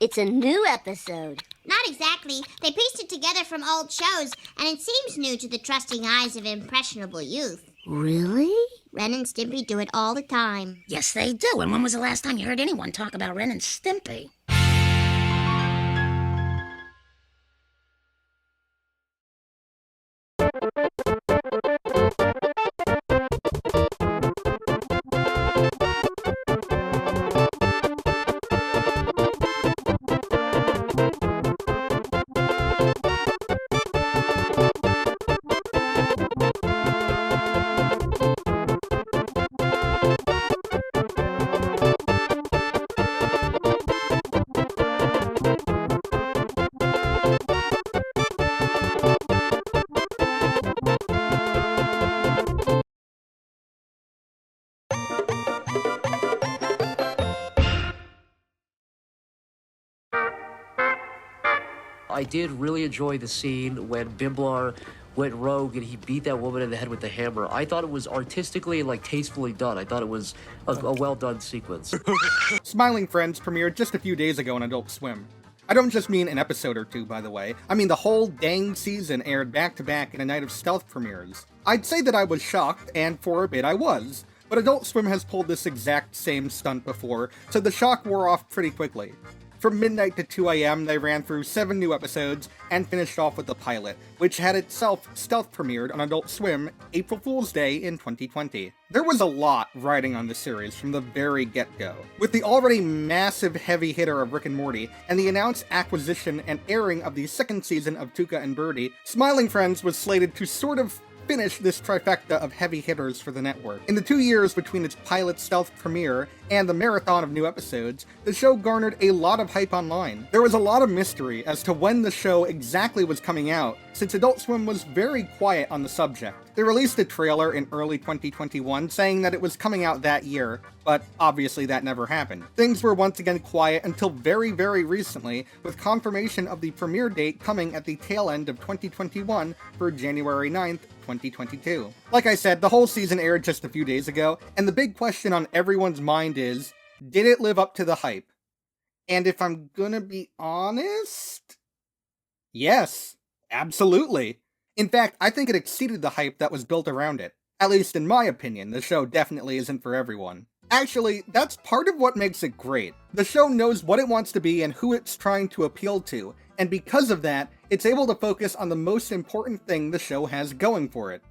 It's a new episode. Not exactly. They pieced it together from old shows, and it seems new to the trusting eyes of impressionable youth. Really? Ren and Stimpy do it all the time. Yes, they do. And when was the last time you heard anyone talk about Ren and Stimpy? I did really enjoy the scene when Bimblar went rogue and he beat that woman in the head with the hammer. I thought it was artistically and tastefully done. I thought it was a well-done sequence. Smiling Friends premiered just a few days ago on Adult Swim. I don't just mean an episode or two, by the way. I mean the whole dang season aired back-to-back in a night of stealth premieres. I'd say that I was shocked, and for a bit I was. But Adult Swim has pulled this exact same stunt before, so the shock wore off pretty quickly. From midnight to 2 a.m., they ran through 7 new episodes and finished off with the pilot, which had itself stealth premiered on Adult Swim April Fool's Day in 2020. There was a lot riding on the series from the very get-go. With the already massive heavy hitter of Rick and Morty, and the announced acquisition and airing of the second season of Tuca and Birdie, Smiling Friends was slated to sort of finish this trifecta of heavy hitters for the network. In the 2 years between its pilot stealth premiere and the marathon of new episodes, the show garnered a lot of hype online. There was a lot of mystery as to when the show exactly was coming out, since Adult Swim was very quiet on the subject. They released a trailer in early 2021 saying that it was coming out that year, but obviously that never happened. Things were once again quiet until very, very recently, with confirmation of the premiere date coming at the tail end of 2021 for January 9th, 2022. Like I said, the whole season aired just a few days ago, and the big question on everyone's mind is, did it live up to the hype? And if I'm gonna be honest, yes, absolutely. In fact, I think it exceeded the hype that was built around it. At least in my opinion, the show definitely isn't for everyone. Actually, that's part of what makes it great. The show knows what it wants to be and who it's trying to appeal to, and because of that, it's able to focus on the most important thing the show has going for it.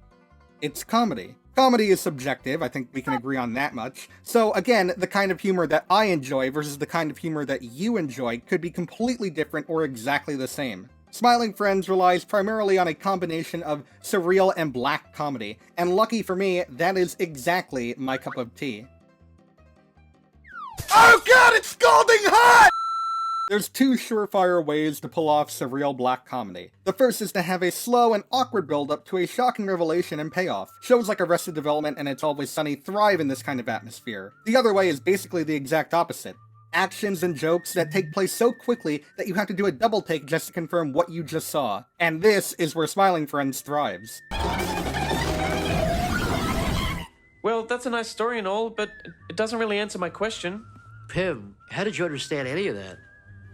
It's comedy. Comedy is subjective, I think we can agree on that much. So again, the kind of humor that I enjoy versus the kind of humor that you enjoy could be completely different or exactly the same. Smiling Friends relies primarily on a combination of surreal and black comedy, and lucky for me, that is exactly my cup of tea. Oh god, it's scalding hot! There's 2 surefire ways to pull off surreal black comedy. The first is to have a slow and awkward build-up to a shocking revelation and payoff. Shows like Arrested Development and It's Always Sunny thrive in this kind of atmosphere. The other way is basically the exact opposite. Actions and jokes that take place so quickly that you have to do a double take just to confirm what you just saw. And this is where Smiling Friends thrives. Well, that's a nice story and all, but it doesn't really answer my question. Pim, how did you understand any of that?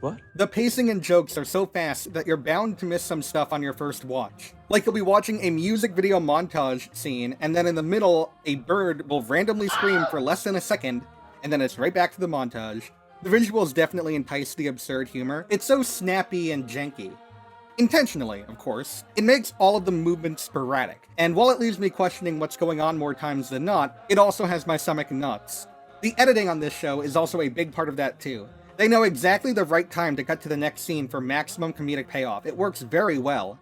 What? The pacing and jokes are so fast that you're bound to miss some stuff on your first watch. Like you'll be watching a music video montage scene, and then in the middle, a bird will randomly scream for less than a second, and then it's right back to the montage. The visuals definitely entice the absurd humor. It's so snappy and janky. Intentionally, of course. It makes all of the movements sporadic, and while it leaves me questioning what's going on more times than not, it also has my stomach nuts. The editing on this show is also a big part of that too. They know exactly the right time to cut to the next scene for maximum comedic payoff. It works very well.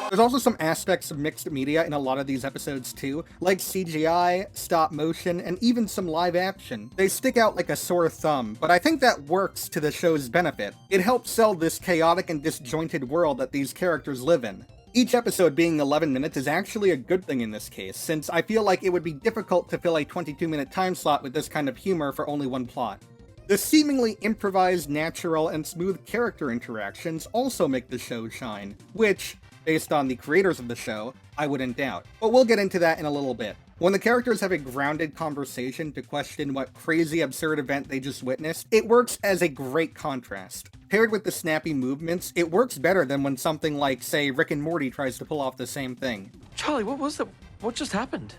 There's also some aspects of mixed media in a lot of these episodes too, like CGI, stop motion, and even some live action. They stick out like a sore thumb, but I think that works to the show's benefit. It helps sell this chaotic and disjointed world that these characters live in. Each episode being 11 minutes is actually a good thing in this case, since I feel like it would be difficult to fill a 22-minute time slot with this kind of humor for only one plot. The seemingly improvised, natural, and smooth character interactions also make the show shine, which, based on the creators of the show, I wouldn't doubt. But we'll get into that in a little bit. When the characters have a grounded conversation to question what crazy absurd event they just witnessed, it works as a great contrast. Paired with the snappy movements, it works better than when something like, say, Rick and Morty tries to pull off the same thing. Charlie, what was that? What just happened?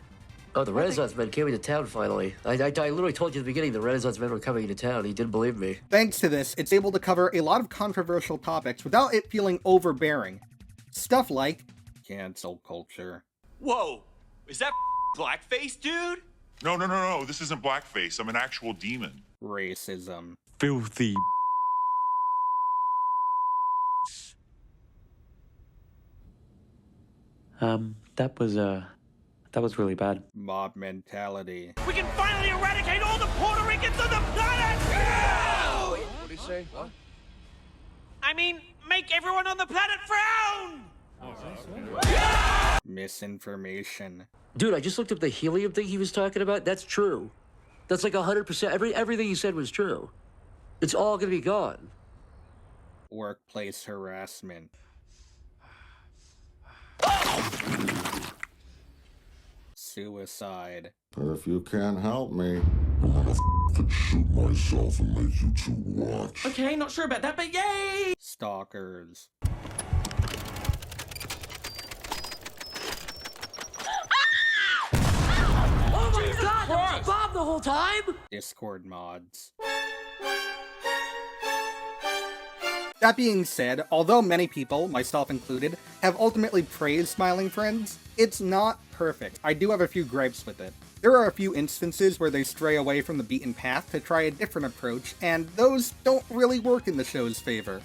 Oh, the Renaissance men came into town finally. I literally told you at the beginning the Renaissance men were coming into town. He didn't believe me. Thanks to this, it's able to cover a lot of controversial topics without it feeling overbearing. Stuff like cancel culture. Whoa, is that blackface, dude? No, this isn't blackface. I'm an actual demon. Racism. Filthy. That was really bad. Mob mentality. We can finally eradicate all the Puerto Ricans on the planet! What do you say? What? I mean, make everyone on the planet frown! Misinformation. Dude, I just looked up the helium thing he was talking about. That's true. That's like 100%. Everything he said was true. It's all gonna be gone. Workplace harassment. Suicide. But if you can't help me, I'm gonna f***ing shoot myself and make you two watch. Okay, not sure about that, but yay! Stalkers. Oh my god, that was Bob the whole time? Discord mods. That being said, although many people, myself included, have ultimately praised Smiling Friends, it's not perfect. I do have a few gripes with it. There are a few instances where they stray away from the beaten path to try a different approach, and those don't really work in the show's favor.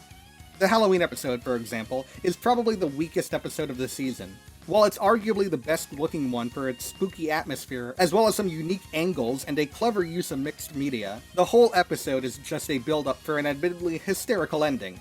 The Halloween episode, for example, is probably the weakest episode of the season. While it's arguably the best looking one for its spooky atmosphere, as well as some unique angles and a clever use of mixed media, the whole episode is just a build-up for an admittedly hysterical ending.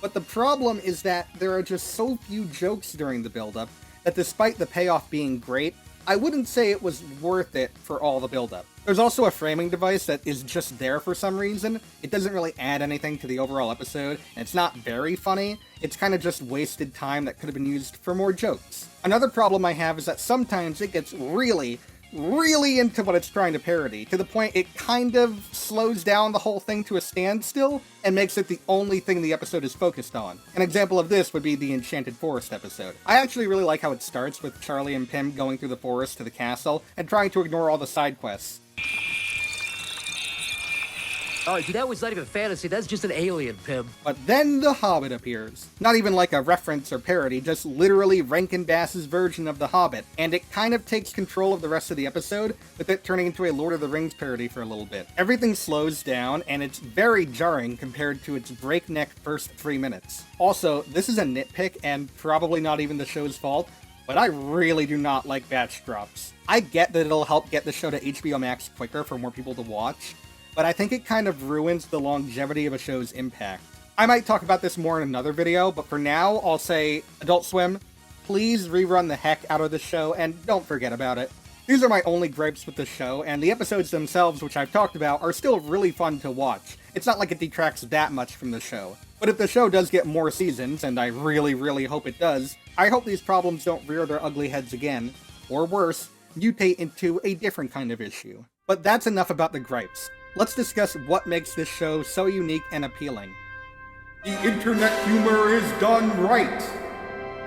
But the problem is that there are just so few jokes during the build-up that despite the payoff being great, I wouldn't say it was worth it for all the build-up. There's also a framing device that is just there for some reason. It doesn't really add anything to the overall episode, and it's not very funny. It's kind of just wasted time that could have been used for more jokes. Another problem I have is that sometimes it gets really into what it's trying to parody, to the point it kind of slows down the whole thing to a standstill and makes it the only thing the episode is focused on. An example of this would be the Enchanted Forest episode. I actually really like how it starts with Charlie and Pim going through the forest to the castle and trying to ignore all the side quests. Oh, dude, that was not even fantasy. That's just an alien, Pim. But then The Hobbit appears. Not even like a reference or parody, just literally Rankin Bass's version of The Hobbit, and it kind of takes control of the rest of the episode, with it turning into a Lord of the Rings parody for a little bit. Everything slows down, and it's very jarring compared to its breakneck first 3 minutes. Also, this is a nitpick, and probably not even the show's fault, but I really do not like batch drops. I get that it'll help get the show to HBO Max quicker for more people to watch, but I think it kind of ruins the longevity of a show's impact. I might talk about this more in another video, but for now, I'll say, Adult Swim, please rerun the heck out of the show, and don't forget about it. These are my only gripes with the show, and the episodes themselves, which I've talked about, are still really fun to watch. It's not like it detracts that much from the show. But if the show does get more seasons, and I really hope it does, I hope these problems don't rear their ugly heads again, or worse, mutate into a different kind of issue. But that's enough about the gripes. Let's discuss what makes this show so unique and appealing. The internet humor is done right!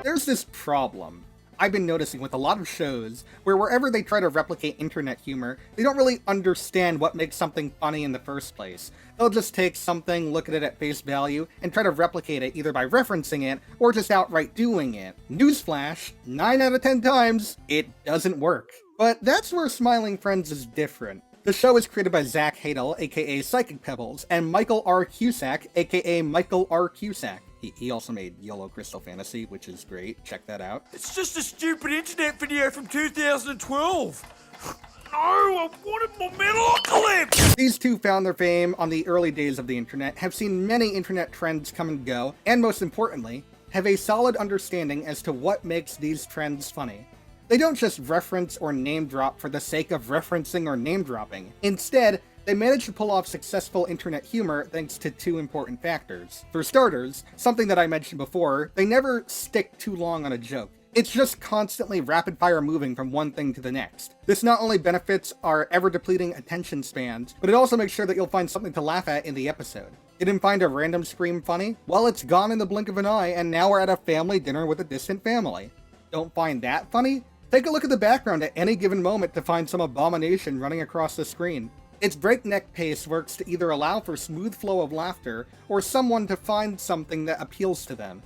There's this problem I've been noticing with a lot of shows where wherever they try to replicate internet humor, they don't really understand what makes something funny in the first place. They'll just take something, look at it at face value, and try to replicate it either by referencing it or just outright doing it. Newsflash, 9 out of 10 times, it doesn't work. But that's where Smiling Friends is different. The show is created by Zach Hadel, aka Psychic Pebbles, and Michael R. Cusack, aka Michael R. Cusack. He also made Yellow Crystal Fantasy, which is great. Check that out. It's just a stupid internet video from 2012. No, I wanted more Metalocalypse! These two found their fame on the early days of the internet, have seen many internet trends come and go, and most importantly, have a solid understanding as to what makes these trends funny. They don't just reference or name drop for the sake of referencing or name dropping. Instead, they manage to pull off successful internet humor thanks to two important factors. For starters, something that I mentioned before, they never stick too long on a joke. It's just constantly rapid fire moving from one thing to the next. This not only benefits our ever-depleting attention spans, but it also makes sure that you'll find something to laugh at in the episode. Didn't find a random scream funny? Well, it's gone in the blink of an eye, and now we're at a family dinner with a distant family. Don't find that funny? Take a look at the background at any given moment to find some abomination running across the screen. Its breakneck pace works to either allow for smooth flow of laughter, or someone to find something that appeals to them.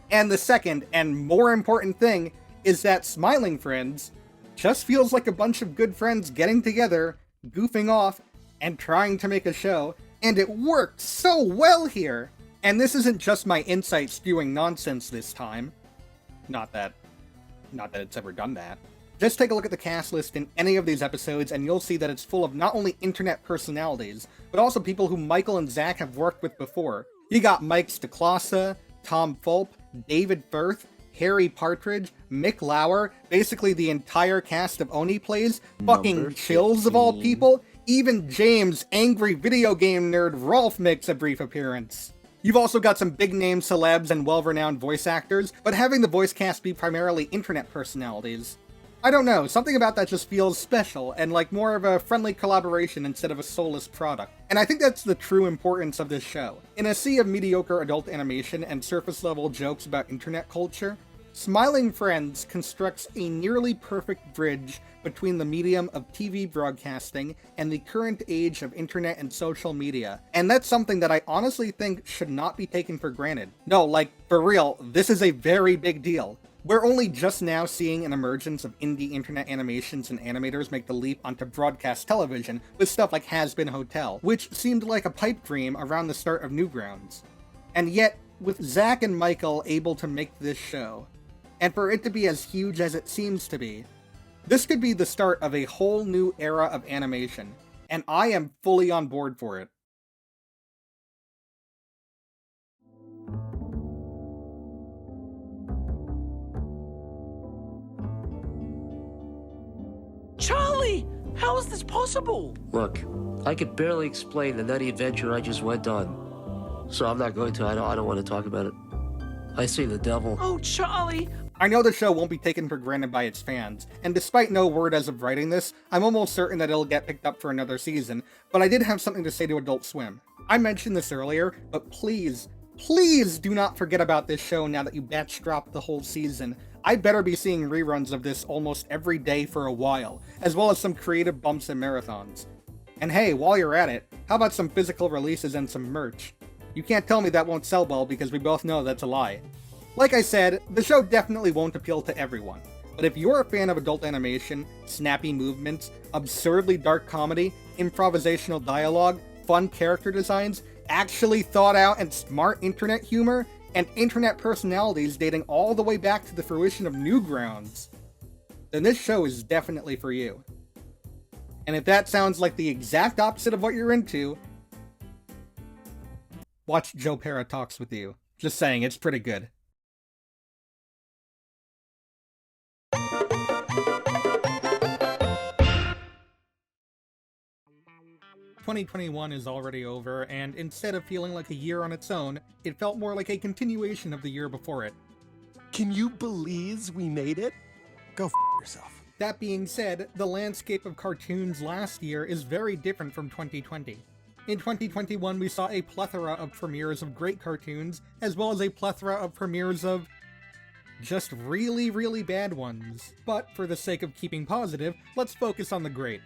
And the second, and more important thing, is that Smiling Friends just feels like a bunch of good friends getting together, goofing off, and trying to make a show, and it works so well here! And this isn't just my insight spewing nonsense this time. Not that it's ever done that. Just take a look at the cast list in any of these episodes and you'll see that it's full of not only internet personalities, but also people who Michael and Zach have worked with before. You got Mike Stacklasa, Tom Fulp, David Firth, Harry Partridge, Mick Lauer, basically the entire cast of Oni Plays, fucking Chills of all people, even James, angry video game nerd Rolf makes a brief appearance. You've also got some big name celebs and well-renowned voice actors, but having the voice cast be primarily internet personalities. I don't know, something about that just feels special, and like more of a friendly collaboration instead of a soulless product. And I think that's the true importance of this show. In a sea of mediocre adult animation and surface-level jokes about internet culture, Smiling Friends constructs a nearly perfect bridge between the medium of TV broadcasting and the current age of internet and social media. And that's something that I honestly think should not be taken for granted. No, like, for real, this is a very big deal. We're only just now seeing an emergence of indie internet animations and animators make the leap onto broadcast television with stuff like Has Been Hotel, which seemed like a pipe dream around the start of Newgrounds. And yet, with Zach and Michael able to make this show, and for it to be as huge as it seems to be, this could be the start of a whole new era of animation, and I am fully on board for it. Charlie, how is this possible? Look, I could barely explain the nutty adventure I just went on, so I'm not going to. I don't want to talk about it. I see the devil. Oh, Charlie! I know the show won't be taken for granted by its fans, and despite no word as of writing this, I'm almost certain that it'll get picked up for another season, but I did have something to say to Adult Swim. I mentioned this earlier, but please do not forget about this show now that you batch dropped the whole season. I better be seeing reruns of this almost every day for a while, as well as some creative bumps and marathons. And hey, while you're at it, how about some physical releases and some merch? You can't tell me that won't sell well because we both know that's a lie. Like I said, the show definitely won't appeal to everyone, but if you're a fan of adult animation, snappy movements, absurdly dark comedy, improvisational dialogue, fun character designs, actually thought out and smart internet humor, and internet personalities dating all the way back to the fruition of Newgrounds, then this show is definitely for you. And if that sounds like the exact opposite of what you're into, watch Joe Pera Talks With You. Just saying, it's pretty good. "2021 is already over, and instead of feeling like a year on its own, it felt more like a continuation of the year before it. Can you believe we made it? Go f yourself. That being said, the landscape of cartoons last year is very different from 2020. In 2021, we saw a plethora of premieres of great cartoons, as well as a plethora of premieres of just really, really bad ones. But for the sake of keeping positive, let's focus on the great.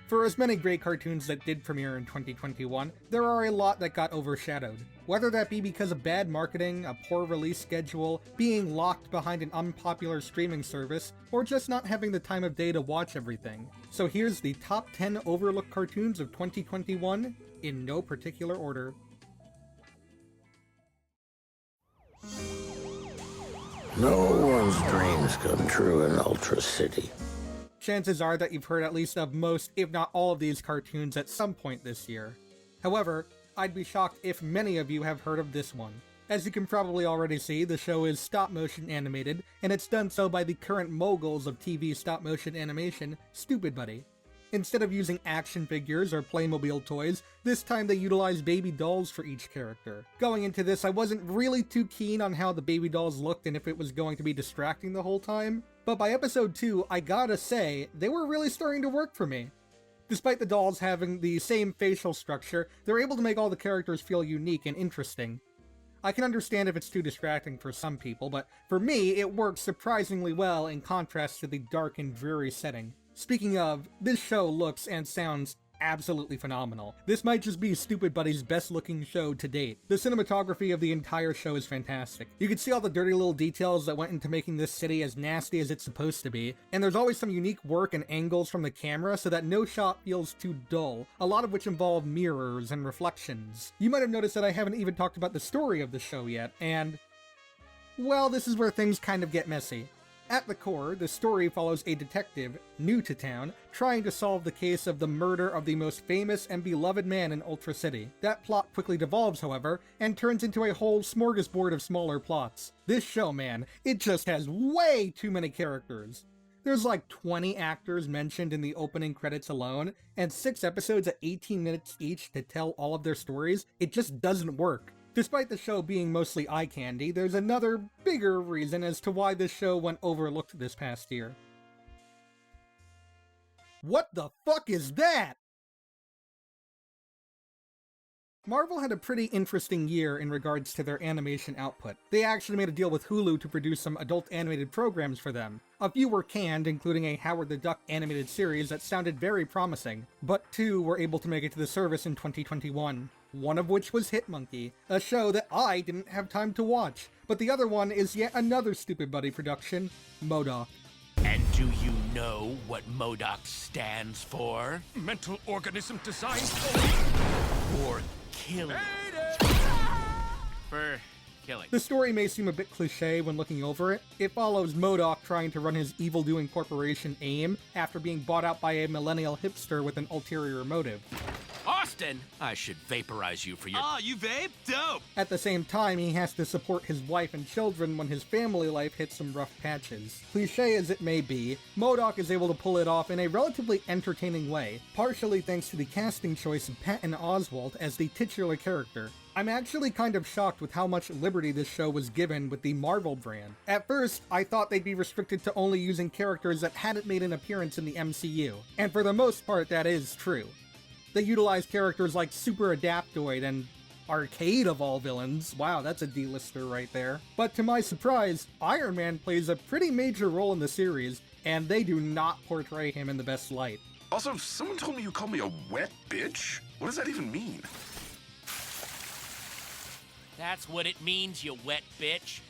For as many great cartoons that did premiere in 2021, there are a lot that got overshadowed. Whether that be because of bad marketing, a poor release schedule, being locked behind an unpopular streaming service, or just not having the time of day to watch everything. So here's the top 10 overlooked cartoons of 2021, in no particular order. No one's dreams come true in Ultra City. Chances are that you've heard at least of most, if not all of these cartoons at some point this year. However, I'd be shocked if many of you have heard of this one. As you can probably already see, the show is stop-motion animated, and it's done so by the current moguls of TV stop-motion animation, Stupid Buddy. Instead of using action figures or Playmobil toys, this time they utilized baby dolls for each character. Going into this, I wasn't really too keen on how the baby dolls looked and if it was going to be distracting the whole time, but by episode 2, I gotta say, they were really starting to work for me. Despite the dolls having the same facial structure, they're able to make all the characters feel unique and interesting. I can understand if it's too distracting for some people, but for me, it works surprisingly well in contrast to the dark and dreary setting. Speaking of, this show looks and sounds absolutely phenomenal. This might just be Stupid Buddy's best looking show to date. The cinematography of the entire show is fantastic. You can see all the dirty little details that went into making this city as nasty as it's supposed to be, and there's always some unique work and angles from the camera so that no shot feels too dull, a lot of which involve mirrors and reflections. You might have noticed that I haven't even talked about the story of the show yet, and well, this is where things kind of get messy. At the core, the story follows a detective, new to town, trying to solve the case of the murder of the most famous and beloved man in Ultra City. That plot quickly devolves, however, and turns into a whole smorgasbord of smaller plots. This show, man, it just has way too many characters. There's like 20 actors mentioned in the opening credits alone, and 6 episodes at 18 minutes each to tell all of their stories. It just doesn't work. Despite the show being mostly eye candy, there's another bigger reason as to why this show went overlooked this past year. What the fuck is that? Marvel had a pretty interesting year in regards to their animation output. They actually made a deal with Hulu to produce some adult animated programs for them. A few were canned, including a Howard the Duck animated series that sounded very promising, but 2 were able to make it to the service in 2021. One of which was Hitmonkey, a show that I didn't have time to watch, but the other one is yet another Stupid Buddy production, MODOK. And do you know what MODOK stands for? Mental organism designed For killing. For killing. The story may seem a bit cliche when looking over it. It follows MODOK trying to run his evil-doing corporation AIM after being bought out by a millennial hipster with an ulterior motive. Austin, I should vaporize you for your— Ah, you vape? Dope! At the same time, he has to support his wife and children when his family life hits some rough patches. Cliche as it may be, MODOK is able to pull it off in a relatively entertaining way, partially thanks to the casting choice of Patton Oswalt as the titular character. I'm actually kind of shocked with how much liberty this show was given with the Marvel brand. At first, I thought they'd be restricted to only using characters that hadn't made an appearance in the MCU, and for the most part that is true. They utilize characters like Super Adaptoid and Arcade of all villains. Wow, that's a D-lister right there. But to my surprise, Iron Man plays a pretty major role in the series, and they do not portray him in the best light. Also, someone told me you called me a wet bitch? What does that even mean? That's what it means, you wet bitch.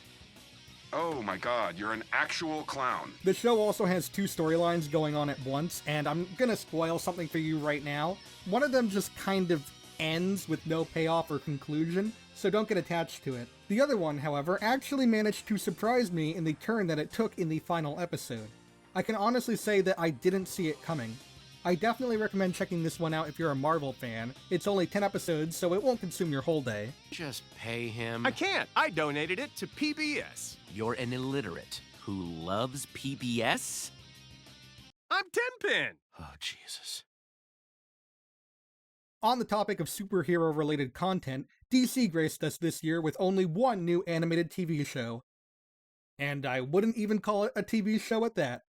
Oh my god, you're an actual clown. The show also has 2 storylines going on at once, and I'm gonna spoil something for you right now. One of them just kind of ends with no payoff or conclusion, so don't get attached to it. The other one, however, actually managed to surprise me in the turn that it took in the final episode. I can honestly say that I didn't see it coming. I definitely recommend checking this one out if you're a Marvel fan. It's only 10 episodes, so it won't consume your whole day. Just pay him. I can't. I donated it to PBS. You're an illiterate who loves PBS? I'm Tenpin. Oh, Jesus. On the topic of superhero-related content, DC graced us this year with only one new animated TV show. And I wouldn't even call it a TV show at that.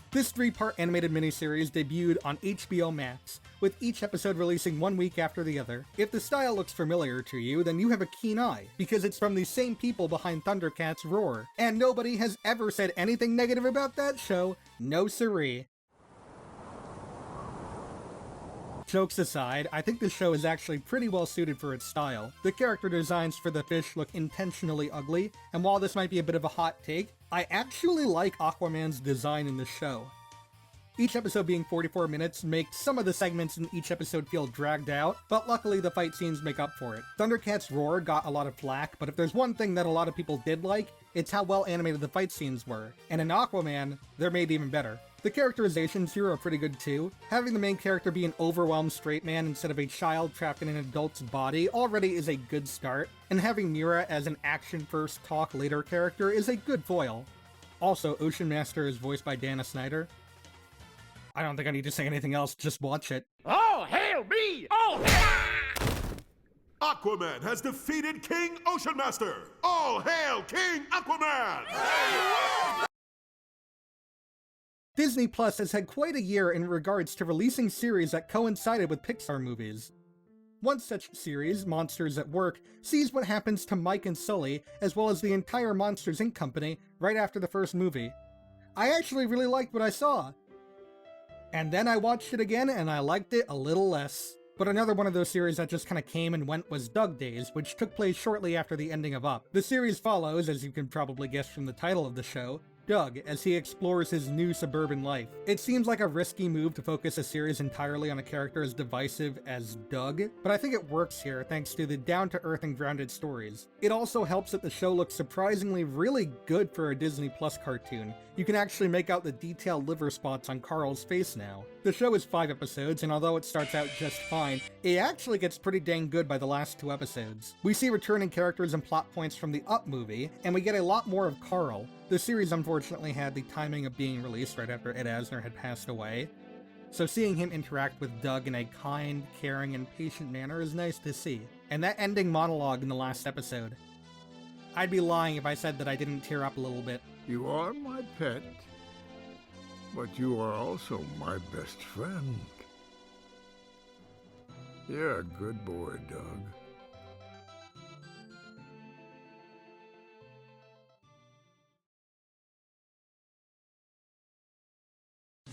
This 3-part animated miniseries debuted on HBO Max, with each episode releasing 1 week after the other. If the style looks familiar to you, then you have a keen eye, because it's from the same people behind Thundercats Roar, and nobody has ever said anything negative about that show, no siree. Jokes aside, I think this show is actually pretty well suited for its style. The character designs for the fish look intentionally ugly, and while this might be a bit of a hot take, I actually like Aquaman's design in the show. Each episode being 44 minutes makes some of the segments in each episode feel dragged out, but luckily the fight scenes make up for it. Thundercats Roar got a lot of flack, but if there's one thing that a lot of people did like, it's how well animated the fight scenes were, and in Aquaman, they're made even better. The characterizations here are pretty good too. Having the main character be an overwhelmed straight man instead of a child trapped in an adult's body already is a good start, and having Mira as an action-first, talk-later character is a good foil. Also, Ocean Master is voiced by Dana Snyder. I don't think I need to say anything else, just watch it. Oh, hail me! Oh, hail! Aquaman has defeated King Ocean Master! All hail King Aquaman! Disney Plus has had quite a year in regards to releasing series that coincided with Pixar movies. One such series, Monsters at Work, sees what happens to Mike and Sully, as well as the entire Monsters Inc. company, right after the first movie. I actually really liked what I saw. And then I watched it again and I liked it a little less. But another one of those series that just kinda came and went was Doug Days, which took place shortly after the ending of Up. The series follows, as you can probably guess from the title of the show, Doug as he explores his new suburban life. It seems like a risky move to focus a series entirely on a character as divisive as Doug, but I think it works here thanks to the down-to-earth and grounded stories. It also helps that the show looks surprisingly really good for a Disney Plus cartoon. You can actually make out the detailed liver spots on Carl's face now. The show is 5 episodes, and although it starts out just fine, it actually gets pretty dang good by the last 2 episodes. We see returning characters and plot points from the Up movie, and we get a lot more of Carl. The series unfortunately had the timing of being released right after Ed Asner had passed away, so seeing him interact with Doug in a kind, caring, and patient manner is nice to see. And that ending monologue in the last episode. I'd be lying if I said that I didn't tear up a little bit. You are my pet, but you are also my best friend. You're a good boy, Doug.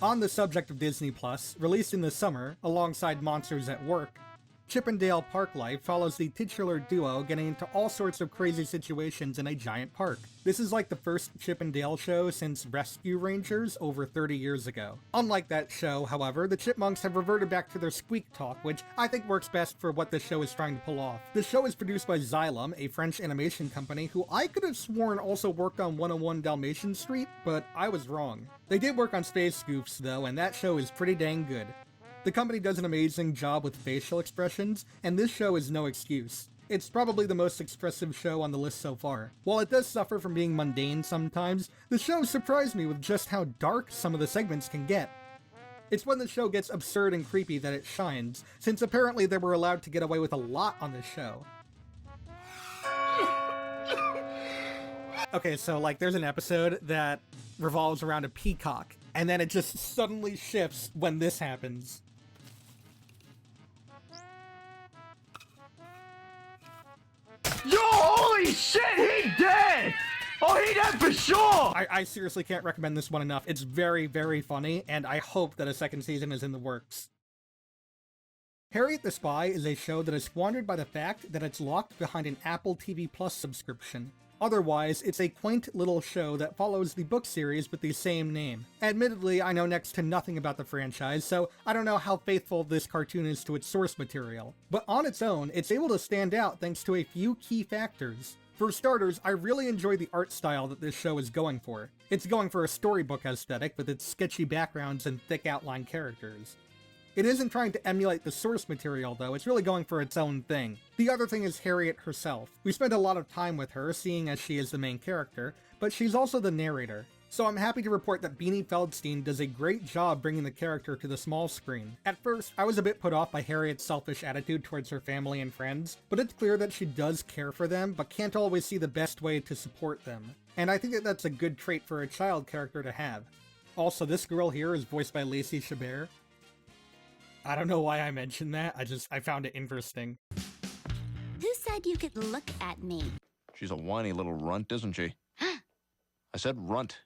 On the subject of Disney Plus, released in the summer, alongside Monsters at Work, Chip 'n Dale Park Life follows the titular duo getting into all sorts of crazy situations in a giant park. This is like the first Chip 'n Dale show since Rescue Rangers over 30 years ago. Unlike that show, however, the Chipmunks have reverted back to their squeak talk, which I think works best for what the show is trying to pull off. The show is produced by Xylem, a French animation company who I could have sworn also worked on 101 Dalmatian Street, but I was wrong. They did work on Space Goofs though, and that show is pretty dang good. The company does an amazing job with facial expressions, and this show is no excuse. It's probably the most expressive show on the list so far. While it does suffer from being mundane sometimes, the show surprised me with just how dark some of the segments can get. It's when the show gets absurd and creepy that it shines, since apparently they were allowed to get away with a lot on this show. Okay, so like there's an episode that revolves around a peacock, and then it just suddenly shifts when this happens. Yo, holy shit, he dead! Oh, he dead for sure! I seriously can't recommend this one enough. It's very, very funny, and I hope that a second season is in the works. Harriet the Spy is a show that is squandered by the fact that it's locked behind an Apple TV Plus subscription. Otherwise, it's a quaint little show that follows the book series with the same name. Admittedly, I know next to nothing about the franchise, so I don't know how faithful this cartoon is to its source material. But on its own, it's able to stand out thanks to a few key factors. For starters, I really enjoy the art style that this show is going for. It's going for a storybook aesthetic with its sketchy backgrounds and thick outline characters. It isn't trying to emulate the source material though, it's really going for its own thing. The other thing is Harriet herself. We spent a lot of time with her, seeing as she is the main character, but she's also the narrator. So I'm happy to report that Beanie Feldstein does a great job bringing the character to the small screen. At first, I was a bit put off by Harriet's selfish attitude towards her family and friends, but it's clear that she does care for them, but can't always see the best way to support them. And I think that that's a good trait for a child character to have. Also, this girl here is voiced by Lacey Chabert. I don't know why I mentioned that, I found it interesting. Who said you could look at me? She's a whiny little runt, isn't she? I said runt.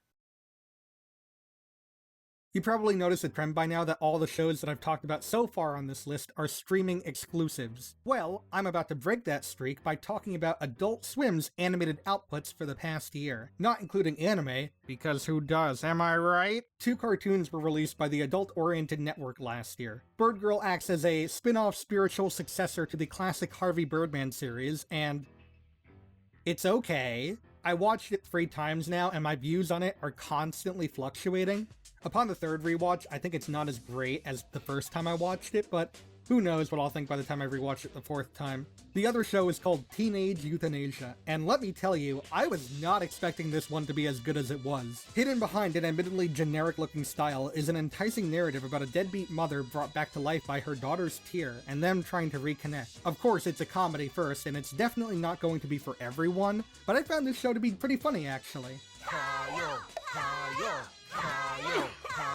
You probably noticed a trend by now that all the shows that I've talked about so far on this list are streaming exclusives. Well, I'm about to break that streak by talking about Adult Swim's animated outputs for the past year. Not including anime, because who does, am I right? 2 cartoons were released by the adult-oriented network last year. Bird Girl acts as a spin-off spiritual successor to the classic Harvey Birdman series, and it's okay. I watched it 3 times now, and my views on it are constantly fluctuating. Upon the 3rd rewatch, I think it's not as great as the first time I watched it, but Who knows what I'll think by the time I rewatch it the 4th time. The other show is called Teenage Euthanasia, and let me tell you, I was not expecting this one to be as good as it was. Hidden behind an admittedly generic-looking style is an enticing narrative about a deadbeat mother brought back to life by her daughter's tear, and them trying to reconnect. Of course, it's a comedy first, and it's definitely not going to be for everyone, but I found this show to be pretty funny, actually.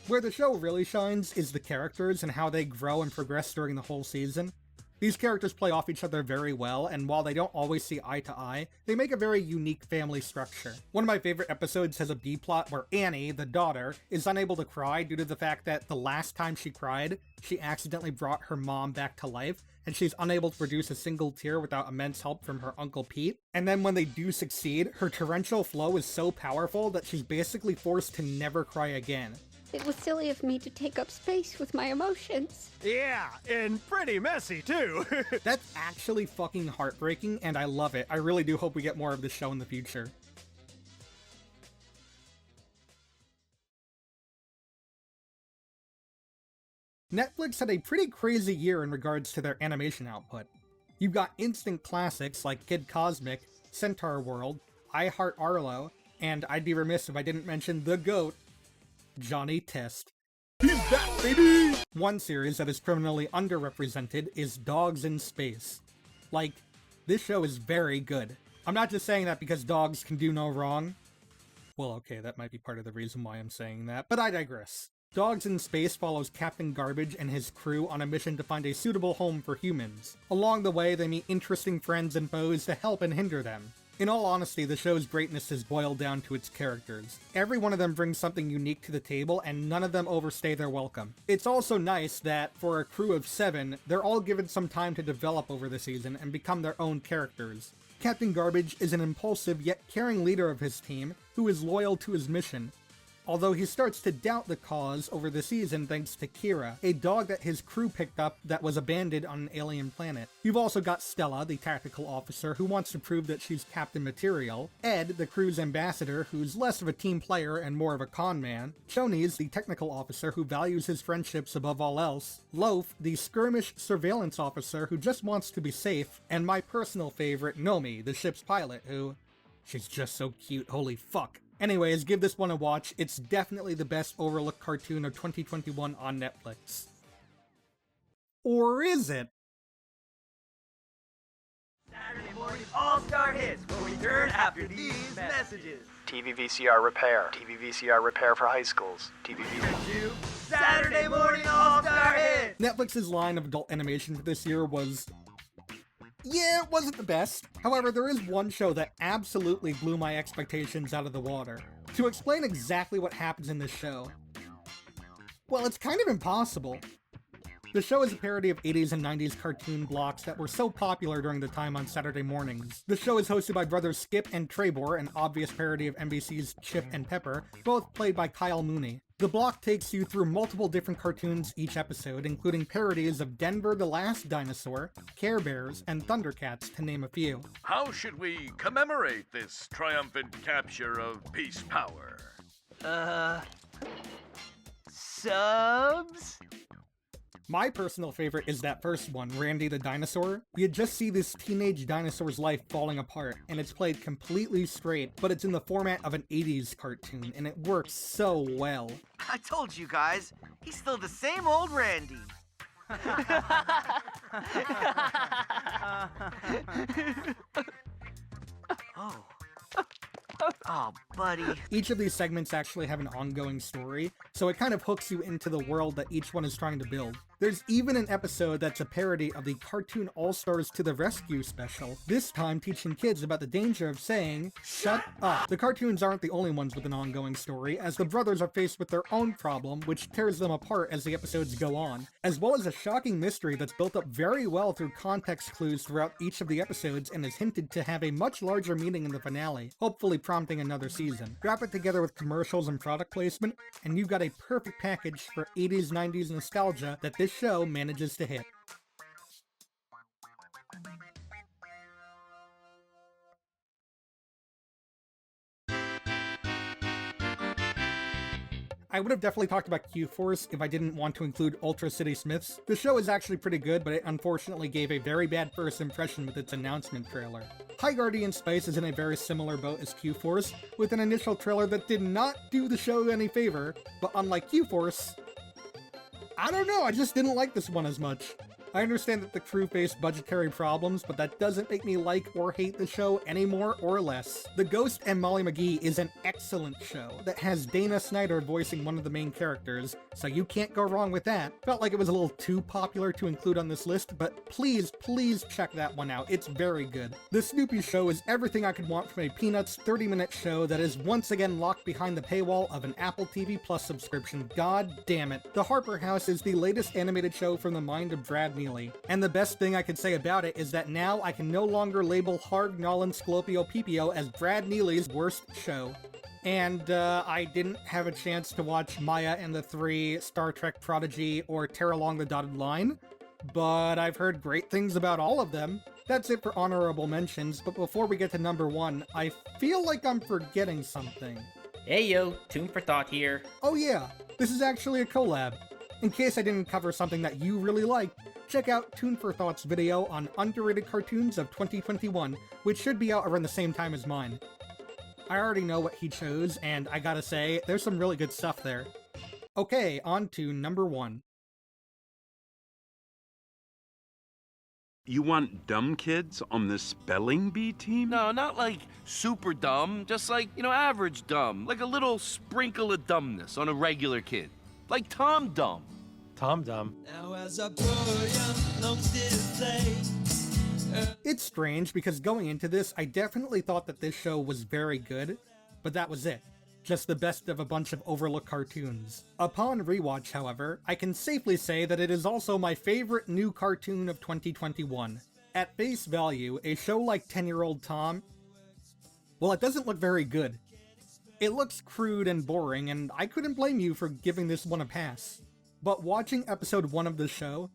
Where the show really shines is the characters and how they grow and progress during the whole season. These characters play off each other very well, and while they don't always see eye to eye, they make a very unique family structure. One of my favorite episodes has a B-plot where Annie, the daughter, is unable to cry due to the fact that the last time she cried, she accidentally brought her mom back to life, and she's unable to produce a single tear without immense help from her Uncle Pete. And then when they do succeed, her torrential flow is so powerful that she's basically forced to never cry again. It was silly of me to take up space with my emotions. Yeah, and pretty messy, too. That's actually fucking heartbreaking, and I love it. I really do hope we get more of this show in the future. Netflix had a pretty crazy year in regards to their animation output. You've got instant classics like Kid Cosmic, Centaur World, I Heart Arlo, and I'd be remiss if I didn't mention the GOAT, Johnny Test. He's back, baby! One series that is criminally underrepresented is Dogs in Space. Like, this show is very good. I'm not just saying that because dogs can do no wrong. Well, okay, that might be part of the reason why I'm saying that, but I digress. Dogs in Space follows Captain Garbage and his crew on a mission to find a suitable home for humans. Along the way, they meet interesting friends and foes to help and hinder them. In all honesty, the show's greatness is boiled down to its characters. Every one of them brings something unique to the table, and none of them overstay their welcome. It's also nice that, for a crew of 7, they're all given some time to develop over the season and become their own characters. Captain Garbage is an impulsive yet caring leader of his team, who is loyal to his mission. Although he starts to doubt the cause over the season thanks to Kira, a dog that his crew picked up that was abandoned on an alien planet. You've also got Stella, the tactical officer, who wants to prove that she's Captain Material, Ed, the crew's ambassador, who's less of a team player and more of a con man, Chonies, the technical officer who values his friendships above all else, Loaf, the skirmish surveillance officer who just wants to be safe, and my personal favorite, Nomi, the ship's pilot, who... she's just so cute, holy fuck. Anyways, give this one a watch. It's definitely the best overlooked cartoon of 2021 on Netflix. Or is it? Saturday morning all-star hits will return after these messages. TV VCR repair. TV VCR repair for high schools. TV VCR. Saturday morning all-star hits! Netflix's line of adult animation for this year was... yeah, it wasn't the best. However, there is one show that absolutely blew my expectations out of the water. To explain exactly what happens in this show, well, it's kind of impossible. The show is a parody of 80s and 90s cartoon blocks that were so popular during the time on Saturday mornings. The show is hosted by brothers Skip and Trebor, an obvious parody of NBC's Chip and Pepper, both played by Kyle Mooney. The block takes you through multiple different cartoons each episode, including parodies of Denver the Last Dinosaur, Care Bears, and Thundercats, to name a few. How should we commemorate this triumphant capture of peace power? Subs? My personal favorite is that first one, Randy the Dinosaur. You just see this teenage dinosaur's life falling apart, and it's played completely straight, but it's in the format of an 80s cartoon, and it works so well. I told you guys, he's still the same old Randy. Oh. Oh, buddy. Each of these segments actually have an ongoing story, so it kind of hooks you into the world that each one is trying to build. There's even an episode that's a parody of the Cartoon All-Stars to the Rescue special, this time teaching kids about the danger of saying, "Shut up." The cartoons aren't the only ones with an ongoing story, as the brothers are faced with their own problem, which tears them apart as the episodes go on, as well as a shocking mystery that's built up very well through context clues throughout each of the episodes and is hinted to have a much larger meaning in the finale, hopefully prompting another season. Wrap it together with commercials and product placement, and you've got a perfect package for 80s, 90s nostalgia that this show manages to hit. I would have definitely talked about Q-Force if I didn't want to include Ultra City Smiths. The show is actually pretty good, but it unfortunately gave a very bad first impression with its announcement trailer. High Guardian Space is in a very similar boat as Q-Force, with an initial trailer that did not do the show any favor, but unlike Q-Force, I don't know, I just didn't like this one as much. I understand that the crew faced budgetary problems, but that doesn't make me like or hate the show any more or less. The Ghost and Molly McGee is an excellent show that has Dana Snyder voicing one of the main characters, so you can't go wrong with that. Felt like it was a little too popular to include on this list, but please check that one out. It's very good. The Snoopy Show is everything I could want from a Peanuts 30-minute show that is once again locked behind the paywall of an Apple TV Plus subscription. God damn it. The Harper House is the latest animated show from the mind of Brad Neely. And the best thing I could say about it is that now I can no longer label Harg Nolan Sclopio Pipio as Brad Neely's worst show. And I didn't have a chance to watch Maya and the Three, Star Trek Prodigy, or Tear Along the Dotted Line, but I've heard great things about all of them. That's it for honorable mentions, but before we get to number 1, I feel like I'm forgetting something. Hey yo, Tune for Thought here. Oh yeah, this is actually a collab. In case I didn't cover something that you really liked, check out Tune for Thought's video on underrated cartoons of 2021, which should be out around the same time as mine. I already know what he chose, and I gotta say, there's some really good stuff there. Okay, on to number 1. You want dumb kids on the spelling bee team? No, not like super dumb, just like, average dumb. Like a little sprinkle of dumbness on a regular kid. Like Tom Dumb. Tom Dumb. It's strange because going into this, I definitely thought that this show was very good, but that was it. Just the best of a bunch of overlooked cartoons. Upon rewatch, however, I can safely say that it is also my favorite new cartoon of 2021. At face value, a show like 10-Year-Old Tom, well, it doesn't look very good. It looks crude and boring, and I couldn't blame you for giving this one a pass. But watching episode 1 of the show,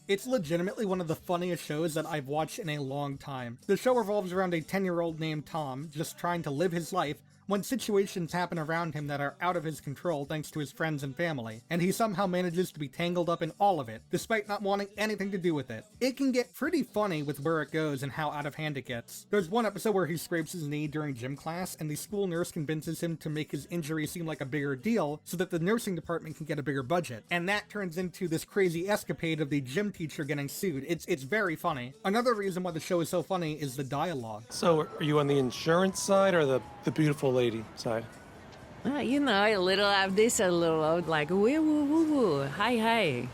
it's legitimately one of the funniest shows that I've watched in a long time. The show revolves around a 10-year-old named Tom just trying to live his life when situations happen around him that are out of his control thanks to his friends and family, and he somehow manages to be tangled up in all of it, despite not wanting anything to do with it. It can get pretty funny with where it goes and how out of hand it gets. There's one episode where he scrapes his knee during gym class, and the school nurse convinces him to make his injury seem like a bigger deal so that the nursing department can get a bigger budget, and that turns into this crazy escapade of the gym teacher getting sued. It's very funny. Another reason why the show is so funny is the dialogue. So, are you on the insurance side or the beautiful lady side? A little of this, a little of like woo woo woo woo, hi.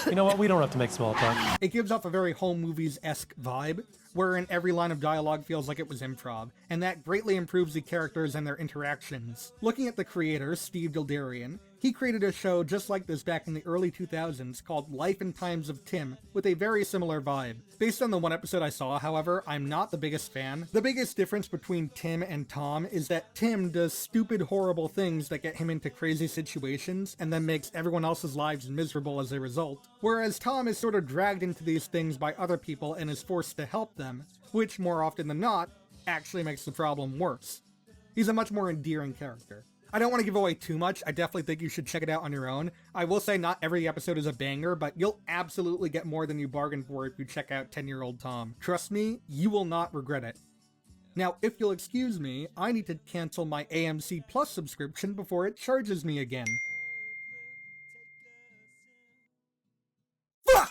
You know what? We don't have to make small talk. It gives off a very home movies-esque vibe, wherein every line of dialogue feels like it was improv, and that greatly improves the characters and their interactions. Looking at the creator, Steve Dildarian, he created a show just like this back in the early 2000s called Life and Times of Tim, with a very similar vibe. Based on the one episode I saw, however, I'm not the biggest fan. The biggest difference between Tim and Tom is that Tim does stupid, horrible things that get him into crazy situations, and then makes everyone else's lives miserable as a result. Whereas Tom is sort of dragged into these things by other people and is forced to help them, which more often than not, actually makes the problem worse. He's a much more endearing character. I don't want to give away too much. I definitely think you should check it out on your own. I will say not every episode is a banger, but you'll absolutely get more than you bargained for if you check out 10-Year-Old Tom. Trust me, you will not regret it. Now, if you'll excuse me, I need to cancel my AMC Plus subscription before it charges me again. Fuck!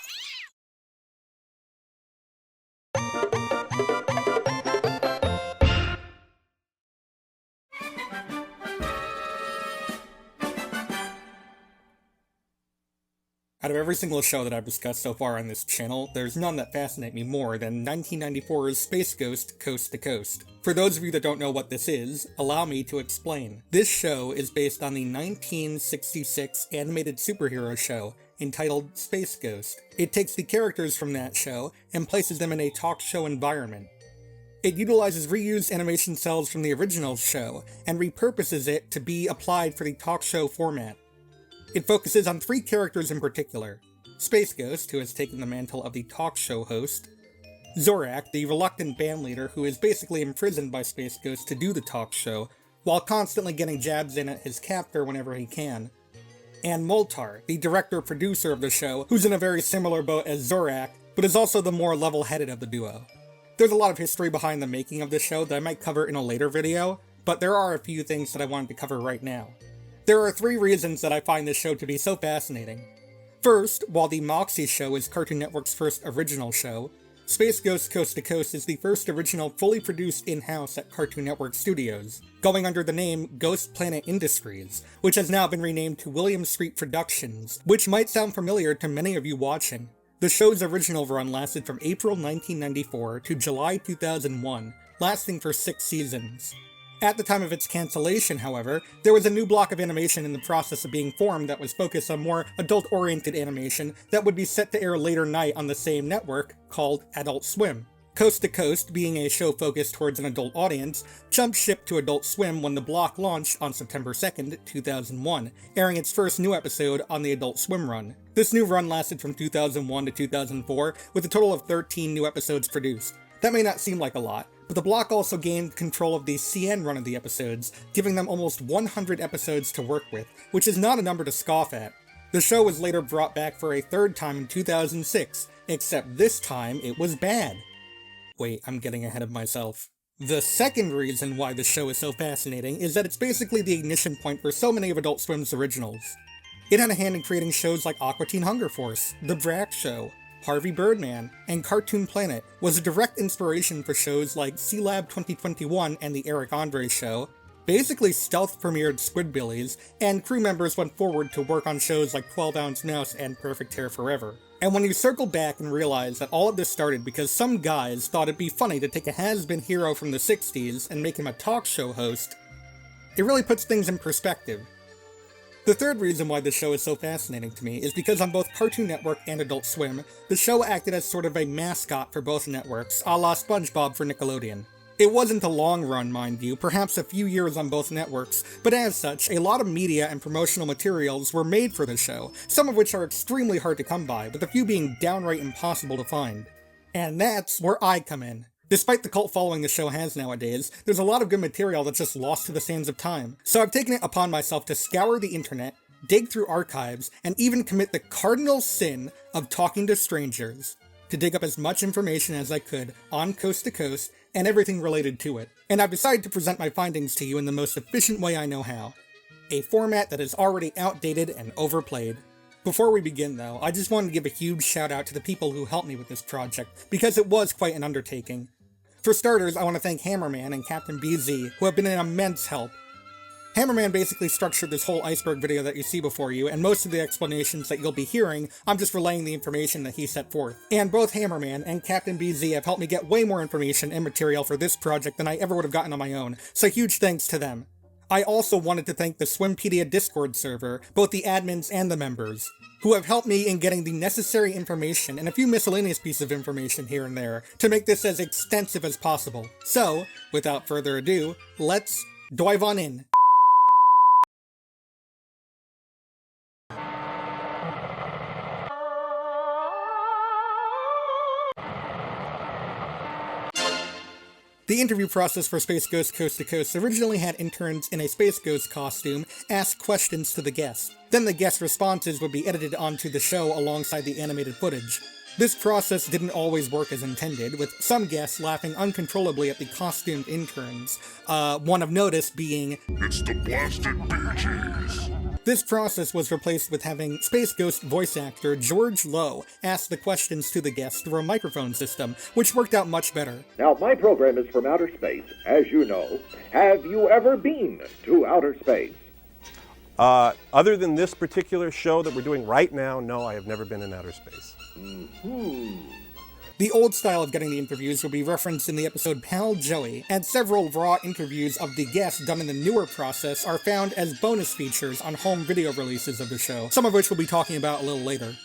Out of every single show that I've discussed so far on this channel, there's none that fascinate me more than 1994's Space Ghost Coast to Coast. For those of you that don't know what this is, allow me to explain. This show is based on the 1966 animated superhero show entitled Space Ghost. It takes the characters from that show and places them in a talk show environment. It utilizes reused animation cells from the original show and repurposes it to be applied for the talk show format. It focuses on 3 characters in particular: Space Ghost, who has taken the mantle of the talk show host; Zorak, the reluctant band leader who is basically imprisoned by Space Ghost to do the talk show, while constantly getting jabs in at his captor whenever he can; and Moltar, the director-producer of the show, who's in a very similar boat as Zorak, but is also the more level-headed of the duo. There's a lot of history behind the making of the show that I might cover in a later video, but there are a few things that I wanted to cover right now. There are 3 reasons that I find this show to be so fascinating. First, while the Moxie show is Cartoon Network's first original show, Space Ghost Coast to Coast is the first original fully produced in-house at Cartoon Network Studios, going under the name Ghost Planet Industries, which has now been renamed to William Street Productions, which might sound familiar to many of you watching. The show's original run lasted from April 1994 to July 2001, lasting for 6 seasons. At the time of its cancellation, however, there was a new block of animation in the process of being formed that was focused on more adult-oriented animation that would be set to air later night on the same network, called Adult Swim. Coast to Coast, being a show focused towards an adult audience, jumped ship to Adult Swim when the block launched on September 2nd, 2001, airing its first new episode on the Adult Swim run. This new run lasted from 2001 to 2004, with a total of 13 new episodes produced. That may not seem like a lot, but the block also gained control of the CN run of the episodes, giving them almost 100 episodes to work with, which is not a number to scoff at. The show was later brought back for a 3rd time in 2006, except this time it was bad. Wait, I'm getting ahead of myself. The second reason why the show is so fascinating is that it's basically the ignition point for so many of Adult Swim's originals. It had a hand in creating shows like Aqua Teen Hunger Force, The Brak Show, Harvey Birdman, and Cartoon Planet, was a direct inspiration for shows like C-Lab 2021 and The Eric Andre Show. Basically stealth premiered Squidbillies, and crew members went forward to work on shows like 12 Ounce Mouse and Perfect Hair Forever. And when you circle back and realize that all of this started because some guys thought it'd be funny to take a has-been hero from the 60s and make him a talk show host, it really puts things in perspective. The third reason why this show is so fascinating to me is because on both Cartoon Network and Adult Swim, the show acted as sort of a mascot for both networks, a la SpongeBob for Nickelodeon. It wasn't a long run, mind you, perhaps a few years on both networks, but as such, a lot of media and promotional materials were made for the show, some of which are extremely hard to come by, with a few being downright impossible to find. And that's where I come in. Despite the cult following the show has nowadays, there's a lot of good material that's just lost to the sands of time, so I've taken it upon myself to scour the internet, dig through archives, and even commit the cardinal sin of talking to strangers, to dig up as much information as I could on Coast to Coast and everything related to it. And I've decided to present my findings to you in the most efficient way I know how. A format that is already outdated and overplayed. Before we begin though, I just wanted to give a huge shout out to the people who helped me with this project, because it was quite an undertaking. For starters, I want to thank Hammerman and Captain BZ, who have been an immense help. Hammerman basically structured this whole Iceberg video that you see before you, and most of the explanations that you'll be hearing, I'm just relaying the information that he set forth. And both Hammerman and Captain BZ have helped me get way more information and material for this project than I ever would have gotten on my own, so huge thanks to them. I also wanted to thank the Swimpedia Discord server, both the admins and the members, who have helped me in getting the necessary information and a few miscellaneous pieces of information here and there to make this as extensive as possible. So, without further ado, let's dive on in. The interview process for Space Ghost Coast to Coast originally had interns in a Space Ghost costume ask questions to the guest. Then the guest responses would be edited onto the show alongside the animated footage. This process didn't always work as intended, with some guests laughing uncontrollably at the costumed interns, one of notice being, "It's the blasted Bee Gees." This process was replaced with having Space Ghost voice actor George Lowe ask the questions to the guests through a microphone system, which worked out much better. Now, my program is from outer space, as you know. Have you ever been to outer space? Other than this particular show that we're doing right now, no, I have never been in outer space. The old style of getting the interviews will be referenced in the episode Pal Joey, and several raw interviews of the guests done in the newer process are found as bonus features on home video releases of the show, some of which we'll be talking about a little later.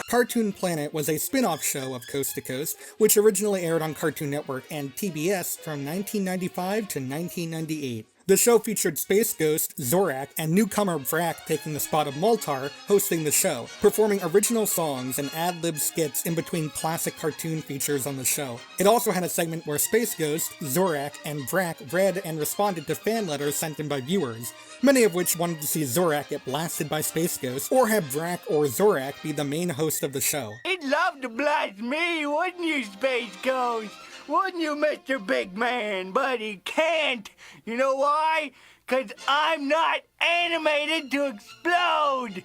Cartoon Planet was a spin-off show of Coast to Coast, which originally aired on Cartoon Network and TBS from 1995 to 1998. The show featured Space Ghost, Zorak, and newcomer Vrak taking the spot of Moltar, hosting the show, performing original songs and ad-lib skits in between classic cartoon features on the show. It also had a segment where Space Ghost, Zorak, and Vrak read and responded to fan letters sent in by viewers, many of which wanted to see Zorak get blasted by Space Ghost, or have Vrak or Zorak be the main host of the show. You'd love to blast me, wouldn't you, Space Ghost? Wouldn't you, Mr. Big Man? But he can't. You know why? 'Cause I'm not animated to explode!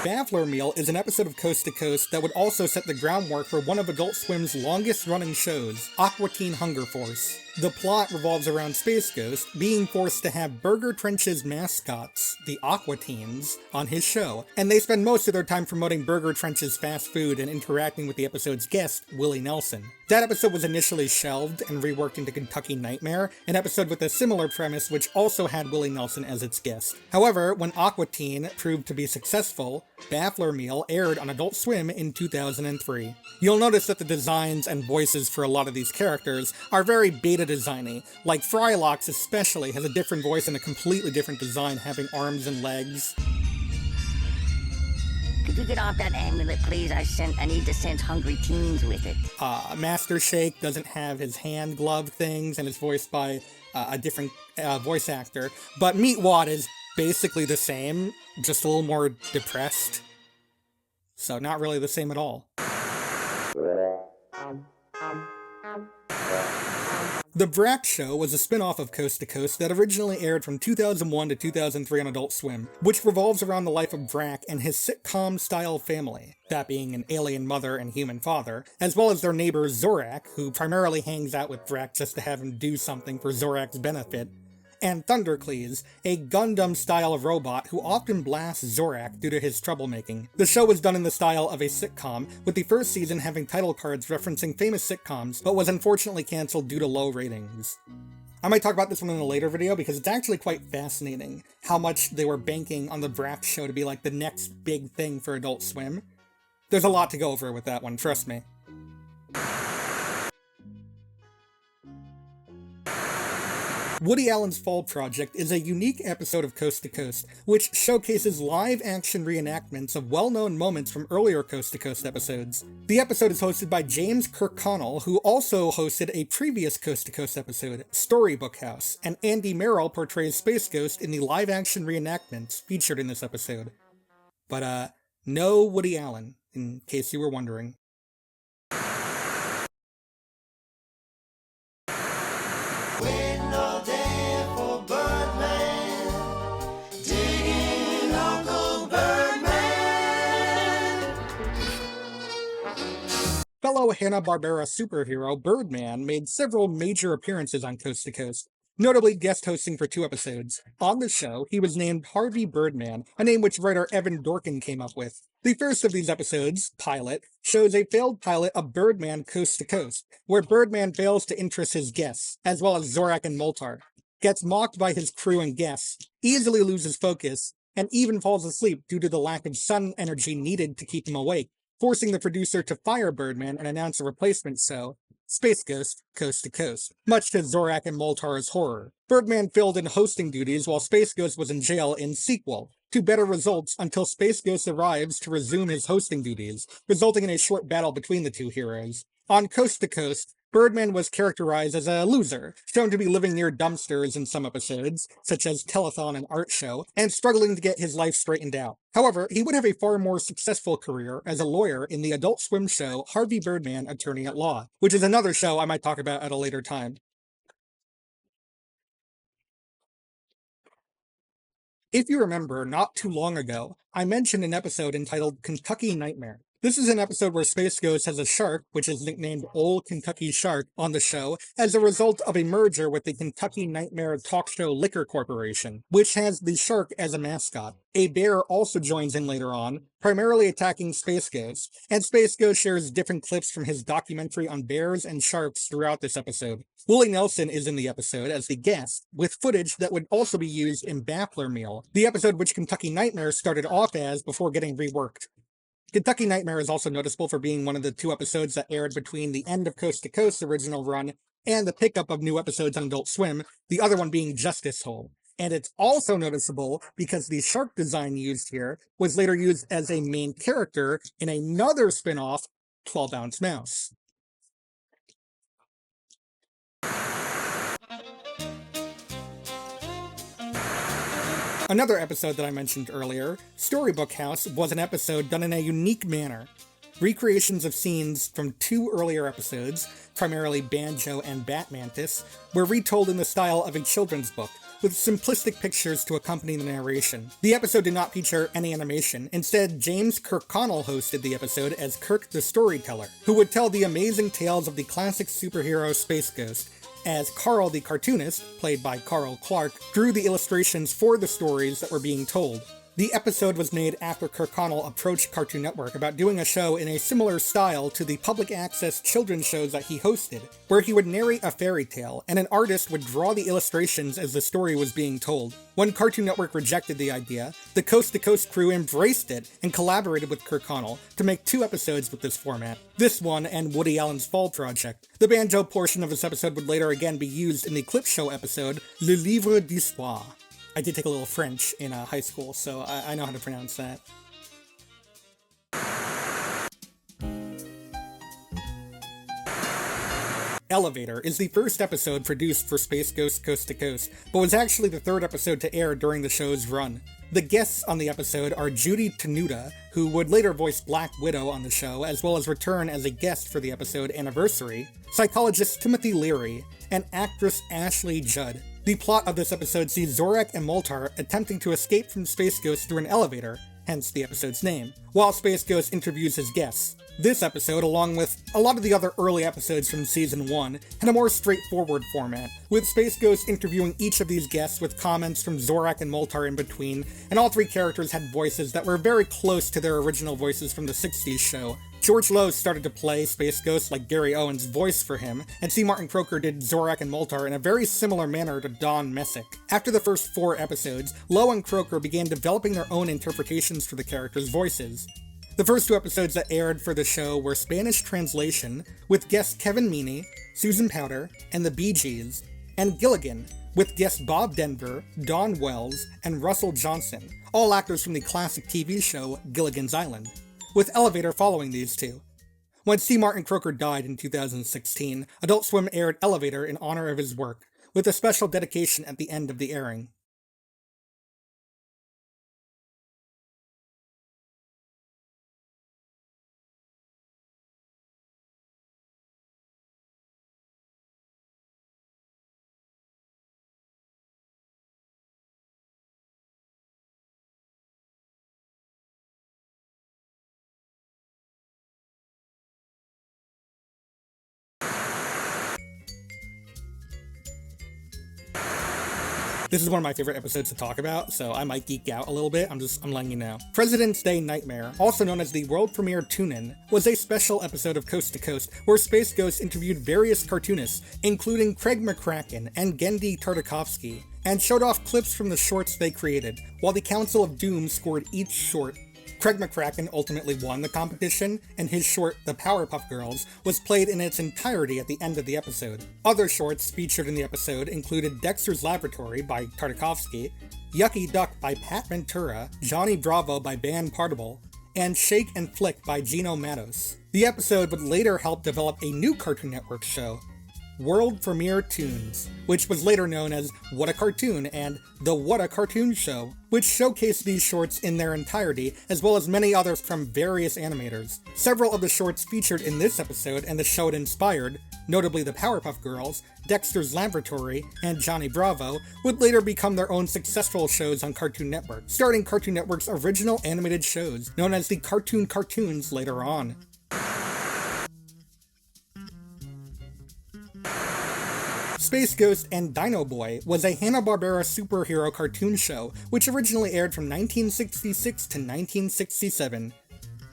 Baffler Meal is an episode of Coast to Coast that would also set the groundwork for one of Adult Swim's longest-running shows, Aqua Teen Hunger Force. The plot revolves around Space Ghost being forced to have Burger Trench's mascots, the Aqua Teens, on his show, and they spend most of their time promoting Burger Trench's fast food and interacting with the episode's guest, Willie Nelson. That episode was initially shelved and reworked into Kentucky Nightmare, an episode with a similar premise which also had Willie Nelson as its guest. However, when Aqua Teen proved to be successful, Baffler Meal aired on Adult Swim in 2003. You'll notice that the designs and voices for a lot of these characters are very beta-designy, like Frylox especially has a different voice and a completely different design, having arms and legs. Could you get off that amulet, please? I need to sense hungry teens with it. Master Shake doesn't have his hand glove things and is voiced by a different voice actor, but Meatwad is basically the same, just a little more depressed. So not really the same at all. The Vrak Show was a spin-off of Coast to Coast that originally aired from 2001 to 2003 on Adult Swim, which revolves around the life of Vrak and his sitcom-style family, that being an alien mother and human father, as well as their neighbor Zorak, who primarily hangs out with Vrak just to have him do something for Zorak's benefit, and Thundercleese, a Gundam-style robot who often blasts Zorak due to his troublemaking. The show was done in the style of a sitcom, with the first season having title cards referencing famous sitcoms, but was unfortunately cancelled due to low ratings. I might talk about this one in a later video because it's actually quite fascinating how much they were banking on the Vrak Show to be like the next big thing for Adult Swim. There's a lot to go over with that one, trust me. Woody Allen's Fall Project is a unique episode of Coast to Coast, which showcases live-action reenactments of well-known moments from earlier Coast to Coast episodes. The episode is hosted by James Kirkconnell, who also hosted a previous Coast to Coast episode, Storybook House, and Andy Merrill portrays Space Ghost in the live-action reenactments featured in this episode. But, no Woody Allen, in case you were wondering. Fellow Hanna-Barbera superhero Birdman made several major appearances on Coast to Coast, notably guest hosting for 2 episodes. On the show, he was named Harvey Birdman, a name which writer Evan Dorkin came up with. The first of these episodes, Pilot, shows a failed pilot of Birdman Coast to Coast, where Birdman fails to interest his guests, as well as Zorak and Moltar, gets mocked by his crew and guests, easily loses focus, and even falls asleep due to the lack of sun energy needed to keep him awake, forcing the producer to fire Birdman and announce a replacement show, Space Ghost, Coast to Coast, much to Zorak and Moltar's horror. Birdman filled in hosting duties while Space Ghost was in jail in Sequel, to better results until Space Ghost arrives to resume his hosting duties, resulting in a short battle between the two heroes. On Coast to Coast, Birdman was characterized as a loser, shown to be living near dumpsters in some episodes, such as Telethon and Art Show, and struggling to get his life straightened out. However, he would have a far more successful career as a lawyer in the Adult Swim show Harvey Birdman, Attorney at Law, which is another show I might talk about at a later time. If you remember, not too long ago, I mentioned an episode entitled Kentucky Nightmare. This is an episode where Space Ghost has a shark, which is nicknamed Old Kentucky Shark, on the show as a result of a merger with the Kentucky Nightmare Talk Show Liquor Corporation, which has the shark as a mascot. A bear also joins in later on, primarily attacking Space Ghost, and Space Ghost shares different clips from his documentary on bears and sharks throughout this episode. Willie Nelson is in the episode as the guest, with footage that would also be used in Baffler Meal, the episode which Kentucky Nightmare started off as before getting reworked. Kentucky Nightmare is also noticeable for being one of the 2 episodes that aired between the end of Coast to Coast's original run and the pickup of new episodes on Adult Swim, the other one being Justice Hole. And it's also noticeable because the shark design used here was later used as a main character in another spin-off, 12-Ounce Mouse. Another episode that I mentioned earlier, Storybook House, was an episode done in a unique manner. Recreations of scenes from 2 earlier episodes, primarily Banjo and Batmantis, were retold in the style of a children's book, with simplistic pictures to accompany the narration. The episode did not feature any animation. Instead, James Kirkconnell hosted the episode as Kirk the Storyteller, who would tell the amazing tales of the classic superhero Space Ghost, as Carl the cartoonist, played by Carl Clark, drew the illustrations for the stories that were being told. The episode was made after Kirkconnell approached Cartoon Network about doing a show in a similar style to the public access children's shows that he hosted, where he would narrate a fairy tale, and an artist would draw the illustrations as the story was being told. When Cartoon Network rejected the idea, the Coast to Coast crew embraced it and collaborated with Kirkconnell to make 2 episodes with this format. This one and Woody Allen's Fall Project. The banjo portion of this episode would later again be used in the clip show episode Le Livre d'Histoire. I did take a little French in high school, so I know how to pronounce that. Elevator is the first episode produced for Space Ghost Coast to Coast, but was actually the 3rd episode to air during the show's run. The guests on the episode are Judy Tenuta, who would later voice Black Widow on the show, as well as return as a guest for the episode Anniversary, psychologist Timothy Leary, and actress Ashley Judd. The plot of this episode sees Zorak and Moltar attempting to escape from Space Ghost through an elevator, hence the episode's name, while Space Ghost interviews his guests. This episode, along with a lot of the other early episodes from Season 1, had a more straightforward format, with Space Ghost interviewing each of these guests with comments from Zorak and Moltar in between, and all 3 characters had voices that were very close to their original voices from the 60s show. George Lowe started to play Space Ghost like Gary Owen's voice for him, and C. Martin Croker did Zorak and Moltar in a very similar manner to Don Messick. After the first 4 episodes, Lowe and Croker began developing their own interpretations for the characters' voices. The first 2 episodes that aired for the show were Spanish translation, with guests Kevin Meaney, Susan Powder, and the Bee Gees, and Gilligan, with guests Bob Denver, Dawn Wells, and Russell Johnson, all actors from the classic TV show Gilligan's Island, with Elevator following these 2. When C. Martin Croker died in 2016, Adult Swim aired Elevator in honor of his work, with a special dedication at the end of the airing. This is one of my favorite episodes to talk about, so I might geek out a little bit, I'm letting you know. President's Day Nightmare, also known as the world premiere Tune-In, was a special episode of Coast to Coast where Space Ghost interviewed various cartoonists, including Craig McCracken and Gendy Tartakovsky, and showed off clips from the shorts they created, while the Council of Doom scored each short. Craig McCracken ultimately won the competition, and his short, The Powerpuff Girls, was played in its entirety at the end of the episode. Other shorts featured in the episode included Dexter's Laboratory by Tartakovsky, Yucky Duck by Pat Ventura, Johnny Bravo by Van Partible, and Shake and Flick by Gino Matos. The episode would later help develop a new Cartoon Network show, World Premiere Toons, which was later known as What a Cartoon and The What a Cartoon Show, which showcased these shorts in their entirety, as well as many others from various animators. Several of the shorts featured in this episode and the show it inspired, notably the Powerpuff Girls, Dexter's Laboratory, and Johnny Bravo, would later become their own successful shows on Cartoon Network, starting Cartoon Network's original animated shows, known as the Cartoon Cartoons later on. Space Ghost and Dino Boy was a Hanna-Barbera superhero cartoon show, which originally aired from 1966 to 1967.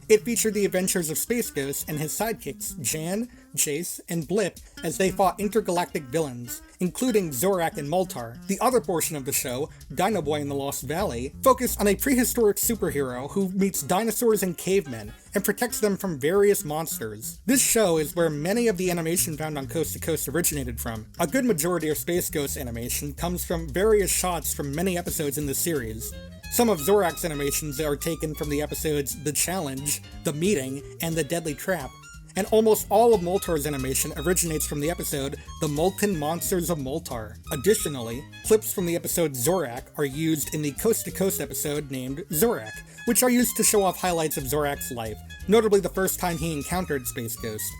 It featured the adventures of Space Ghost and his sidekicks, Jan, Jace, and Blip, as they fought intergalactic villains, including Zorak and Moltar. The other portion of the show, Dino Boy in the Lost Valley, focused on a prehistoric superhero who meets dinosaurs and cavemen, and protects them from various monsters. This show is where many of the animation found on Coast to Coast originated from. A good majority of Space Ghost animation comes from various shots from many episodes in the series. Some of Zorak's animations are taken from the episodes The Challenge, The Meeting, and The Deadly Trap, and almost all of Moltar's animation originates from the episode The Molten Monsters of Moltar. Additionally, clips from the episode Zorak are used in the Coast to Coast episode named Zorak, which are used to show off highlights of Zorak's life, notably the first time he encountered Space Ghost.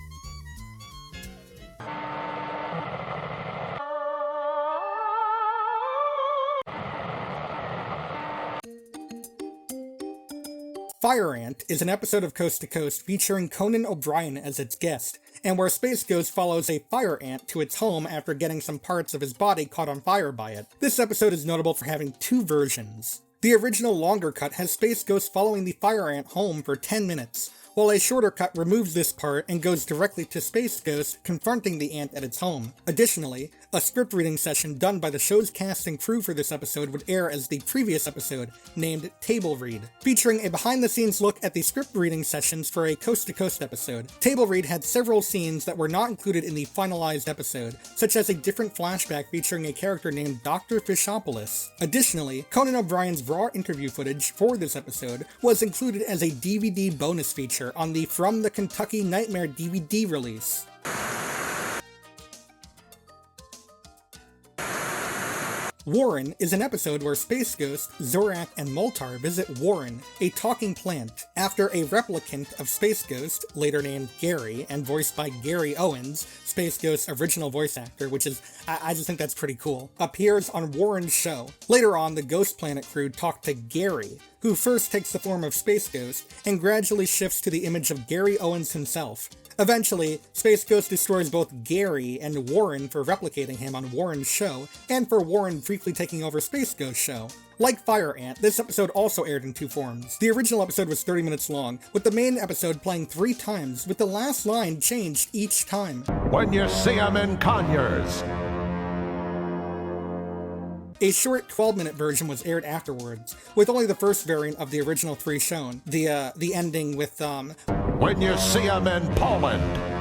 Fire Ant is an episode of Coast to Coast featuring Conan O'Brien as its guest, and where Space Ghost follows a fire ant to its home after getting some parts of his body caught on fire by it. This episode is notable for having two versions. The original longer cut has Space Ghost following the fire ant home for 10 minutes, while a shorter cut removes this part and goes directly to Space Ghost confronting the ant at its home. Additionally, a script reading session done by the show's cast and crew for this episode would air as the previous episode, named Table Read, featuring a behind-the-scenes look at the script reading sessions for a Coast to Coast episode. Table Read had several scenes that were not included in the finalized episode, such as a different flashback featuring a character named Dr. Fishopolis. Additionally, Conan O'Brien's raw interview footage for this episode was included as a DVD bonus feature on the From the Kentucky Nightmare DVD release. Warren is an episode where Space Ghost, Zorak, and Moltar visit Warren, a talking plant, after a replicant of Space Ghost, later named Gary, and voiced by Gary Owens, Space Ghost's original voice actor, which is, I just think that's pretty cool, appears on Warren's show. Later on, the Ghost Planet crew talk to Gary, who first takes the form of Space Ghost, and gradually shifts to the image of Gary Owens himself. Eventually, Space Ghost destroys both Gary and Warren for replicating him on Warren's show, and for Warren briefly taking over Space Ghost's show. Like Fire Ant, this episode also aired in two forms. The original episode was 30 minutes long, with the main episode playing 3 times, with the last line changed each time. When you see 'em in Conyers. A short 12-minute version was aired afterwards, with only the first variant of the original 3 shown. The ending with, When you see 'em in Poland.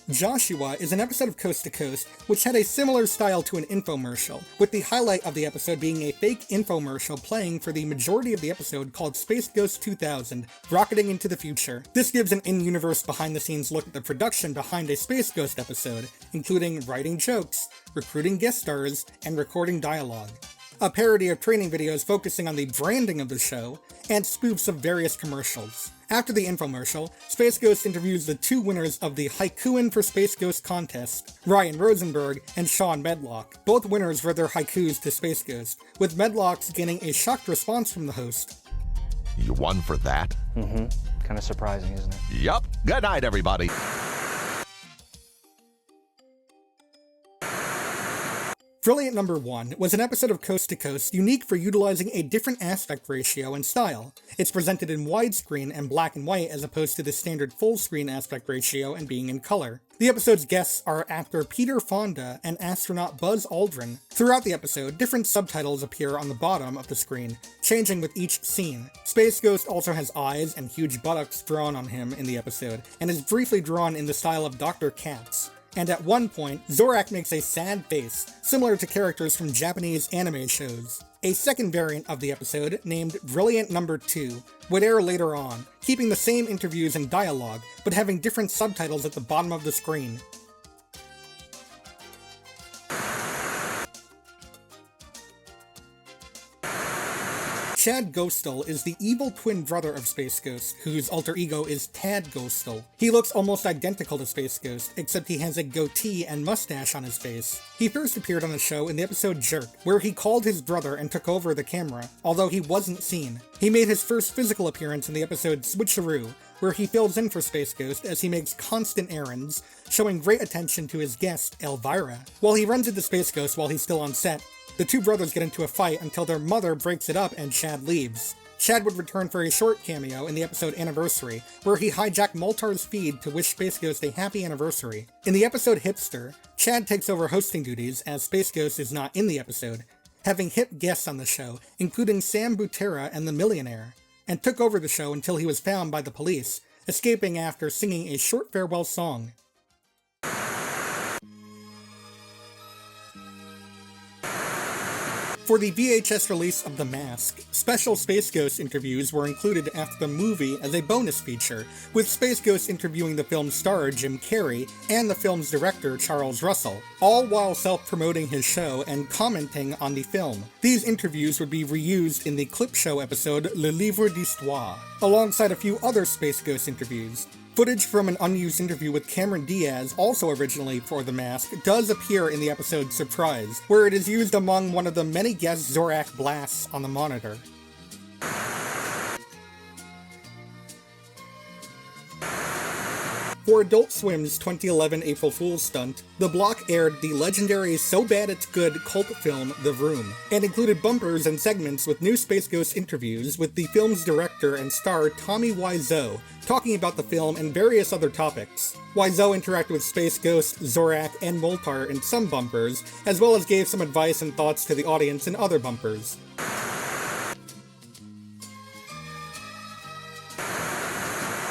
Joshua is an episode of Coast to Coast which had a similar style to an infomercial, with the highlight of the episode being a fake infomercial playing for the majority of the episode called Space Ghost 2000, Rocketing into the Future. This gives an in-universe behind-the-scenes look at the production behind a Space Ghost episode, including writing jokes, recruiting guest stars, and recording dialogue. A parody of training videos focusing on the branding of the show, and spoofs of various commercials. After the infomercial, Space Ghost interviews the 2 winners of the Haikuin for Space Ghost contest, Ryan Rosenberg and Sean Medlock. Both winners read their haikus to Space Ghost, with Medlock's getting a shocked response from the host. You won for that? Mm-hmm. Kind of surprising, isn't it? Yup. Good night, everybody. Brilliant Number 1 was an episode of Coast to Coast unique for utilizing a different aspect ratio and style. It's presented in widescreen and black and white as opposed to the standard full screen aspect ratio and being in color. The episode's guests are actor Peter Fonda and astronaut Buzz Aldrin. Throughout the episode, different subtitles appear on the bottom of the screen, changing with each scene. Space Ghost also has eyes and huge buttocks drawn on him in the episode, and is briefly drawn in the style of Dr. Katz. And at one point, Zorak makes a sad face, similar to characters from Japanese anime shows. A second variant of the episode, named Brilliant Number 2, would air later on, keeping the same interviews and dialogue, but having different subtitles at the bottom of the screen. Chad Ghostal is the evil twin brother of Space Ghost, whose alter ego is Tad Ghostal. He looks almost identical to Space Ghost, except he has a goatee and mustache on his face. He first appeared on the show in the episode Jerk, where he called his brother and took over the camera, although he wasn't seen. He made his first physical appearance in the episode Switcheroo, where he fills in for Space Ghost as he makes constant errands, showing great attention to his guest, Elvira. While he runs into Space Ghost while he's still on set, The two brothers get into a fight until their mother breaks it up and Chad leaves. Chad would return for a short cameo in the episode Anniversary, where he hijacked Moltar's feed to wish Space Ghost a happy anniversary. In the episode Hipster, Chad takes over hosting duties as Space Ghost is not in the episode, having hip guests on the show, including Sam Butera and the Millionaire, and took over the show until he was found by the police, escaping after singing a short farewell song. For the VHS release of The Mask, special Space Ghost interviews were included after the movie as a bonus feature, with Space Ghost interviewing the film's star Jim Carrey and the film's director Charles Russell, all while self-promoting his show and commenting on the film. These interviews would be reused in the clip show episode Le Livre d'Histoire, alongside a few other Space Ghost interviews. Footage from an unused interview with Cameron Diaz, also originally for The Mask, does appear in the episode Surprise, where it is used among one of the many guest Zorak blasts on the monitor. For Adult Swim's 2011 April Fool's stunt, the block aired the legendary So Bad It's Good cult film The Room, and included bumpers and segments with new Space Ghost interviews with the film's director and star Tommy Wiseau, talking about the film and various other topics. Wiseau interacted with Space Ghost, Zorak, and Moltar in some bumpers, as well as gave some advice and thoughts to the audience in other bumpers.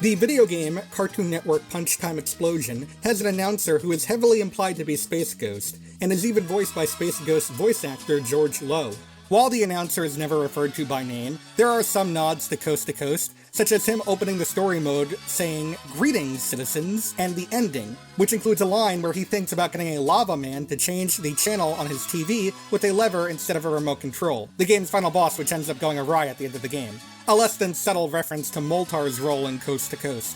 The video game Cartoon Network Punch Time Explosion has an announcer who is heavily implied to be Space Ghost, and is even voiced by Space Ghost voice actor George Lowe. While the announcer is never referred to by name, there are some nods to Coast, such as him opening the story mode saying, "Greetings, citizens," and the ending, which includes a line where he thinks about getting a lava man to change the channel on his TV with a lever instead of a remote control, the game's final boss, which ends up going awry at the end of the game. A less than subtle reference to Moltar's role in Coast to Coast.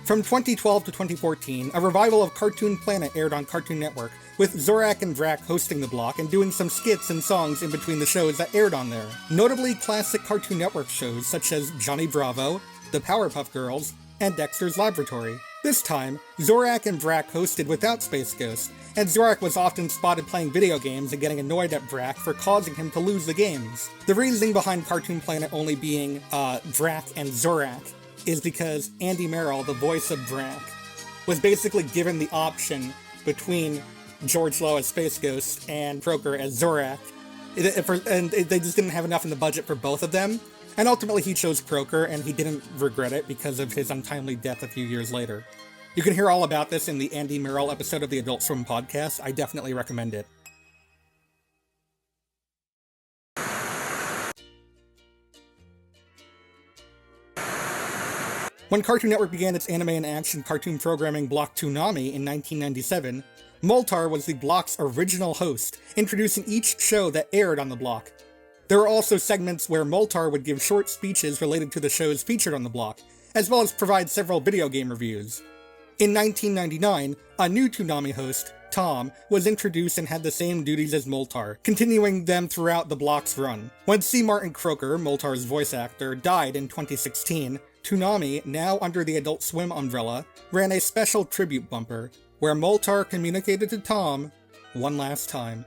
From 2012 to 2014, a revival of Cartoon Planet aired on Cartoon Network, with Zorak and Vrak hosting the block and doing some skits and songs in between the shows that aired on there. Notably classic Cartoon Network shows such as Johnny Bravo, The Powerpuff Girls, and Dexter's Laboratory. This time, Zorak and Vrak hosted without Space Ghost, and Zorak was often spotted playing video games and getting annoyed at Vrak for causing him to lose the games. The reasoning behind Cartoon Planet only being Vrak and Zorak is because Andy Merrill, the voice of Vrak, was basically given the option between George Lowe as Space Ghost and Croker as Zorak, and they just didn't have enough in the budget for both of them, and ultimately he chose Croker, and he didn't regret it because of his untimely death a few years later. You can hear all about this in the Andy Merrill episode of the Adult Swim podcast. I definitely recommend it. When Cartoon Network began its anime and action cartoon programming block Toonami in 1997, Moltar was the block's original host, introducing each show that aired on the block. There were also segments where Moltar would give short speeches related to the shows featured on the block, as well as provide several video game reviews. In 1999, a new Toonami host, Tom, was introduced and had the same duties as Moltar, continuing them throughout the block's run. When C. Martin Croker, Moltar's voice actor, died in 2016, Toonami, now under the Adult Swim umbrella, ran a special tribute bumper, where Moltar communicated to Tom one last time.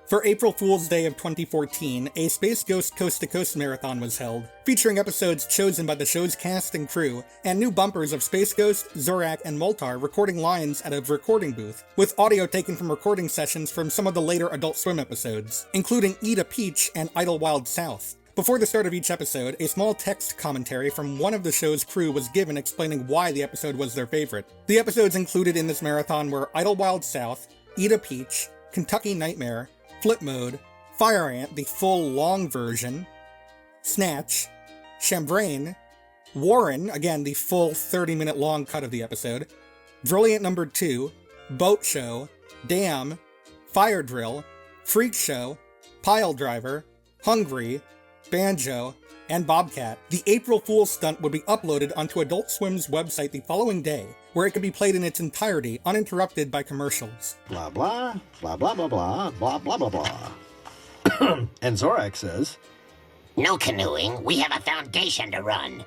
For April Fool's Day of 2014, a Space Ghost Coast to Coast marathon was held, featuring episodes chosen by the show's cast and crew, and new bumpers of Space Ghost, Zorak, and Moltar recording lines at a recording booth, with audio taken from recording sessions from some of the later Adult Swim episodes, including Eat a Peach and Idlewild South. Before the start of each episode, a small text commentary from one of the show's crew was given explaining why the episode was their favorite. The episodes included in this marathon were Idlewild South, Eat a Peach, Kentucky Nightmare, Flip Mode, Fire Ant, the full long version, Snatch, Chambrain, Warren, again the full 30-minute long cut of the episode, Brilliant Number 2, Boat Show, Dam, Fire Drill, Freak Show, Pile Driver, Hungry, Banjo, and Bobcat. The April Fool's stunt would be uploaded onto Adult Swim's website the following day, where it could be played in its entirety, uninterrupted by commercials. Blah blah, blah blah blah blah, blah blah blah blah. And Zorak says, No canoeing. We have a foundation to run.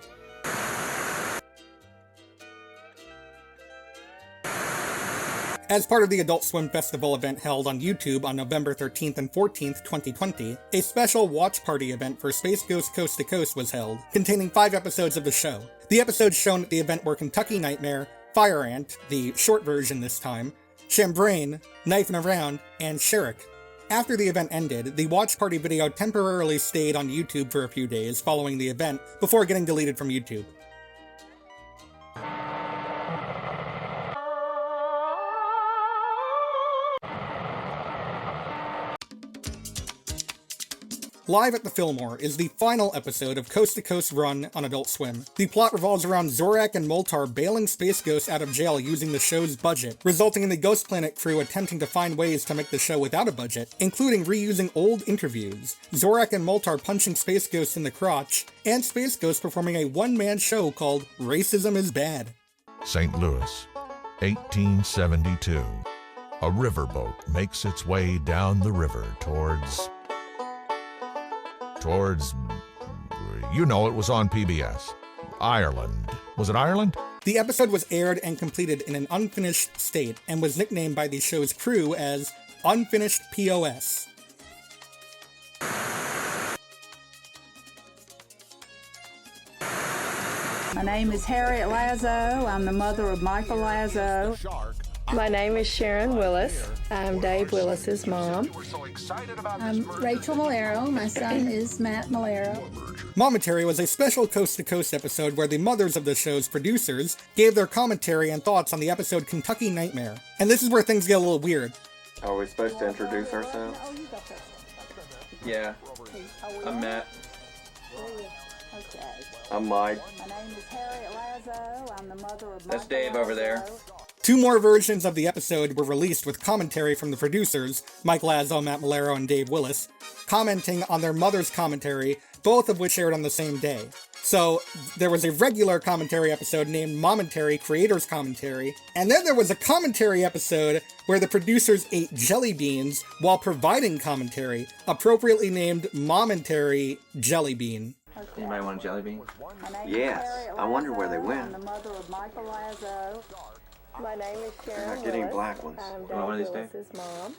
As part of the Adult Swim Festival event held on YouTube on November 13th and 14th, 2020, a special watch party event for Space Ghost Coast to Coast was held, containing 5 episodes of the show. The episodes shown at the event were Kentucky Nightmare, Fire Ant, the short version this time, Chambrain, Knifin' Around, and Sherrick. After the event ended, the watch party video temporarily stayed on YouTube for a few days following the event before getting deleted from YouTube. Live at the Fillmore is the final episode of Coast to Coast Run on Adult Swim. The plot revolves around Zorak and Moltar bailing space ghosts out of jail using the show's budget, resulting in the Ghost Planet crew attempting to find ways to make the show without a budget, including reusing old interviews, Zorak and Moltar punching space ghosts in the crotch, and space ghosts performing a one-man show called Racism is Bad. St. Louis, 1872. A riverboat makes its way down the river towards, you know, it was on PBS. Ireland. Was it Ireland? The episode was aired and completed in an unfinished state and was nicknamed by the show's crew as Unfinished POS. My name is Harriet Lazo. I'm the mother of Michael Lazo. My name is Sharon Willis. I'm Dave Willis's mom. I'm Rachel Malero. My son is Matt Malero. Momentary was a special Coast to Coast episode where the mothers of the show's producers gave their commentary and thoughts on the episode Kentucky Nightmare. And this is where things get a little weird. Are we supposed to introduce ourselves? Yeah. I'm Matt. I'm Mike. My name is Harriet Lazo. I'm the mother of That's Dave over there. 2 more versions of the episode were released with commentary from the producers, Mike Lazo, Matt Malero, and Dave Willis, commenting on their mother's commentary, both of which aired on the same day. So, there was a regular commentary episode named Momentary Creators Commentary, and then there was a commentary episode where the producers ate jelly beans while providing commentary, appropriately named Momentary Jelly Bean. Anybody want a jelly bean? Yes. I wonder where they went. My name is Sharon They're not getting Willis. black ones. I'm Want one of Dave these, Dave? Willis's mom.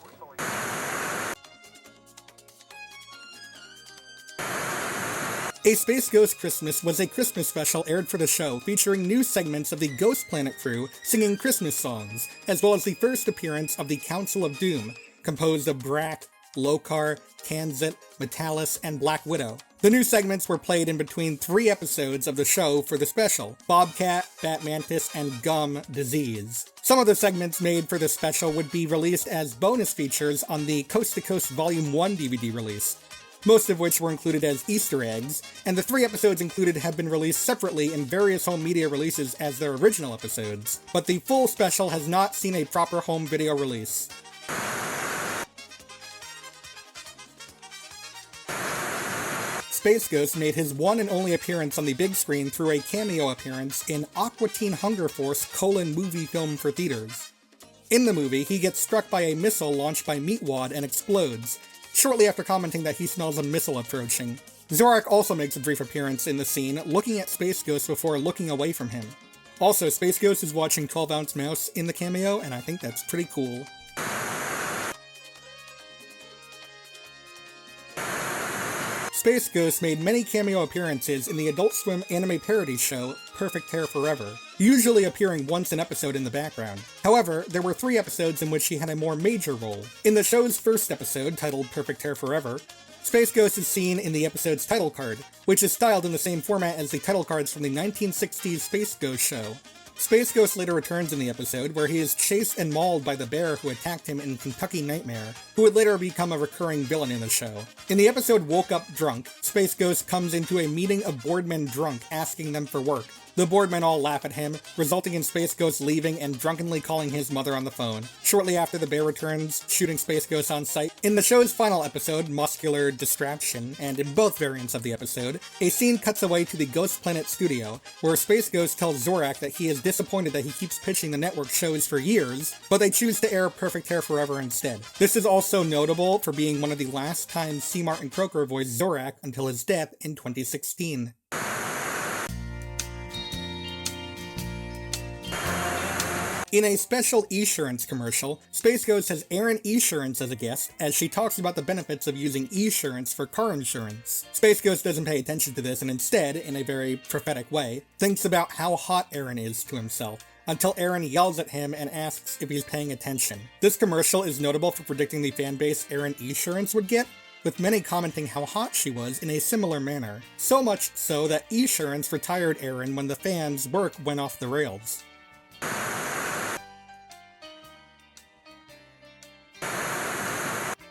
A Space Ghost Christmas was a Christmas special aired for the show featuring new segments of the Ghost Planet crew singing Christmas songs, as well as the first appearance of the Council of Doom, composed of Brack, Lokar, Tanzit, Metalis, and Black Widow. The new segments were played in between 3 episodes of the show for the special, Bobcat, Batmantis, and Gum Disease. Some of the segments made for the special would be released as bonus features on the Coast to Coast Volume 1 DVD release, most of which were included as Easter eggs, and the 3 episodes included have been released separately in various home media releases as their original episodes, but the full special has not seen a proper home video release. Space Ghost made his one and only appearance on the big screen through a cameo appearance in Aqua Teen Hunger Force : movie film for theaters. In the movie, he gets struck by a missile launched by Meatwad and explodes, shortly after commenting that he smells a missile approaching. Zorak also makes a brief appearance in the scene, looking at Space Ghost before looking away from him. Also, Space Ghost is watching 12 Ounce Mouse in the cameo, and I think that's pretty cool. Space Ghost made many cameo appearances in the Adult Swim anime parody show, Perfect Hair Forever, usually appearing once an episode in the background. However, there were 3 episodes in which he had a more major role. In the show's first episode, titled Perfect Hair Forever, Space Ghost is seen in the episode's title card, which is styled in the same format as the title cards from the 1960s Space Ghost show. Space Ghost later returns in the episode, where he is chased and mauled by the bear who attacked him in Kentucky Nightmare, who would later become a recurring villain in the show. In the episode Woke Up Drunk, Space Ghost comes into a meeting of bored men drunk asking them for work. The boardmen all laugh at him, resulting in Space Ghost leaving and drunkenly calling his mother on the phone. Shortly after, the bear returns, shooting Space Ghost on sight. In the show's final episode, Muscular Distraction, and in both variants of the episode, a scene cuts away to the Ghost Planet studio, where Space Ghost tells Zorak that he is disappointed that he keeps pitching the network shows for years, but they choose to air Perfect Hair Forever instead. This is also notable for being one of the last times C. Martin Croker voiced Zorak until his death in 2016. In a special Esurance commercial, Space Ghost has Erin Esurance as a guest, as she talks about the benefits of using Esurance for car insurance. Space Ghost doesn't pay attention to this and instead, in a very prophetic way, thinks about how hot Erin is to himself, until Erin yells at him and asks if he's paying attention. This commercial is notable for predicting the fanbase Erin Esurance would get, with many commenting how hot she was in a similar manner. So much so that Esurance retired Erin when the fans' work went off the rails.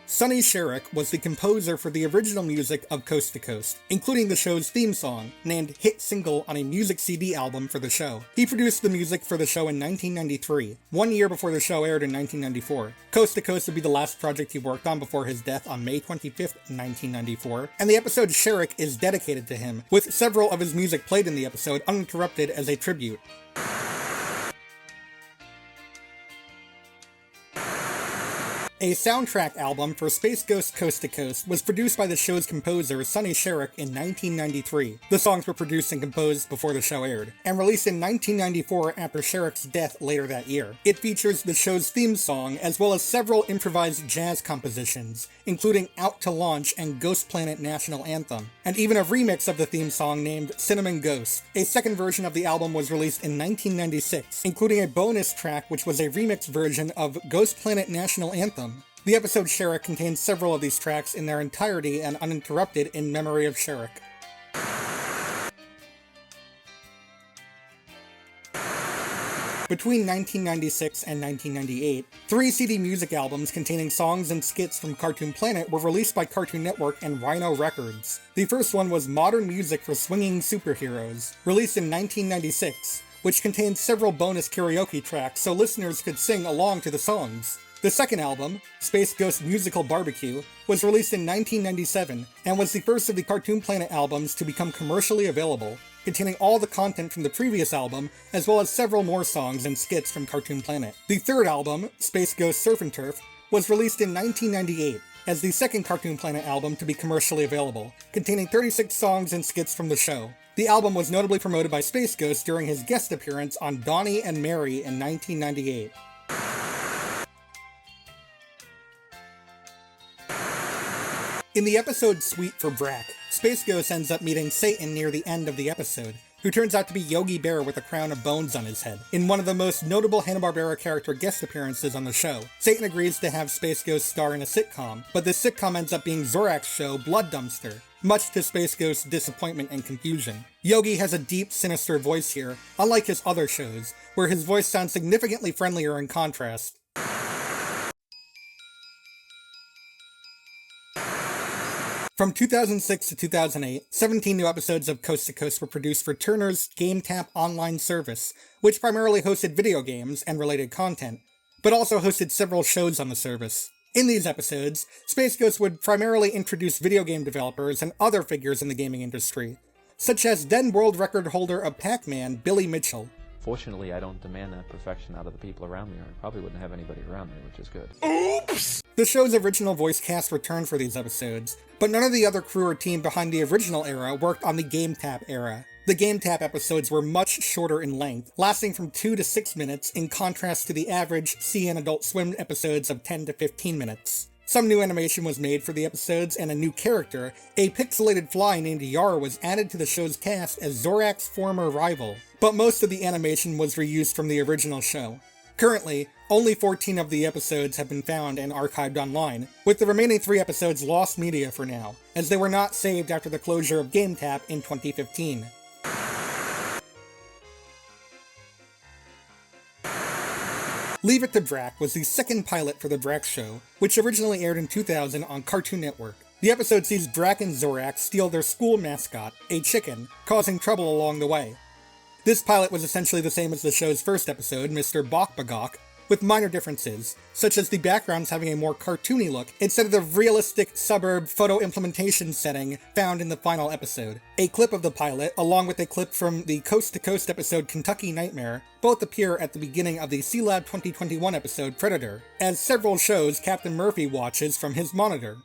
Sonny Sherrick was the composer for the original music of Coast to Coast, including the show's theme song, named Hit Single on a music CD album for the show. He produced the music for the show in 1993, 1 year before the show aired in 1994. Coast to Coast would be the last project he worked on before his death on May 25th, 1994, and the episode Sherrick is dedicated to him, with several of his music played in the episode uninterrupted as a tribute. A soundtrack album for Space Ghost Coast to Coast was produced by the show's composer Sonny Sherrick in 1993. The songs were produced and composed before the show aired, and released in 1994 after Sherrick's death later that year. It features the show's theme song, as well as several improvised jazz compositions, including Out to Launch and Ghost Planet National Anthem, and even a remix of the theme song named Cinnamon Ghost. A second version of the album was released in 1996, including a bonus track which was a remix version of Ghost Planet National Anthem. The episode Sherrick contains several of these tracks in their entirety and uninterrupted in memory of Sherrick. Between 1996 and 1998, 3 CD music albums containing songs and skits from Cartoon Planet were released by Cartoon Network and Rhino Records. The first one was Modern Music for Swinging Superheroes, released in 1996, which contained several bonus karaoke tracks so listeners could sing along to the songs. The second album, Space Ghost Musical Barbecue, was released in 1997 and was the first of the Cartoon Planet albums to become commercially available, containing all the content from the previous album, as well as several more songs and skits from Cartoon Planet. The third album, Space Ghost Surf and Turf, was released in 1998 as the second Cartoon Planet album to be commercially available, containing 36 songs and skits from the show. The album was notably promoted by Space Ghost during his guest appearance on Donnie and Mary in 1998. In the episode Sweet for Brack, Space Ghost ends up meeting Satan near the end of the episode, who turns out to be Yogi Bear with a crown of bones on his head. In one of the most notable Hanna-Barbera character guest appearances on the show, Satan agrees to have Space Ghost star in a sitcom, but this sitcom ends up being Zorak's show, Blood Dumpster, much to Space Ghost's disappointment and confusion. Yogi has a deep, sinister voice here, unlike his other shows, where his voice sounds significantly friendlier in contrast. From 2006 to 2008, 17 new episodes of Coast to Coast were produced for Turner's GameTap online service, which primarily hosted video games and related content, but also hosted several shows on the service. In these episodes, Space Ghost would primarily introduce video game developers and other figures in the gaming industry, such as then world record holder of Pac-Man, Billy Mitchell. Fortunately, I don't demand that perfection out of the people around me, or I probably wouldn't have anybody around me, which is good. Oops! The show's original voice cast returned for these episodes, but none of the other crew or team behind the original era worked on the GameTap era. The GameTap episodes were much shorter in length, lasting from 2 to 6 minutes in contrast to the average CN Adult Swim episodes of 10 to 15 minutes. Some new animation was made for the episodes, and a new character, a pixelated fly named Yar, was added to the show's cast as Zorak's former rival, but most of the animation was reused from the original show. Currently, only 14 of the episodes have been found and archived online, with the remaining 3 episodes lost media for now, as they were not saved after the closure of GameTap in 2015. Leave It to Drac was the second pilot for The Drac Show, which originally aired in 2000 on Cartoon Network. The episode sees Drac and Zorak steal their school mascot, a chicken, causing trouble along the way. This pilot was essentially the same as the show's first episode, Mr. Bok-Bagok, with minor differences, such as the backgrounds having a more cartoony look instead of the realistic suburb photo implementation setting found in the final episode. A clip of the pilot, along with a clip from the Coast to Coast episode Kentucky Nightmare, both appear at the beginning of the C-Lab 2021 episode Predator, as several shows Captain Murphy watches from his monitor.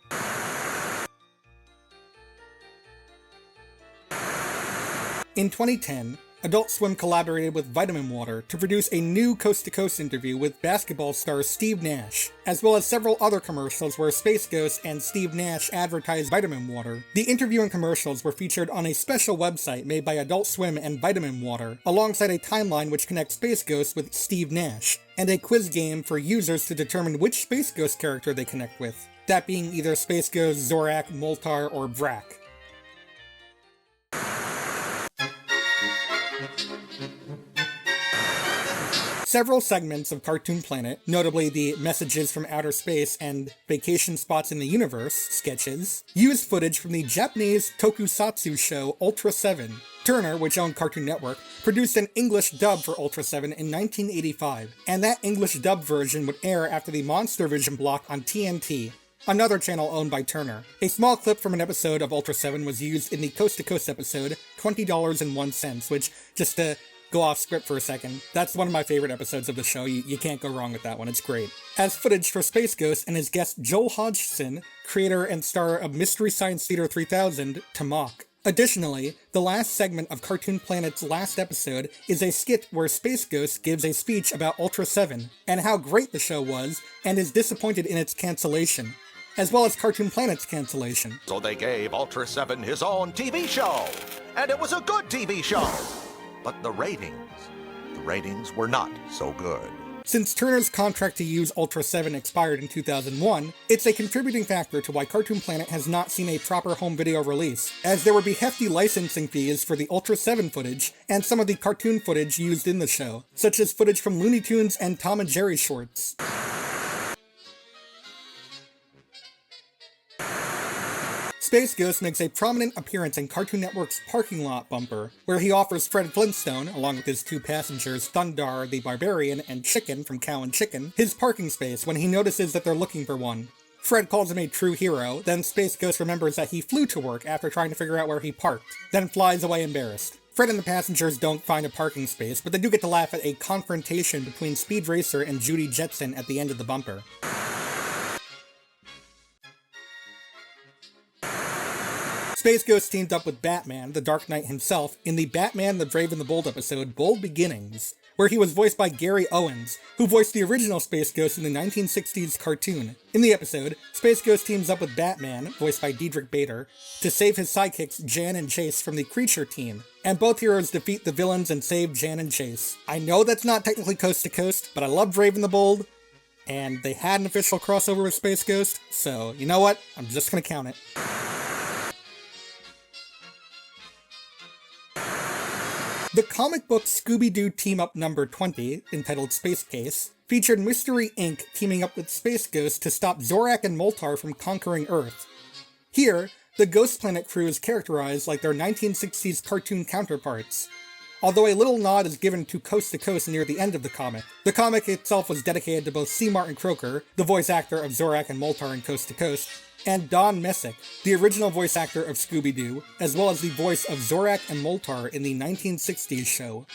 In 2010, Adult Swim collaborated with Vitamin Water to produce a new coast-to-coast interview with basketball star Steve Nash, as well as several other commercials where Space Ghost and Steve Nash advertised Vitamin Water. The interview and commercials were featured on a special website made by Adult Swim and Vitamin Water, alongside a timeline which connects Space Ghost with Steve Nash, and a quiz game for users to determine which Space Ghost character they connect with, that being either Space Ghost, Zorak, Moltar, or Vrak. Several segments of Cartoon Planet, notably the Messages from Outer Space and Vacation Spots in the Universe sketches, used footage from the Japanese tokusatsu show Ultra 7. Turner, which owned Cartoon Network, produced an English dub for Ultra 7 in 1985, and that English dub version would air after the Monster Vision block on TNT, another channel owned by Turner. A small clip from an episode of Ultra 7 was used in the Coast to Coast episode, $20.01, which, just to go off script for a second, that's one of my favorite episodes of the show. You can't go wrong with that one, it's great. As footage for Space Ghost and his guest Joel Hodgson, creator and star of Mystery Science Theater 3000, to mock. Additionally, the last segment of Cartoon Planet's last episode is a skit where Space Ghost gives a speech about Ultra 7, and how great the show was, and is disappointed in its cancellation, as well as Cartoon Planet's cancellation. So they gave Ultra 7 his own TV show, and it was a good TV show. But the ratings were not so good. Since Turner's contract to use Ultra 7 expired in 2001, it's a contributing factor to why Cartoon Planet has not seen a proper home video release, as there would be hefty licensing fees for the Ultra 7 footage and some of the cartoon footage used in the show, such as footage from Looney Tunes and Tom and Jerry shorts. Space Ghost makes a prominent appearance in Cartoon Network's Parking Lot bumper, where he offers Fred Flintstone, along with his two passengers Thundar the Barbarian and Chicken from Cow and Chicken, his parking space when he notices that they're looking for one. Fred calls him a true hero, then Space Ghost remembers that he flew to work after trying to figure out where he parked, then flies away embarrassed. Fred and the passengers don't find a parking space, but they do get to laugh at a confrontation between Speed Racer and Judy Jetson at the end of the bumper. Space Ghost teamed up with Batman, the Dark Knight himself, in the Batman the Brave and the Bold episode Bold Beginnings, where he was voiced by Gary Owens, who voiced the original Space Ghost in the 1960s cartoon. In the episode, Space Ghost teams up with Batman, voiced by Diedrich Bader, to save his sidekicks Jan and Chase from the Creature team, and both heroes defeat the villains and save Jan and Chase. I know that's not technically Coast to Coast, but I love Brave and the Bold, and they had an official crossover with Space Ghost, so you know what? I'm just gonna count it. The comic book Scooby-Doo Team-Up number 20, entitled Space Case, featured Mystery Inc. teaming up with Space Ghost to stop Zorak and Moltar from conquering Earth. Here, the Ghost Planet crew is characterized like their 1960s cartoon counterparts, although a little nod is given to Coast to Coast near the end of the comic. The comic itself was dedicated to both C. Martin Croker, the voice actor of Zorak and Moltar in Coast to Coast, and Don Messick, the original voice actor of Scooby-Doo, as well as the voice of Zorak and Moltar in the 1960s show.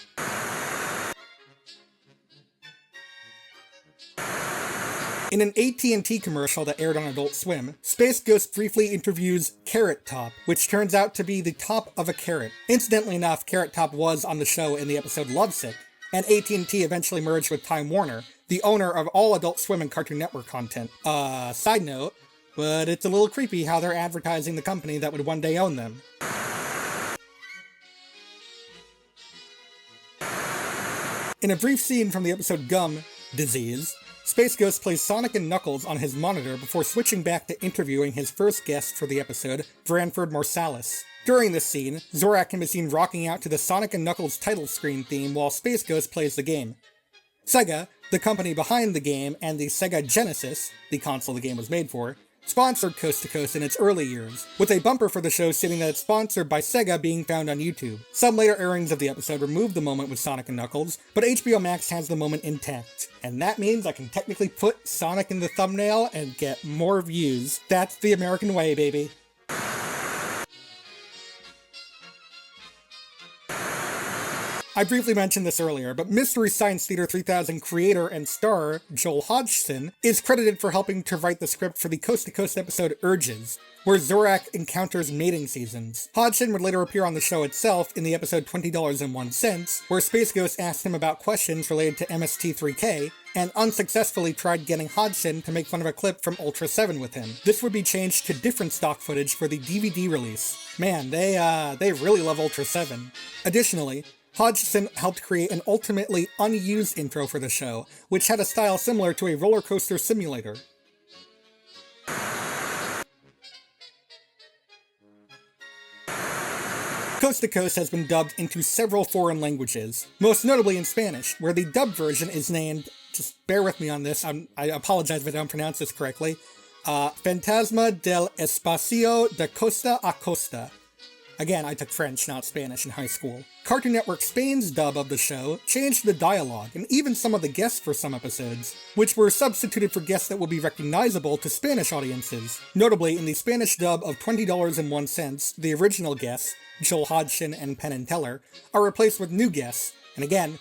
In an AT&T commercial that aired on Adult Swim, Space Ghost briefly interviews Carrot Top, which turns out to be the top of a carrot. Incidentally enough, Carrot Top was on the show in the episode Lovesick, and AT&T eventually merged with Time Warner, the owner of all Adult Swim and Cartoon Network content. Side note, but it's a little creepy how they're advertising the company that would one day own them. In a brief scene from the episode Gum Disease, Space Ghost plays Sonic and Knuckles on his monitor before switching back to interviewing his first guest for the episode, Branford Marsalis. During this scene, Zorak can be seen rocking out to the Sonic and Knuckles title screen theme while Space Ghost plays the game. Sega, the company behind the game, and the Sega Genesis, the console the game was made for, sponsored Coast to Coast in its early years, with a bumper for the show stating that it's sponsored by Sega being found on YouTube. Some later airings of the episode removed the moment with Sonic and Knuckles, but HBO Max has the moment intact. And that means I can technically put Sonic in the thumbnail and get more views. That's the American way, baby. I briefly mentioned this earlier, but Mystery Science Theater 3000 creator and star Joel Hodgson is credited for helping to write the script for the Coast to Coast episode Urges, where Zorak encounters mating seasons. Hodgson would later appear on the show itself in the episode $20.01, where Space Ghost asked him about questions related to MST3K, and unsuccessfully tried getting Hodgson to make fun of a clip from Ultra 7 with him. This would be changed to different stock footage for the DVD release. Man, they really love Ultra 7. Additionally, Hodgson helped create an ultimately unused intro for the show, which had a style similar to a roller coaster simulator. Coast to Coast has been dubbed into several foreign languages, most notably in Spanish, where the dubbed version is named, just bear with me on this, I apologize if I don't pronounce this correctly, Fantasma del Espacio de Costa a Costa. Again, I took French, not Spanish, in high school. Cartoon Network Spain's dub of the show changed the dialogue, and even some of the guests for some episodes, which were substituted for guests that would be recognizable to Spanish audiences. Notably, in the Spanish dub of $20.01, the original guests, Joel Hodgson and Penn and Teller, are replaced with new guests, and again,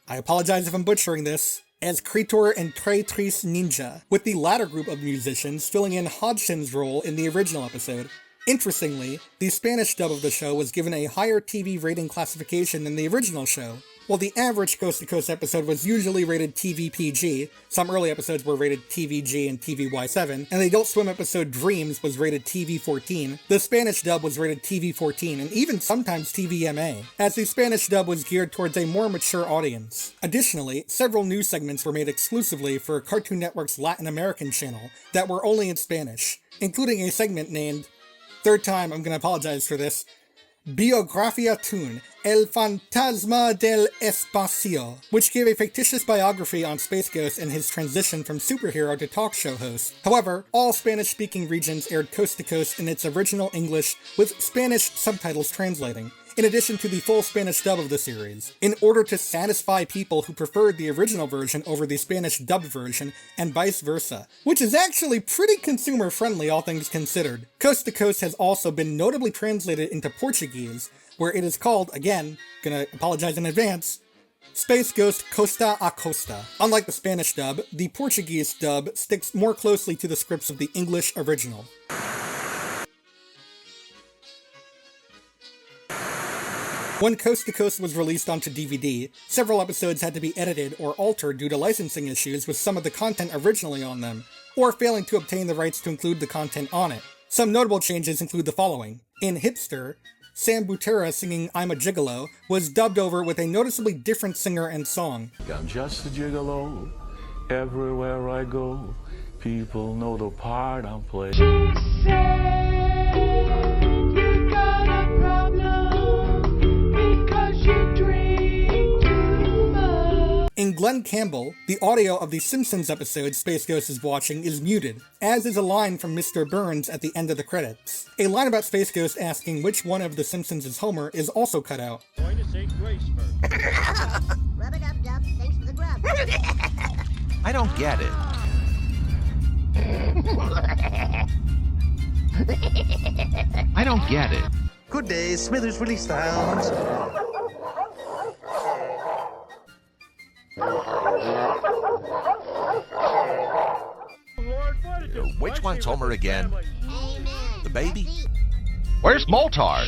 I apologize if I'm butchering this, as Creator and Traitrice Ninja, with the latter group of musicians filling in Hodgson's role in the original episode. Interestingly, the Spanish dub of the show was given a higher TV rating classification than the original show. While the average Coast to Coast episode was usually rated TV PG, some early episodes were rated TVG and TVY7, and the Adult Swim episode Dreams was rated TV 14, the Spanish dub was rated TV 14 and even sometimes TVMA, as the Spanish dub was geared towards a more mature audience. Additionally, several news segments were made exclusively for Cartoon Network's Latin American channel that were only in Spanish, including a segment named, third time I'm gonna apologize for this, Biografia Tune, El Fantasma del Espacio, which gave a fictitious biography on Space Ghost and his transition from superhero to talk show host. However, all Spanish-speaking regions aired Coast to Coast in its original English with Spanish subtitles translating, in addition to the full Spanish dub of the series, in order to satisfy people who preferred the original version over the Spanish dubbed version, and vice versa, which is actually pretty consumer-friendly all things considered. Coast to Coast has also been notably translated into Portuguese, where it is called, again, gonna apologize in advance, Space Ghost Costa a Costa. Unlike the Spanish dub, the Portuguese dub sticks more closely to the scripts of the English original. When Coast to Coast was released onto DVD, several episodes had to be edited or altered due to licensing issues with some of the content originally on them, or failing to obtain the rights to include the content on it. Some notable changes include the following. In Hipster, Sam Butera singing I'm a Gigolo was dubbed over with a noticeably different singer and song. I'm just a gigolo, everywhere I go, people know the part I'm playing. She said, you got a problem because you drink too much. In Glenn Campbell, the audio of the Simpsons episode Space Ghost is watching is muted, as is a line from Mr. Burns at the end of the credits. A line about Space Ghost asking which one of the Simpsons is Homer is also cut out. Going to say grace first. Rub-a-dub-dub, thanks for the grub. I don't get it. I don't get it. Good day, Smithers Willie Styles. Which one's Homer again? The baby? Where's Moltar?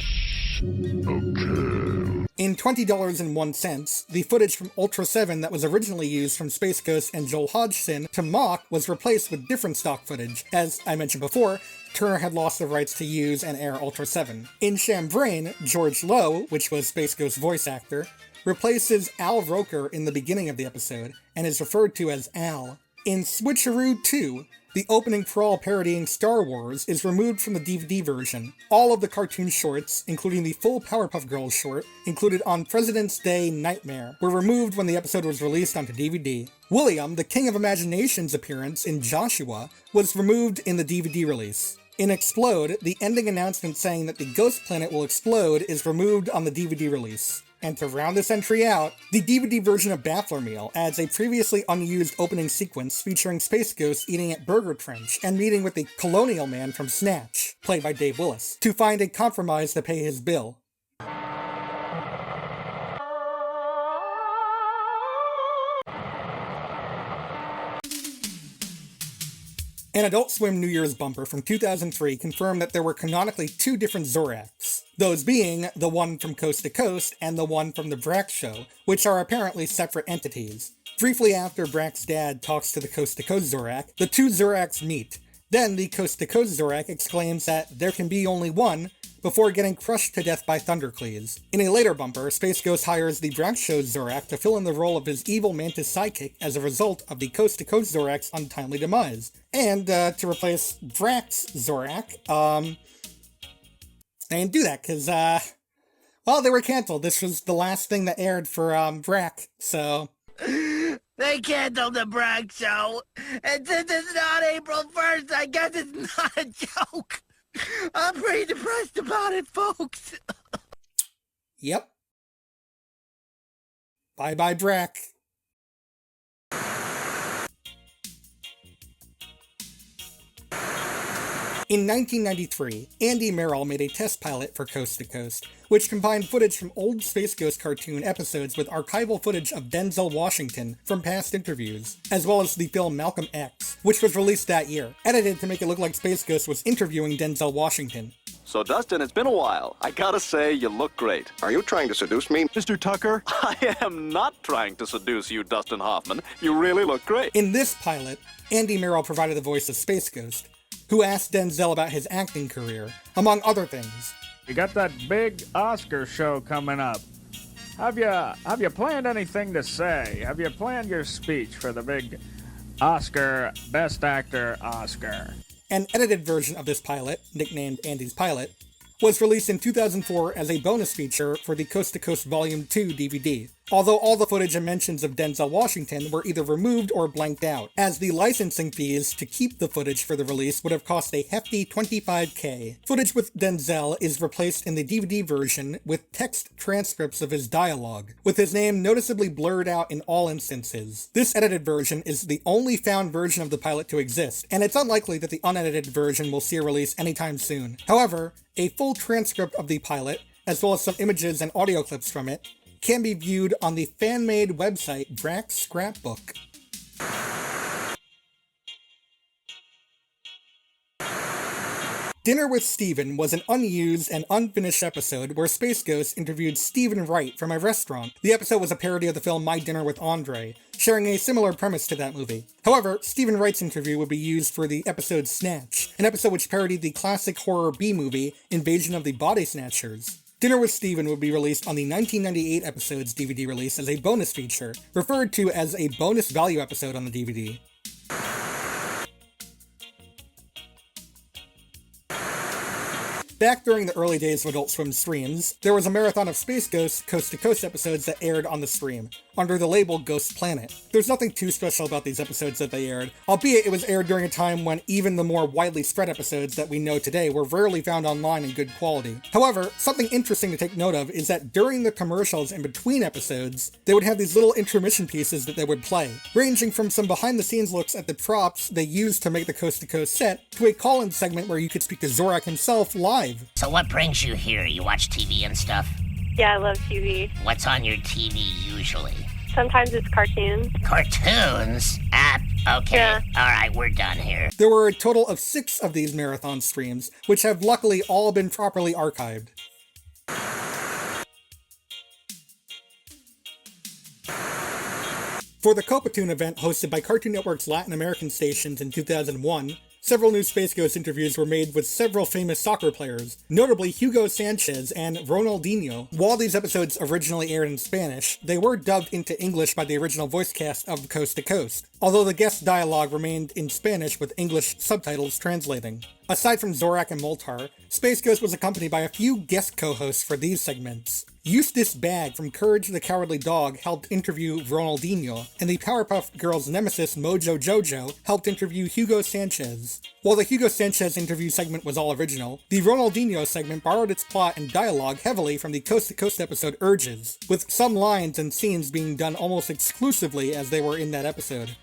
In $20.01, the footage from Ultra 7 that was originally used from Space Ghost and Joel Hodgson to mock was replaced with different stock footage. As I mentioned before, Turner had lost the rights to use and air Ultra 7. In Shambrain, George Lowe, which was Space Ghost's voice actor, replaces Al Roker in the beginning of the episode, and is referred to as Al. In Switcheroo 2, the opening crawl parodying Star Wars is removed from the DVD version. All of the cartoon shorts, including the full Powerpuff Girls short, included on President's Day Nightmare, were removed when the episode was released onto DVD. William, the King of Imagination's appearance in Joshua, was removed in the DVD release. In Explode, the ending announcement saying that the ghost planet will explode is removed on the DVD release. And to round this entry out, the DVD version of Baffler Meal adds a previously unused opening sequence featuring Space Ghost eating at Burger Trench and meeting with the Colonial Man from Snatch, played by Dave Willis, to find a compromise to pay his bill. An Adult Swim New Year's bumper from 2003 confirmed that there were canonically two different Zoraks, those being the one from Coast to Coast and the one from the Brack Show, which are apparently separate entities. Briefly after Brack's dad talks to the Coast to Coast Zorak, the two Zoraks meet. Then the Coast to Coast Zorak exclaims that there can be only one, before getting crushed to death by Thundercleese. In a later bumper, Space Ghost hires the Brack Show Zorak to fill in the role of his evil Mantis sidekick as a result of the Coast to Coast Zorak's untimely demise. And, to replace Brack's Zorak, they didn't do that, because, well, they were canceled. This was the last thing that aired for, Brack, so... They canceled the Brack Show, and since it's not April 1st, I guess it's not a joke. I'm pretty depressed about it, folks. Yep. Bye-bye, Brack. In 1993, Andy Merrill made a test pilot for Coast to Coast, which combined footage from old Space Ghost cartoon episodes with archival footage of Denzel Washington from past interviews, as well as the film Malcolm X, which was released that year, edited to make it look like Space Ghost was interviewing Denzel Washington. So, Dustin, it's been a while. I gotta say, you look great. Are you trying to seduce me, Mr. Tucker? I am not trying to seduce you, Dustin Hoffman. You really look great. In this pilot, Andy Merrill provided the voice of Space Ghost, who asked Denzel about his acting career, among other things. You got that big Oscar show coming up. Have you planned anything to say? Have you planned your speech for the big Oscar, Best Actor Oscar? An edited version of this pilot, nicknamed Andy's Pilot, was released in 2004 as a bonus feature for the Coast to Coast Volume 2 DVD, although all the footage and mentions of Denzel Washington were either removed or blanked out, as the licensing fees to keep the footage for the release would have cost a hefty $25,000. Footage with Denzel is replaced in the DVD version with text transcripts of his dialogue, with his name noticeably blurred out in all instances. This edited version is the only found version of the pilot to exist, and it's unlikely that the unedited version will see a release anytime soon. However, a full transcript of the pilot, as well as some images and audio clips from it, can be viewed on the fan-made website Brack's Scrapbook. Dinner with Steven was an unused and unfinished episode where Space Ghost interviewed Stephen Wright from a restaurant. The episode was a parody of the film My Dinner with Andre, sharing a similar premise to that movie. However, Stephen Wright's interview would be used for the episode Snatch, an episode which parodied the classic horror B-movie Invasion of the Body Snatchers. Dinner with Steven would be released on the 1998 episode's DVD release as a bonus feature, referred to as a bonus value episode on the DVD. Back during the early days of Adult Swim streams, there was a marathon of Space Ghost Coast to Coast episodes that aired on the stream, under the label Ghost Planet. There's nothing too special about these episodes that they aired, albeit it was aired during a time when even the more widely spread episodes that we know today were rarely found online in good quality. However, something interesting to take note of is that during the commercials in between episodes, they would have these little intermission pieces that they would play, ranging from some behind-the-scenes looks at the props they used to make the Coast to Coast set, to a call-in segment where you could speak to Zorak himself live. So what brings you here? You watch TV and stuff? Yeah, I love TV. What's on your TV usually? Sometimes it's cartoons. Cartoons? Okay. Yeah. Alright, we're done here. There were a total of 6 of these marathon streams, which have luckily all been properly archived. For the Copatoon event hosted by Cartoon Network's Latin American stations in 2001, Several new Space Ghost interviews were made with several famous soccer players, notably Hugo Sanchez and Ronaldinho. While these episodes originally aired in Spanish, they were dubbed into English by the original voice cast of Coast to Coast, although the guest dialogue remained in Spanish with English subtitles translating. Aside from Zorak and Moltar, Space Ghost was accompanied by a few guest co-hosts for these segments. Eustace Bagg from Courage the Cowardly Dog helped interview Ronaldinho, and the Powerpuff Girls' nemesis Mojo Jojo helped interview Hugo Sanchez. While the Hugo Sanchez interview segment was all original, the Ronaldinho segment borrowed its plot and dialogue heavily from the Coast to Coast episode Urges, with some lines and scenes being done almost exclusively as they were in that episode.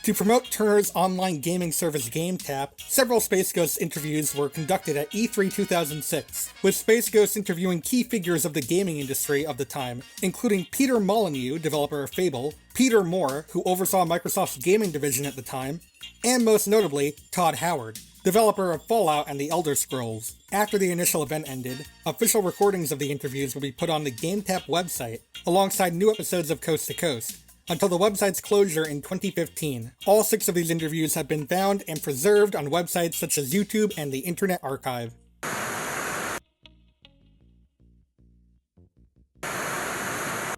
To promote Turner's online gaming service GameTap, several Space Ghost interviews were conducted at E3 2006, with Space Ghost interviewing key figures of the gaming industry of the time, including Peter Molyneux, developer of Fable, Peter Moore, who oversaw Microsoft's gaming division at the time, and most notably, Todd Howard, developer of Fallout and the Elder Scrolls. After the initial event ended, official recordings of the interviews will be put on the GameTap website, alongside new episodes of Coast to Coast, until the website's closure in 2015. All 6 of these interviews have been found and preserved on websites such as YouTube and the Internet Archive.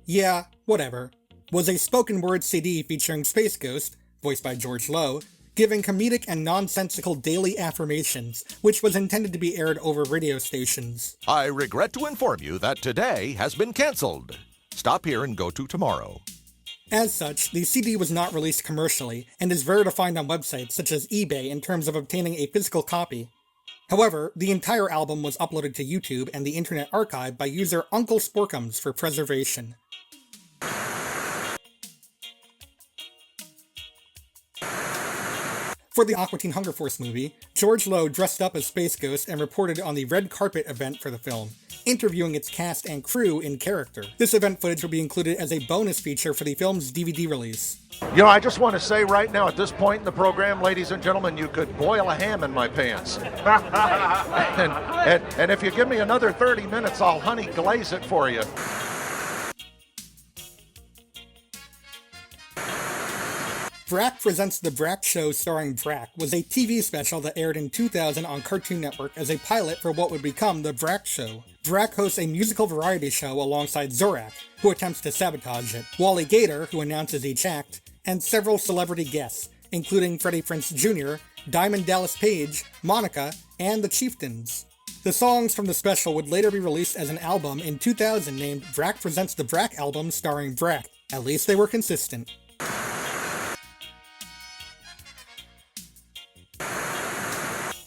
Yeah, whatever. Was a spoken word CD featuring Space Ghost, voiced by George Lowe, giving comedic and nonsensical daily affirmations, which was intended to be aired over radio stations. I regret to inform you that today has been cancelled. Stop here and go to tomorrow. As such, the CD was not released commercially, and is rare to find on websites such as eBay in terms of obtaining a physical copy. However, the entire album was uploaded to YouTube and the Internet Archive by user Uncle Sporkums for preservation. For the Aqua Teen Hunger Force movie, George Lowe dressed up as Space Ghost and reported on the red carpet event for the film, interviewing its cast and crew in character. This event footage will be included as a bonus feature for the film's DVD release. You know, I just want to say right now at this point in the program, ladies and gentlemen, you could boil a ham in my pants. and if you give me another 30 minutes, I'll honey glaze it for you. Brak Presents the Brak Show starring Brak was a TV special that aired in 2000 on Cartoon Network as a pilot for what would become the Brak Show. Brak hosts a musical variety show alongside Zorak, who attempts to sabotage it, Wally Gator, who announces each act, and several celebrity guests, including Freddie Prinze Jr., Diamond Dallas Page, Monica, and the Chieftains. The songs from the special would later be released as an album in 2000 named Brak Presents the Brak Album starring Brak. At least they were consistent.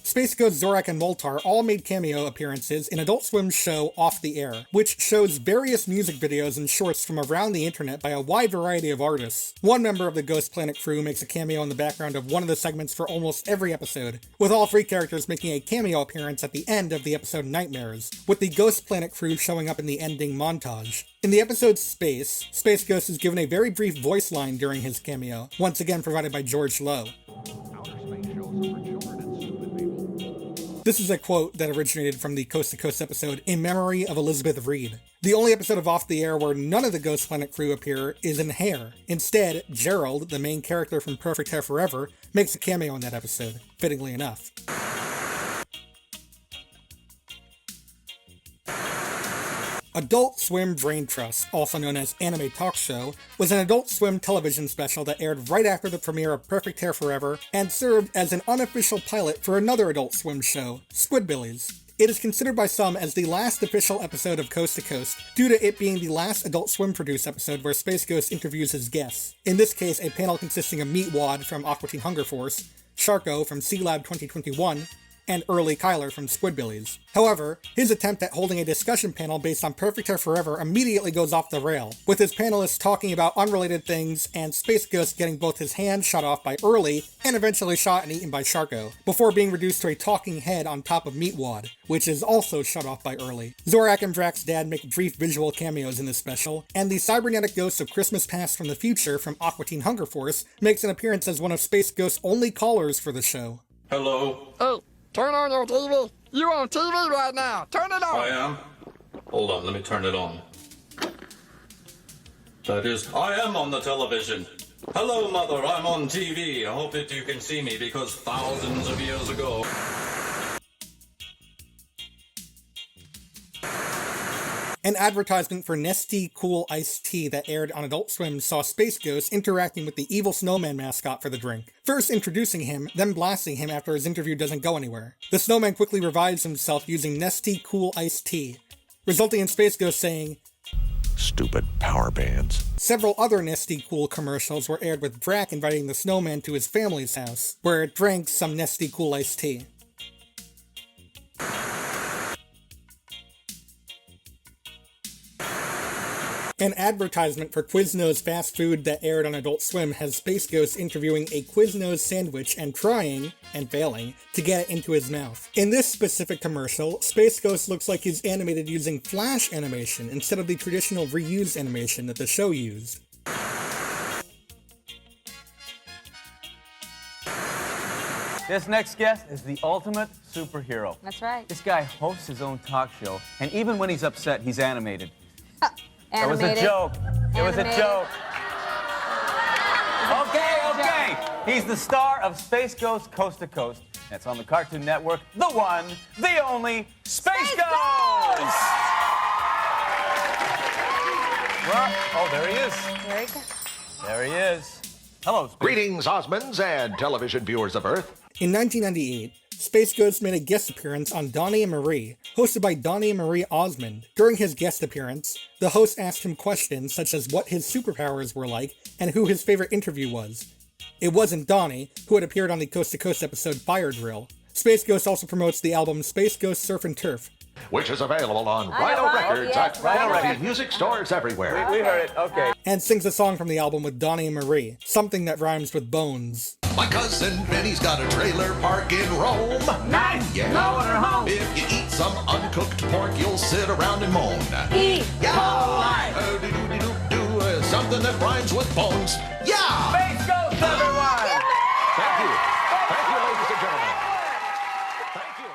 Space Ghost, Zorak, and Moltar all made cameo appearances in Adult Swim's show Off the Air, which shows various music videos and shorts from around the internet by a wide variety of artists. One member of the Ghost Planet crew makes a cameo in the background of one of the segments for almost every episode, with all 3 characters making a cameo appearance at the end of the episode Nightmares, with the Ghost Planet crew showing up in the ending montage. In the episode Space, Space Ghost is given a very brief voice line during his cameo, once again provided by George Lowe. This is a quote that originated from the Coast to Coast episode In Memory of Elizabeth Reed. The only episode of Off the Air where none of the Ghost Planet crew appear is in Hair. Instead, Gerald, the main character from Perfect Hair Forever, makes a cameo in that episode, fittingly enough. Adult Swim Brain Trust, also known as Anime Talk Show, was an Adult Swim television special that aired right after the premiere of Perfect Hair Forever and served as an unofficial pilot for another Adult Swim show, Squidbillies. It is considered by some as the last official episode of Coast to Coast, due to it being the last Adult Swim produced episode where Space Ghost interviews his guests. In this case, a panel consisting of Meatwad from Aqua Teen Hunger Force, Sharko from C-Lab 2021, and Early Kyler from Squidbillies. However, his attempt at holding a discussion panel based on Perfect Hair Forever immediately goes off the rail, with his panelists talking about unrelated things and Space Ghost getting both his hand shot off by Early and eventually shot and eaten by Sharko, before being reduced to a talking head on top of Meatwad, which is also shot off by Early. Zorak and Brak's dad make brief visual cameos in this special, and the cybernetic ghost of Christmas Past from the Future from Aqua Teen Hunger Force makes an appearance as one of Space Ghost's only callers for the show. Hello? Hey, turn on your TV. You on TV right now. Turn it on. I am? Hold on, let me turn it on. That is, I am on the television. Hello, Mother, I'm on TV. I hope that you can see me because thousands of years ago... An advertisement for Nestea Cool Iced Tea that aired on Adult Swim saw Space Ghost interacting with the evil snowman mascot for the drink, first introducing him, then blasting him after his interview doesn't go anywhere. The snowman quickly revives himself using Nestea Cool Iced Tea, resulting in Space Ghost saying, "Stupid power bands." Several other Nestea Cool commercials were aired with Drac inviting the snowman to his family's house, where it drank some Nestea Cool Iced Tea. An advertisement for Quiznos fast food that aired on Adult Swim has Space Ghost interviewing a Quiznos sandwich and trying, and failing, to get it into his mouth. In this specific commercial, Space Ghost looks like he's animated using flash animation instead of the traditional reused animation that the show used. This next guest is the ultimate superhero. That's right. This guy hosts his own talk show, and even when he's upset, he's animated. That was Animated. a joke. It was a joke. Okay. He's the star of Space Ghost Coast to Coast. That's on the Cartoon Network. The one, the only, Space Ghost! Oh, there he is. There he goes. There he is. Hello, Space. Greetings, Osmonds and television viewers of Earth. In 1998, Space Ghost made a guest appearance on Donnie and Marie, hosted by Donnie and Marie Osmond. During his guest appearance, the host asked him questions such as what his superpowers were like and who his favorite interview was. It wasn't Donnie, who had appeared on the Coast to Coast episode Fire Drill. Space Ghost also promotes the album Space Ghost Surf and Turf, which is available on Rhino Records at Rhino music stores everywhere. We heard it, okay. and sings a song from the album with Donnie and Marie, something that rhymes with bones. My cousin Benny's got a trailer park in Rome. Nice! Yeah. No one at home. If you eat some uncooked pork, you'll sit around and moan. Eat Yeah! Do something that rhymes with bones. Yeah! Space Ghost, everyone! Thank you. Thank you, ladies and gentlemen. Thank you.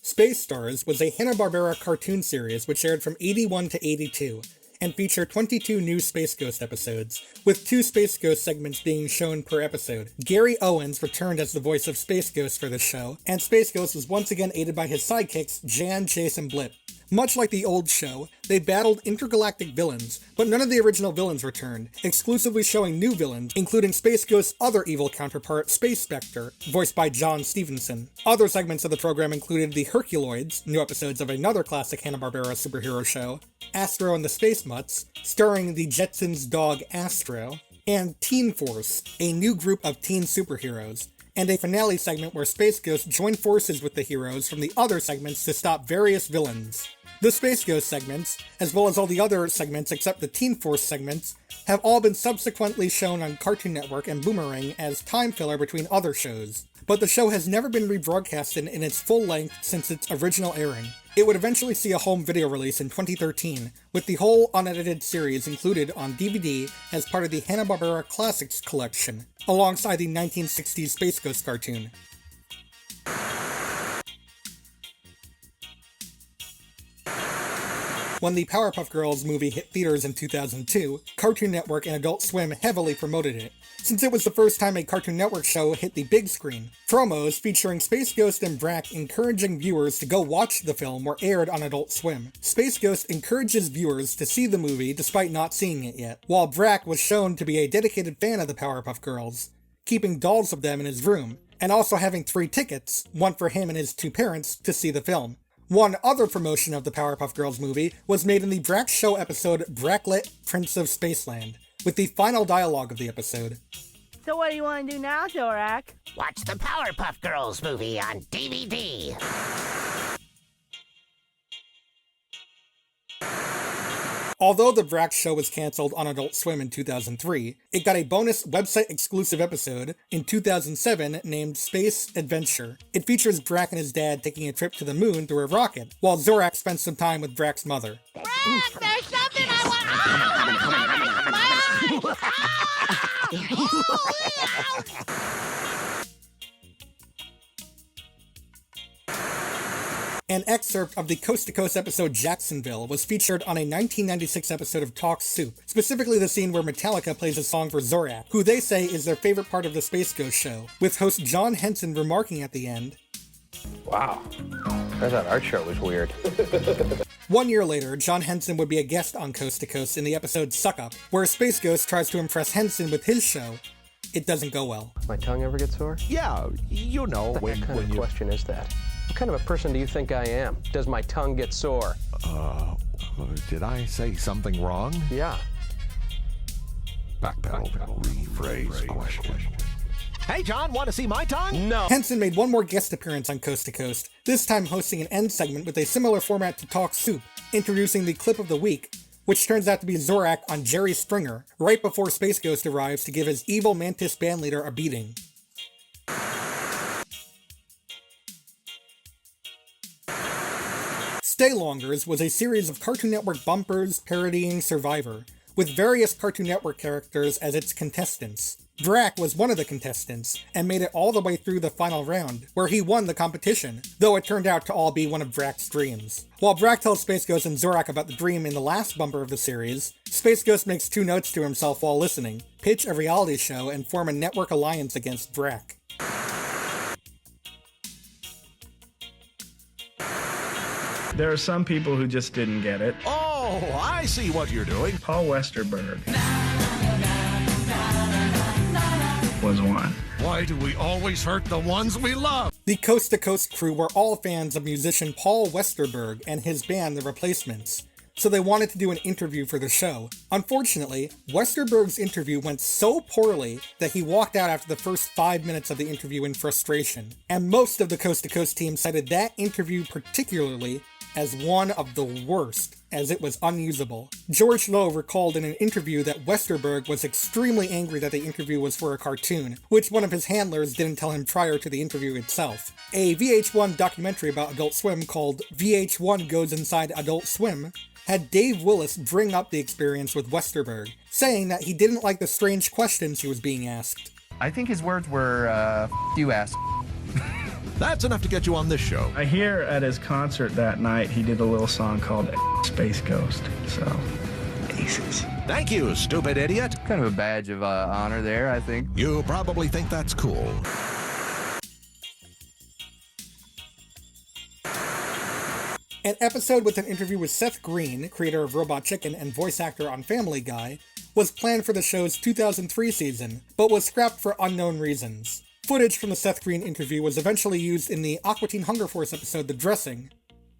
Space Stars was a Hanna-Barbera cartoon series which aired from 81 to 82, and featured 22 new Space Ghost episodes, with 2 Space Ghost segments being shown per episode. Gary Owens returned as the voice of Space Ghost for the show, and Space Ghost was once again aided by his sidekicks Jan, Chase, and Blip. Much like the old show, they battled intergalactic villains, but none of the original villains returned, exclusively showing new villains, including Space Ghost's other evil counterpart, Space Spectre, voiced by John Stevenson. Other segments of the program included the Herculoids, new episodes of another classic Hanna-Barbera superhero show, Astro and the Space Mutts, starring the Jetsons' dog Astro, and Teen Force, a new group of teen superheroes, and a finale segment where Space Ghost joined forces with the heroes from the other segments to stop various villains. The Space Ghost segments, as well as all the other segments except the Teen Force segments, have all been subsequently shown on Cartoon Network and Boomerang as time filler between other shows, but the show has never been rebroadcasted in its full length since its original airing. It would eventually see a home video release in 2013, with the whole unedited series included on DVD as part of the Hanna-Barbera Classics collection, alongside the 1960s Space Ghost cartoon. When the Powerpuff Girls movie hit theaters in 2002, Cartoon Network and Adult Swim heavily promoted it, since it was the first time a Cartoon Network show hit the big screen. Promos featuring Space Ghost and Brak encouraging viewers to go watch the film were aired on Adult Swim. Space Ghost encourages viewers to see the movie despite not seeing it yet, while Brak was shown to be a dedicated fan of the Powerpuff Girls, keeping dolls of them in his room, and also having 3 tickets, one for him and his 2 parents, to see the film. One other promotion of the Powerpuff Girls movie was made in the Brak Show episode Braklet, Prince of Spaceland, with the final dialogue of the episode. So what do you want to do now, Zorak? Watch the Powerpuff Girls movie on DVD. Although the Brak Show was cancelled on Adult Swim in 2003, it got a bonus website-exclusive episode in 2007 named Space Adventure. It features Brak and his dad taking a trip to the moon through a rocket, while Zorak spends some time with Brak's mother. Brak, there's something I want. An excerpt of the Coast to Coast episode Jacksonville was featured on a 1996 episode of Talk Soup, specifically the scene where Metallica plays a song for Zorak, who they say is their favorite part of the Space Ghost show, with host John Henson remarking at the end, "Wow, I thought our show was weird." 1 year later, John Henson would be a guest on Coast to Coast in the episode Suck Up, where Space Ghost tries to impress Henson with his show. It doesn't go well. My tongue ever get sore? Yeah, you know, What kind of question is that? What kind of a person do you think I am? Does my tongue get sore? Did I say something wrong? Yeah. Backpedal, rephrase question. Hey, John, want to see my tongue? No. Henson made one more guest appearance on Coast to Coast, this time hosting an end segment with a similar format to Talk Soup, introducing the clip of the week, which turns out to be Zorak on Jerry Springer, right before Space Ghost arrives to give his evil Mantis bandleader a beating. Stay Longers was a series of Cartoon Network bumpers parodying Survivor, with various Cartoon Network characters as its contestants. Drac was one of the contestants, and made it all the way through the final round, where he won the competition, though it turned out to all be one of Drac's dreams. While Drac tells Space Ghost and Zorak about the dream in the last bumper of the series, Space Ghost makes 2 notes to himself while listening: pitch a reality show and form a network alliance against Drac. There are some people who just didn't get it. Oh, I see what you're doing. Paul Westerberg was one. Why do we always hurt the ones we love? The Coast to Coast crew were all fans of musician Paul Westerberg and his band The Replacements, so they wanted to do an interview for the show. Unfortunately, Westerberg's interview went so poorly that he walked out after the first 5 minutes of the interview in frustration, and most of the Coast to Coast team cited that interview particularly as one of the worst, as it was unusable. George Lowe recalled in an interview that Westerberg was extremely angry that the interview was for a cartoon, which one of his handlers didn't tell him prior to the interview itself. A VH1 documentary about Adult Swim called VH1 Goes Inside Adult Swim had Dave Willis bring up the experience with Westerberg, saying that he didn't like the strange questions he was being asked. I think his words were, F you ass. That's enough to get you on this show. I hear at his concert that night he did a little song called Space Ghost, so aces. Thank you, stupid idiot. Kind of a badge of honor there, I think. You probably think that's cool. An episode with an interview with Seth Green, creator of Robot Chicken and voice actor on Family Guy, was planned for the show's 2003 season, but was scrapped for unknown reasons. Footage from the Seth Green interview was eventually used in the Aqua Teen Hunger Force episode The Dressing,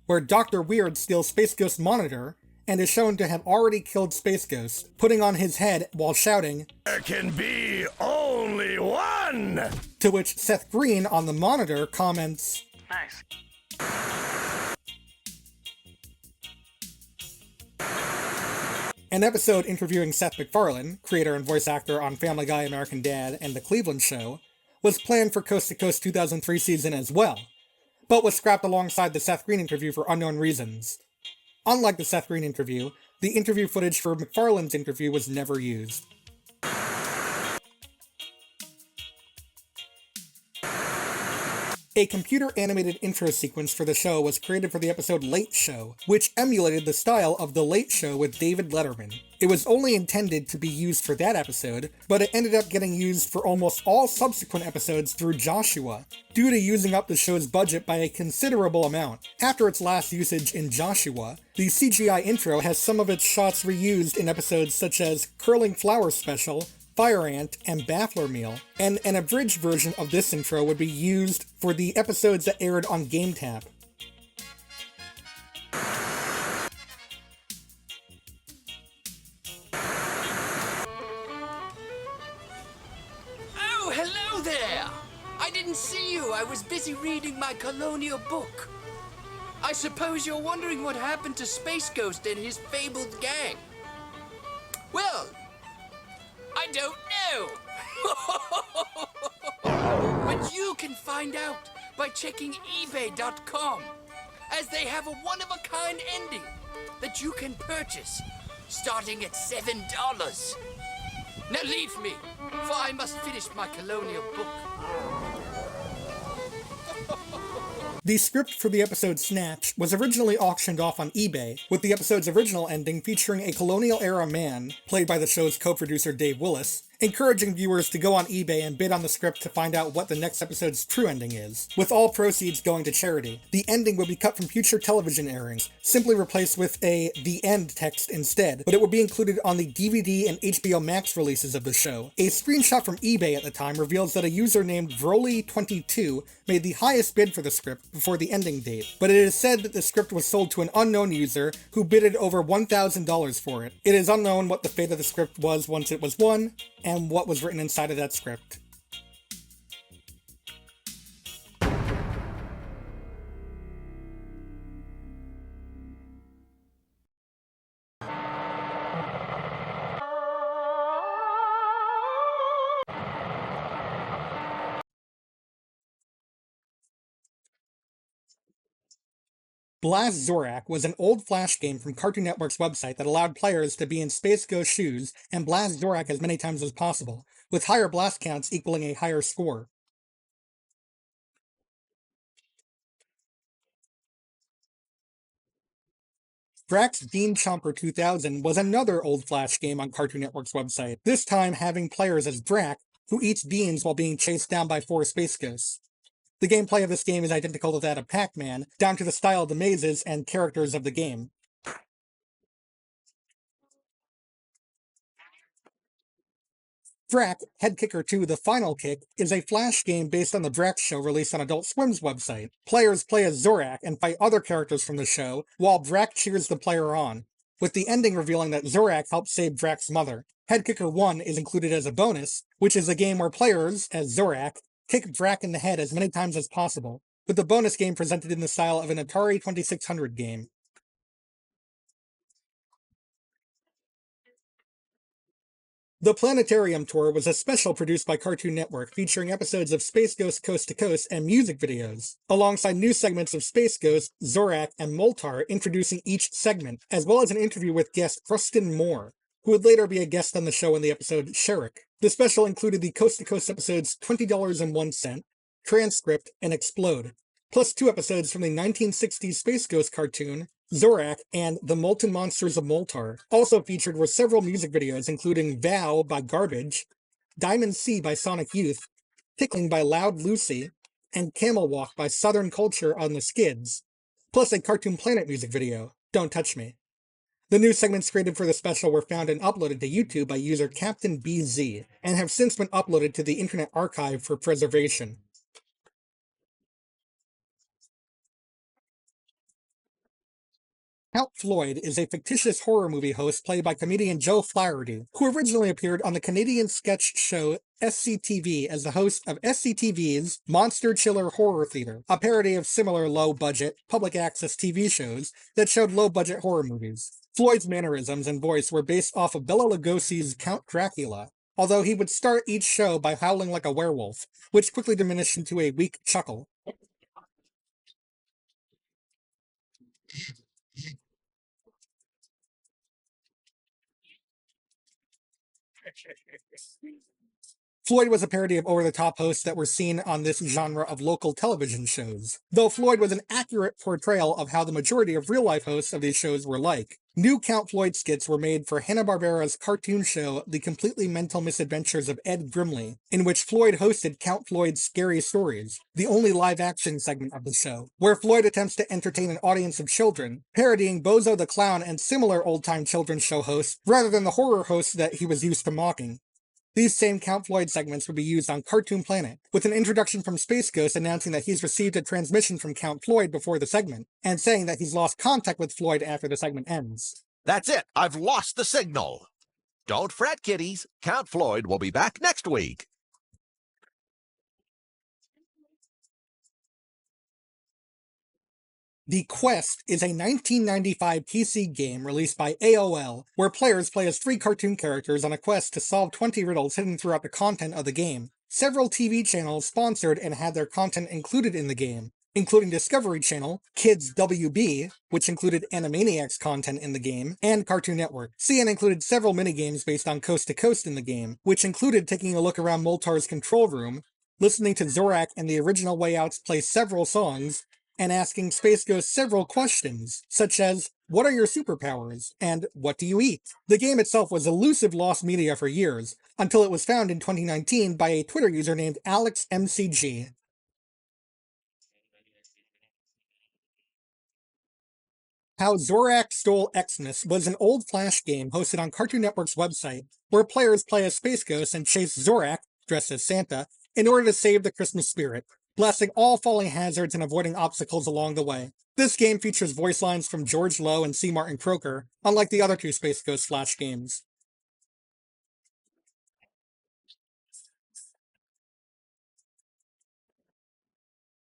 where Dr. Weird steals Space Ghost's monitor and is shown to have already killed Space Ghost, putting on his head while shouting, "There can be only one!" To which Seth Green on the monitor comments, "Nice." An episode interviewing Seth MacFarlane, creator and voice actor on Family Guy, American Dad, and The Cleveland Show, was planned for Coast to Coast 2003 season as well, but was scrapped alongside the Seth Green interview for unknown reasons. Unlike the Seth Green interview, the interview footage for MacFarlane's interview was never used. A computer-animated intro sequence for the show was created for the episode Late Show, which emulated the style of The Late Show with David Letterman. It was only intended to be used for that episode, but it ended up getting used for almost all subsequent episodes through Joshua, due to using up the show's budget by a considerable amount. After its last usage in Joshua, the CGI intro has some of its shots reused in episodes such as Curling Flower Special, Fire Ant, and Baffler Meal, and an abridged version of this intro would be used for the episodes that aired on GameTap. Oh, hello there! I didn't see you. I was busy reading my colonial book. I suppose you're wondering what happened to Space Ghost and his fabled gang. Well, I don't know. But you can find out by checking eBay.com, as they have a one-of-a-kind ending that you can purchase starting at $7. Now leave me, for I must finish my colonial book. The script for the episode Snatch was originally auctioned off on eBay, with the episode's original ending featuring a colonial-era man, played by the show's co-producer Dave Willis, encouraging viewers to go on eBay and bid on the script to find out what the next episode's true ending is, with all proceeds going to charity. The ending would be cut from future television airings, simply replaced with a "The End" text instead, but it would be included on the DVD and HBO Max releases of the show. A screenshot from eBay at the time reveals that a user named Vroly22 made the highest bid for the script before the ending date, but it is said that the script was sold to an unknown user who bidded over $1,000 for it. It is unknown what the fate of the script was once it was won, and what was written inside of that script. Blast Zorak was an old Flash game from Cartoon Network's website that allowed players to be in Space Ghost shoes and blast Zorak as many times as possible, with higher blast counts equaling a higher score. Drax Bean Chomper 2000 was another old Flash game on Cartoon Network's website, this time having players as Drax, who eats beans while being chased down by 4 Space Ghosts. The gameplay of this game is identical to that of Pac-Man, down to the style of the mazes and characters of the game. Drac, Head Kicker 2 The Final Kick, is a Flash game based on the Drax show released on Adult Swim's website. Players play as Zorak and fight other characters from the show, while Drac cheers the player on, with the ending revealing that Zorak helped save Drak's mother. Head Kicker 1 is included as a bonus, which is a game where players, as Zorak, kick Drac in the head as many times as possible, with the bonus game presented in the style of an Atari 2600 game. The Planetarium Tour was a special produced by Cartoon Network featuring episodes of Space Ghost Coast to Coast and music videos, alongside new segments of Space Ghost, Zorak, and Moltar introducing each segment, as well as an interview with guest Krustin Moore, who would later be a guest on the show in the episode Sherik. The special included the Coast to Coast episodes $20.01, Transcript, and Explode, plus 2 episodes from the 1960s Space Ghost cartoon, Zorak, and The Molten Monsters of Moltar. Also featured were several music videos including Vow by Garbage, Diamond Sea by Sonic Youth, Tickling by Loud Lucy, and Camel Walk by Southern Culture on the Skids, plus a Cartoon Planet music video, Don't Touch Me. The new segments created for the special were found and uploaded to YouTube by user Captain BZ, and have since been uploaded to the Internet Archive for preservation. Count Floyd is a fictitious horror movie host played by comedian Joe Flaherty, who originally appeared on the Canadian sketch show SCTV as the host of SCTV's Monster Chiller Horror Theater, a parody of similar low-budget, public-access TV shows that showed low-budget horror movies. Floyd's mannerisms and voice were based off of Bela Lugosi's Count Dracula, although he would start each show by howling like a werewolf, which quickly diminished into a weak chuckle. Floyd was a parody of over-the-top hosts that were seen on this genre of local television shows, though Floyd was an accurate portrayal of how the majority of real-life hosts of these shows were like. New Count Floyd skits were made for Hanna-Barbera's cartoon show The Completely Mental Misadventures of Ed Grimley, in which Floyd hosted Count Floyd's Scary Stories, the only live-action segment of the show, where Floyd attempts to entertain an audience of children, parodying Bozo the Clown and similar old-time children's show hosts, rather than the horror hosts that he was used to mocking. These same Count Floyd segments would be used on Cartoon Planet, with an introduction from Space Ghost announcing that he's received a transmission from Count Floyd before the segment, and saying that he's lost contact with Floyd after the segment ends. That's it, I've lost the signal. Don't fret, kiddies. Count Floyd will be back next week. The Quest is a 1995 PC game released by AOL, where players play as 3 cartoon characters on a quest to solve 20 riddles hidden throughout the content of the game. Several TV channels sponsored and had their content included in the game, including Discovery Channel, Kids WB, which included Animaniacs content in the game, and Cartoon Network. CN included several minigames based on Coast to Coast in the game, which included taking a look around Moltar's control room, listening to Zorak and the original Way Outs play several songs, and asking Space Ghost several questions, such as, what are your superpowers, and what do you eat? The game itself was elusive lost media for years, until it was found in 2019 by a Twitter user named AlexMCG. How Zorak Stole Xmas was an old Flash game hosted on Cartoon Network's website, where players play as Space Ghost and chase Zorak, dressed as Santa, in order to save the Christmas spirit, blasting all falling hazards and avoiding obstacles along the way. This game features voice lines from George Lowe and C. Martin Croker, unlike the other two Space Ghost Flash games.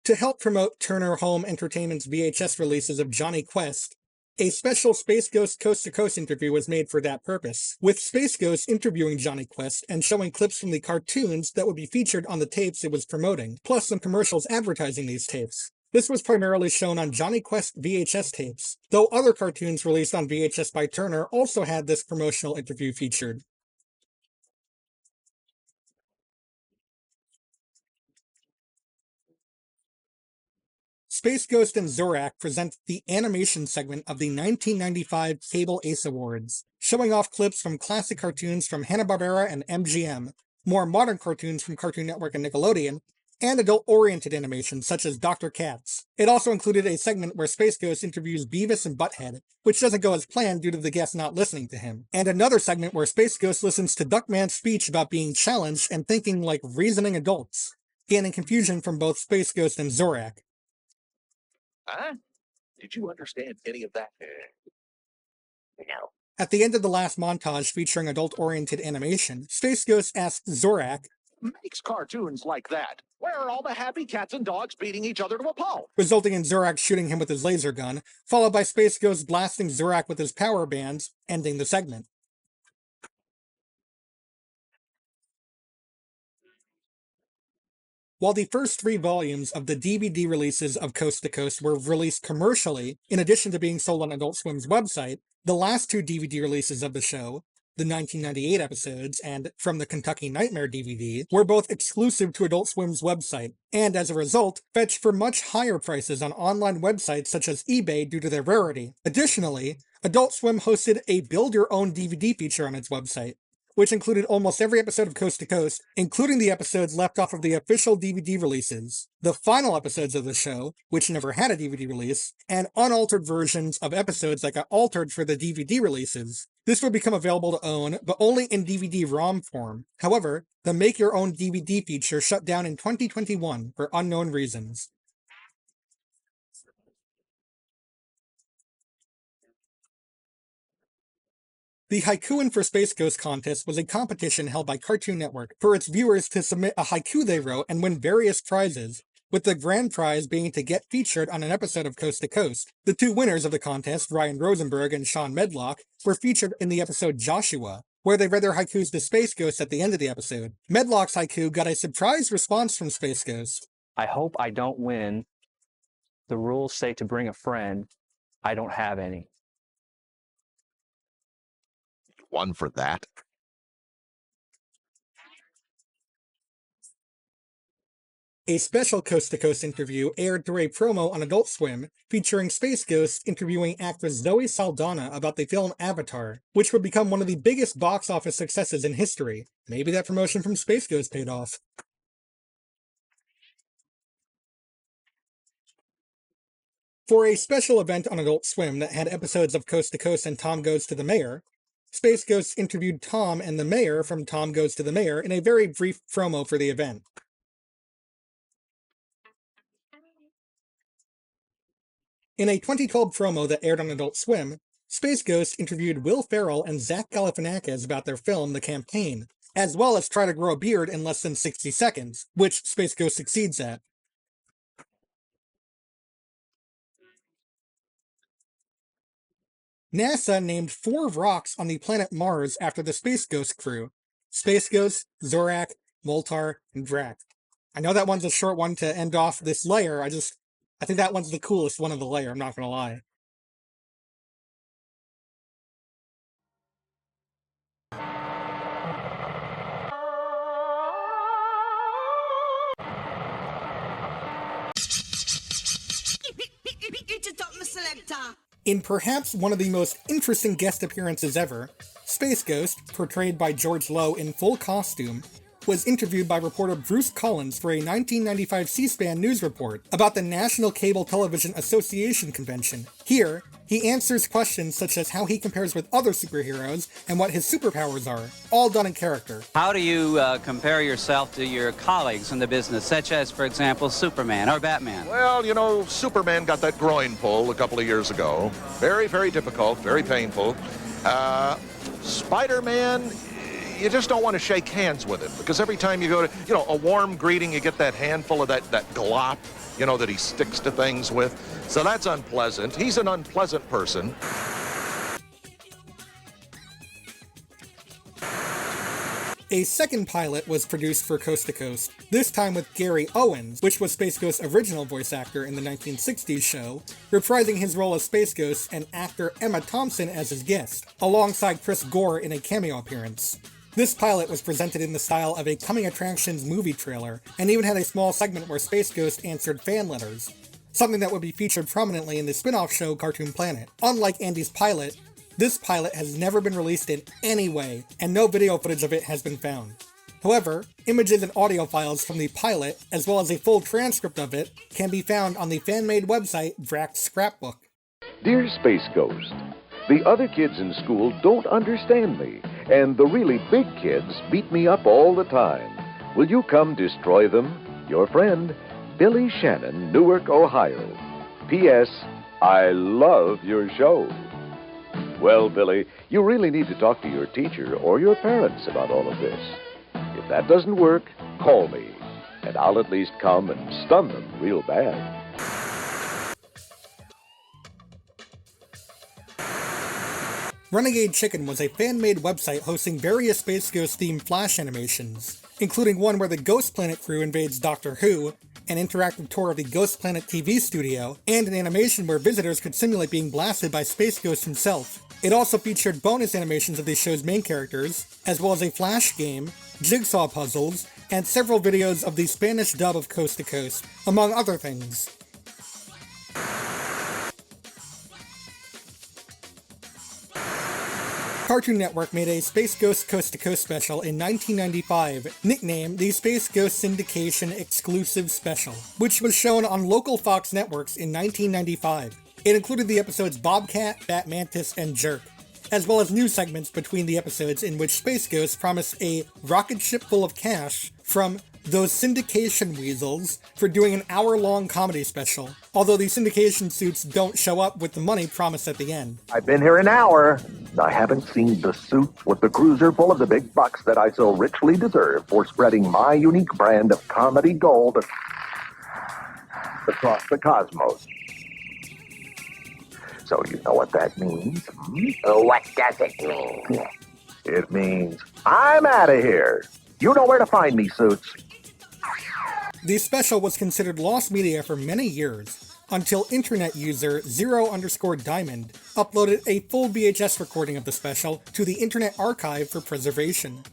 To help promote Turner Home Entertainment's VHS releases of Johnny Quest, a special Space Ghost Coast to Coast interview was made for that purpose, with Space Ghost interviewing Johnny Quest and showing clips from the cartoons that would be featured on the tapes it was promoting, plus some commercials advertising these tapes. This was primarily shown on Johnny Quest VHS tapes, though other cartoons released on VHS by Turner also had this promotional interview featured. Space Ghost and Zorak present the animation segment of the 1995 Cable Ace Awards, showing off clips from classic cartoons from Hanna-Barbera and MGM, more modern cartoons from Cartoon Network and Nickelodeon, and adult-oriented animation such as Dr. Katz. It also included a segment where Space Ghost interviews Beavis and Butthead, which doesn't go as planned due to the guest not listening to him, and another segment where Space Ghost listens to Duckman's speech about being challenged and thinking like reasoning adults, gaining confusion from both Space Ghost and Zorak. Huh? Did you understand any of that? No. At the end of the last montage featuring adult-oriented animation, Space Ghost asks Zorak, Makes cartoons like that? Where are all the happy cats and dogs beating each other to a pulp? resulting in Zorak shooting him with his laser gun, followed by Space Ghost blasting Zorak with his power bands, ending the segment. While the first 3 volumes of the DVD releases of Coast to Coast were released commercially, in addition to being sold on Adult Swim's website, the last 2 DVD releases of the show, the 1998 episodes and From the Kentucky Nightmare DVD, were both exclusive to Adult Swim's website, and as a result, fetched for much higher prices on online websites such as eBay due to their rarity. Additionally, Adult Swim hosted a build-your-own DVD feature on its website, which included almost every episode of Coast to Coast, including the episodes left off of the official DVD releases, the final episodes of the show, which never had a DVD release, and unaltered versions of episodes that got altered for the DVD releases. This would become available to own, but only in DVD-ROM form. However, the Make Your Own DVD feature shut down in 2021 for unknown reasons. The Haikuin for Space Ghost contest was a competition held by Cartoon Network for its viewers to submit a haiku they wrote and win various prizes, with the grand prize being to get featured on an episode of Coast to Coast. The 2 winners of the contest, Ryan Rosenberg and Sean Medlock, were featured in the episode Joshua, where they read their haikus to Space Ghost at the end of the episode. Medlock's haiku got a surprise response from Space Ghost. I hope I don't win. The rules say to bring a friend. I don't have any. One for that. A special Coast to Coast interview aired through a promo on Adult Swim, featuring Space Ghost interviewing actress Zoe Saldana about the film Avatar, which would become one of the biggest box office successes in history. Maybe that promotion from Space Ghost paid off. For a special event on Adult Swim that had episodes of Coast to Coast and Tom Goes to the Mayor, Space Ghost interviewed Tom and the Mayor from Tom Goes to the Mayor in a very brief promo for the event. In a 2012 promo that aired on Adult Swim, Space Ghost interviewed Will Ferrell and Zach Galifianakis about their film The Campaign, as well as try to grow a beard in less than 60 seconds, which Space Ghost succeeds at. NASA named 4 rocks on the planet Mars after the Space Ghost crew. Space Ghost, Zorak, Moltar, and Drac. I know that one's a short one to end off this layer, I think that one's the coolest one of the layer, I'm not gonna lie. In perhaps one of the most interesting guest appearances ever, Space Ghost, portrayed by George Lowe in full costume, was interviewed by reporter Bruce Collins for a 1995 C-SPAN news report about the National Cable Television Association convention. Here, he answers questions such as how he compares with other superheroes and what his superpowers are, all done in character. How do you compare yourself to your colleagues in the business, such as, for example, Superman or Batman? Well, you know, Superman got that groin pull a couple of years ago. Very, very difficult, very painful. Spider-Man, you just don't want to shake hands with him, because every time you go to, you know, a warm greeting, you get that handful of that glop, you know, that he sticks to things with. So that's unpleasant. He's an unpleasant person. A second pilot was produced for Coast to Coast, this time with Gary Owens, which was Space Ghost's original voice actor in the 1960s show, reprising his role as Space Ghost and actor Emma Thompson as his guest, alongside Chris Gore in a cameo appearance. This pilot was presented in the style of a Coming Attractions movie trailer, and even had a small segment where Space Ghost answered fan letters, something that would be featured prominently in the spin-off show Cartoon Planet. Unlike Andy's pilot, this pilot has never been released in any way, and no video footage of it has been found. However, images and audio files from the pilot, as well as a full transcript of it, can be found on the fan-made website Vrack's Scrapbook. Dear Space Ghost, the other kids in school don't understand me, and the really big kids beat me up all the time. Will you come destroy them? Your friend, Billy Shannon, Newark, Ohio. P.S. I love your show. Well, Billy, you really need to talk to your teacher or your parents about all of this. If that doesn't work, call me, and I'll at least come and stun them real bad. Renegade Chicken was a fan-made website hosting various Space Ghost-themed Flash animations, including one where the Ghost Planet crew invades Doctor Who, an interactive tour of the Ghost Planet TV studio, and an animation where visitors could simulate being blasted by Space Ghost himself. It also featured bonus animations of the show's main characters, as well as a Flash game, jigsaw puzzles, and several videos of the Spanish dub of Coast to Coast, among other things. Cartoon Network made a Space Ghost Coast to Coast special in 1995, nicknamed the Space Ghost Syndication Exclusive Special, which was shown on local Fox networks in 1995. It included the episodes Bobcat, Batmantis, and Jerk, as well as new segments between the episodes in which Space Ghost promised a rocket ship full of cash from those syndication weasels for doing an hour-long comedy special, although the syndication suits don't show up with the money promised at the end. I've been here an hour. I haven't seen the suit with the cruiser full of the big bucks that I so richly deserve for spreading my unique brand of comedy gold across the cosmos. So you know what that means? What does it mean? It means I'm out of here. You know where to find me, Suits. The special was considered lost media for many years, until internet user Zero_Diamond uploaded a full VHS recording of the special to the Internet Archive for preservation.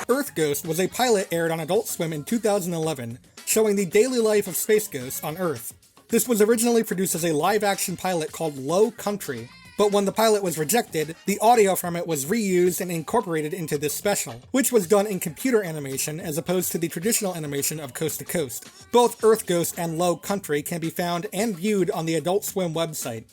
Earth Ghost was a pilot aired on Adult Swim in 2011, showing the daily life of Space Ghost on Earth. This was originally produced as a live-action pilot called Low Country, but when the pilot was rejected, the audio from it was reused and incorporated into this special, which was done in computer animation as opposed to the traditional animation of Coast to Coast. Both Earth Ghost and Low Country can be found and viewed on the Adult Swim website.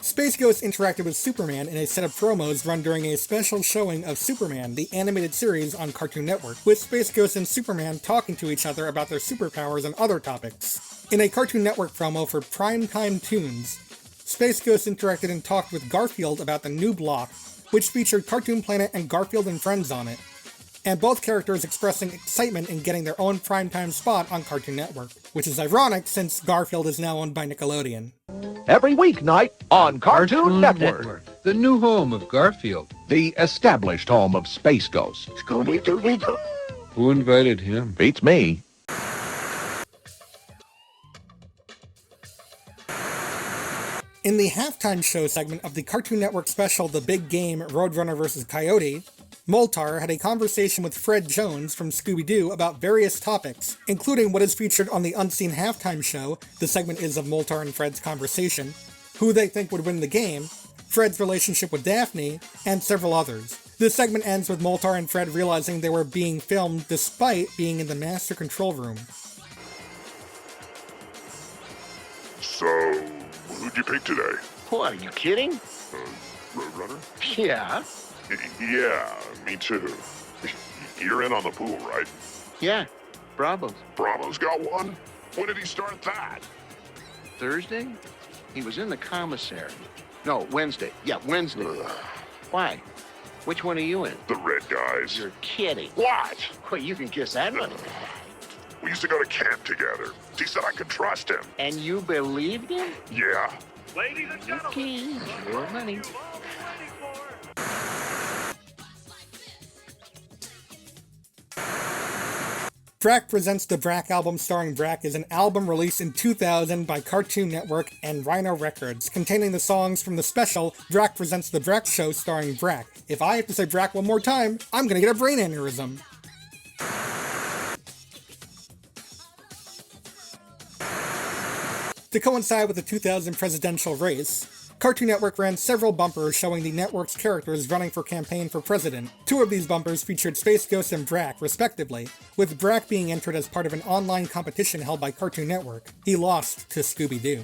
Space Ghost interacted with Superman in a set of promos run during a special showing of Superman, the animated series on Cartoon Network, with Space Ghost and Superman talking to each other about their superpowers and other topics. In a Cartoon Network promo for Primetime Toons, Space Ghost interacted and talked with Garfield about the new block, which featured Cartoon Planet and Garfield and Friends on it, and both characters expressing excitement in getting their own primetime spot on Cartoon Network, which is ironic since Garfield is now owned by Nickelodeon. Every weeknight on Cartoon Network. The new home of Garfield. The established home of Space Ghost. Scooby-Dooby-Doo. Who invited him? Beats me. In the halftime show segment of the Cartoon Network special The Big Game Roadrunner vs. Coyote, Moltar had a conversation with Fred Jones from Scooby-Doo about various topics, including what is featured on the Unseen Halftime Show, the segment is of Moltar and Fred's conversation, who they think would win the game, Fred's relationship with Daphne, and several others. This segment ends with Moltar and Fred realizing they were being filmed despite being in the master control room. So, who'd you pick today? What, are you kidding? Roadrunner? Yeah. Yeah, me too. You're in on the pool, right? Yeah. Bravo's. Bravo's got one? When did he start that? Thursday? He was in the commissary. No, Wednesday. Yeah, Wednesday. Why? Which one are you in? The red guys. You're kidding. What? Well, you can kiss that one. We used to go to camp together. He said I could trust him. And you believed him? Yeah. Ladies and gentlemen. Okay, your money. Brak Presents the Brak album starring Brak is an album released in 2000 by Cartoon Network and Rhino Records, containing the songs from the special Brak Presents the Brak Show starring Brak. If I have to say Brak one more time, I'm gonna get a brain aneurysm. To coincide with the 2000 presidential race, Cartoon Network ran several bumpers showing the network's characters running for campaign for president. Two of these bumpers featured Space Ghost and Brak, respectively, with Brak being entered as part of an online competition held by Cartoon Network. He lost to Scooby-Doo.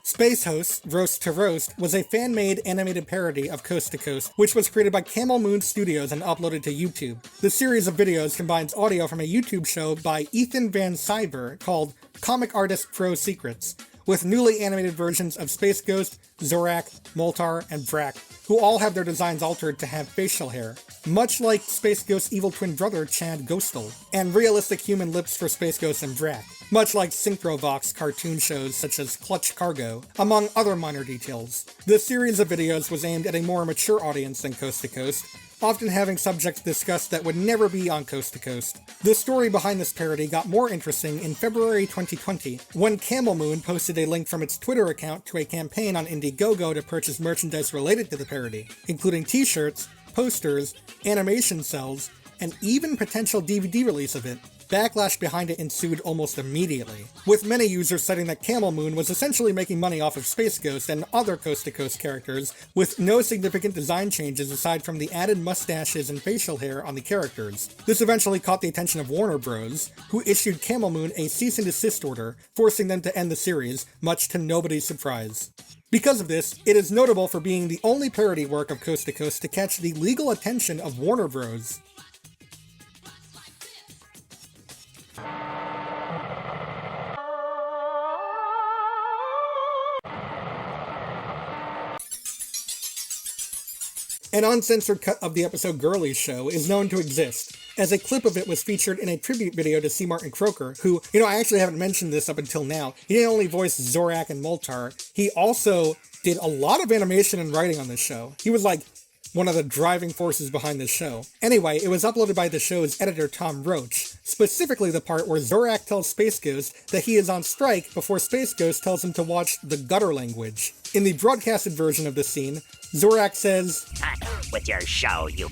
Space Host, Roast to Roast, was a fan-made animated parody of Coast to Coast, which was created by Camel Moon Studios and uploaded to YouTube. The series of videos combines audio from a YouTube show by Ethan Van Sciver called Comic Artist Pro Secrets, with newly animated versions of Space Ghost, Zorak, Moltar, and Brak, who all have their designs altered to have facial hair, much like Space Ghost's evil twin brother Chad Ghostal, and realistic human lips for Space Ghost and Brak, much like Synchrovox cartoon shows such as Clutch Cargo, among other minor details. This series of videos was aimed at a more mature audience than Coast to Coast, often having subjects discussed that would never be on Coast to Coast. The story behind this parody got more interesting in February 2020, when Camel Moon posted a link from its Twitter account to a campaign on Indiegogo to purchase merchandise related to the parody, including t-shirts, posters, animation cells, and even potential DVD release of it. Backlash behind it ensued almost immediately, with many users citing that Camel Moon was essentially making money off of Space Ghost and other Coast to Coast characters, with no significant design changes aside from the added mustaches and facial hair on the characters. This eventually caught the attention of Warner Bros., who issued Camel Moon a cease and desist order, forcing them to end the series, much to nobody's surprise. Because of this, it is notable for being the only parody work of Coast to Coast to catch the legal attention of Warner Bros. An uncensored cut of the episode Girlie's Show is known to exist, as a clip of it was featured in a tribute video to C. Martin Croker, who, I actually haven't mentioned this up until now. He didn't only voice Zorak and Moltar, he also did a lot of animation and writing on this show. He was like one of the driving forces behind this show. Anyway, it was uploaded by the show's editor Tom Roach, specifically the part where Zorak tells Space Ghost that he is on strike before Space Ghost tells him to watch the gutter language. In the broadcasted version of the scene, Zorak says, "With your show, you...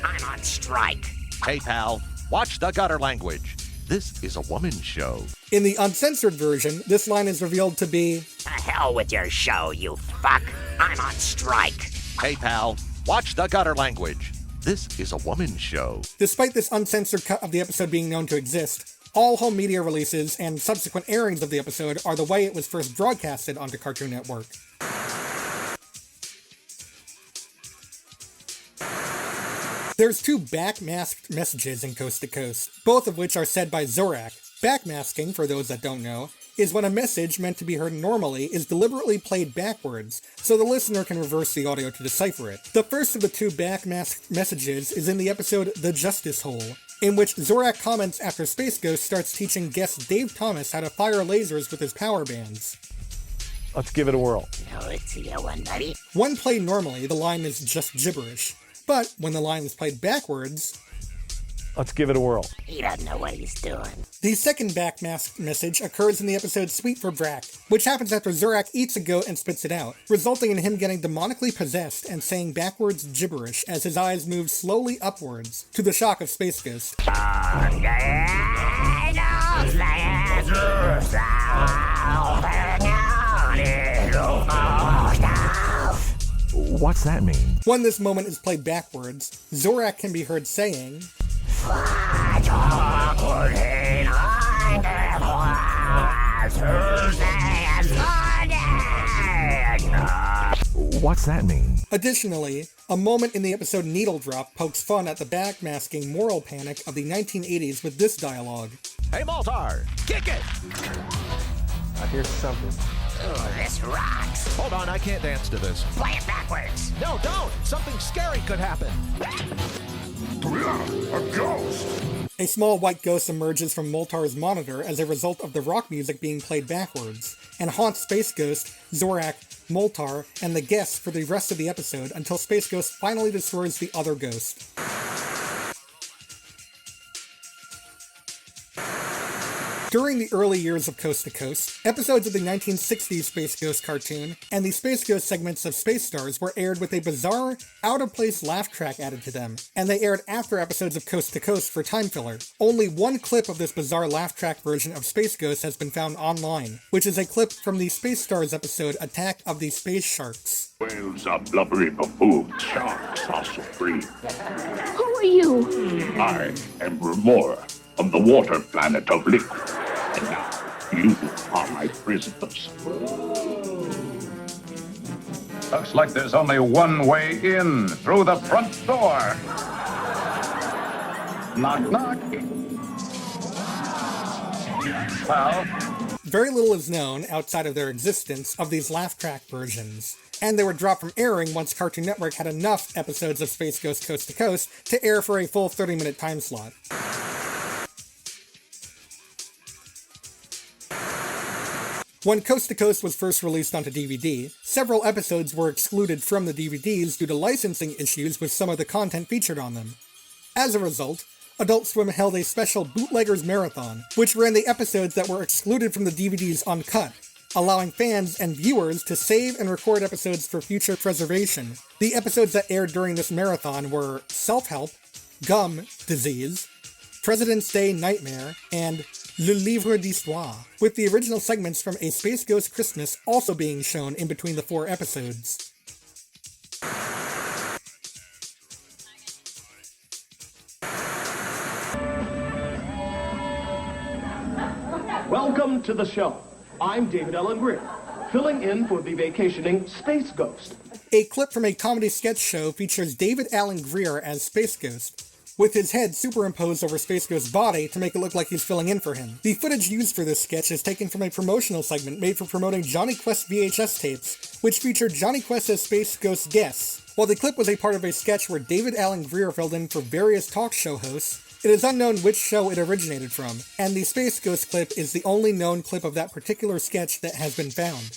I'm on strike." Hey pal, watch the gutter language. This is a woman's show. In the uncensored version, this line is revealed to be, "To hell with your show, you fuck. I'm on strike." Hey pal, watch the gutter language. This is a woman's show. Despite this uncensored cut of the episode being known to exist, all home media releases and subsequent airings of the episode are the way it was first broadcasted onto Cartoon Network. There's two backmasked messages in Coast to Coast, both of which are said by Zorak. Backmasking, for those that don't know, is when a message meant to be heard normally is deliberately played backwards, so the listener can reverse the audio to decipher it. The first of the two backmasked messages is in the episode The Justice Hole, in which Zorak comments after Space Ghost starts teaching guest Dave Thomas how to fire lasers with his power bands. Let's give it a whirl. No, it's a one, buddy. When played normally, the line is just gibberish, but when the line is played backwards, Let's give it a whirl. He doesn't know what he's doing. The second backmasked message occurs in the episode Sweet for Brack, which happens after Zorak eats a goat and spits it out, resulting in him getting demonically possessed and saying backwards gibberish as his eyes move slowly upwards, to the shock of Space Ghost. What's that mean? When this moment is played backwards, Zorak can be heard saying, What's that mean? Additionally, a moment in the episode Needle Drop pokes fun at the backmasking moral panic of the 1980s with this dialogue. Hey, Moltar, kick it! I hear something. Ooh, this rocks. Hold on, I can't dance to this. Play it backwards. No, don't! Something scary could happen. A ghost! A small white ghost emerges from Moltar's monitor as a result of the rock music being played backwards, and haunts Space Ghost, Zorak, Moltar, and the guests for the rest of the episode until Space Ghost finally destroys the other ghost. During the early years of Coast to Coast, episodes of the 1960s Space Ghost cartoon and the Space Ghost segments of Space Stars were aired with a bizarre, out-of-place laugh track added to them, and they aired after episodes of Coast to Coast for time filler. Only one clip of this bizarre laugh track version of Space Ghost has been found online, which is a clip from the Space Stars episode Attack of the Space Sharks. Whales are blubbery buffoons. Sharks are supreme. Who are you? I am Remora from the water planet of liquid. And now, you are my prisoners. Looks like there's only one way in, through the front door. Knock, knock. Well, very little is known, outside of their existence, of these laugh track versions, and they were dropped from airing once Cartoon Network had enough episodes of Space Ghost Coast to Coast to air for a full 30-minute time slot. When Coast to Coast was first released onto DVD, several episodes were excluded from the DVDs due to licensing issues with some of the content featured on them. As a result, Adult Swim held a special Bootleggers Marathon, which ran the episodes that were excluded from the DVDs uncut, allowing fans and viewers to save and record episodes for future preservation. The episodes that aired during this marathon were Self-Help, Gum Disease, President's Day Nightmare, and Le Livre d'Histoire, with the original segments from A Space Ghost Christmas also being shown in between the 4 episodes. Welcome to the show. I'm David Allen Greer, filling in for the vacationing Space Ghost. A clip from a comedy sketch show features David Allen Greer as Space Ghost, with his head superimposed over Space Ghost's body to make it look like he's filling in for him. The footage used for this sketch is taken from a promotional segment made for promoting Johnny Quest VHS tapes, which featured Johnny Quest as Space Ghost's guests. While the clip was a part of a sketch where David Allen Greer filled in for various talk show hosts, it is unknown which show it originated from, and the Space Ghost clip is the only known clip of that particular sketch that has been found.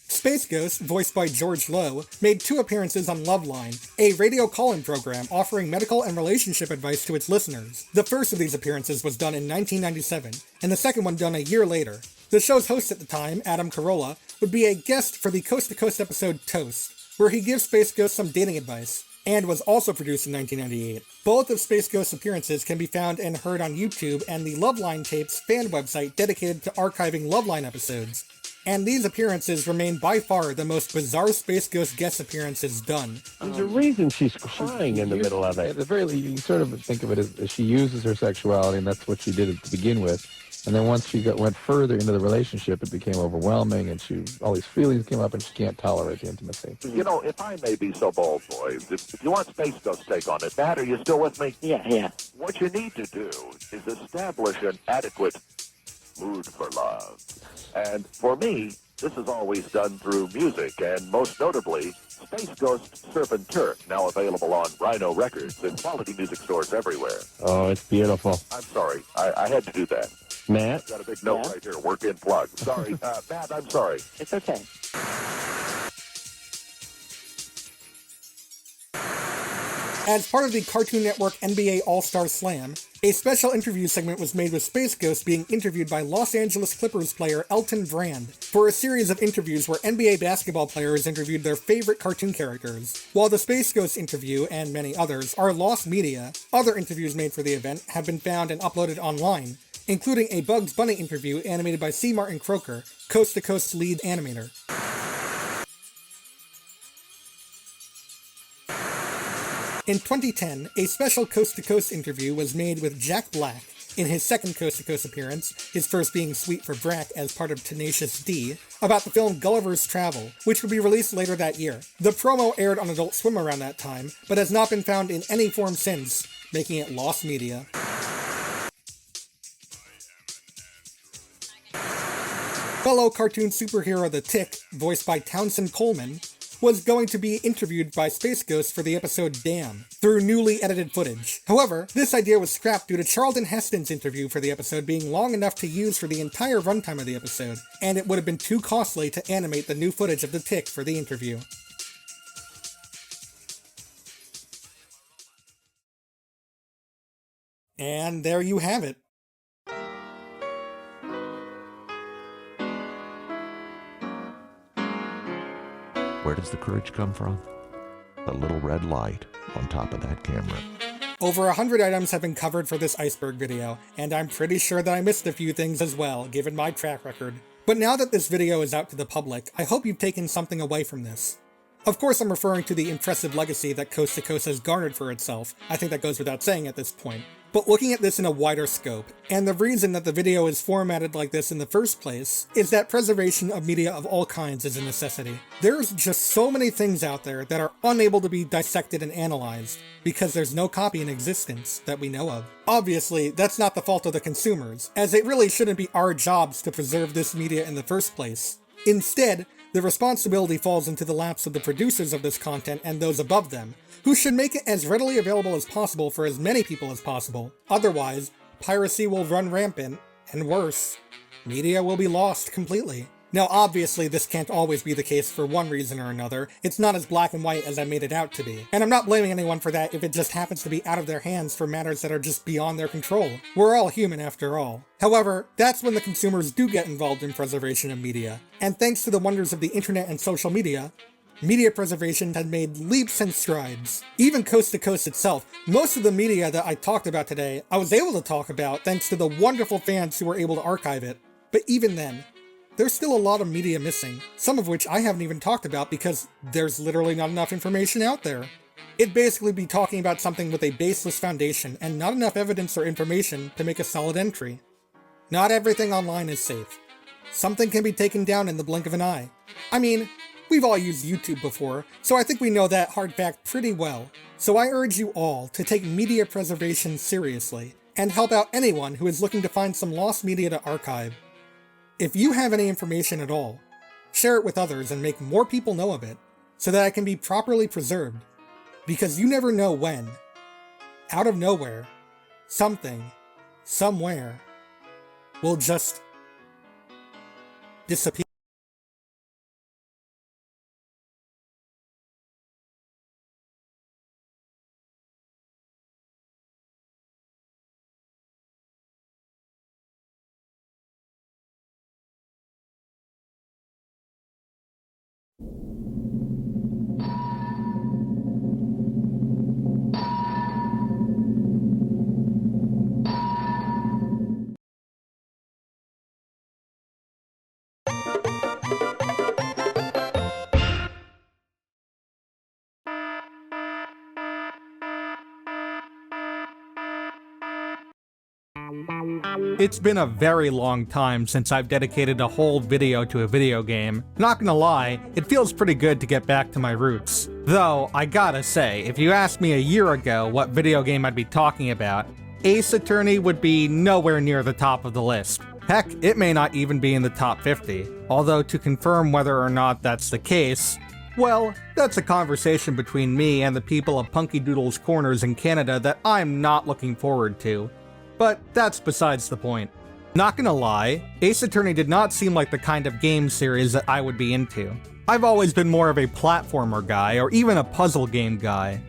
Space Ghost, voiced by George Lowe, made 2 appearances on Loveline, a radio call-in program offering medical and relationship advice to its listeners. The first of these appearances was done in 1997, and the second one done a year later. The show's host at the time, Adam Carolla, would be a guest for the Coast to Coast episode Toast, where he gives Space Ghost some dating advice, and was also produced in 1998. Both of Space Ghost's appearances can be found and heard on YouTube and the Loveline Tapes fan website dedicated to archiving Loveline episodes. And these appearances remain by far the most bizarre Space Ghost guest appearances done. There's a reason she's crying in the middle of it. At the very least, you sort of think of it as she uses her sexuality, and that's what she did to begin with. And then once she went further into the relationship, it became overwhelming, and all these feelings came up, and she can't tolerate the intimacy. You know, if I may be so bold, boys, if you want Space Ghost's take on it, Matt, are you still with me? Yeah. What you need to do is establish an adequate mood for love. And for me, this is always done through music, and most notably, Space Ghost Surf and Turf, now available on Rhino Records and quality music stores everywhere. Oh, it's beautiful. I'm sorry, I had to do that. Matt? Got a big note right here, work in plug. Sorry, Matt, I'm sorry. It's okay. As part of the Cartoon Network NBA All-Star Slam, a special interview segment was made with Space Ghost being interviewed by Los Angeles Clippers player Elton Brand for a series of interviews where NBA basketball players interviewed their favorite cartoon characters. While the Space Ghost interview, and many others, are lost media, other interviews made for the event have been found and uploaded online, including a Bugs Bunny interview animated by C. Martin Croker, Coast to Coast's lead animator. In 2010, a special Coast to Coast interview was made with Jack Black in his second Coast to Coast appearance, his first being Sweet for Brack as part of Tenacious D, about the film Gulliver's Travel, which would be released later that year. The promo aired on Adult Swim around that time, but has not been found in any form since, making it lost media. Fellow cartoon superhero The Tick, voiced by Townsend Coleman, was going to be interviewed by Space Ghost for the episode Damn, through newly edited footage. However, this idea was scrapped due to Charlton Heston's interview for the episode being long enough to use for the entire runtime of the episode, and it would have been too costly to animate the new footage of The Tick for the interview. And there you have it. Where does the courage come from? The little red light on top of that camera. Over 100 items have been covered for this Iceberg video, and I'm pretty sure that I missed a few things as well, given my track record. But now that this video is out to the public, I hope you've taken something away from this. Of course, I'm referring to the impressive legacy that Coast to Coast has garnered for itself. I think that goes without saying at this point. But looking at this in a wider scope, and the reason that the video is formatted like this in the first place, is that preservation of media of all kinds is a necessity. There's just so many things out there that are unable to be dissected and analyzed, because there's no copy in existence that we know of. Obviously, that's not the fault of the consumers, as it really shouldn't be our jobs to preserve this media in the first place. Instead, the responsibility falls into the laps of the producers of this content and those above them, who should make it as readily available as possible for as many people as possible. Otherwise, piracy will run rampant, and worse, media will be lost completely. Now obviously this can't always be the case for one reason or another, it's not as black and white as I made it out to be. And I'm not blaming anyone for that if it just happens to be out of their hands for matters that are just beyond their control. We're all human after all. However, that's when the consumers do get involved in preservation of media. And thanks to the wonders of the internet and social media, media preservation has made leaps and strides. Even Coast to Coast itself, most of the media that I talked about today, I was able to talk about thanks to the wonderful fans who were able to archive it. But even then, there's still a lot of media missing, some of which I haven't even talked about because there's literally not enough information out there. It'd basically be talking about something with a baseless foundation and not enough evidence or information to make a solid entry. Not everything online is safe. Something can be taken down in the blink of an eye. I mean, we've all used YouTube before, so I think we know that hard fact pretty well. So I urge you all to take media preservation seriously, and help out anyone who is looking to find some lost media to archive. If you have any information at all, share it with others and make more people know of it, so that it can be properly preserved. Because you never know when, out of nowhere, something, somewhere, will just disappear. It's been a very long time since I've dedicated a whole video to a video game. Not gonna lie, it feels pretty good to get back to my roots. Though, I gotta say, if you asked me a year ago what video game I'd be talking about, Ace Attorney would be nowhere near the top of the list. Heck, it may not even be in the top 50. Although to confirm whether or not that's the case, well, that's a conversation between me and the people of Punky Doodle's Corners in Canada that I'm not looking forward to. But that's besides the point. Not gonna lie, Ace Attorney did not seem like the kind of game series that I would be into. I've always been more of a platformer guy, or even a puzzle game guy.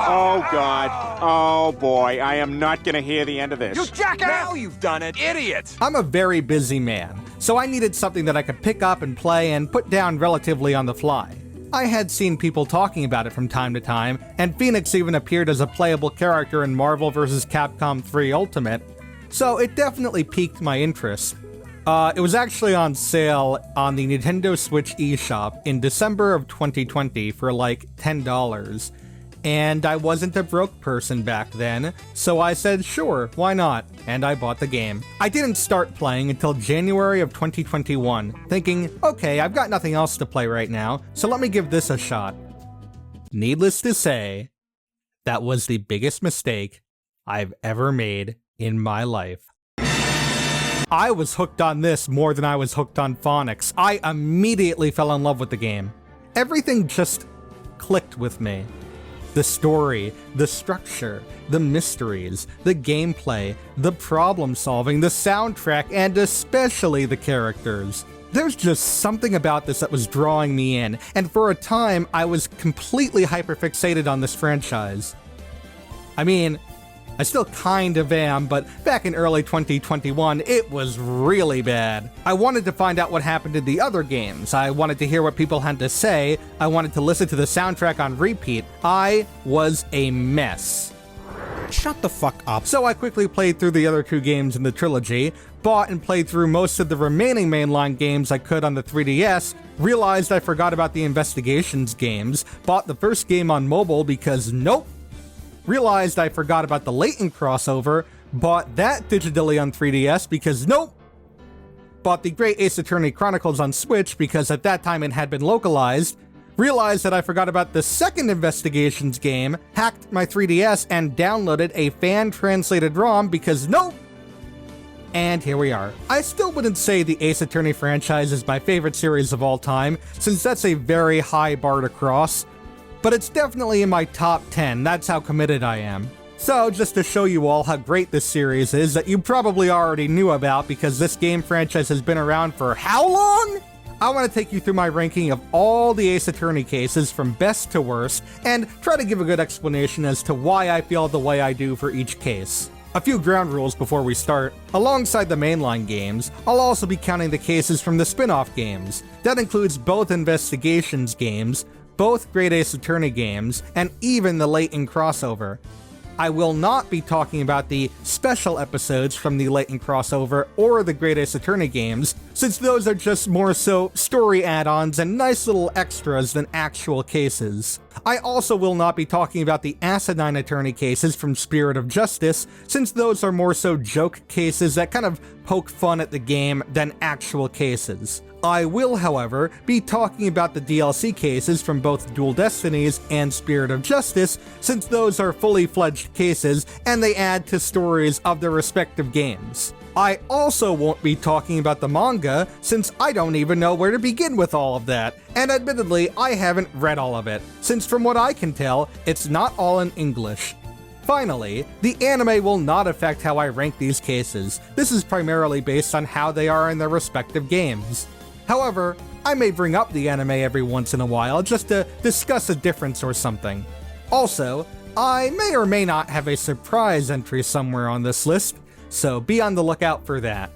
Oh, God. Oh, boy. I am not going to hear the end of this. You jackass! Now you've done it, idiot! I'm a very busy man, so I needed something that I could pick up and play and put down relatively on the fly. I had seen people talking about it from time to time, and Phoenix even appeared as a playable character in Marvel vs. Capcom 3 Ultimate, so it definitely piqued my interest. It was actually on sale on the Nintendo Switch eShop in December of 2020 for like $10. And I wasn't a broke person back then, so I said sure, why not? And I bought the game. I didn't start playing until January of 2021, thinking, okay, I've got nothing else to play right now, so let me give this a shot. Needless to say, that was the biggest mistake I've ever made in my life. I was hooked on this more than I was hooked on phonics. I immediately fell in love with the game. Everything just clicked with me. The story, the structure, the mysteries, the gameplay, the problem solving, the soundtrack, and especially the characters. There's just something about this that was drawing me in, and for a time I was completely hyperfixated on this franchise. I mean, I still kind of am, but back in early 2021, it was really bad. I wanted to find out what happened in the other games. I wanted to hear what people had to say. I wanted to listen to the soundtrack on repeat. I was a mess. Shut the fuck up. So I quickly played through the other two games in the trilogy, bought and played through most of the remaining mainline games I could on the 3DS, realized I forgot about the Investigations games, bought the first game on mobile because nope, realized I forgot about the Latent crossover, bought that digitally on 3DS because nope, bought the Great Ace Attorney Chronicles on Switch because at that time it had been localized, realized that I forgot about the second Investigations game, hacked my 3DS and downloaded a fan-translated ROM because nope, and here we are. I still wouldn't say the Ace Attorney franchise is my favorite series of all time, since that's a very high bar to cross, but it's definitely in my top 10, that's how committed I am. So, just to show you all how great this series is that you probably already knew about because this game franchise has been around for how long? I want to take you through my ranking of all the Ace Attorney cases from best to worst, and try to give a good explanation as to why I feel the way I do for each case. A few ground rules before we start. Alongside the mainline games, I'll also be counting the cases from the spin-off games. That includes both Investigations games, both Great Ace Attorney games, and even the Latent crossover. I will not be talking about the special episodes from the Latent crossover or the Great Ace Attorney games, since those are just more so story add-ons and nice little extras than actual cases. I also will not be talking about the Acidine Attorney cases from Spirit of Justice, since those are more so joke cases that kind of poke fun at the game than actual cases. I will, however, be talking about the DLC cases from both Dual Destinies and Spirit of Justice, since those are fully fledged cases and they add to stories of their respective games. I also won't be talking about the manga, since I don't even know where to begin with all of that, and admittedly, I haven't read all of it, since from what I can tell, it's not all in English. Finally, the anime will not affect how I rank these cases. This is primarily based on how they are in their respective games. However, I may bring up the anime every once in a while just to discuss a difference or something. Also, I may or may not have a surprise entry somewhere on this list, so be on the lookout for that.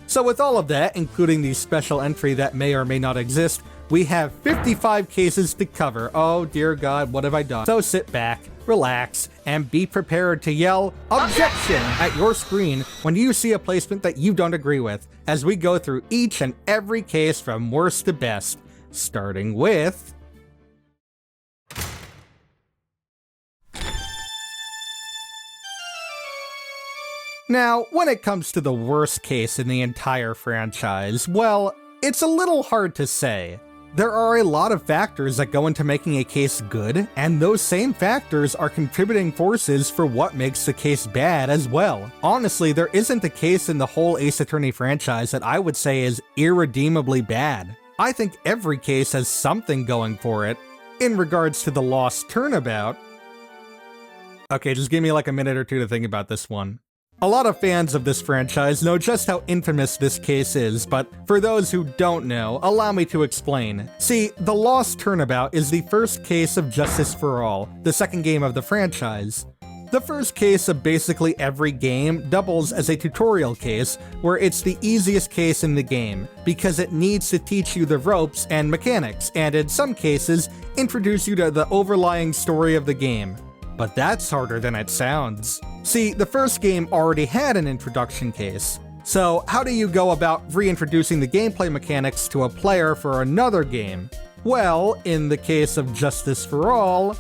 So with all of that, including the special entry that may or may not exist, we have 55 cases to cover. Oh dear God, what have I done? So sit back, relax, and be prepared to yell OBJECTION at your screen when you see a placement that you don't agree with, as we go through each and every case from worst to best, starting with... Now, when it comes to the worst case in the entire franchise, well, it's a little hard to say. There are a lot of factors that go into making a case good, and those same factors are contributing forces for what makes the case bad as well. Honestly, there isn't a case in the whole Ace Attorney franchise that I would say is irredeemably bad. I think every case has something going for it. In regards to the Lost Turnabout... Okay, just give me like a minute or two to think about this one. A lot of fans of this franchise know just how infamous this case is, but for those who don't know, allow me to explain. See, The Lost Turnabout is the first case of Justice for All, the second game of the franchise. The first case of basically every game doubles as a tutorial case, where it's the easiest case in the game, because it needs to teach you the ropes and mechanics, and in some cases, introduce you to the overlying story of the game. But that's harder than it sounds. See, the first game already had an introduction case. So how do you go about reintroducing the gameplay mechanics to a player for another game? Well, in the case of Justice for All,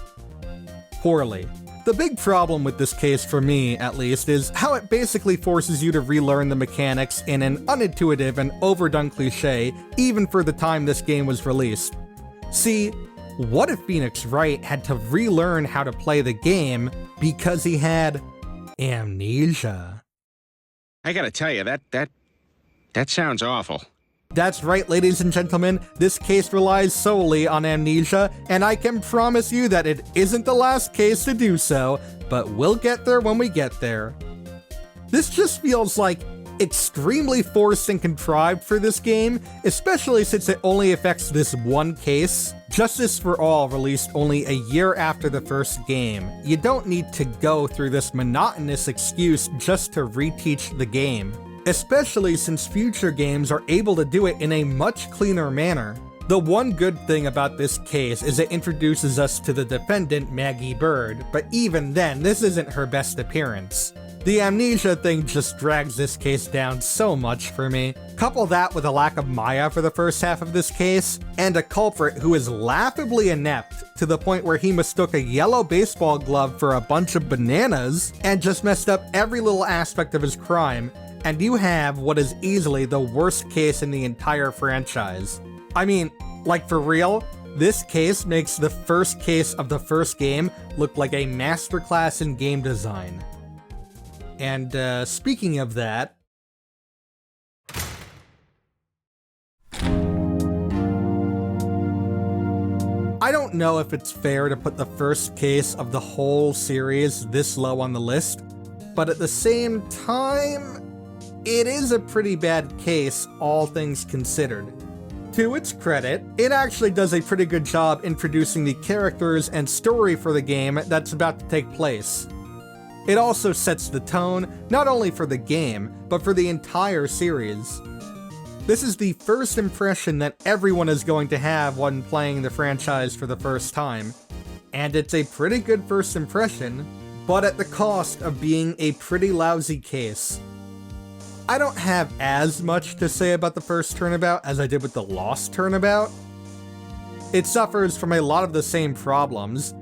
poorly. The big problem with this case, for me at least, is how it basically forces you to relearn the mechanics in an unintuitive and overdone cliche, even for the time this game was released. See, what if Phoenix Wright had to relearn how to play the game because he had amnesia? I gotta tell you, that sounds awful. That's right, ladies and gentlemen, this case relies solely on amnesia, and I can promise you that it isn't the last case to do so, but we'll get there when we get there. This just feels like extremely forced and contrived for this game, especially since it only affects this one case. Justice for All released only a year after the first game. You don't need to go through this monotonous excuse just to reteach the game, especially since future games are able to do it in a much cleaner manner. The one good thing about this case is it introduces us to the defendant, Maggie Bird, but even then, this isn't her best appearance. The amnesia thing just drags this case down so much for me. Couple that with a lack of Maya for the first half of this case, and a culprit who is laughably inept to the point where he mistook a yellow baseball glove for a bunch of bananas and just messed up every little aspect of his crime, and you have what is easily the worst case in the entire franchise. I mean, like for real, this case makes the first case of the first game look like a masterclass in game design. And speaking of that, I don't know if it's fair to put the first case of the whole series this low on the list, but at the same time, it is a pretty bad case, all things considered. To its credit, it actually does a pretty good job introducing the characters and story for the game that's about to take place. It also sets the tone, not only for the game, but for the entire series. This is the first impression that everyone is going to have when playing the franchise for the first time, and it's a pretty good first impression, but at the cost of being a pretty lousy case. I don't have as much to say about the first Turnabout as I did with the Lost Turnabout. It suffers from a lot of the same problems.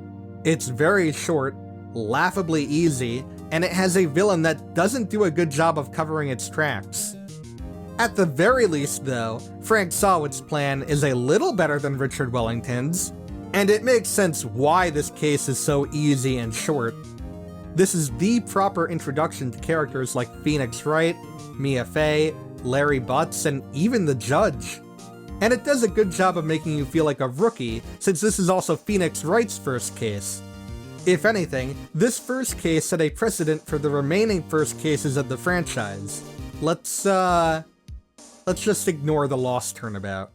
It's very short, laughably easy, and it has a villain that doesn't do a good job of covering its tracks. At the very least, though, Frank Sawit's plan is a little better than Richard Wellington's, and it makes sense why this case is so easy and short. This is the proper introduction to characters like Phoenix Wright, Mia Fey, Larry Butts, and even the Judge. And it does a good job of making you feel like a rookie, since this is also Phoenix Wright's first case. If anything, this first case set a precedent for the remaining first cases of the franchise. Let's just ignore the Lost Turnabout.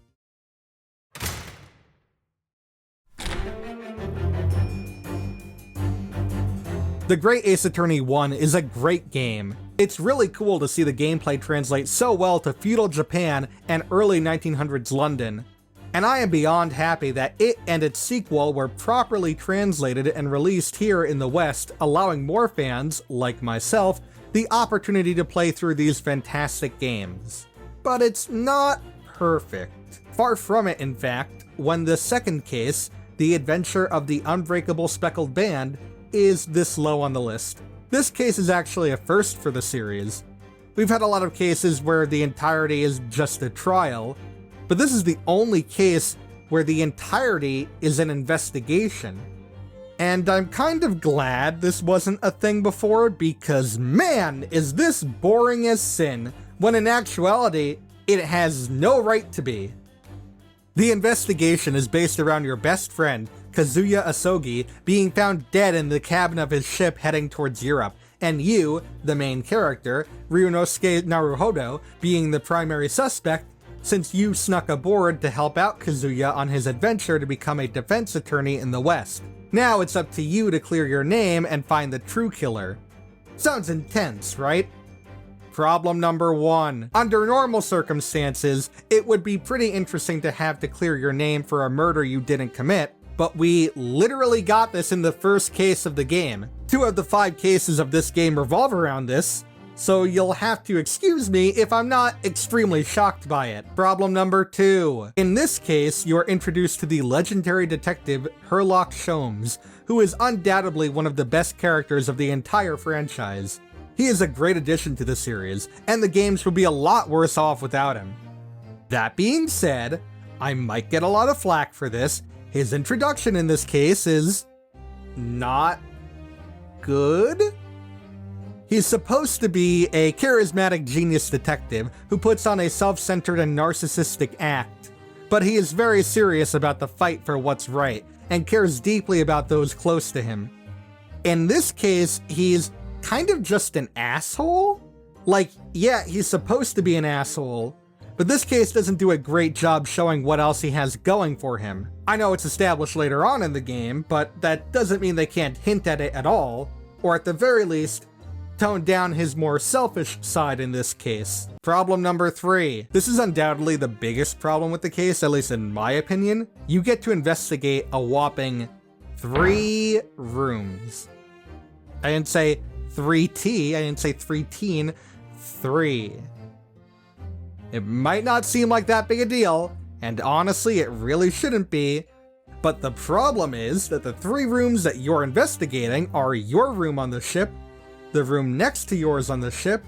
The Great Ace Attorney 1 is a great game. It's really cool to see the gameplay translate so well to feudal Japan and early 1900s London. And I am beyond happy that it and its sequel were properly translated and released here in the West, allowing more fans, like myself, the opportunity to play through these fantastic games. But it's not perfect. Far from it, in fact, when the second case, The Adventure of the Unbreakable Speckled Band, is this low on the list. This case is actually a first for the series. We've had a lot of cases where the entirety is just a trial, but this is the only case where the entirety is an investigation. And I'm kind of glad this wasn't a thing before, because man, is this boring as sin, when in actuality, it has no right to be. The investigation is based around your best friend, Kazuya Asogi, being found dead in the cabin of his ship heading towards Europe, and you, the main character, Ryunosuke Naruhodo, being the primary suspect, since you snuck aboard to help out Kazuya on his adventure to become a defense attorney in the West. Now it's up to you to clear your name and find the true killer. Sounds intense, right? Problem number 1. Under normal circumstances, it would be pretty interesting to have to clear your name for a murder you didn't commit, but we literally got this in the first case of the game. 2 of the 5 cases of this game revolve around this, so you'll have to excuse me if I'm not extremely shocked by it. Problem number 2. In this case, you are introduced to the legendary detective Herlock Sholmes, who is undoubtedly one of the best characters of the entire franchise. He is a great addition to the series, and the games would be a lot worse off without him. That being said, I might get a lot of flack for this. His introduction in this case is not good. He's supposed to be a charismatic genius detective who puts on a self-centered and narcissistic act, but he is very serious about the fight for what's right and cares deeply about those close to him. In this case, he's kind of just an asshole? Like, yeah, he's supposed to be an asshole, but this case doesn't do a great job showing what else he has going for him. I know it's established later on in the game, but that doesn't mean they can't hint at it at all, or at the very least, tone down his more selfish side in this case. Problem number 3. This is undoubtedly the biggest problem with the case, at least in my opinion. You get to investigate a whopping 3 rooms. I didn't say 3T, I didn't say 3-teen, 3. It might not seem like that big a deal, and honestly it really shouldn't be, but the problem is that the 3 rooms that you're investigating are your room on the ship, the room next to yours on the ship,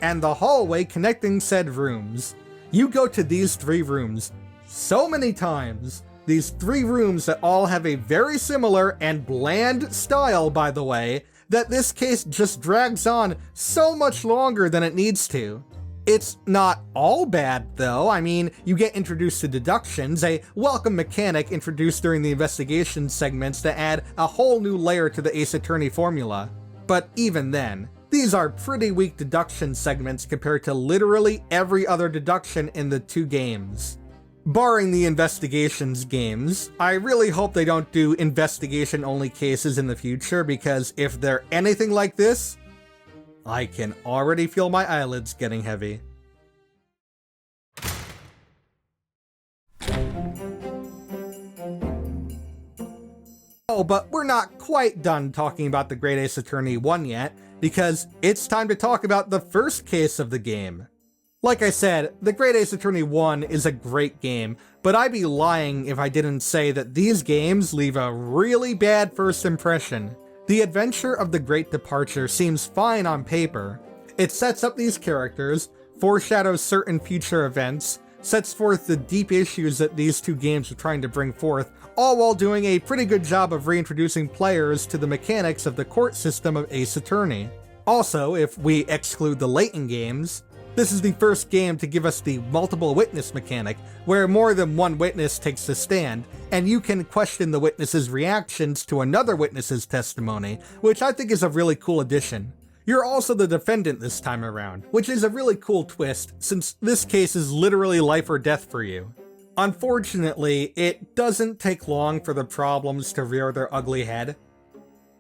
and the hallway connecting said rooms. You go to these 3 rooms so many times, these 3 rooms that all have a very similar and bland style, by the way, that this case just drags on so much longer than it needs to. It's not all bad, though. I mean, you get introduced to deductions, a welcome mechanic introduced during the investigation segments to add a whole new layer to the Ace Attorney formula. But even then, these are pretty weak deduction segments compared to literally every other deduction in the 2 games. Barring the investigations games, I really hope they don't do investigation-only cases in the future, because if they're anything like this, I can already feel my eyelids getting heavy. Oh, but we're not quite done talking about the Great Ace Attorney 1 yet, because it's time to talk about the first case of the game. Like I said, the Great Ace Attorney 1 is a great game, but I'd be lying if I didn't say that these games leave a really bad first impression. The adventure of the Great Departure seems fine on paper. It sets up these characters, foreshadows certain future events, sets forth the deep issues that these 2 games are trying to bring forth, all while doing a pretty good job of reintroducing players to the mechanics of the court system of Ace Attorney. Also, if we exclude the Layton games, this is the first game to give us the multiple witness mechanic, where more than one witness takes the stand, and you can question the witness's reactions to another witness's testimony, which I think is a really cool addition. You're also the defendant this time around, which is a really cool twist, since this case is literally life or death for you. Unfortunately, it doesn't take long for the problems to rear their ugly head.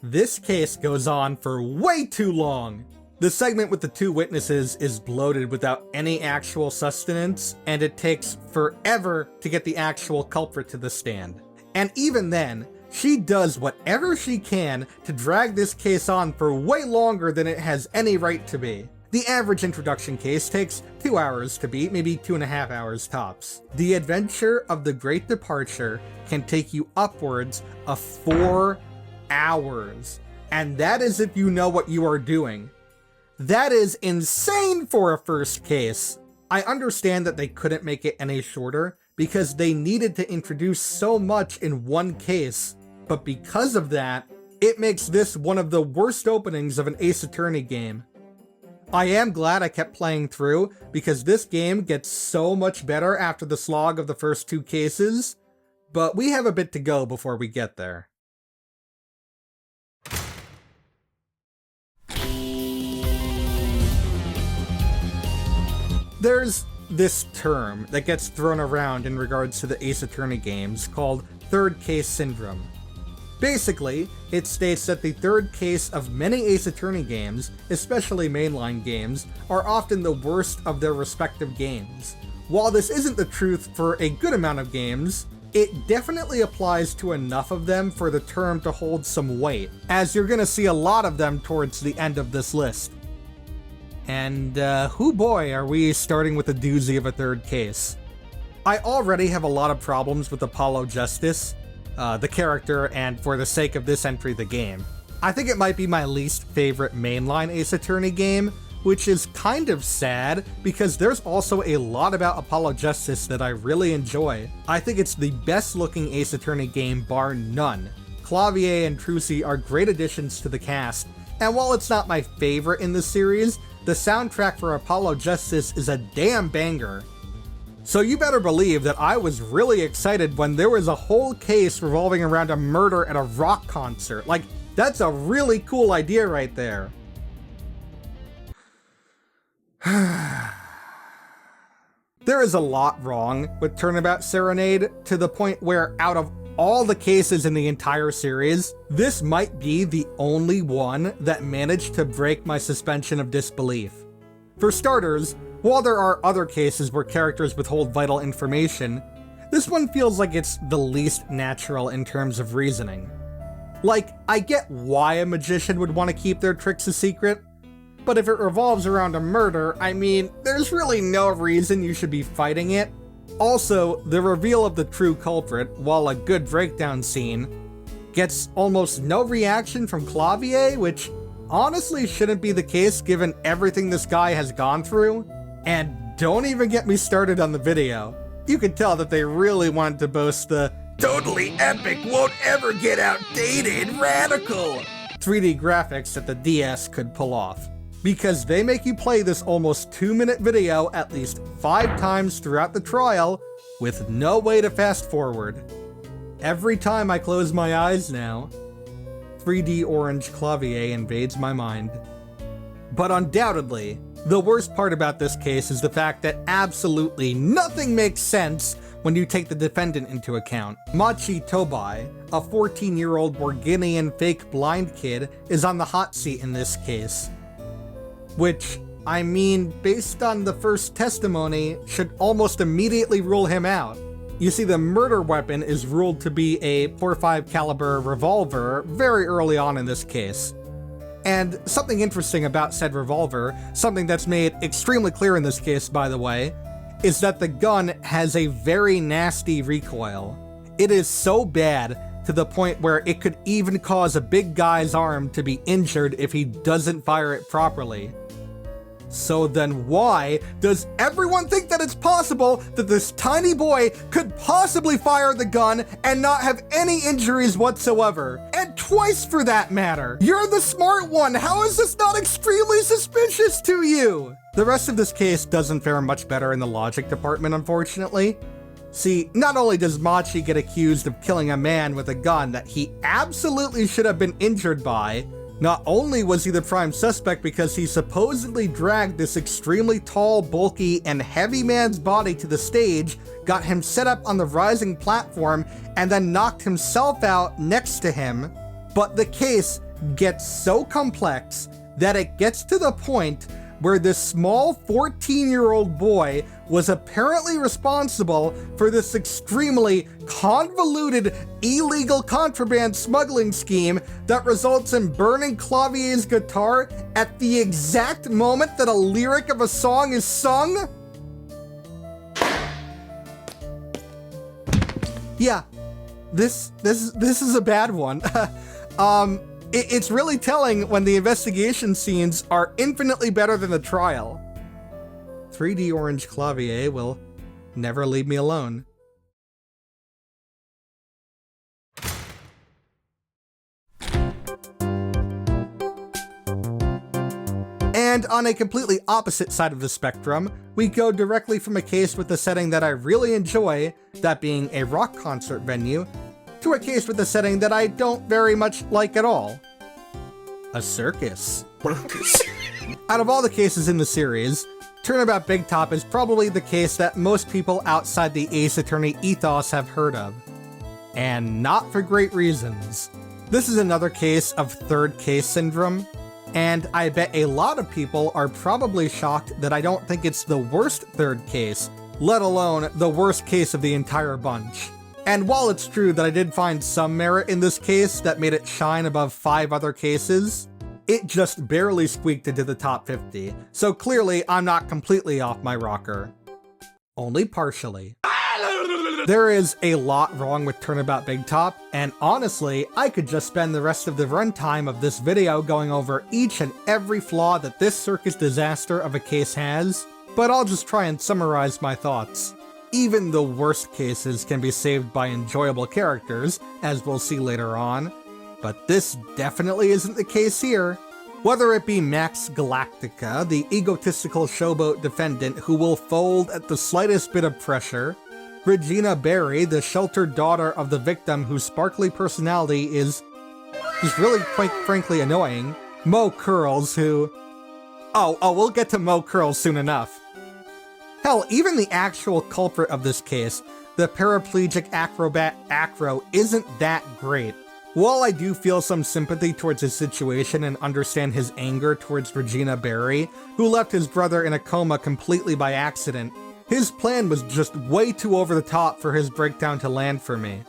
This case goes on for way too long. The segment with the 2 witnesses is bloated without any actual sustenance, and it takes forever to get the actual culprit to the stand. And even then, she does whatever she can to drag this case on for way longer than it has any right to be. The average introduction case takes 2 hours to beat, maybe 2.5 hours tops. The adventure of the Great Departure can take you upwards of 4 hours. And that is if you know what you are doing. That is insane for a first case. I understand that they couldn't make it any shorter because they needed to introduce so much in one case, but because of that, it makes this one of the worst openings of an Ace Attorney game. I am glad I kept playing through, because this game gets so much better after the slog of the first 2 cases, but we have a bit to go before we get there. There's this term that gets thrown around in regards to the Ace Attorney games called third case syndrome. Basically, it states that the third case of many Ace Attorney games, especially mainline games, are often the worst of their respective games. While this isn't the truth for a good amount of games, it definitely applies to enough of them for the term to hold some weight, as you're gonna see a lot of them towards the end of this list. And, hoo boy, are we starting with a doozy of a third case. I already have a lot of problems with Apollo Justice, the character, and for the sake of this entry, the game. I think it might be my least favorite mainline Ace Attorney game, which is kind of sad, because there's also a lot about Apollo Justice that I really enjoy. I think it's the best looking Ace Attorney game bar none. Clavier and Trucy are great additions to the cast, and while it's not my favorite in the series, the soundtrack for Apollo Justice is a damn banger. So you better believe that I was really excited when there was a whole case revolving around a murder at a rock concert. Like, that's a really cool idea right there. There is a lot wrong with Turnabout Serenade, to the point where out of all the cases in the entire series, this might be the only one that managed to break my suspension of disbelief. For starters, while there are other cases where characters withhold vital information, this one feels like it's the least natural in terms of reasoning. Like, I get why a magician would want to keep their tricks a secret, but if it revolves around a murder, I mean, there's really no reason you should be fighting it. Also, the reveal of the true culprit, while a good breakdown scene, gets almost no reaction from Clavier, which honestly shouldn't be the case given everything this guy has gone through. And don't even get me started on the video. You could tell that they really wanted to boast the totally epic, won't ever get outdated, radical 3D graphics that the DS could pull off. Because they make you play this almost 2-minute video at least 5 times throughout the trial, with no way to fast forward. Every time I close my eyes now, 3D orange Clavier invades my mind. But undoubtedly, the worst part about this case is the fact that absolutely nothing makes sense when you take the defendant into account. Machi Tobai, a 14-year-old Borginian fake blind kid, is on the hot seat in this case. Which, I mean, based on the first testimony, should almost immediately rule him out. You see, the murder weapon is ruled to be a .45 caliber revolver very early on in this case. And something interesting about said revolver, something that's made extremely clear in this case, by the way, is that the gun has a very nasty recoil. It is so bad to the point where it could even cause a big guy's arm to be injured if he doesn't fire it properly. So then why does everyone think that it's possible that this tiny boy could possibly fire the gun and not have any injuries whatsoever? And twice for that matter! You're the smart one! How is this not extremely suspicious to you? The rest of this case doesn't fare much better in the logic department, unfortunately. See, not only does Machi get accused of killing a man with a gun that he absolutely should have been injured by, not only was he the prime suspect because he supposedly dragged this extremely tall, bulky, and heavy man's body to the stage, got him set up on the rising platform, and then knocked himself out next to him, but the case gets so complex that it gets to the point where this small 14-year-old boy was apparently responsible for this extremely convoluted illegal contraband smuggling scheme that results in burning Clavier's guitar at the exact moment that a lyric of a song is sung? Yeah, this is a bad one. It's really telling when the investigation scenes are infinitely better than the trial. 3D orange Clavier will never leave me alone. And on a completely opposite side of the spectrum, we go directly from a case with a setting that I really enjoy, that being a rock concert venue, to a case with a setting that I don't very much like at all. A circus. Out of all the cases in the series, Turnabout Big Top is probably the case that most people outside the Ace Attorney ethos have heard of. And not for great reasons. This is another case of third case syndrome, and I bet a lot of people are probably shocked that I don't think it's the worst third case, let alone the worst case of the entire bunch. And while it's true that I did find some merit in this case that made it shine above 5 other cases, it just barely squeaked into the top 50, so clearly I'm not completely off my rocker. Only partially. There is a lot wrong with Turnabout Big Top, and honestly, I could just spend the rest of the runtime of this video going over each and every flaw that this circus disaster of a case has, but I'll just try and summarize my thoughts. Even the worst cases can be saved by enjoyable characters, as we'll see later on, but this definitely isn't the case here. Whether it be Max Galactica, the egotistical showboat defendant who will fold at the slightest bit of pressure, Regina Berry, the sheltered daughter of the victim whose sparkly personality is really quite frankly annoying, Mo Curls who... Oh, we'll get to Mo Curls soon enough. Hell, even the actual culprit of this case, the paraplegic acrobat Acro, isn't that great. While I do feel some sympathy towards his situation and understand his anger towards Regina Berry, who left his brother in a coma completely by accident, his plan was just way too over the top for his breakdown to land for me.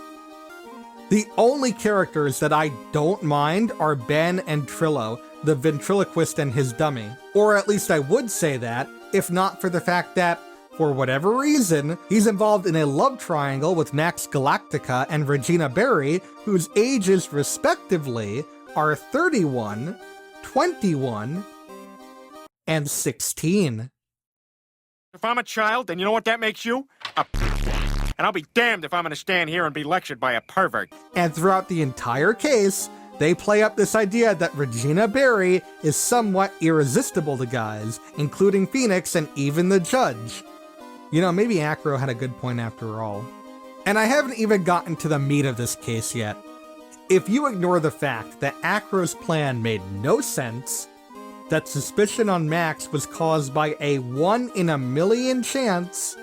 The only characters that I don't mind are Ben and Trillo, the ventriloquist and his dummy. Or at least I would say that, if not for the fact that, for whatever reason, he's involved in a love triangle with Max Galactica and Regina Berry, whose ages respectively are 31, 21, and 16. If I'm a child, then you know what that makes you? And I'll be damned if I'm gonna stand here and be lectured by a pervert. And throughout the entire case, they play up this idea that Regina Berry is somewhat irresistible to guys, including Phoenix and even the judge. You know, maybe Acro had a good point after all. And I haven't even gotten to the meat of this case yet. If you ignore the fact that Acro's plan made no sense, that suspicion on Max was caused by a 1 in a million chance,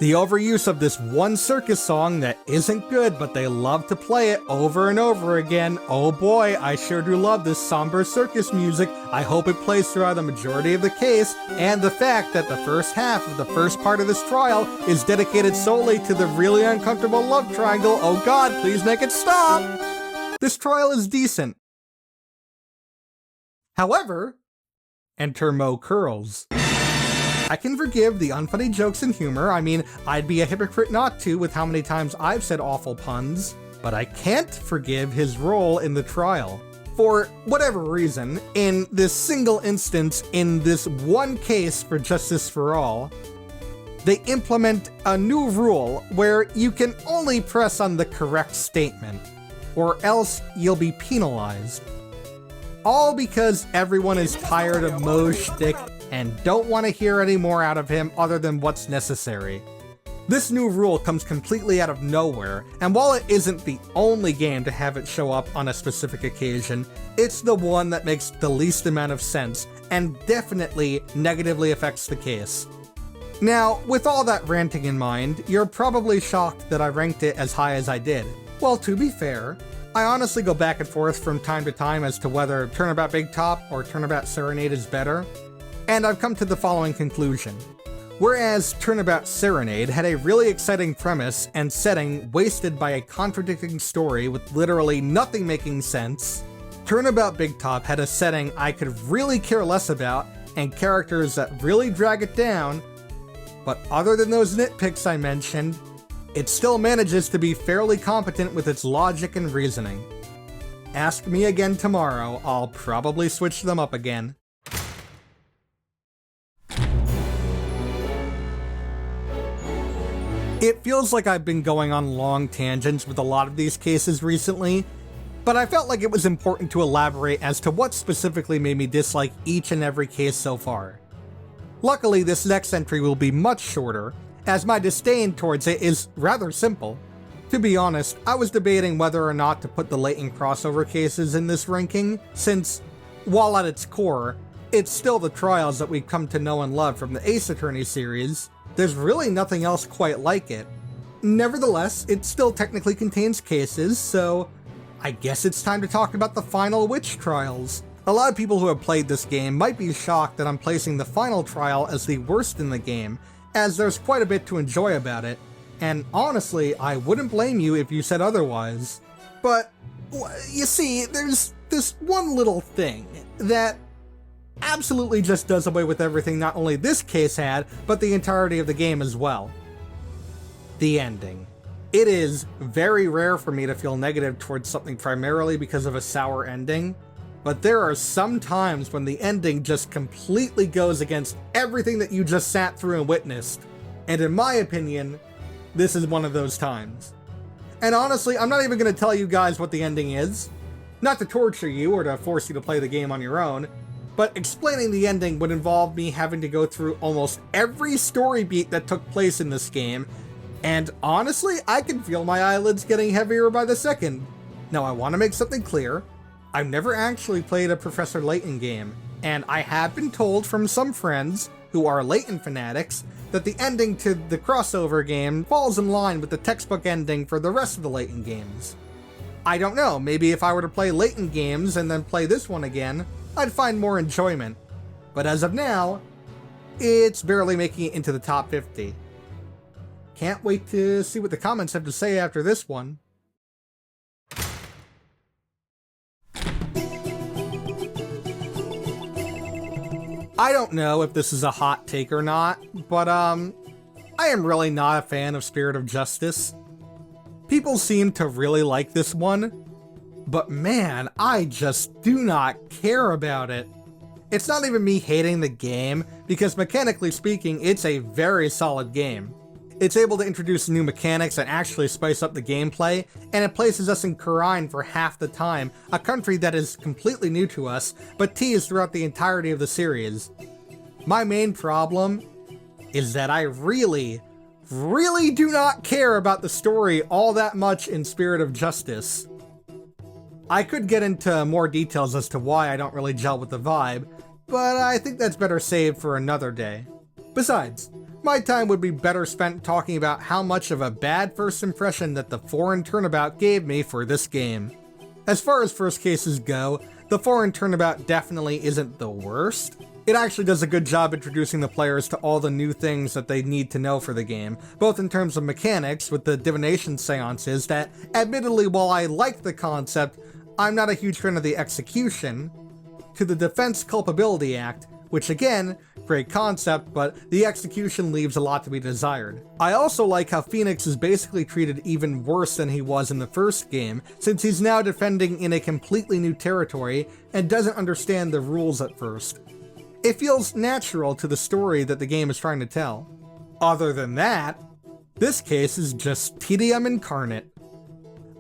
the overuse of this one circus song that isn't good but they love to play it over and over again, oh boy, I sure do love this somber circus music, I hope it plays throughout the majority of the case, and the fact that the first half of the first part of this trial is dedicated solely to the really uncomfortable love triangle, oh god, please make it stop! This trial is decent. However, enter Mo Curls. I can forgive the unfunny jokes and humor, I mean, I'd be a hypocrite not to with how many times I've said awful puns, but I can't forgive his role in the trial. For whatever reason, in this single instance, in this one case for Justice for All, they implement a new rule where you can only press on the correct statement, or else you'll be penalized. All because everyone is tired of Mo's shtick and don't want to hear any more out of him other than what's necessary. This new rule comes completely out of nowhere, and while it isn't the only game to have it show up on a specific occasion, it's the one that makes the least amount of sense, and definitely negatively affects the case. Now, with all that ranting in mind, you're probably shocked that I ranked it as high as I did. Well, to be fair, I honestly go back and forth from time to time as to whether Turnabout Big Top or Turnabout Serenade is better, and I've come to the following conclusion. Whereas Turnabout Serenade had a really exciting premise and setting wasted by a contradicting story with literally nothing making sense, Turnabout Big Top had a setting I could really care less about and characters that really drag it down, but other than those nitpicks I mentioned, it still manages to be fairly competent with its logic and reasoning. Ask me again tomorrow, I'll probably switch them up again. It feels like I've been going on long tangents with a lot of these cases recently, but I felt like it was important to elaborate as to what specifically made me dislike each and every case so far. Luckily, this next entry will be much shorter, as my disdain towards it is rather simple. To be honest, I was debating whether or not to put the latent crossover cases in this ranking, since, while at its core, it's still the trials that we've come to know and love from the Ace Attorney series. There's really nothing else quite like it. Nevertheless, it still technically contains cases, so I guess it's time to talk about the final witch trials. A lot of people who have played this game might be shocked that I'm placing the final trial as the worst in the game, as there's quite a bit to enjoy about it, and honestly, I wouldn't blame you if you said otherwise. But, you see, there's this one little thing that absolutely just does away with everything not only this case had, but the entirety of the game as well. The ending. It is very rare for me to feel negative towards something primarily because of a sour ending, but there are some times when the ending just completely goes against everything that you just sat through and witnessed. And in my opinion, this is one of those times. And honestly, I'm not even going to tell you guys what the ending is. Not to torture you or to force you to play the game on your own, but explaining the ending would involve me having to go through almost every story beat that took place in this game, and honestly, I can feel my eyelids getting heavier by the second. Now, I want to make something clear. I've never actually played a Professor Layton game, and I have been told from some friends who are Layton fanatics that the ending to the crossover game falls in line with the textbook ending for the rest of the Layton games. I don't know, maybe if I were to play Layton games and then play this one again, I'd find more enjoyment. But as of now, it's barely making it into the top 50. Can't wait to see what the comments have to say after this one. I don't know if this is a hot take or not, but I am really not a fan of Spirit of Justice. People seem to really like this one, but man, I just do not care about it. It's not even me hating the game, because mechanically speaking, it's a very solid game. It's able to introduce new mechanics and actually spice up the gameplay, and it places us in Khura'in for half the time, a country that is completely new to us, but teased throughout the entirety of the series. My main problem is that I really do not care about the story all that much in Spirit of Justice. I could get into more details as to why I don't really gel with the vibe, but I think that's better saved for another day. Besides, my time would be better spent talking about how much of a bad first impression that the foreign turnabout gave me for this game. As far as first cases go, the foreign turnabout definitely isn't the worst. It actually does a good job introducing the players to all the new things that they need to know for the game, both in terms of mechanics with the divination seances that, admittedly, while I like the concept, I'm not a huge fan of the execution, to the Defense Culpability Act, which again, great concept, but the execution leaves a lot to be desired. I also like how Phoenix is basically treated even worse than he was in the first game, since he's now defending in a completely new territory and doesn't understand the rules at first. It feels natural to the story that the game is trying to tell. Other than that, this case is just tedium incarnate.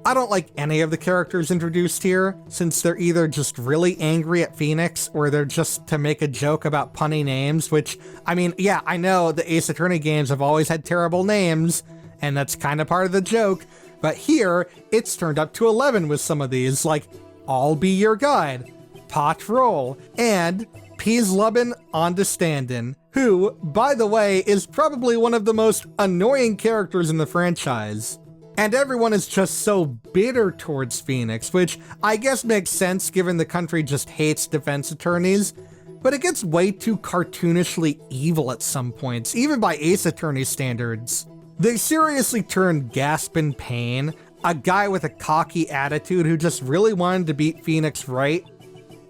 I don't like any of the characters introduced here, since they're either just really angry at Phoenix, or they're just to make a joke about punny names, which, I mean, yeah, I know the Ace Attorney games have always had terrible names, and that's kind of part of the joke, but here, it's turned up to 11 with some of these, like, I'll Be Your Guide, Patrol, and Peas Lubbin Understandin', who, by the way, is probably one of the most annoying characters in the franchise. And everyone is just so bitter towards Phoenix, which I guess makes sense given the country just hates defense attorneys, but it gets way too cartoonishly evil at some points, even by Ace Attorney standards. They seriously turned Gaspin Payne, a guy with a cocky attitude who just really wanted to beat Phoenix right,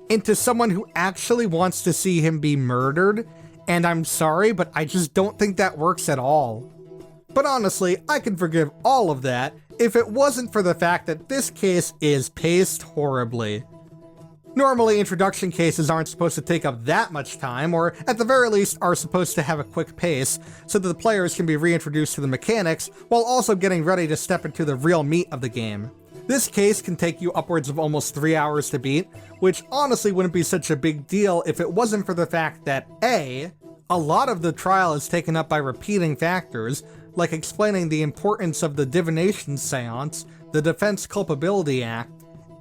into someone who actually wants to see him be murdered, and I'm sorry, but I just don't think that works at all. But honestly, I can forgive all of that if it wasn't for the fact that this case is paced horribly. Normally, introduction cases aren't supposed to take up that much time, or at the very least are supposed to have a quick pace, so that the players can be reintroduced to the mechanics, while also getting ready to step into the real meat of the game. This case can take you upwards of almost 3 hours to beat, which honestly wouldn't be such a big deal if it wasn't for the fact that A lot of the trial is taken up by repeating factors, like explaining the importance of the divination seance, the Defense Culpability Act,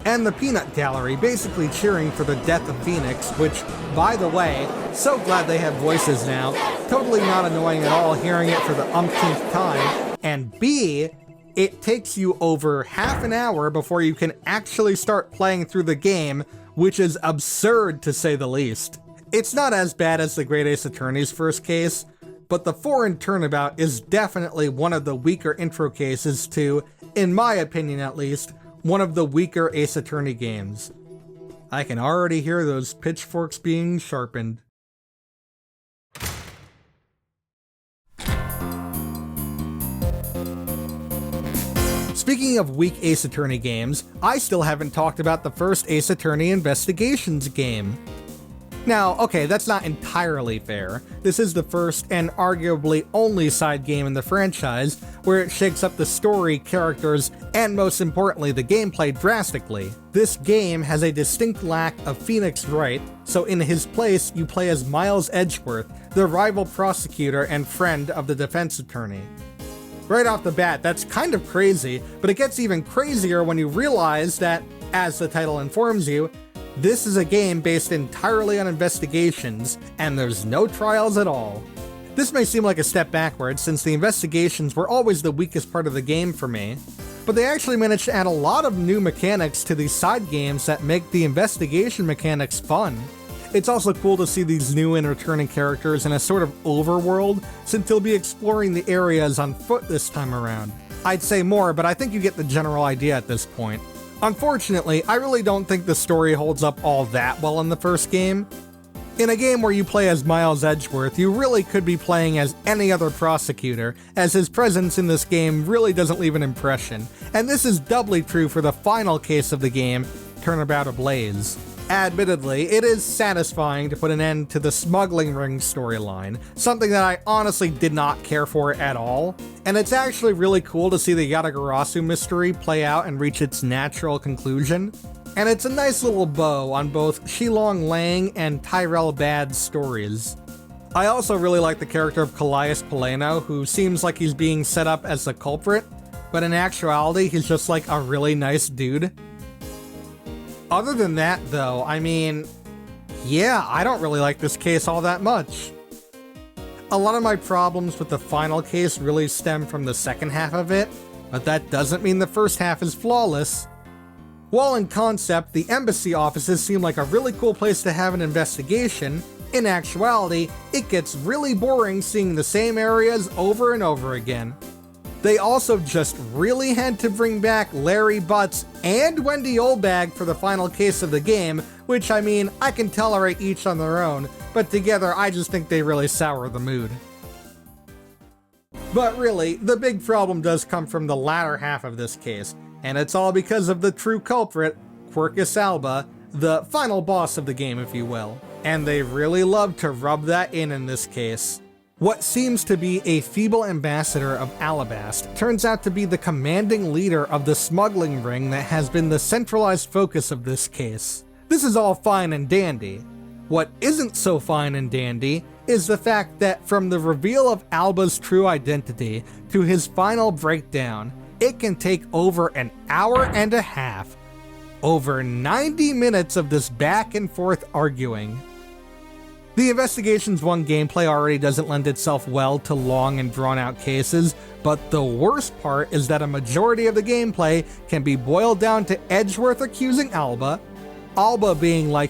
and the Peanut Gallery basically cheering for the death of Phoenix, which, by the way, so glad they have voices now, totally not annoying at all hearing it for the umpteenth time, and B, it takes you over half an hour before you can actually start playing through the game, which is absurd to say the least. It's not as bad as the Great Ace Attorney's first case, but the Foreign Turnabout is definitely one of the weaker intro cases to, in my opinion at least, one of the weaker Ace Attorney games. I can already hear those pitchforks being sharpened. Speaking of weak Ace Attorney games, I still haven't talked about the first Ace Attorney Investigations game. Now, okay, that's not entirely fair. This is the first and arguably only side game in the franchise where it shakes up the story, characters, and most importantly, the gameplay drastically. This game has a distinct lack of Phoenix Wright, so in his place, you play as Miles Edgeworth, the rival prosecutor and friend of the defense attorney. Right off the bat, that's kind of crazy, but it gets even crazier when you realize that, as the title informs you, this is a game based entirely on investigations, and there's no trials at all. This may seem like a step backwards, since the investigations were always the weakest part of the game for me, but they actually managed to add a lot of new mechanics to these side games that make the investigation mechanics fun. It's also cool to see these new and returning characters in a sort of overworld, since you'll be exploring the areas on foot this time around. I'd say more, but I think you get the general idea at this point. Unfortunately, I really don't think the story holds up all that well in the first game. In a game where you play as Miles Edgeworth, you really could be playing as any other prosecutor, as his presence in this game really doesn't leave an impression, and this is doubly true for the final case of the game, Turnabout Ablaze. Admittedly, it is satisfying to put an end to the smuggling ring storyline, something that I honestly did not care for at all, and it's actually really cool to see the Yatagarasu mystery play out and reach its natural conclusion, and it's a nice little bow on both Shilong Lang and Tyrell Bad's stories. I also really like the character of Callias Poleno, who seems like he's being set up as the culprit, but in actuality he's just like a really nice dude. Other than that, though, I mean, yeah, I don't really like this case all that much. A lot of my problems with the final case really stem from the second half of it, but that doesn't mean the first half is flawless. While in concept, the embassy offices seem like a really cool place to have an investigation, in actuality, it gets really boring seeing the same areas over and over again. They also just really had to bring back Larry Butts and Wendy Oldbag for the final case of the game, which, I mean, I can tolerate each on their own, but together I just think they really sour the mood. But really, the big problem does come from the latter half of this case, and it's all because of the true culprit, Quercus Alba, the final boss of the game, if you will. And they really love to rub that in this case. What seems to be a feeble ambassador of Alabast turns out to be the commanding leader of the smuggling ring that has been the centralized focus of this case. This is all fine and dandy. What isn't so fine and dandy is the fact that from the reveal of Alba's true identity to his final breakdown, it can take over an hour and a half. Over 90 minutes of this back and forth arguing. The Investigations 1 gameplay already doesn't lend itself well to long and drawn-out cases, but the worst part is that a majority of the gameplay can be boiled down to Edgeworth accusing Alba being like,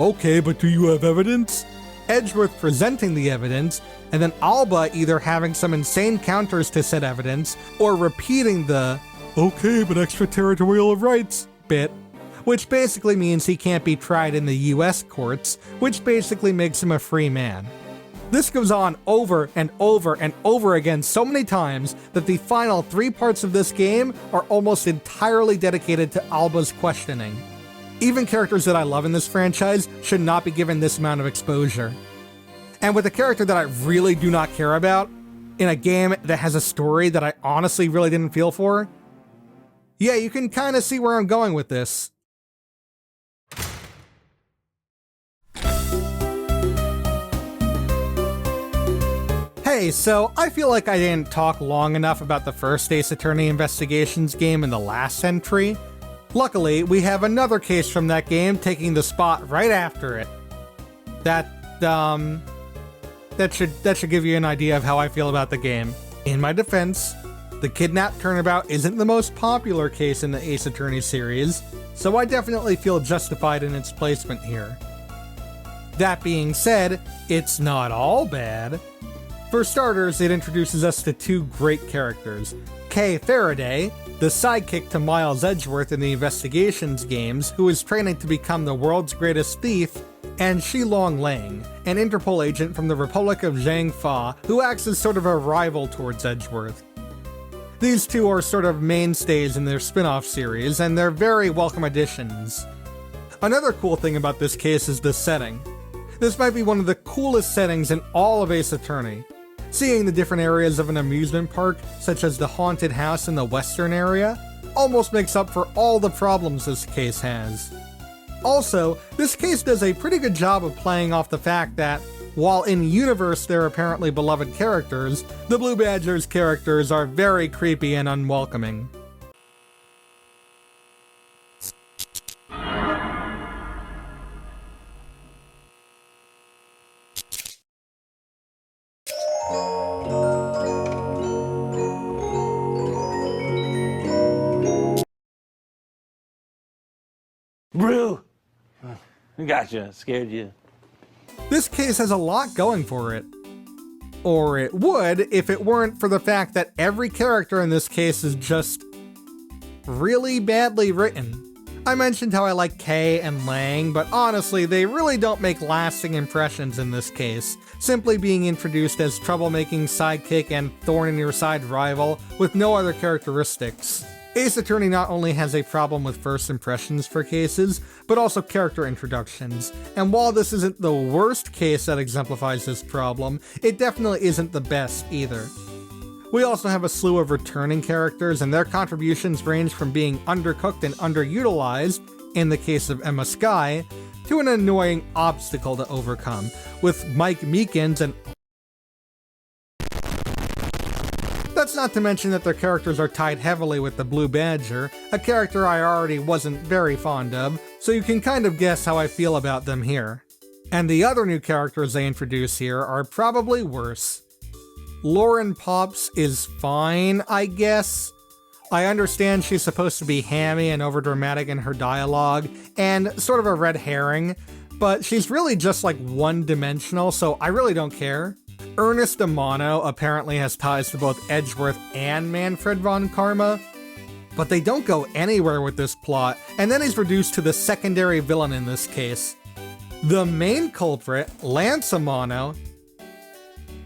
okay, but do you have evidence? Edgeworth presenting the evidence, and then Alba either having some insane counters to said evidence, or repeating the, okay, but extraterritorial rights bit. Which basically means he can't be tried in the US courts, which basically makes him a free man. This goes on over and over and over again so many times that the final 3 parts of this game are almost entirely dedicated to Alba's questioning. Even characters that I love in this franchise should not be given this amount of exposure. And with a character that I really do not care about, in a game that has a story that I honestly really didn't feel for, yeah, you can kind of see where I'm going with this. Hey, so I feel like I didn't talk long enough about the first Ace Attorney Investigations game in the last entry. Luckily, we have another case from that game taking the spot right after it. That should give you an idea of how I feel about the game. In my defense, the Kidnap Turnabout isn't the most popular case in the Ace Attorney series, so I definitely feel justified in its placement here. That being said, it's not all bad. For starters, it introduces us to two great characters. Kay Faraday, the sidekick to Miles Edgeworth in the Investigations games, who is training to become the world's greatest thief, and Shilong Lang, an Interpol agent from the Republic of Zhang Fa, who acts as sort of a rival towards Edgeworth. These two are sort of mainstays in their spin-off series, and they're very welcome additions. Another cool thing about this case is the setting. This might be one of the coolest settings in all of Ace Attorney. Seeing the different areas of an amusement park, such as the haunted house in the western area, almost makes up for all the problems this case has. Also, this case does a pretty good job of playing off the fact that, while in-universe they're apparently beloved characters, the Blue Badger's characters are very creepy and unwelcoming. Brew! Gotcha, scared you. This case has a lot going for it. Or it would if it weren't for the fact that every character in this case is just really badly written. I mentioned how I like Kay and Lang, but honestly, they really don't make lasting impressions in this case, simply being introduced as troublemaking sidekick and thorn-in-your-side rival with no other characteristics. Ace Attorney not only has a problem with first impressions for cases, but also character introductions, and while this isn't the worst case that exemplifies this problem, it definitely isn't the best either. We also have a slew of returning characters, and their contributions range from being undercooked and underutilized, in the case of Emma Skye, to an annoying obstacle to overcome, with Mike Meekins and That's not to mention that their characters are tied heavily with the Blue Badger, a character I already wasn't very fond of, so you can kind of guess how I feel about them here. And the other new characters they introduce here are probably worse. Lauren Pops is fine, I guess. I understand she's supposed to be hammy and overdramatic in her dialogue, and sort of a red herring, but she's really just like one-dimensional, so I really don't care. Ernest Amano apparently has ties to both Edgeworth and Manfred von Karma, but they don't go anywhere with this plot, and then he's reduced to the secondary villain in this case. The main culprit, Lance Amano,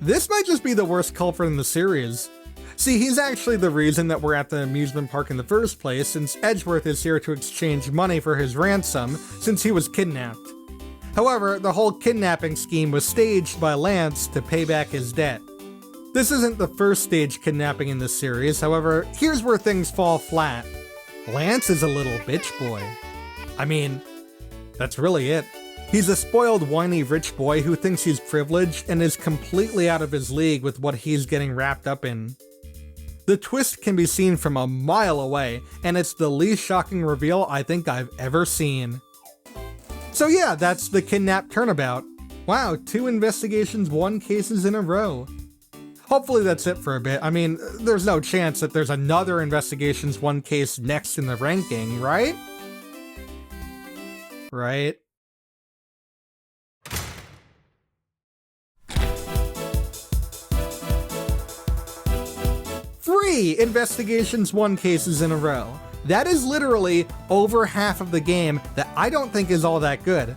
this might just be the worst culprit in the series. See, he's actually the reason that we're at the amusement park in the first place, since Edgeworth is here to exchange money for his ransom, since he was kidnapped. However, the whole kidnapping scheme was staged by Lance to pay back his debt. This isn't the first staged kidnapping in this series, however, here's where things fall flat. Lance is a little bitch boy. I mean, that's really it. He's a spoiled, whiny rich boy who thinks he's privileged and is completely out of his league with what he's getting wrapped up in. The twist can be seen from a mile away, and it's the least shocking reveal I think I've ever seen. So yeah, that's the Kidnap Turnabout. Wow, 2 investigations, 1 cases in a row. Hopefully that's it for a bit. I mean, there's no chance that there's another investigations, 1 case next in the ranking, right? Right? Three investigations, 1 cases in a row. That is literally over half of the game that I don't think is all that good.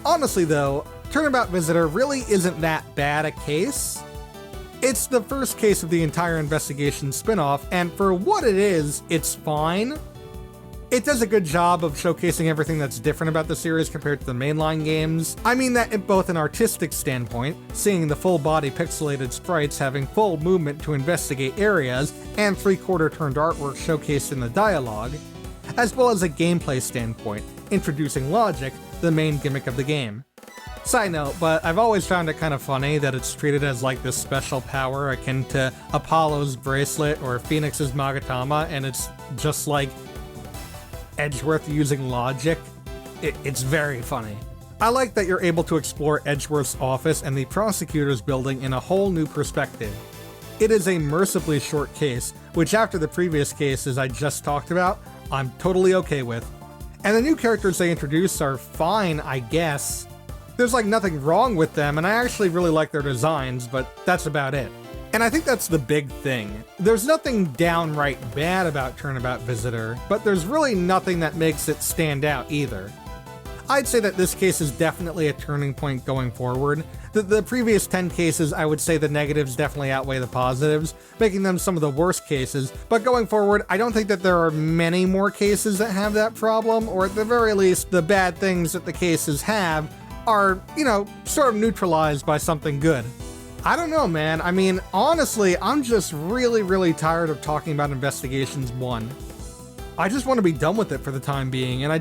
Honestly though, Turnabout Visitor really isn't that bad a case. It's the first case of the entire investigation spin-off, and for what it is, it's fine. It does a good job of showcasing everything that's different about the series compared to the mainline games. I mean that in both an artistic standpoint, seeing the full-body pixelated sprites having full movement to investigate areas, and 3/4 turned artwork showcased in the dialogue, as well as a gameplay standpoint, introducing logic, the main gimmick of the game. Side note, but I've always found it kind of funny that it's treated as like this special power akin to Apollo's bracelet or Phoenix's Magatama, and it's just like, Edgeworth using logic. It's very funny. I like that you're able to explore Edgeworth's office and the prosecutor's building in a whole new perspective. It is a mercifully short case, which after the previous cases I just talked about, I'm totally okay with. And the new characters they introduce are fine, I guess. There's like nothing wrong with them, and I actually really like their designs, but that's about it. And I think that's the big thing. There's nothing downright bad about Turnabout Visitor, but there's really nothing that makes it stand out either. I'd say that this case is definitely a turning point going forward. The previous 10 cases, I would say the negatives definitely outweigh the positives, making them some of the worst cases, but going forward, I don't think that there are many more cases that have that problem, or at the very least, the bad things that the cases have are, sort of neutralized by something good. I don't know, man. I mean, honestly, I'm just really, really tired of talking about Investigations 1. I just want to be done with it for the time being, and I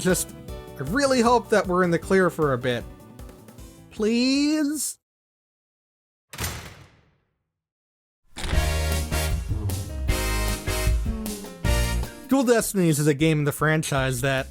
really hope that we're in the clear for a bit. Please? Dual Destinies is a game in the franchise that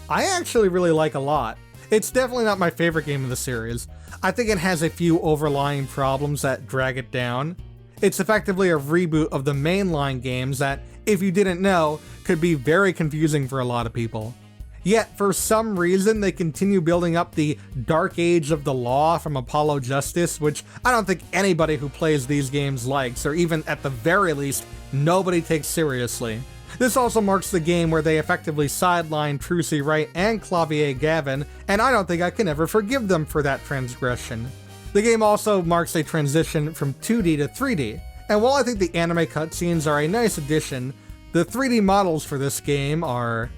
I actually really like a lot. It's definitely not my favorite game of the series. I think it has a few overlying problems that drag it down. It's effectively a reboot of the mainline games that, if you didn't know, could be very confusing for a lot of people. Yet, for some reason, they continue building up the Dark Age of the Law from Apollo Justice, which I don't think anybody who plays these games likes, or even at the very least, nobody takes seriously. This also marks the game where they effectively sideline Trucy Wright and Clavier Gavin, and I don't think I can ever forgive them for that transgression. The game also marks a transition from 2D to 3D, and while I think the anime cutscenes are a nice addition, the 3D models for this game are...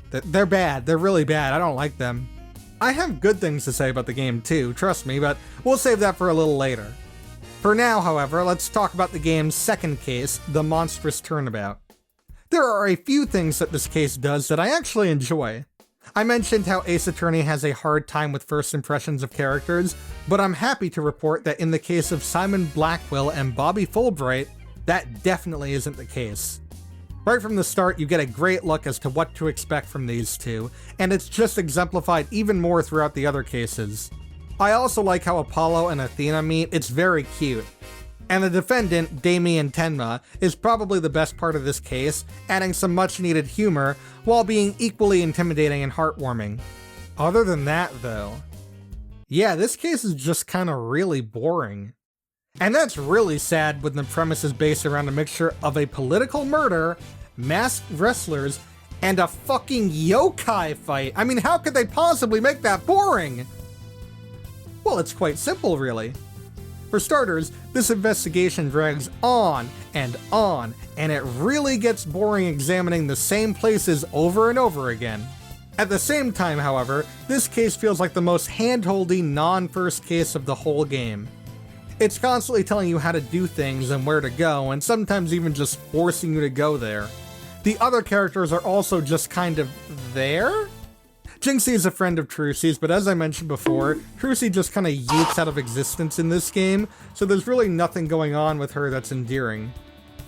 they're bad. They're really bad. I don't like them. I have good things to say about the game too, trust me, but we'll save that for a little later. For now, however, let's talk about the game's second case, the Monstrous Turnabout. There are a few things that this case does that I actually enjoy. I mentioned how Ace Attorney has a hard time with first impressions of characters, but I'm happy to report that in the case of Simon Blackwell and Bobby Fulbright, that definitely isn't the case. Right from the start, you get a great look as to what to expect from these two, and it's just exemplified even more throughout the other cases. I also like how Apollo and Athena meet, it's very cute. And the defendant, Damien Tenma, is probably the best part of this case, adding some much needed humor, while being equally intimidating and heartwarming. Other than that, though, yeah, this case is just kinda really boring. And that's really sad when the premise is based around a mixture of a political murder, masked wrestlers, and a fucking yokai fight. I mean, how could they possibly make that boring? Well, it's quite simple, really. For starters, this investigation drags on, and it really gets boring examining the same places over and over again. At the same time, however, this case feels like the most hand-holdy non-first case of the whole game. It's constantly telling you how to do things and where to go, and sometimes even just forcing you to go there. The other characters are also just kind of there? Jinxie is a friend of Trucy's, but as I mentioned before, Trucy just kinda yeets out of existence in this game, so there's really nothing going on with her that's endearing.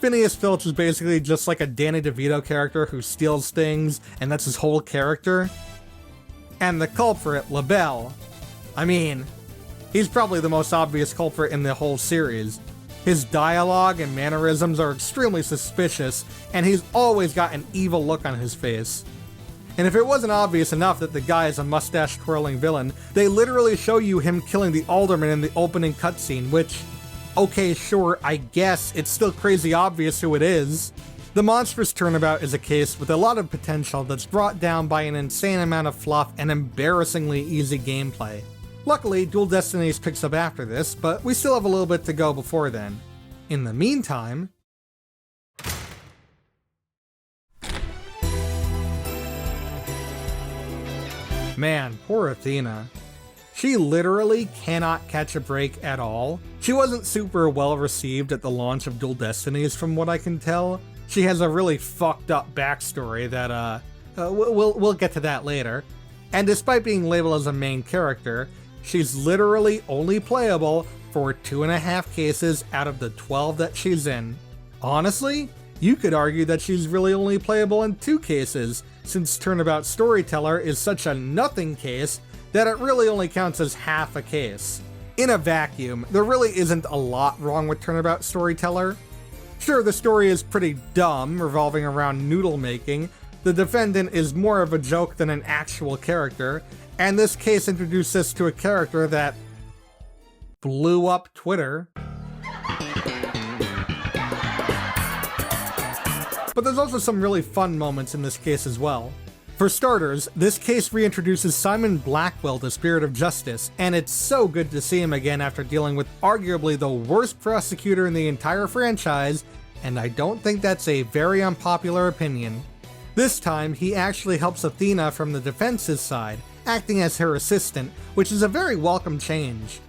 Phineas Filch is basically just like a Danny DeVito character who steals things, and that's his whole character. And the culprit, LaBelle. I mean, he's probably the most obvious culprit in the whole series. His dialogue and mannerisms are extremely suspicious, and he's always got an evil look on his face. And if it wasn't obvious enough that the guy is a mustache-twirling villain, they literally show you him killing the alderman in the opening cutscene, which, okay, sure, I guess it's still crazy obvious who it is. The Monstrous Turnabout is a case with a lot of potential that's brought down by an insane amount of fluff and embarrassingly easy gameplay. Luckily, Dual Destinies picks up after this, but we still have a little bit to go before then. In the meantime... Man, poor Athena. She literally cannot catch a break at all. She wasn't super well received at the launch of Dual Destinies from what I can tell. She has a really fucked up backstory that, we'll get to that later. And despite being labeled as a main character, she's literally only playable for 2.5 cases out of the 12 that she's in. Honestly, You could argue that she's really only playable in 2 cases, since Turnabout Storyteller is such a nothing case that it really only counts as half a case. In a vacuum, there really isn't a lot wrong with Turnabout Storyteller. Sure, the story is pretty dumb, revolving around noodle making. The defendant is more of a joke than an actual character, and this case introduced us to a character that blew up Twitter. But there's also some really fun moments in this case as well. For starters, this case reintroduces Simon Blackwell to Spirit of Justice, and it's so good to see him again after dealing with arguably the worst prosecutor in the entire franchise, and I don't think that's a very unpopular opinion. This time, he actually helps Athena from the defense's side, acting as her assistant, which is a very welcome change.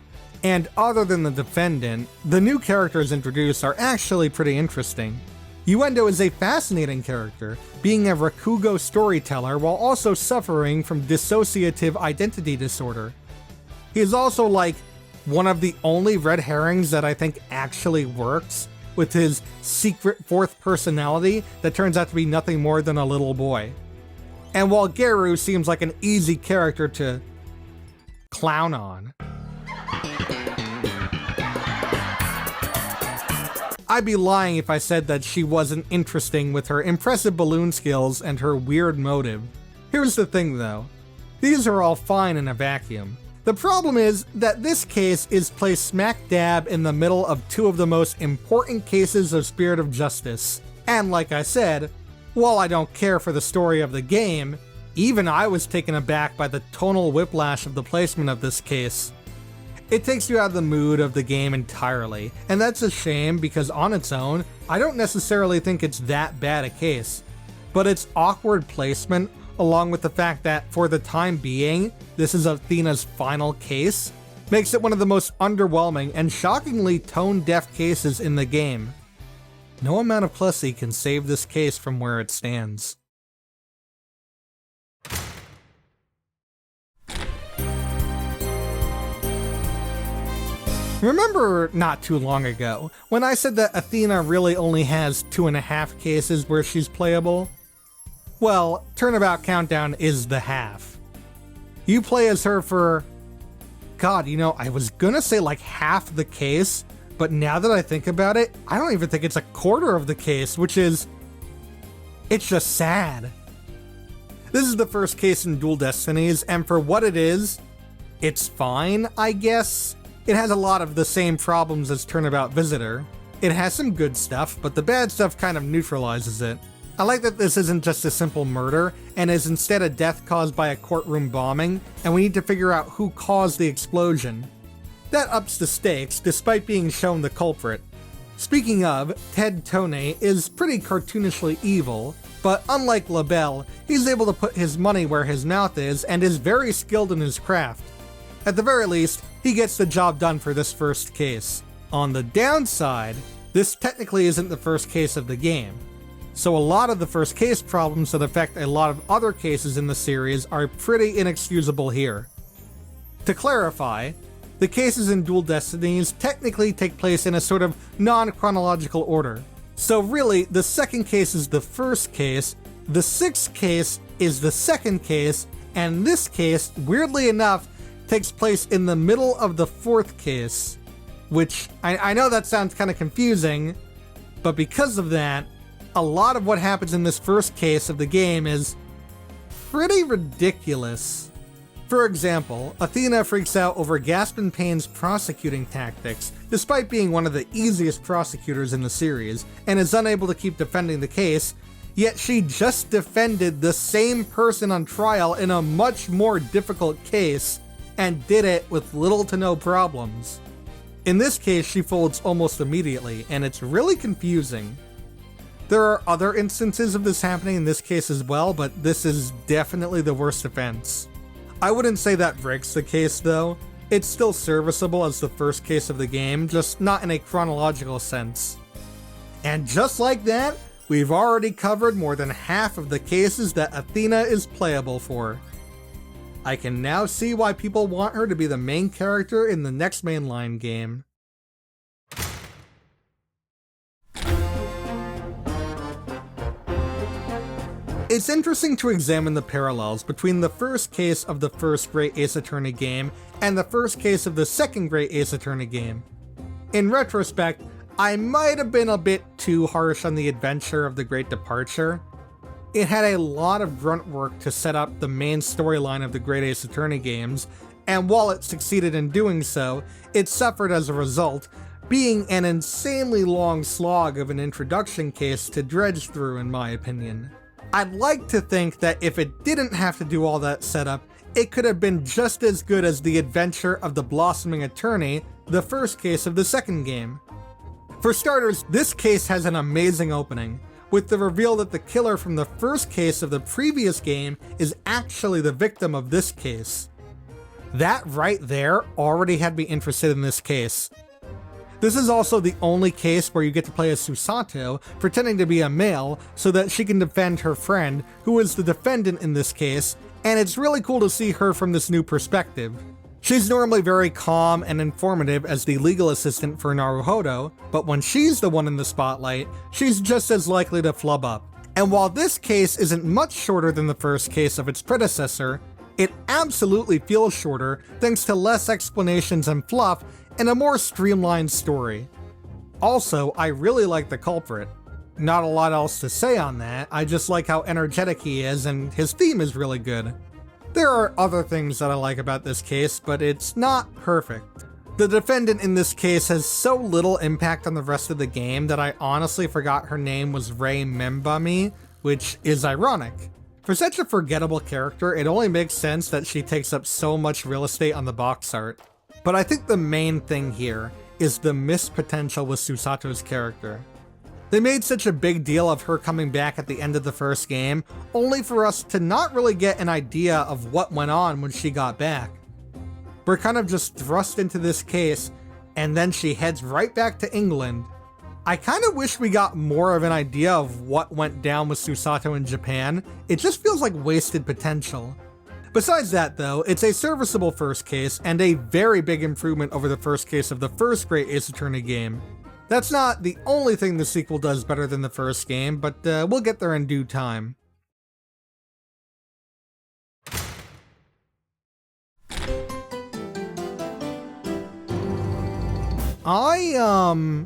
And other than the defendant, the new characters introduced are actually pretty interesting. Uendo is a fascinating character, being a Rakugo storyteller while also suffering from dissociative identity disorder. He is also like one of the only red herrings that I think actually works, with his secret fourth personality that turns out to be nothing more than a little boy. And while Geru seems like an easy character to clown on, I'd be lying if I said that she wasn't interesting with her impressive balloon skills and her weird motive. Here's the thing though, these are all fine in a vacuum. The problem is that this case is placed smack dab in the middle of 2 of the most important cases of Spirit of Justice. And like I said, while I don't care for the story of the game, even I was taken aback by the tonal whiplash of the placement of this case. It takes you out of the mood of the game entirely, and that's a shame because on its own, I don't necessarily think it's that bad a case. But its awkward placement, along with the fact that for the time being, this is Athena's final case, makes it one of the most underwhelming and shockingly tone-deaf cases in the game. No amount of Plessy can save this case from where it stands. Remember not too long ago, when I said that Athena really only has 2.5 cases where she's playable? Well, Turnabout Countdown is the half. You play as her for... God, you know, I was gonna say like half the case, but now that I think about it, I don't even think it's a quarter of the case, which is... It's just sad. This is the first case in Dual Destinies, and for what it is, it's fine, I guess. It has a lot of the same problems as Turnabout Visitor. It has some good stuff, but the bad stuff kind of neutralizes it. I like that this isn't just a simple murder, and is instead a death caused by a courtroom bombing, and we need to figure out who caused the explosion. That ups the stakes, despite being shown the culprit. Speaking of, Ted Tone is pretty cartoonishly evil, but unlike LaBelle, he's able to put his money where his mouth is and is very skilled in his craft. At the very least, he gets the job done for this first case. On the downside, this technically isn't the first case of the game, so a lot of the first case problems that affect a lot of other cases in the series are pretty inexcusable here. To clarify, the cases in Dual Destinies technically take place in a sort of non-chronological order. So really, the second case is the first case, the sixth case is the second case, and this case, weirdly enough, takes place in the middle of the fourth case, which I know that sounds kind of confusing, but because of that, a lot of what happens in this first case of the game is pretty ridiculous. For example, Athena freaks out over Gaspin Payne's prosecuting tactics, despite being one of the easiest prosecutors in the series, and is unable to keep defending the case, yet she just defended the same person on trial in a much more difficult case, and did it with little to no problems. In this case, she folds almost immediately, and it's really confusing. There are other instances of this happening in this case as well, but this is definitely the worst offense. I wouldn't say that breaks the case though. It's still serviceable as the first case of the game, just not in a chronological sense. And just like that, we've already covered more than half of the cases that Athena is playable for. I can now see why people want her to be the main character in the next mainline game. It's interesting to examine the parallels between the first case of the first Great Ace Attorney game and the first case of the second Great Ace Attorney game. In retrospect, I might have been a bit too harsh on the adventure of the Great Departure. It had a lot of grunt work to set up the main storyline of the Great Ace Attorney games, and while it succeeded in doing so, it suffered as a result, being an insanely long slog of an introduction case to dredge through in my opinion. I'd like to think that if it didn't have to do all that setup, it could have been just as good as the adventure of the Blossoming Attorney, the first case of the second game. For starters, this case has an amazing opening, with the reveal that the killer from the first case of the previous game is actually the victim of this case. That right there already had me interested in this case. This is also the only case where you get to play as Susato, pretending to be a male, so that she can defend her friend, who is the defendant in this case, and it's really cool to see her from this new perspective. She's normally very calm and informative as the legal assistant for Naruhodo, but when she's the one in the spotlight, she's just as likely to flub up. And while this case isn't much shorter than the first case of its predecessor, it absolutely feels shorter thanks to less explanations and fluff and a more streamlined story. Also, I really like the culprit. Not a lot else to say on that, I just like how energetic he is and his theme is really good. There are other things that I like about this case, but it's not perfect. The defendant in this case has so little impact on the rest of the game that I honestly forgot her name was Rei Membami, which is ironic. For such a forgettable character, it only makes sense that she takes up so much real estate on the box art. But I think the main thing here is the missed potential with Susato's character. They made such a big deal of her coming back at the end of the first game, only for us to not really get an idea of what went on when she got back. We're kind of just thrust into this case, and then she heads right back to England. I kind of wish we got more of an idea of what went down with Susato in Japan. It just feels like wasted potential. Besides that though, it's a serviceable first case and a very big improvement over the first case of the first Great Ace Attorney game. That's not the only thing the sequel does better than the first game, but we'll get there in due time. I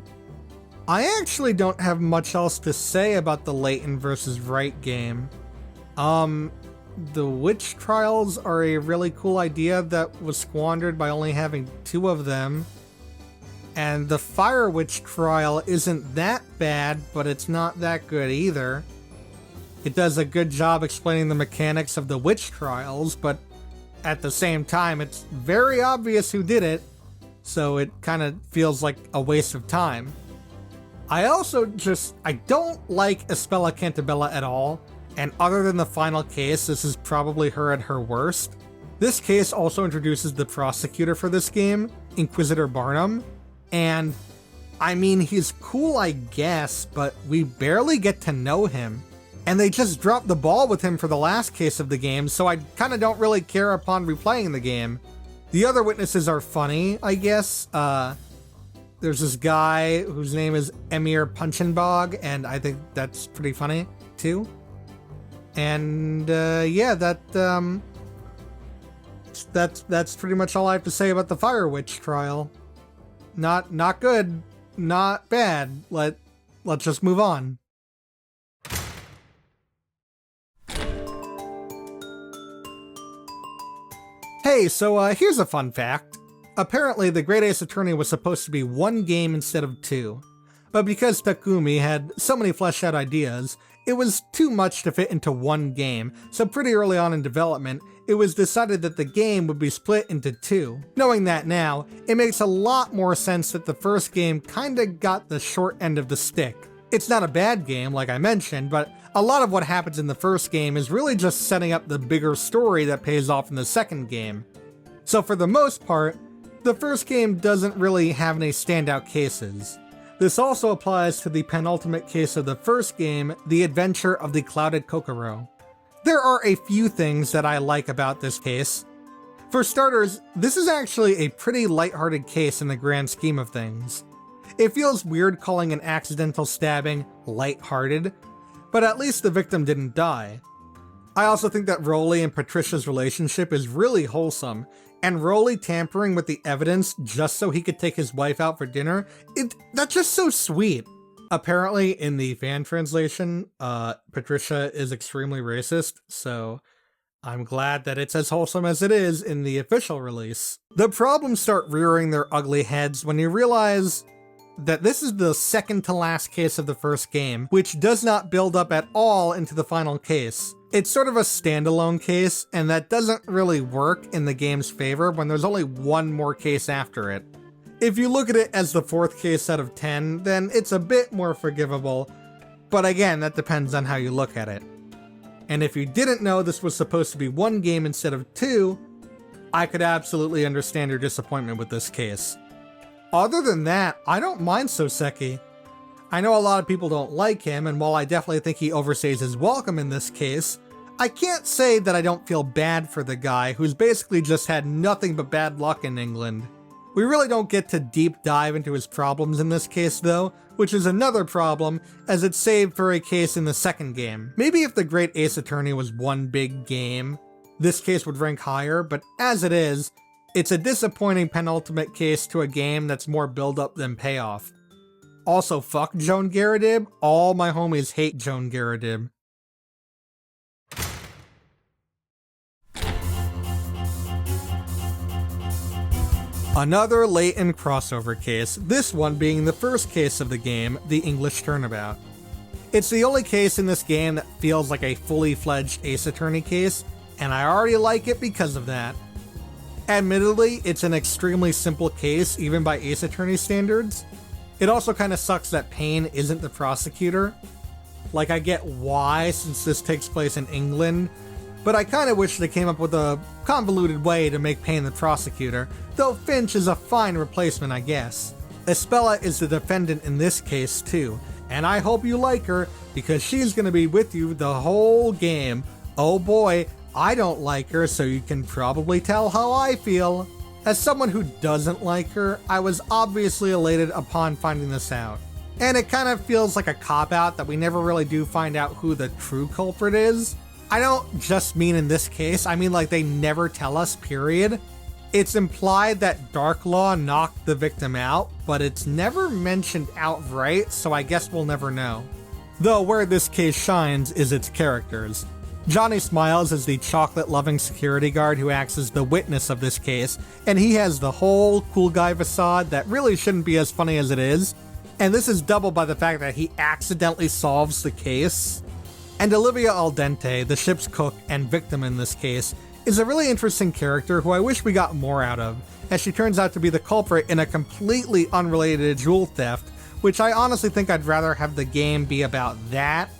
actually don't have much else to say about the Layton vs. Wright game. The witch trials are a really cool idea that was squandered by only having 2 of them. And the Fire Witch trial isn't that bad, but it's not that good either. It does a good job explaining the mechanics of the witch trials, but at the same time, it's very obvious who did it, so it kind of feels like a waste of time. I don't like Espella Cantabella at all, and other than the final case, this is probably her at her worst. This case also introduces the prosecutor for this game, Inquisitor Barnum, and I mean, he's cool I guess, but we barely get to know him. And they just dropped the ball with him for the last case of the game, so I kinda don't really care upon replaying the game. The other witnesses are funny, I guess. There's this guy whose name is Emir Punchenbog, and I think that's pretty funny, too. And, yeah, that's pretty much all I have to say about the Fire Witch trial. Not good, not bad. Let's just move on. Hey, so here's a fun fact. Apparently, the Great Ace Attorney was supposed to be 1 game instead of 2. But because Takumi had so many fleshed out ideas, it was too much to fit into 1 game, so pretty early on in development, it was decided that the game would be split into 2. Knowing that now, it makes a lot more sense that the first game kinda got the short end of the stick. It's not a bad game, like I mentioned, but a lot of what happens in the first game is really just setting up the bigger story that pays off in the second game. So for the most part, the first game doesn't really have any standout cases. This also applies to the penultimate case of the first game, The Adventure of the Clouded Kokoro. There are a few things that I like about this case. For starters, this is actually a pretty lighthearted case in the grand scheme of things. It feels weird calling an accidental stabbing lighthearted, but at least the victim didn't die. I also think that Rolly and Patricia's relationship is really wholesome, and Rolly tampering with the evidence just so he could take his wife out for dinner, that's just so sweet. Apparently, in the fan translation, Patricia is extremely racist, so I'm glad that it's as wholesome as it is in the official release. The problems start rearing their ugly heads when you realize that this is the second to last case of the first game, which does not build up at all into the final case. It's sort of a standalone case, and that doesn't really work in the game's favor when there's only one more case after it. If you look at it as the fourth case out of 10, then it's a bit more forgivable, but again, that depends on how you look at it. And if you didn't know this was supposed to be one game instead of two, I could absolutely understand your disappointment with this case. Other than that, I don't mind Soseki. I know a lot of people don't like him, and while I definitely think he overstays his welcome in this case, I can't say that I don't feel bad for the guy who's basically just had nothing but bad luck in England. We really don't get to deep dive into his problems in this case though, which is another problem, as it's saved for a case in the second game. Maybe if the Great Ace Attorney was one big game, this case would rank higher, but as it is, it's a disappointing penultimate case to a game that's more build-up than payoff. Also, fuck Joan Garadib. All my homies hate Joan Garadib. Another latent crossover case, this one being the first case of the game, the English Turnabout. It's the only case in this game that feels like a fully fledged Ace Attorney case, and I already like it because of that. Admittedly, it's an extremely simple case, even by Ace Attorney standards. It also kind of sucks that Payne isn't the prosecutor. Like, I get why, since this takes place in England, but I kind of wish they came up with a convoluted way to make Payne the prosecutor, though Finch is a fine replacement, I guess. Espella is the defendant in this case too, and I hope you like her, because she's going to be with you the whole game. Oh boy, I don't like her, so you can probably tell how I feel. As someone who doesn't like her, I was obviously elated upon finding this out. And it kind of feels like a cop-out that we never really do find out who the true culprit is. I don't just mean in this case, I mean like they never tell us, period. It's implied that Darklaw knocked the victim out, but it's never mentioned outright, so I guess we'll never know. Though where this case shines is its characters. Johnny Smiles is the chocolate-loving security guard who acts as the witness of this case, and he has the whole cool guy facade that really shouldn't be as funny as it is, and this is doubled by the fact that he accidentally solves the case. And Olivia Al Dente, the ship's cook and victim in this case, is a really interesting character who I wish we got more out of, as she turns out to be the culprit in a completely unrelated jewel theft, which I honestly think I'd rather have the game be about that.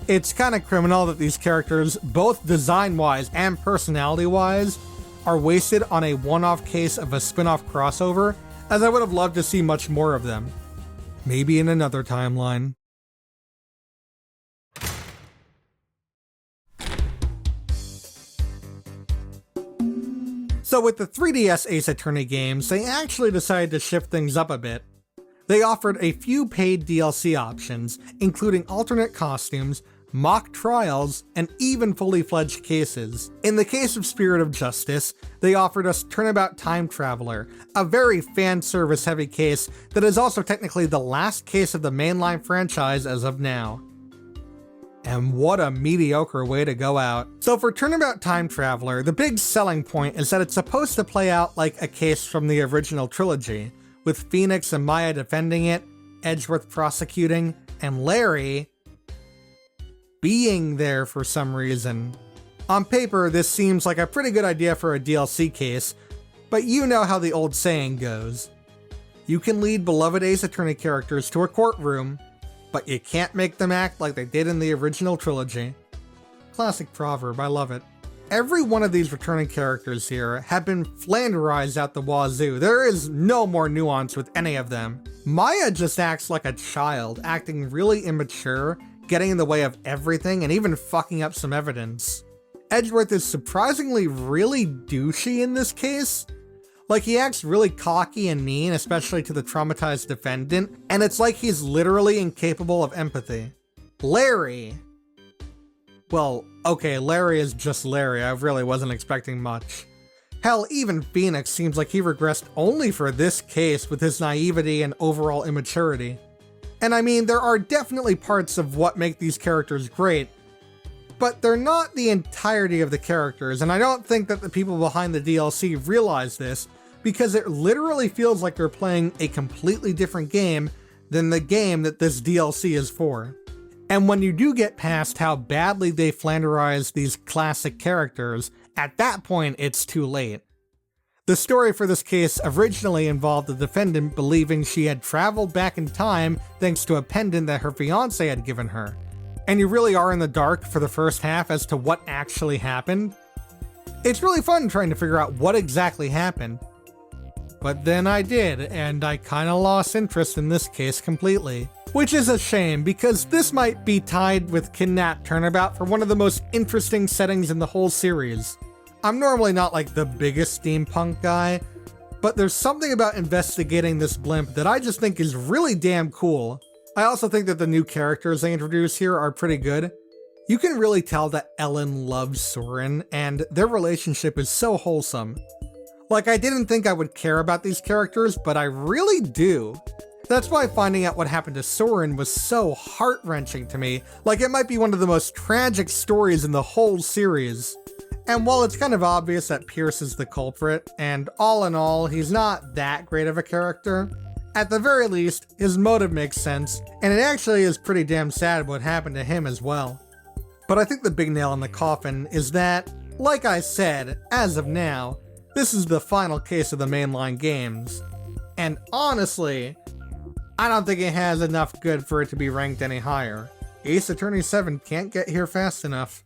It's kind of criminal that these characters, both design-wise and personality-wise, are wasted on a one-off case of a spin-off crossover, as I would have loved to see much more of them. Maybe in another timeline. So with the 3DS Ace Attorney games, they actually decided to shift things up a bit. They offered a few paid DLC options, including alternate costumes, mock trials, and even fully fledged cases. In the case of Spirit of Justice, they offered us Turnabout Time Traveler, a very fan service heavy case that is also technically the last case of the mainline franchise as of now. And what a mediocre way to go out. So for Turnabout Time Traveler, the big selling point is that it's supposed to play out like a case from the original trilogy, with Phoenix and Maya defending it, Edgeworth prosecuting, and Larry being there for some reason. On paper, this seems like a pretty good idea for a DLC case, but you know how the old saying goes. You can lead beloved Ace Attorney characters to a courtroom, but you can't make them act like they did in the original trilogy. Classic proverb, I love it. Every one of these returning characters here have been flanderized out the wazoo. There is no more nuance with any of them. Maya just acts like a child, acting really immature, getting in the way of everything, and even fucking up some evidence. Edgeworth is surprisingly really douchey in this case. Like, he acts really cocky and mean, especially to the traumatized defendant, and it's like he's literally incapable of empathy. Larry, well, Okay, Larry is just Larry, I really wasn't expecting much. Hell, even Phoenix seems like he regressed only for this case with his naivety and overall immaturity. And I mean, there are definitely parts of what make these characters great, but they're not the entirety of the characters, and I don't think that the people behind the DLC realize this, because it literally feels like they're playing a completely different game than the game that this DLC is for. And when you do get past how badly they flanderize these classic characters, at that point it's too late. The story for this case originally involved the defendant believing she had traveled back in time thanks to a pendant that her fiancé had given her. And you really are in the dark for the first half as to what actually happened. It's really fun trying to figure out what exactly happened. But then I did, and I kinda lost interest in this case completely. Which is a shame, because this might be tied with Kidnap Turnabout for one of the most interesting settings in the whole series. I'm normally not like the biggest steampunk guy, but there's something about investigating this blimp that I just think is really damn cool. I also think that the new characters they introduce here are pretty good. You can really tell that Ellen loves Soren, and their relationship is so wholesome. Like, I didn't think I would care about these characters, but I really do. That's why finding out what happened to Soren was so heart-wrenching to me, like it might be one of the most tragic stories in the whole series. And while it's kind of obvious that Pierce is the culprit, and all in all, he's not that great of a character, at the very least, his motive makes sense, and it actually is pretty damn sad what happened to him as well. But I think the big nail in the coffin is that, like I said, as of now, this is the final case of the mainline games. And honestly, I don't think it has enough good for it to be ranked any higher. Ace Attorney 7 can't get here fast enough.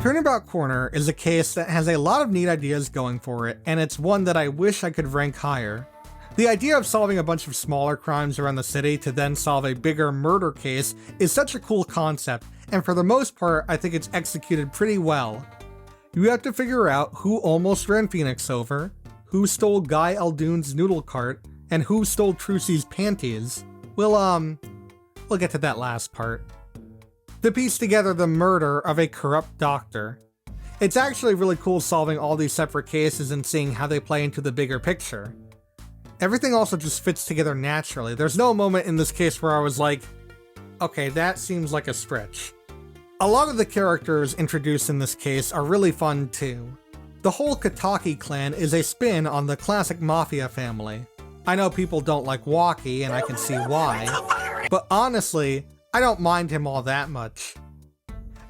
Turnabout Corner is a case that has a lot of neat ideas going for it, and it's one that I wish I could rank higher. The idea of solving a bunch of smaller crimes around the city to then solve a bigger murder case is such a cool concept, and for the most part, I think it's executed pretty well. You have to figure out who almost ran Phoenix over, who stole Guy Eldune's noodle cart, and who stole Trucy's panties. We'll get to that last part. To piece together the murder of a corrupt doctor. It's actually really cool solving all these separate cases and seeing how they play into the bigger picture. Everything also just fits together naturally. There's no moment in this case where I was like, okay, that seems like a stretch. A lot of the characters introduced in this case are really fun too. The whole Kataki clan is a spin on the classic Mafia family. I know people don't like Waki, and I can see why, but honestly, I don't mind him all that much.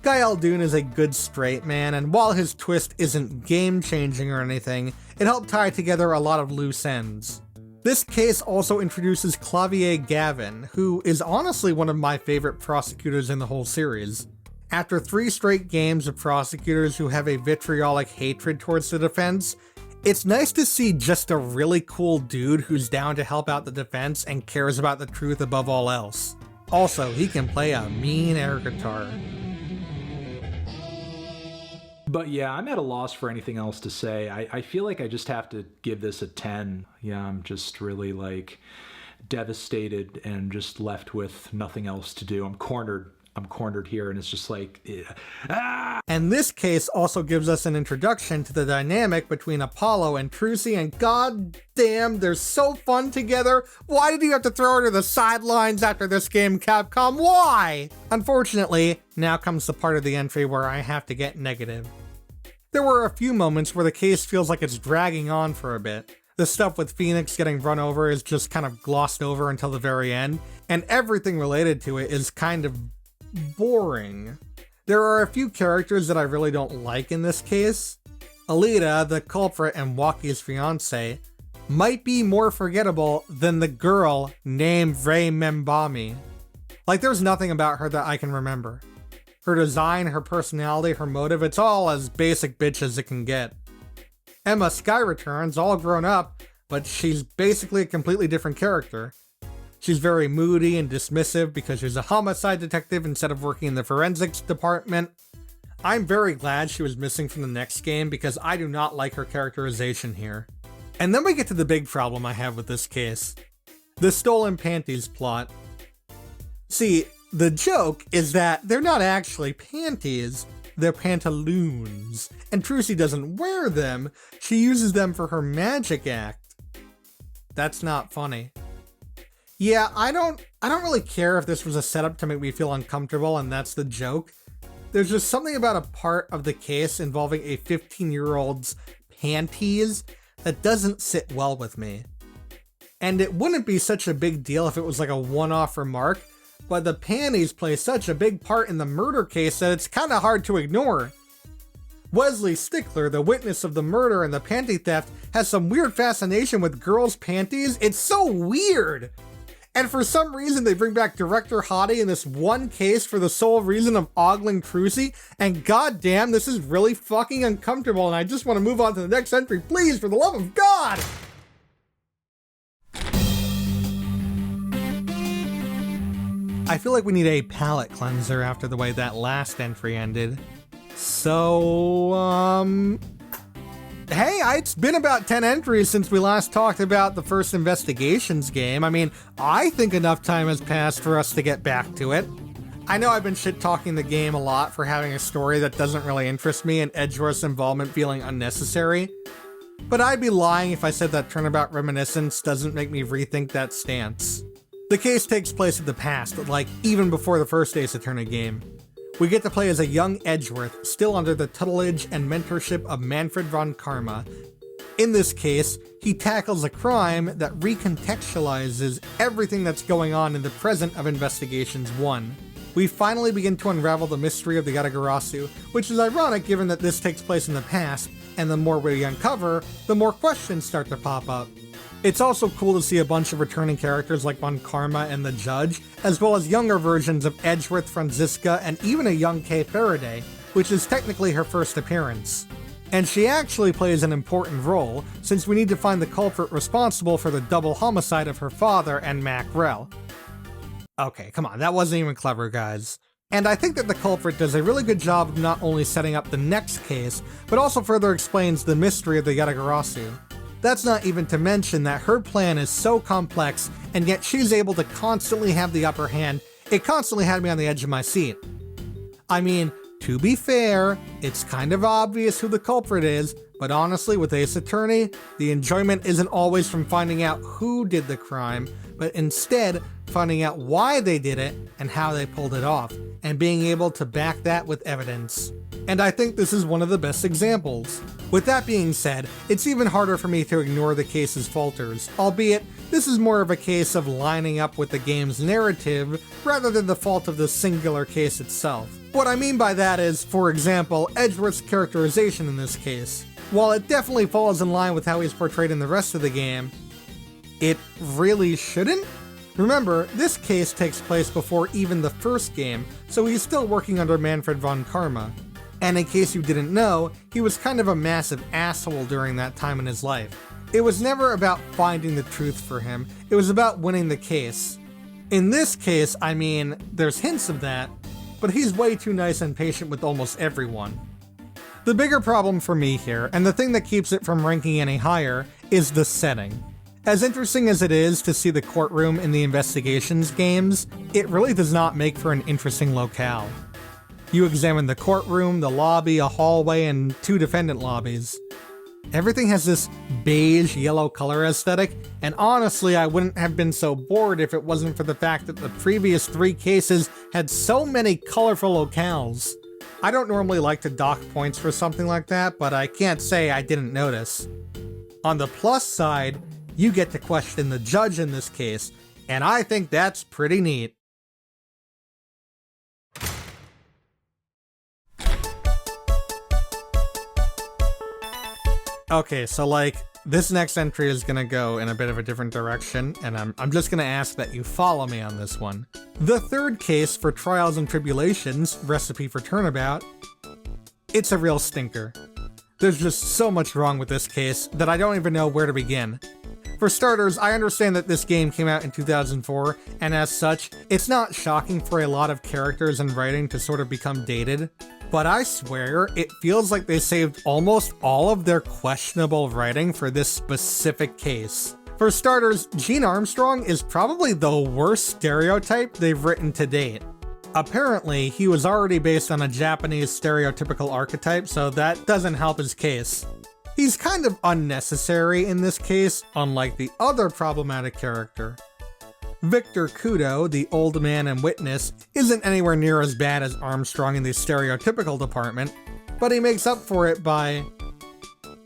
Guy Eldune is a good straight man, and while his twist isn't game-changing or anything, it helped tie together a lot of loose ends. This case also introduces Clavier Gavin, who is honestly one of my favorite prosecutors in the whole series. After 3 straight games of prosecutors who have a vitriolic hatred towards the defense, it's nice to see just a really cool dude who's down to help out the defense and cares about the truth above all else. Also, he can play a mean air guitar. But yeah, I'm at a loss for anything else to say. I feel like I just have to give this a 10. Yeah, I'm just really like devastated and just left with nothing else to do. I'm cornered here, and it's just like, ah! And this case also gives us an introduction to the dynamic between Apollo and Trucy, and god damn, they're so fun together. Why did you have to throw her to the sidelines after this game, Capcom? Why? Unfortunately, now comes the part of the entry where I have to get negative. There were a few moments where the case feels like it's dragging on for a bit. The stuff with Phoenix getting run over is just kind of glossed over until the very end, and everything related to it is kind of boring. There are a few characters that I really don't like in this case. Alita, the culprit and Waki's fiancé, might be more forgettable than the girl named Rei Membami. Like, there's nothing about her that I can remember. Her design, her personality, her motive, it's all as basic bitch as it can get. Emma Sky Returns, all grown up, but she's basically a completely different character. She's very moody and dismissive because she's a homicide detective instead of working in the forensics department. I'm very glad she was missing from the next game because I do not like her characterization here. And then we get to the big problem I have with this case. The stolen panties plot. See, the joke is that they're not actually panties, they're pantaloons. And Trucy doesn't wear them, she uses them for her magic act. That's not funny. Yeah, I don't really care if this was a setup to make me feel uncomfortable and that's the joke. There's just something about a part of the case involving a 15-year-old's panties that doesn't sit well with me. And it wouldn't be such a big deal if it was like a one-off remark, but the panties play such a big part in the murder case that it's kinda hard to ignore. Wesley Stickler, the witness of the murder and the panty theft, has some weird fascination with girls' panties. It's so weird! And for some reason they bring back Director Hottie in this one case for the sole reason of ogling Trucy, and goddamn, this is really fucking uncomfortable and I just want to move on to the next entry, please, for the love of God! I feel like we need a palate cleanser after the way that last entry ended. So, hey, it's been about 10 entries since we last talked about the first Investigations game. I mean, I think enough time has passed for us to get back to it. I know I've been shit-talking the game a lot for having a story that doesn't really interest me and Edgeworth's involvement feeling unnecessary. But I'd be lying if I said that Turnabout Reminiscence doesn't make me rethink that stance. The case takes place in the past, like even before the first Ace Attorney game. We get to play as a young Edgeworth, still under the tutelage and mentorship of Manfred von Karma. In this case, he tackles a crime that recontextualizes everything that's going on in the present of Investigations 1. We finally begin to unravel the mystery of the Yatagarasu, which is ironic given that this takes place in the past, and the more we uncover, the more questions start to pop up. It's also cool to see a bunch of returning characters like Von Karma and the Judge, as well as younger versions of Edgeworth, Franziska, and even a young Kay Faraday, which is technically her first appearance. And she actually plays an important role, since we need to find the culprit responsible for the double homicide of her father and Mac Rell. Okay, come on, that wasn't even clever, guys. And I think that the culprit does a really good job of not only setting up the next case, but also further explains the mystery of the Yatagarasu. That's not even to mention that her plan is so complex, and yet she's able to constantly have the upper hand. It constantly had me on the edge of my seat. I mean, to be fair, it's kind of obvious who the culprit is, but honestly, with Ace Attorney, the enjoyment isn't always from finding out who did the crime, but instead finding out why they did it and how they pulled it off, and being able to back that with evidence. And I think this is one of the best examples. With that being said, it's even harder for me to ignore the case's falters, albeit this is more of a case of lining up with the game's narrative rather than the fault of the singular case itself. What I mean by that is, for example, Edgeworth's characterization in this case. While it definitely falls in line with how he's portrayed in the rest of the game, it really shouldn't? Remember, this case takes place before even the first game, so he's still working under Manfred von Karma. And in case you didn't know, he was kind of a massive asshole during that time in his life. It was never about finding the truth for him, it was about winning the case. In this case, I mean, there's hints of that, but he's way too nice and patient with almost everyone. The bigger problem for me here, and the thing that keeps it from ranking any higher, is the setting. As interesting as it is to see the courtroom in the Investigations games, it really does not make for an interesting locale. You examine the courtroom, the lobby, a hallway, and 2 defendant lobbies. Everything has this beige yellow color aesthetic, and honestly I wouldn't have been so bored if it wasn't for the fact that the previous 3 cases had so many colorful locales. I don't normally like to dock points for something like that, but I can't say I didn't notice. On the plus side, you get to question the judge in this case, and I think that's pretty neat. Okay, so like, this next entry is gonna go in a bit of a different direction, and I'm just gonna ask that you follow me on this one. The third case for Trials and Tribulations, Recipe for Turnabout, it's a real stinker. There's just so much wrong with this case that I don't even know where to begin. For starters, I understand that this game came out in 2004, and as such, it's not shocking for a lot of characters and writing to sort of become dated. But I swear, it feels like they saved almost all of their questionable writing for this specific case. For starters, Gene Armstrong is probably the worst stereotype they've written to date. Apparently, he was already based on a Japanese stereotypical archetype, so that doesn't help his case. He's kind of unnecessary in this case, unlike the other problematic character. Victor Kudo, the old man and witness, isn't anywhere near as bad as Armstrong in the stereotypical department, but he makes up for it by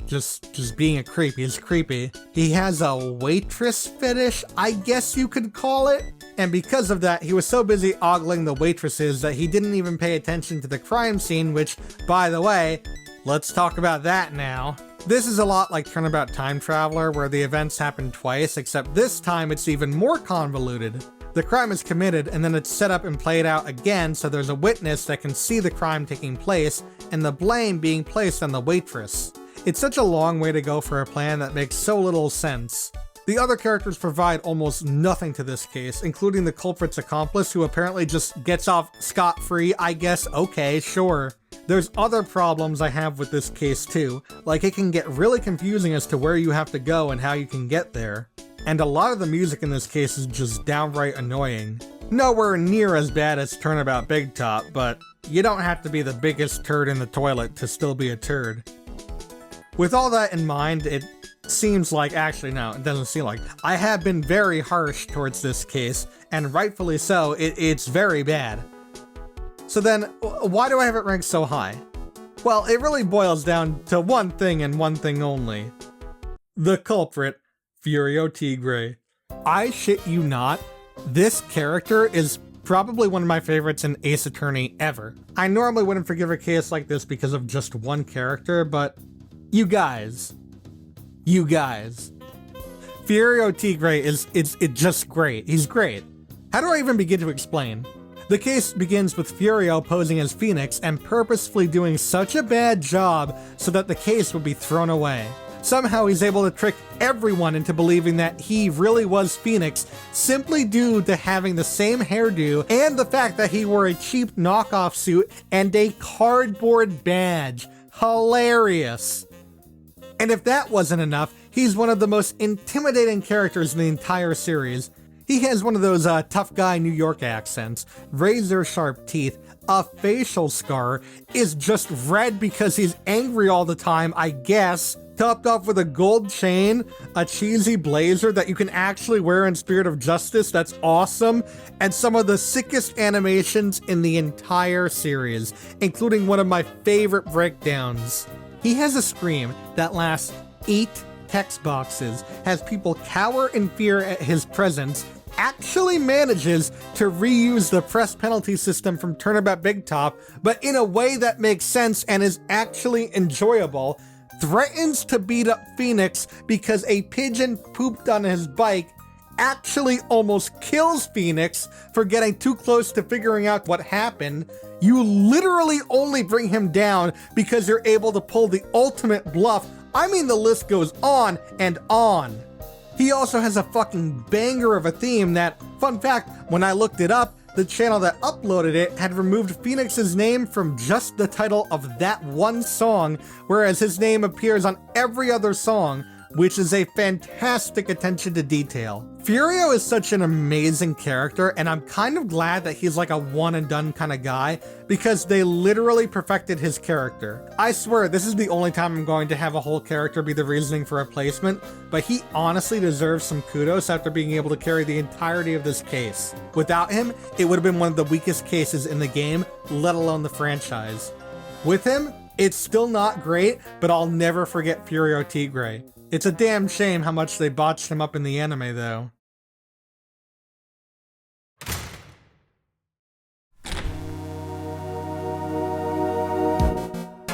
just being a creep. He's creepy. He has a waitress fetish, I guess you could call it. And because of that, he was so busy ogling the waitresses that he didn't even pay attention to the crime scene, which, by the way, let's talk about that now. This is a lot like Turnabout Time Traveler, where the events happen twice, except this time it's even more convoluted. The crime is committed, and then it's set up and played out again, so there's a witness that can see the crime taking place, and the blame being placed on the waitress. It's such a long way to go for a plan that makes so little sense. The other characters provide almost nothing to this case, including the culprit's accomplice, who apparently just gets off scot-free. I guess, okay, sure. There's other problems I have with this case too, like it can get really confusing as to where you have to go and how you can get there. And a lot of the music in this case is just downright annoying. Nowhere near as bad as Turnabout Big Top, but you don't have to be the biggest turd in the toilet to still be a turd. With all that in mind, it seems like, actually no, it doesn't seem like, I have been very harsh towards this case, and rightfully so. It's very bad. So then, why do I have it ranked so high? Well, it really boils down to one thing and one thing only. The culprit, Furio Tigre. I shit you not, this character is probably one of my favorites in Ace Attorney ever. I normally wouldn't forgive a case like this because of just one character, but you guys. Furio Tigre is just great. He's great. How do I even begin to explain? The case begins with Furio posing as Phoenix and purposefully doing such a bad job so that the case would be thrown away. Somehow he's able to trick everyone into believing that he really was Phoenix simply due to having the same hairdo and the fact that he wore a cheap knockoff suit and a cardboard badge. Hilarious. And if that wasn't enough, he's one of the most intimidating characters in the entire series. He has one of those tough guy New York accents, razor sharp teeth, a facial scar, is just red because he's angry all the time, I guess, topped off with a gold chain, a cheesy blazer that you can actually wear in Spirit of Justice, that's awesome, and some of the sickest animations in the entire series, including one of my favorite breakdowns. He has a scream that lasts 8 text boxes, has people cower in fear at his presence, actually manages to reuse the press penalty system from Turnabout Big Top, but in a way that makes sense and is actually enjoyable, threatens to beat up Phoenix because a pigeon pooped on his bike, actually almost kills Phoenix for getting too close to figuring out what happened. You literally only bring him down because you're able to pull the ultimate bluff. I mean, the list goes on and on. He also has a fucking banger of a theme that, fun fact, when I looked it up, the channel that uploaded it had removed Phoenix's name from just the title of that one song, whereas his name appears on every other song, which is a fantastic attention to detail. Furio is such an amazing character, and I'm kind of glad that he's like a one and done kind of guy, because they literally perfected his character. I swear, this is the only time I'm going to have a whole character be the reasoning for a replacement, but he honestly deserves some kudos after being able to carry the entirety of this case. Without him, it would have been one of the weakest cases in the game, let alone the franchise. With him, it's still not great, but I'll never forget Furio Tigre. It's a damn shame how much they botched him up in the anime, though.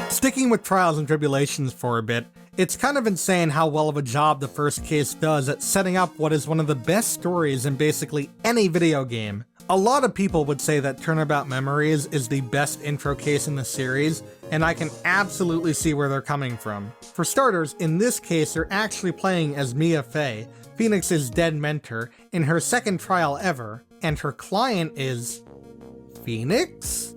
Sticking with Trials and Tribulations for a bit, it's kind of insane how well of a job the first case does at setting up what is one of the best stories in basically any video game. A lot of people would say that Turnabout Memories is the best intro case in the series, and I can absolutely see where they're coming from. For starters, in this case they're actually playing as Mia Fey, Phoenix's dead mentor, in her second trial ever, and her client is... Phoenix?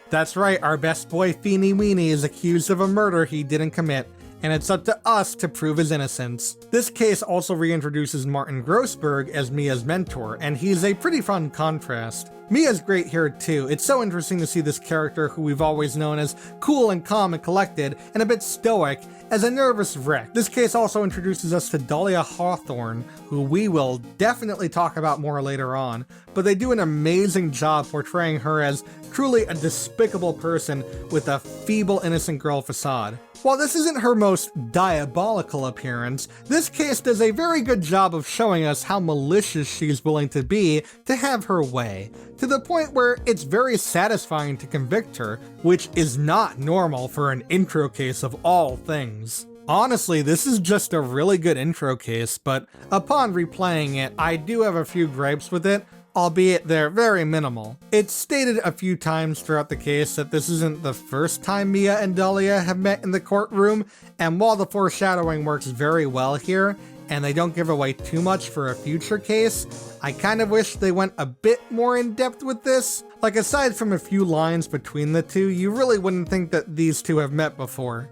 That's right, our best boy Feeny Weeny is accused of a murder he didn't commit, and it's up to us to prove his innocence. This case also reintroduces Martin Grossberg as Mia's mentor, and he's a pretty fun contrast. Mia's great here too. It's so interesting to see this character who we've always known as cool and calm and collected and a bit stoic as a nervous wreck. This case also introduces us to Dahlia Hawthorne, who we will definitely talk about more later on, but they do an amazing job portraying her as truly a despicable person with a feeble innocent girl facade. While this isn't her most diabolical appearance, this case does a very good job of showing us how malicious she's willing to be to have her way, to the point where it's very satisfying to convict her, which is not normal for an intro case of all things. Honestly, this is just a really good intro case, but upon replaying it, I do have a few gripes with it, albeit they're very minimal. It's stated a few times throughout the case that this isn't the first time Mia and Dahlia have met in the courtroom, and while the foreshadowing works very well here, and they don't give away too much for a future case, I kind of wish they went a bit more in depth with this. Like, aside from a few lines between the two, you really wouldn't think that these two have met before.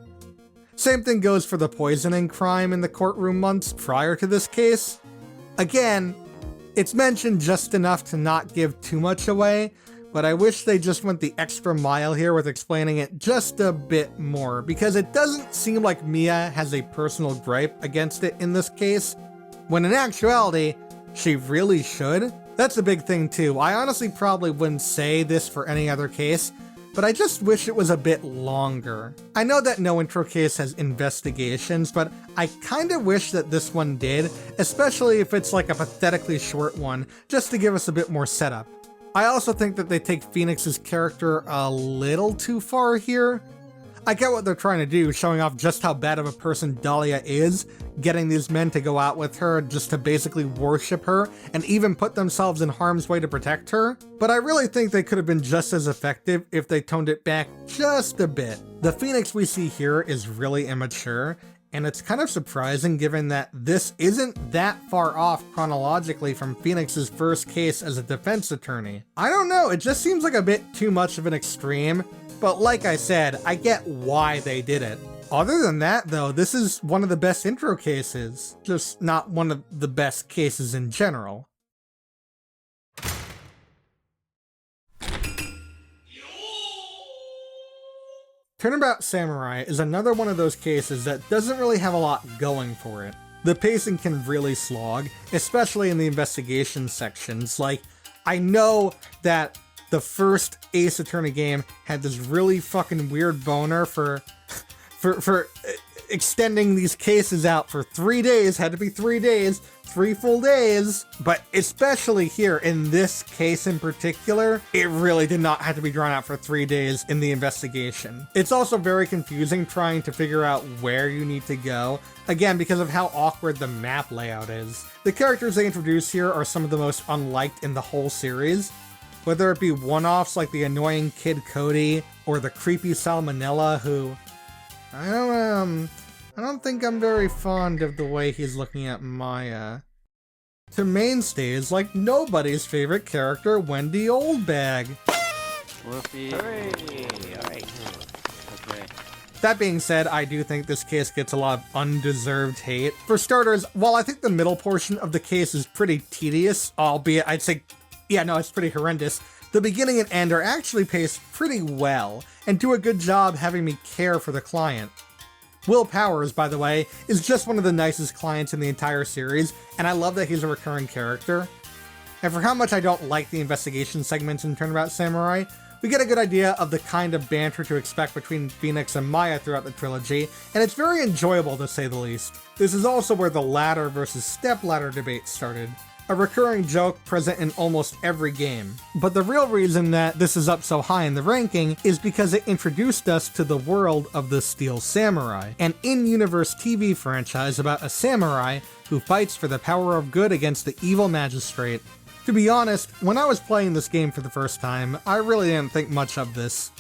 Same thing goes for the poisoning crime in the courtroom months prior to this case. Again, it's mentioned just enough to not give too much away, but I wish they just went the extra mile here with explaining it just a bit more, because it doesn't seem like Mia has a personal gripe against it in this case, when in actuality, she really should. That's a big thing too. I honestly probably wouldn't say this for any other case, but I just wish it was a bit longer. I know that no intro case has investigations, but I kinda wish that this one did, especially if it's like a pathetically short one, just to give us a bit more setup. I also think that they take Phoenix's character a little too far here. I get what they're trying to do, showing off just how bad of a person Dahlia is, getting these men to go out with her just to basically worship her, and even put themselves in harm's way to protect her. But I really think they could have been just as effective if they toned it back just a bit. The Phoenix we see here is really immature, and it's kind of surprising given that this isn't that far off chronologically from Phoenix's first case as a defense attorney. I don't know, it just seems like a bit too much of an extreme, but like I said, I get why they did it. Other than that though, this is one of the best intro cases, just not one of the best cases in general. Turnabout Samurai is another one of those cases that doesn't really have a lot going for it. The pacing can really slog, especially in the investigation sections. Like, I know that the first Ace Attorney game had this really fucking weird boner for extending these cases out for 3 days, had to be 3 days, 3 full days, but especially here in this case in particular, it really did not have to be drawn out for 3 days in the investigation. It's also very confusing trying to figure out where you need to go, again because of how awkward the map layout is. The characters they introduce here are some of the most unliked in the whole series, whether it be one-offs like the annoying Kid Cody or the creepy Salmonella who, I don't think I'm very fond of the way he's looking at Maya. To mainstays like nobody's favorite character, Wendy Oldbag. Whoopee. Hooray. Alright. Okay. That being said, I do think this case gets a lot of undeserved hate. For starters, while I think the middle portion of the case is pretty tedious, albeit I'd say, yeah, no, it's pretty horrendous, the beginning and end are actually paced pretty well, and do a good job having me care for the client. Will Powers, by the way, is just one of the nicest clients in the entire series, and I love that he's a recurring character. And for how much I don't like the investigation segments in Turnabout Samurai, we get a good idea of the kind of banter to expect between Phoenix and Maya throughout the trilogy, and it's very enjoyable to say the least. This is also where the ladder versus stepladder debate started, a recurring joke present in almost every game. But the real reason that this is up so high in the ranking is because it introduced us to the world of the Steel Samurai, an in-universe TV franchise about a samurai who fights for the power of good against the evil magistrate. To be honest, when I was playing this game for the first time, I really didn't think much of this.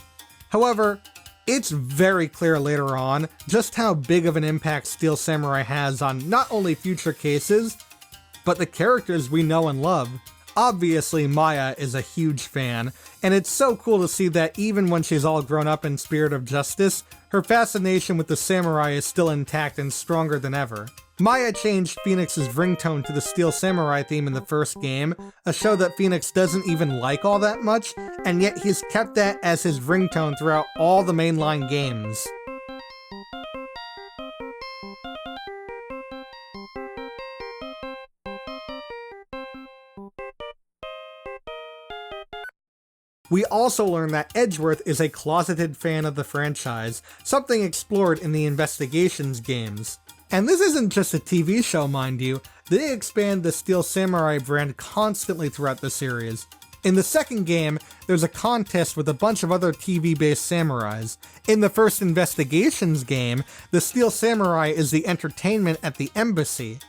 However, it's very clear later on just how big of an impact Steel Samurai has on not only future cases, but the characters we know and love. Obviously, Maya is a huge fan, and it's so cool to see that even when she's all grown up in Spirit of Justice, her fascination with the samurai is still intact and stronger than ever. Maya changed Phoenix's ringtone to the Steel Samurai theme in the first game, a show that Phoenix doesn't even like all that much, and yet he's kept that as his ringtone throughout all the mainline games. We also learn that Edgeworth is a closeted fan of the franchise, something explored in the Investigations games. And this isn't just a TV show, mind you, they expand the Steel Samurai brand constantly throughout the series. In the second game, there's a contest with a bunch of other TV-based samurais. In the first Investigations game, the Steel Samurai is the entertainment at the embassy.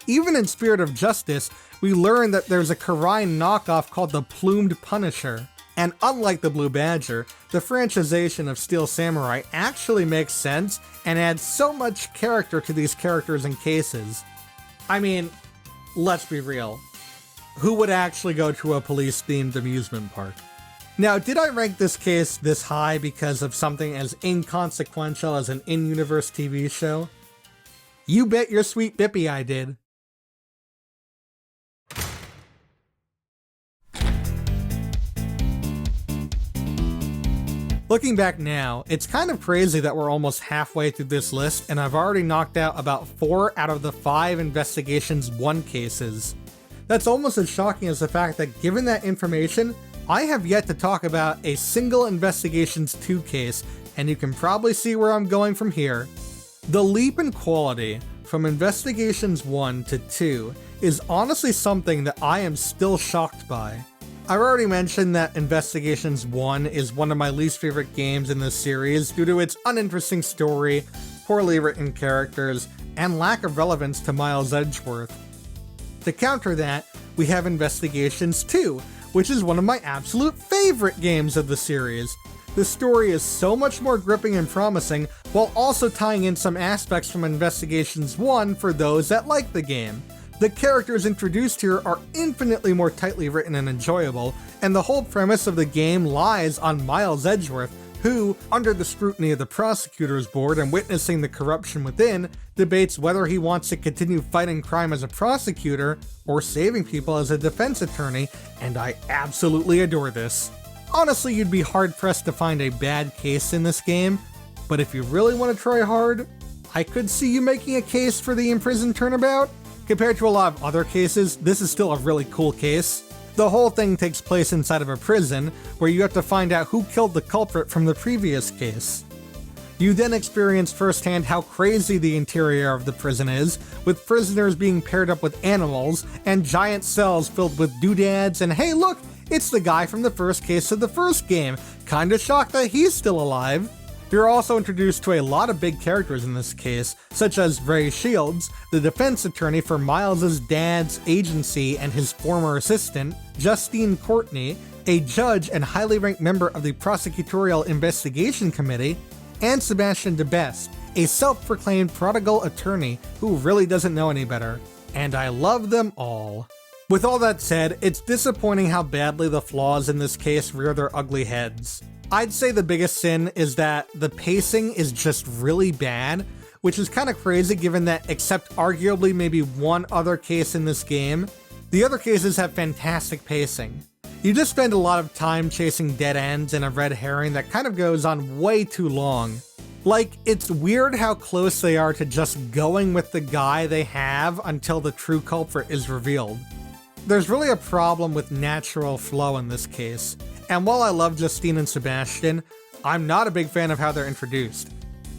Even in Spirit of Justice, we learn that there's a Karine knockoff called the Plumed Punisher. And unlike the Blue Badger, the franchisation of Steel Samurai actually makes sense and adds so much character to these characters and cases. I mean, let's be real. Who would actually go to a police-themed amusement park? Now, did I rank this case this high because of something as inconsequential as an in-universe TV show? You bet your sweet Bippy I did. Looking back now, it's kind of crazy that we're almost halfway through this list and I've already knocked out about 4 out of the 5 Investigations 1 cases. That's almost as shocking as the fact that given that information, I have yet to talk about a single Investigations 2 case, and you can probably see where I'm going from here. The leap in quality from Investigations 1 to 2 is honestly something that I am still shocked by. I've already mentioned that Investigations 1 is one of my least favorite games in this series due to its uninteresting story, poorly written characters, and lack of relevance to Miles Edgeworth. To counter that, we have Investigations 2, which is one of my absolute favorite games of the series. The story is so much more gripping and promising, while also tying in some aspects from Investigations 1 for those that like the game. The characters introduced here are infinitely more tightly written and enjoyable, and the whole premise of the game lies on Miles Edgeworth, who, under the scrutiny of the prosecutor's board and witnessing the corruption within, debates whether he wants to continue fighting crime as a prosecutor or saving people as a defense attorney, and I absolutely adore this. Honestly, you'd be hard-pressed to find a bad case in this game, but if you really want to try hard, I could see you making a case for the imprisoned turnabout. Compared to a lot of other cases, this is still a really cool case. The whole thing takes place inside of a prison, where you have to find out who killed the culprit from the previous case. You then experience firsthand how crazy the interior of the prison is, with prisoners being paired up with animals, and giant cells filled with doodads, and hey look, it's the guy from the first case of the first game. Kinda shocked that he's still alive. You're also introduced to a lot of big characters in this case, such as Ray Shields, the defense attorney for Miles's dad's agency and his former assistant, Justine Courtney, a judge and highly ranked member of the Prosecutorial Investigation Committee, and Sebastian DeBest, a self-proclaimed prodigal attorney who really doesn't know any better. And I love them all. With all that said, it's disappointing how badly the flaws in this case rear their ugly heads. I'd say the biggest sin is that the pacing is just really bad, which is kind of crazy given that except arguably maybe one other case in this game, the other cases have fantastic pacing. You just spend a lot of time chasing dead ends and a red herring that kind of goes on way too long. Like, it's weird how close they are to just going with the guy they have until the true culprit is revealed. There's really a problem with natural flow in this case. And while I love Justine and Sebastian, I'm not a big fan of how they're introduced.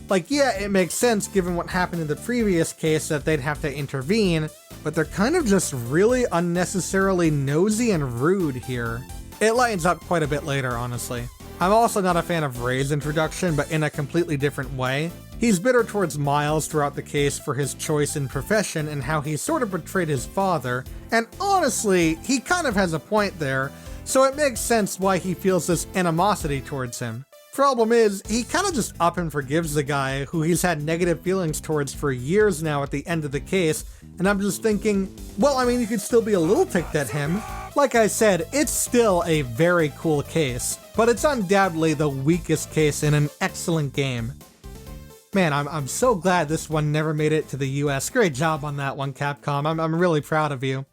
Like, yeah, it makes sense given what happened in the previous case that they'd have to intervene, but they're kind of just really unnecessarily nosy and rude here. It lightens up quite a bit later, honestly. I'm also not a fan of Ray's introduction, but in a completely different way. He's bitter towards Miles throughout the case for his choice in profession and how he sort of betrayed his father, and honestly, he kind of has a point there, so it makes sense why he feels this animosity towards him. Problem is, he kind of just up and forgives the guy who he's had negative feelings towards for years now at the end of the case, and I'm just thinking, well, I mean, you could still be a little ticked at him. Like I said, it's still a very cool case, but it's undoubtedly the weakest case in an excellent game. Man, I'm so glad this one never made it to the US. Great job on that one, Capcom. I'm really proud of you.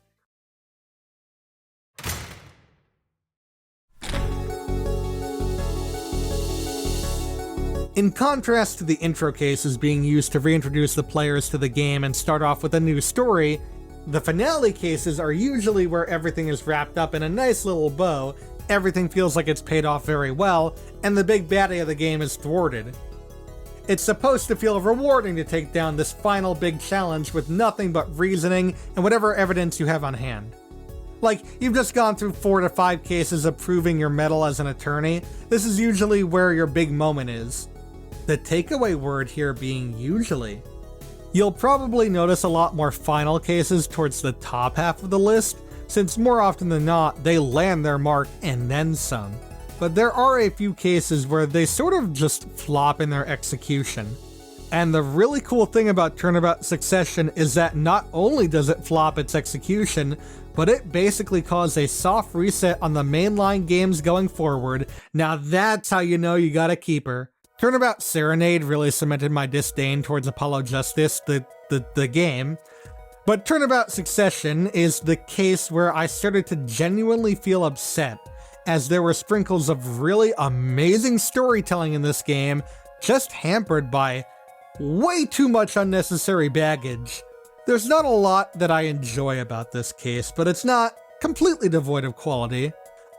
In contrast to the intro cases being used to reintroduce the players to the game and start off with a new story, the finale cases are usually where everything is wrapped up in a nice little bow, everything feels like it's paid off very well, and the big baddie of the game is thwarted. It's supposed to feel rewarding to take down this final big challenge with nothing but reasoning and whatever evidence you have on hand. Like, you've just gone through 4 to 5 cases of proving your mettle as an attorney. This is usually where your big moment is. The takeaway word here being usually. You'll probably notice a lot more final cases towards the top half of the list, since more often than not, they land their mark and then some. But there are a few cases where they sort of just flop in their execution. And the really cool thing about Turnabout Succession is that not only does it flop its execution, but it basically caused a soft reset on the mainline games going forward. Now that's how you know you got a keeper. Turnabout Serenade really cemented my disdain towards Apollo Justice, the game. But Turnabout Succession is the case where I started to genuinely feel upset, as there were sprinkles of really amazing storytelling in this game, just hampered by way too much unnecessary baggage. There's not a lot that I enjoy about this case, but it's not completely devoid of quality.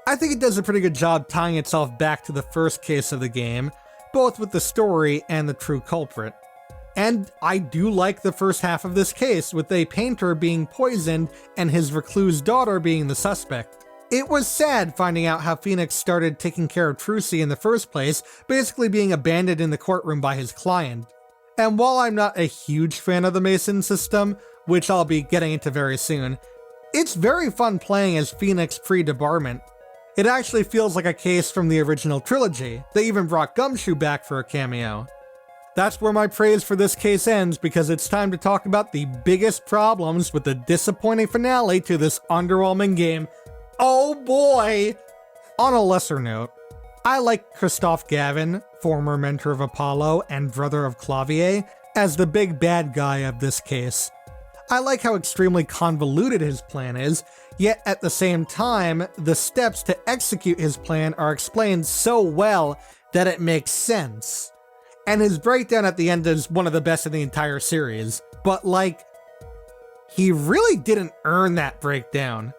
I think it does a pretty good job tying itself back to the first case of the game, both with the story and the true culprit. And I do like the first half of this case, with a painter being poisoned and his recluse daughter being the suspect. It was sad finding out how Phoenix started taking care of Trucy in the first place, basically being abandoned in the courtroom by his client. And while I'm not a huge fan of the Mason system, which I'll be getting into very soon, it's very fun playing as Phoenix pre-debarment. It actually feels like a case from the original trilogy. They even brought Gumshoe back for a cameo. That's where my praise for this case ends, because it's time to talk about the biggest problems with the disappointing finale to this underwhelming game. Oh boy! On a lesser note, I like Christophe Gavin, former mentor of Apollo and brother of Clavier, as the big bad guy of this case. I like how extremely convoluted his plan is, yet at the same time, the steps to execute his plan are explained so well that it makes sense. And his breakdown at the end is one of the best in the entire series, but like, he really didn't earn that breakdown.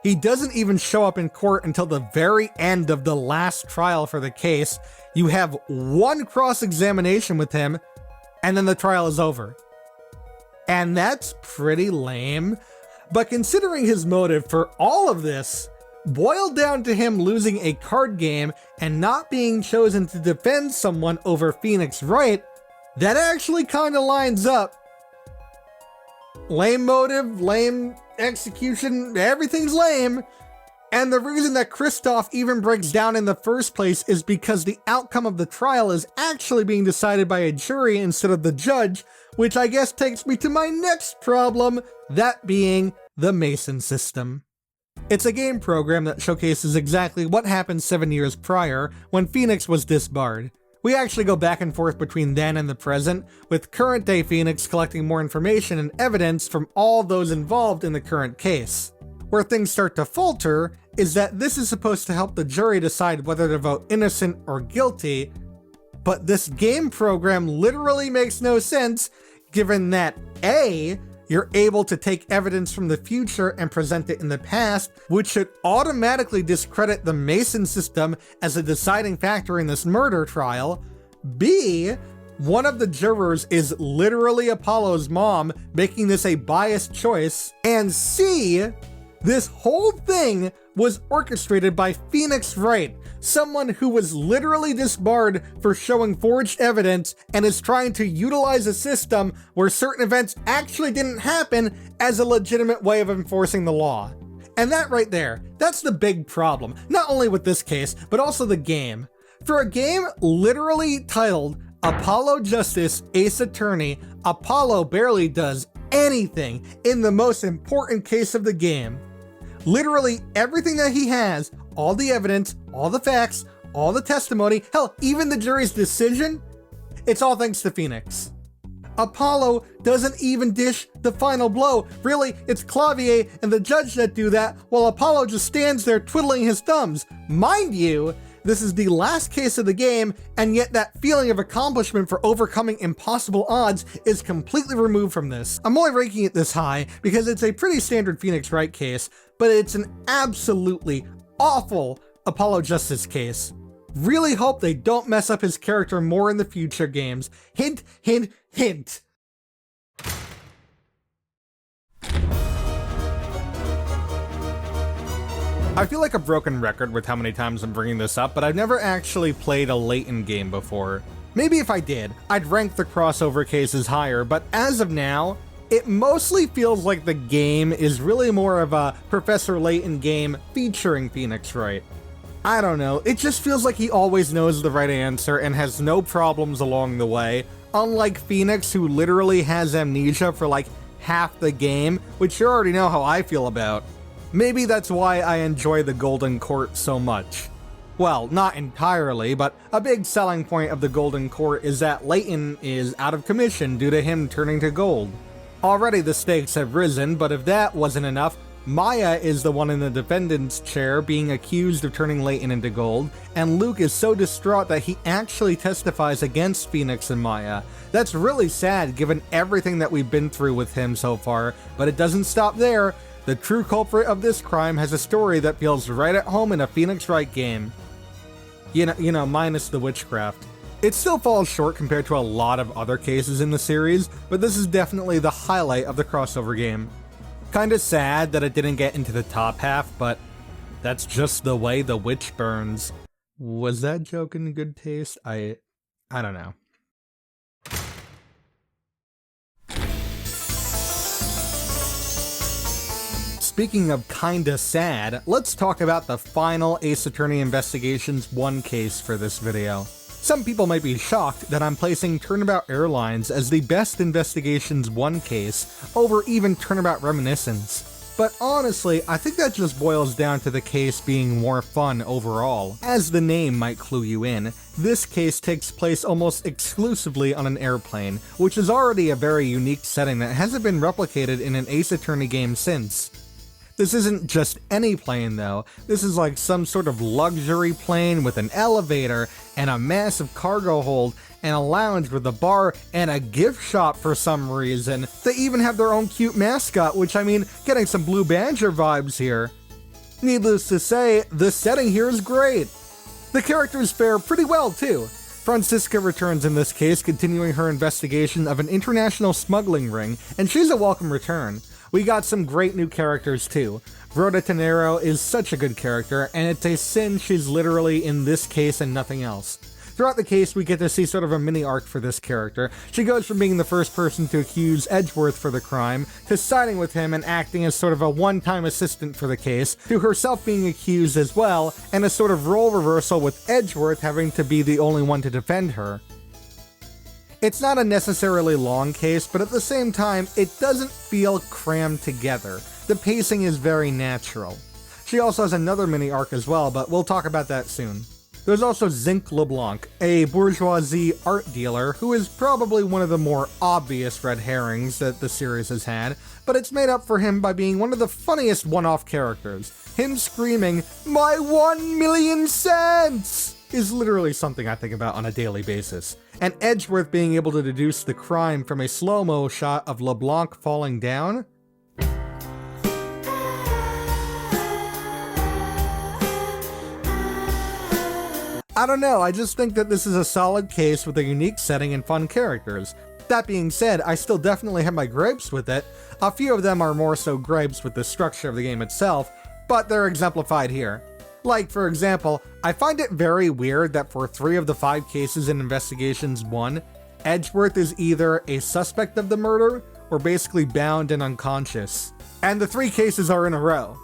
He doesn't even show up in court until the very end of the last trial for the case. You have one cross-examination with him, and then the trial is over. And that's pretty lame, but considering his motive for all of this boiled down to him losing a card game and not being chosen to defend someone over Phoenix Wright, that actually kinda lines up. Lame motive, lame execution, everything's lame. And the reason that Christoph even breaks down in the first place is because the outcome of the trial is actually being decided by a jury instead of the judge, which I guess takes me to my next problem, that being the Mason system. It's a game program that showcases exactly what happened 7 years prior when Phoenix was disbarred. We actually go back and forth between then and the present, with current day Phoenix collecting more information and evidence from all those involved in the current case. Where things start to falter is that this is supposed to help the jury decide whether to vote innocent or guilty, but this game program literally makes no sense given that A, you're able to take evidence from the future and present it in the past, which should automatically discredit the Mason system as a deciding factor in this murder trial. B, one of the jurors is literally Apollo's mom, making this a biased choice. And C, this whole thing was orchestrated by Phoenix Wright, someone who was literally disbarred for showing forged evidence and is trying to utilize a system where certain events actually didn't happen as a legitimate way of enforcing the law. And that right there, that's the big problem, not only with this case, but also the game. For a game literally titled Apollo Justice Ace Attorney, Apollo barely does anything in the most important case of the game. Literally everything that he has, all the evidence, all the facts, all the testimony, hell, even the jury's decision, it's all thanks to Phoenix. Apollo doesn't even dish the final blow. Really, it's Clavier and the judge that do that, while Apollo just stands there twiddling his thumbs. Mind you, this is the last case of the game, and yet that feeling of accomplishment for overcoming impossible odds is completely removed from this. I'm only ranking it this high because it's a pretty standard Phoenix Wright case, but it's an absolutely awful Apollo Justice case. Really hope they don't mess up his character more in the future games. Hint, hint, hint. I feel like a broken record with how many times I'm bringing this up, but I've never actually played a Layton game before. Maybe if I did, I'd rank the crossover cases higher, but as of now, it mostly feels like the game is really more of a Professor Layton game featuring Phoenix Wright. I don't know, it just feels like he always knows the right answer and has no problems along the way, unlike Phoenix, who literally has amnesia for like half the game, which you already know how I feel about. Maybe that's why I enjoy the Golden Court so much. Well, not entirely, but a big selling point of the Golden Court is that Layton is out of commission due to him turning to gold. Already the stakes have risen, but if that wasn't enough, Maya is the one in the defendant's chair being accused of turning Layton into gold, and Luke is so distraught that he actually testifies against Phoenix and Maya. That's really sad given everything that we've been through with him so far, but it doesn't stop there. The true culprit of this crime has a story that feels right at home in a Phoenix Wright game. You know, minus the witchcraft. It still falls short compared to a lot of other cases in the series, but this is definitely the highlight of the crossover game. Kinda sad that it didn't get into the top half, but that's just the way the witch burns. Was that joke in good taste? I don't know. Speaking of kinda sad, let's talk about the final Ace Attorney Investigations 1 case for this video. Some people might be shocked that I'm placing Turnabout Airlines as the best Investigations 1 case over even Turnabout Reminiscence. But honestly, I think that just boils down to the case being more fun overall. As the name might clue you in, this case takes place almost exclusively on an airplane, which is already a very unique setting that hasn't been replicated in an Ace Attorney game since. This isn't just any plane though, this is like some sort of luxury plane with an elevator and a massive cargo hold and a lounge with a bar and a gift shop for some reason. They even have their own cute mascot, which I mean, getting some Blue Badger vibes here. Needless to say, the setting here is great. The characters fare pretty well too. Francisca returns in this case, continuing her investigation of an international smuggling ring, and she's a welcome return. We got some great new characters too. Rhoda Tenero is such a good character, and it's a sin she's literally in this case and nothing else. Throughout the case, we get to see sort of a mini arc for this character. She goes from being the first person to accuse Edgeworth for the crime, to siding with him and acting as sort of a one-time assistant for the case, to herself being accused as well, and a sort of role reversal with Edgeworth having to be the only one to defend her. It's not a necessarily long case, but at the same time, it doesn't feel crammed together. The pacing is very natural. She also has another mini arc as well, but we'll talk about that soon. There's also Zinc LeBlanc, a bourgeoisie art dealer who is probably one of the more obvious red herrings that the series has had, but it's made up for him by being one of the funniest one-off characters. Him screaming, "My 1,000,000 cents!" is literally something I think about on a daily basis. And Edgeworth being able to deduce the crime from a slow-mo shot of LeBlanc falling down? I don't know, I just think that this is a solid case with a unique setting and fun characters. That being said, I still definitely have my gripes with it. A few of them are more so gripes with the structure of the game itself, but they're exemplified here. Like, for example, I find it very weird that for 3 of the 5 cases in Investigations 1, Edgeworth is either a suspect of the murder or basically bound and unconscious. And the 3 cases are in a row.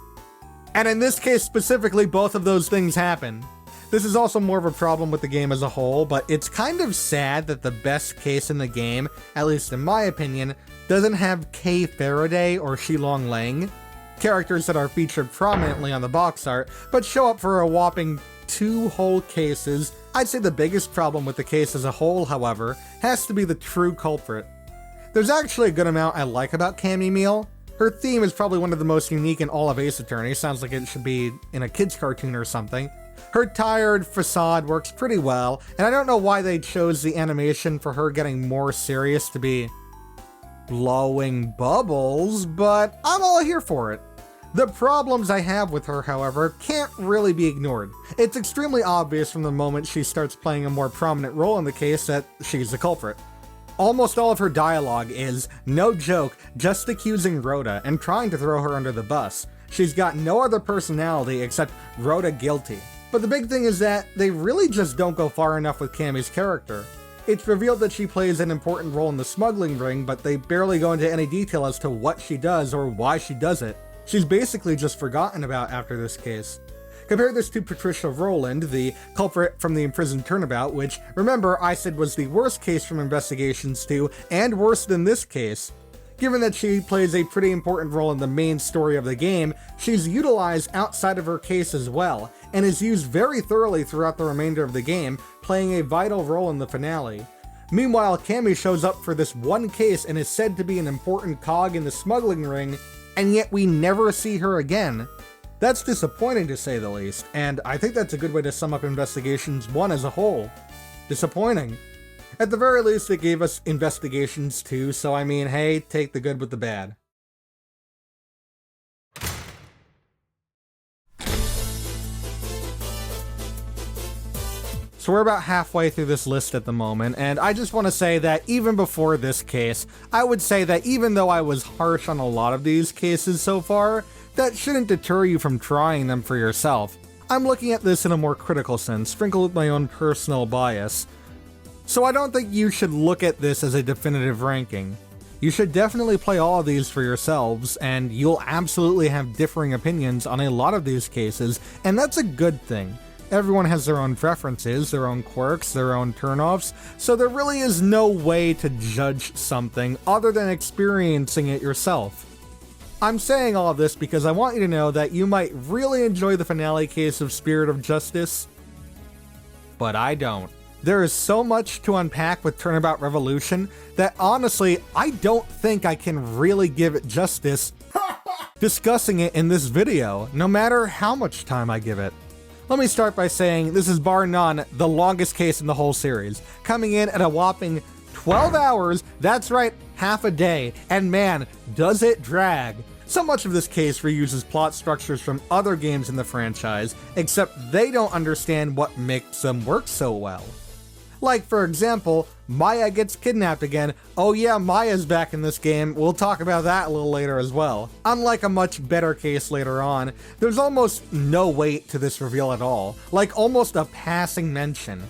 And in this case specifically, both of those things happen. This is also more of a problem with the game as a whole, but it's kind of sad that the best case in the game, at least in my opinion, doesn't have Kay Faraday or Shilong Lang. characters that are featured prominently on the box art, but show up for a whopping 2 whole cases. I'd say the biggest problem with the case as a whole, however, has to be the true culprit. There's actually a good amount I like about Cammy Meal. Her theme is probably one of the most unique in all of Ace Attorney. Sounds like it should be in a kid's cartoon or something. Her tired facade works pretty well, and I don't know why they chose the animation for her getting more serious to be blowing bubbles, but I'm all here for it. The problems I have with her, however, can't really be ignored. It's extremely obvious from the moment she starts playing a more prominent role in the case that she's the culprit. Almost all of her dialogue is, no joke, just accusing Rhoda and trying to throw her under the bus. She's got no other personality except Rhoda guilty. But the big thing is that they really just don't go far enough with Cammy's character. It's revealed that she plays an important role in the smuggling ring, but they barely go into any detail as to what she does or why she does it. She's basically just forgotten about after this case. Compare this to Patricia Rowland, the culprit from the imprisoned turnabout, which, remember, I said was the worst case from Investigations 2, and worse than this case. Given that she plays a pretty important role in the main story of the game, she's utilized outside of her case as well, and is used very thoroughly throughout the remainder of the game, playing a vital role in the finale. Meanwhile, Cammy shows up for this one case and is said to be an important cog in the smuggling ring, and yet we never see her again. That's disappointing to say the least, and I think that's a good way to sum up Investigations 1 as a whole. Disappointing. At the very least, it gave us Investigations 2, so I mean, hey, take the good with the bad. So we're about halfway through this list at the moment, and I just want to say that even before this case, I would say that even though I was harsh on a lot of these cases so far, that shouldn't deter you from trying them for yourself. I'm looking at this in a more critical sense, sprinkled with my own personal bias. So I don't think you should look at this as a definitive ranking. You should definitely play all of these for yourselves, and you'll absolutely have differing opinions on a lot of these cases, and that's a good thing. Everyone has their own preferences, their own quirks, their own turnoffs, so there really is no way to judge something other than experiencing it yourself. I'm saying all of this because I want you to know that you might really enjoy the finale case of Spirit of Justice, but I don't. There is so much to unpack with Turnabout Revolution that honestly, I don't think I can really give it justice discussing it in this video, no matter how much time I give it. Let me start by saying this is bar none the longest case in the whole series, coming in at a whopping 12 hours, that's right, half a day, and man, does it drag. So much of this case reuses plot structures from other games in the franchise, except they don't understand what makes them work so well. Like, for example, Maya gets kidnapped again. Oh yeah, Maya's back in this game. We'll talk about that a little later as well. Unlike a much better case later on, there's almost no weight to this reveal at all. Like almost a passing mention.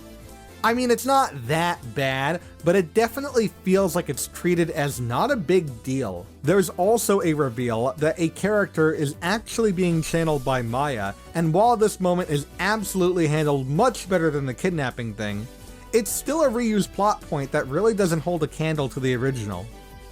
I mean, it's not that bad, but it definitely feels like it's treated as not a big deal. There's also a reveal that a character is actually being channeled by Maya, and while this moment is absolutely handled much better than the kidnapping thing, it's still a reused plot point that really doesn't hold a candle to the original.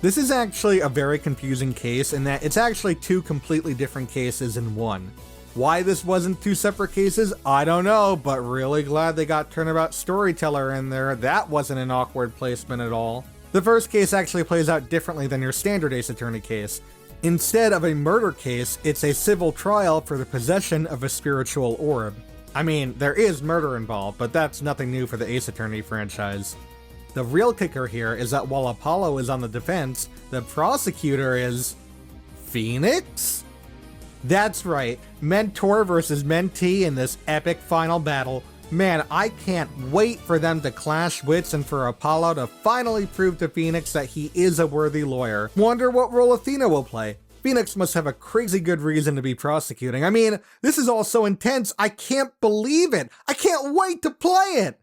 This is actually a very confusing case in that it's actually 2 completely different cases in one. Why this wasn't 2 separate cases, I don't know, but really glad they got Turnabout Storyteller in there. That wasn't an awkward placement at all. The first case actually plays out differently than your standard Ace Attorney case. Instead of a murder case, it's a civil trial for the possession of a spiritual orb. I mean, there is murder involved, but that's nothing new for the Ace Attorney franchise. The real kicker here is that while Apollo is on the defense, the prosecutor is Phoenix? That's right, mentor versus mentee in this epic final battle. Man, I can't wait for them to clash wits and for Apollo to finally prove to Phoenix that he is a worthy lawyer. Wonder what role Athena will play. Phoenix must have a crazy good reason to be prosecuting. I mean, this is all so intense, I can't believe it! I can't wait to play it!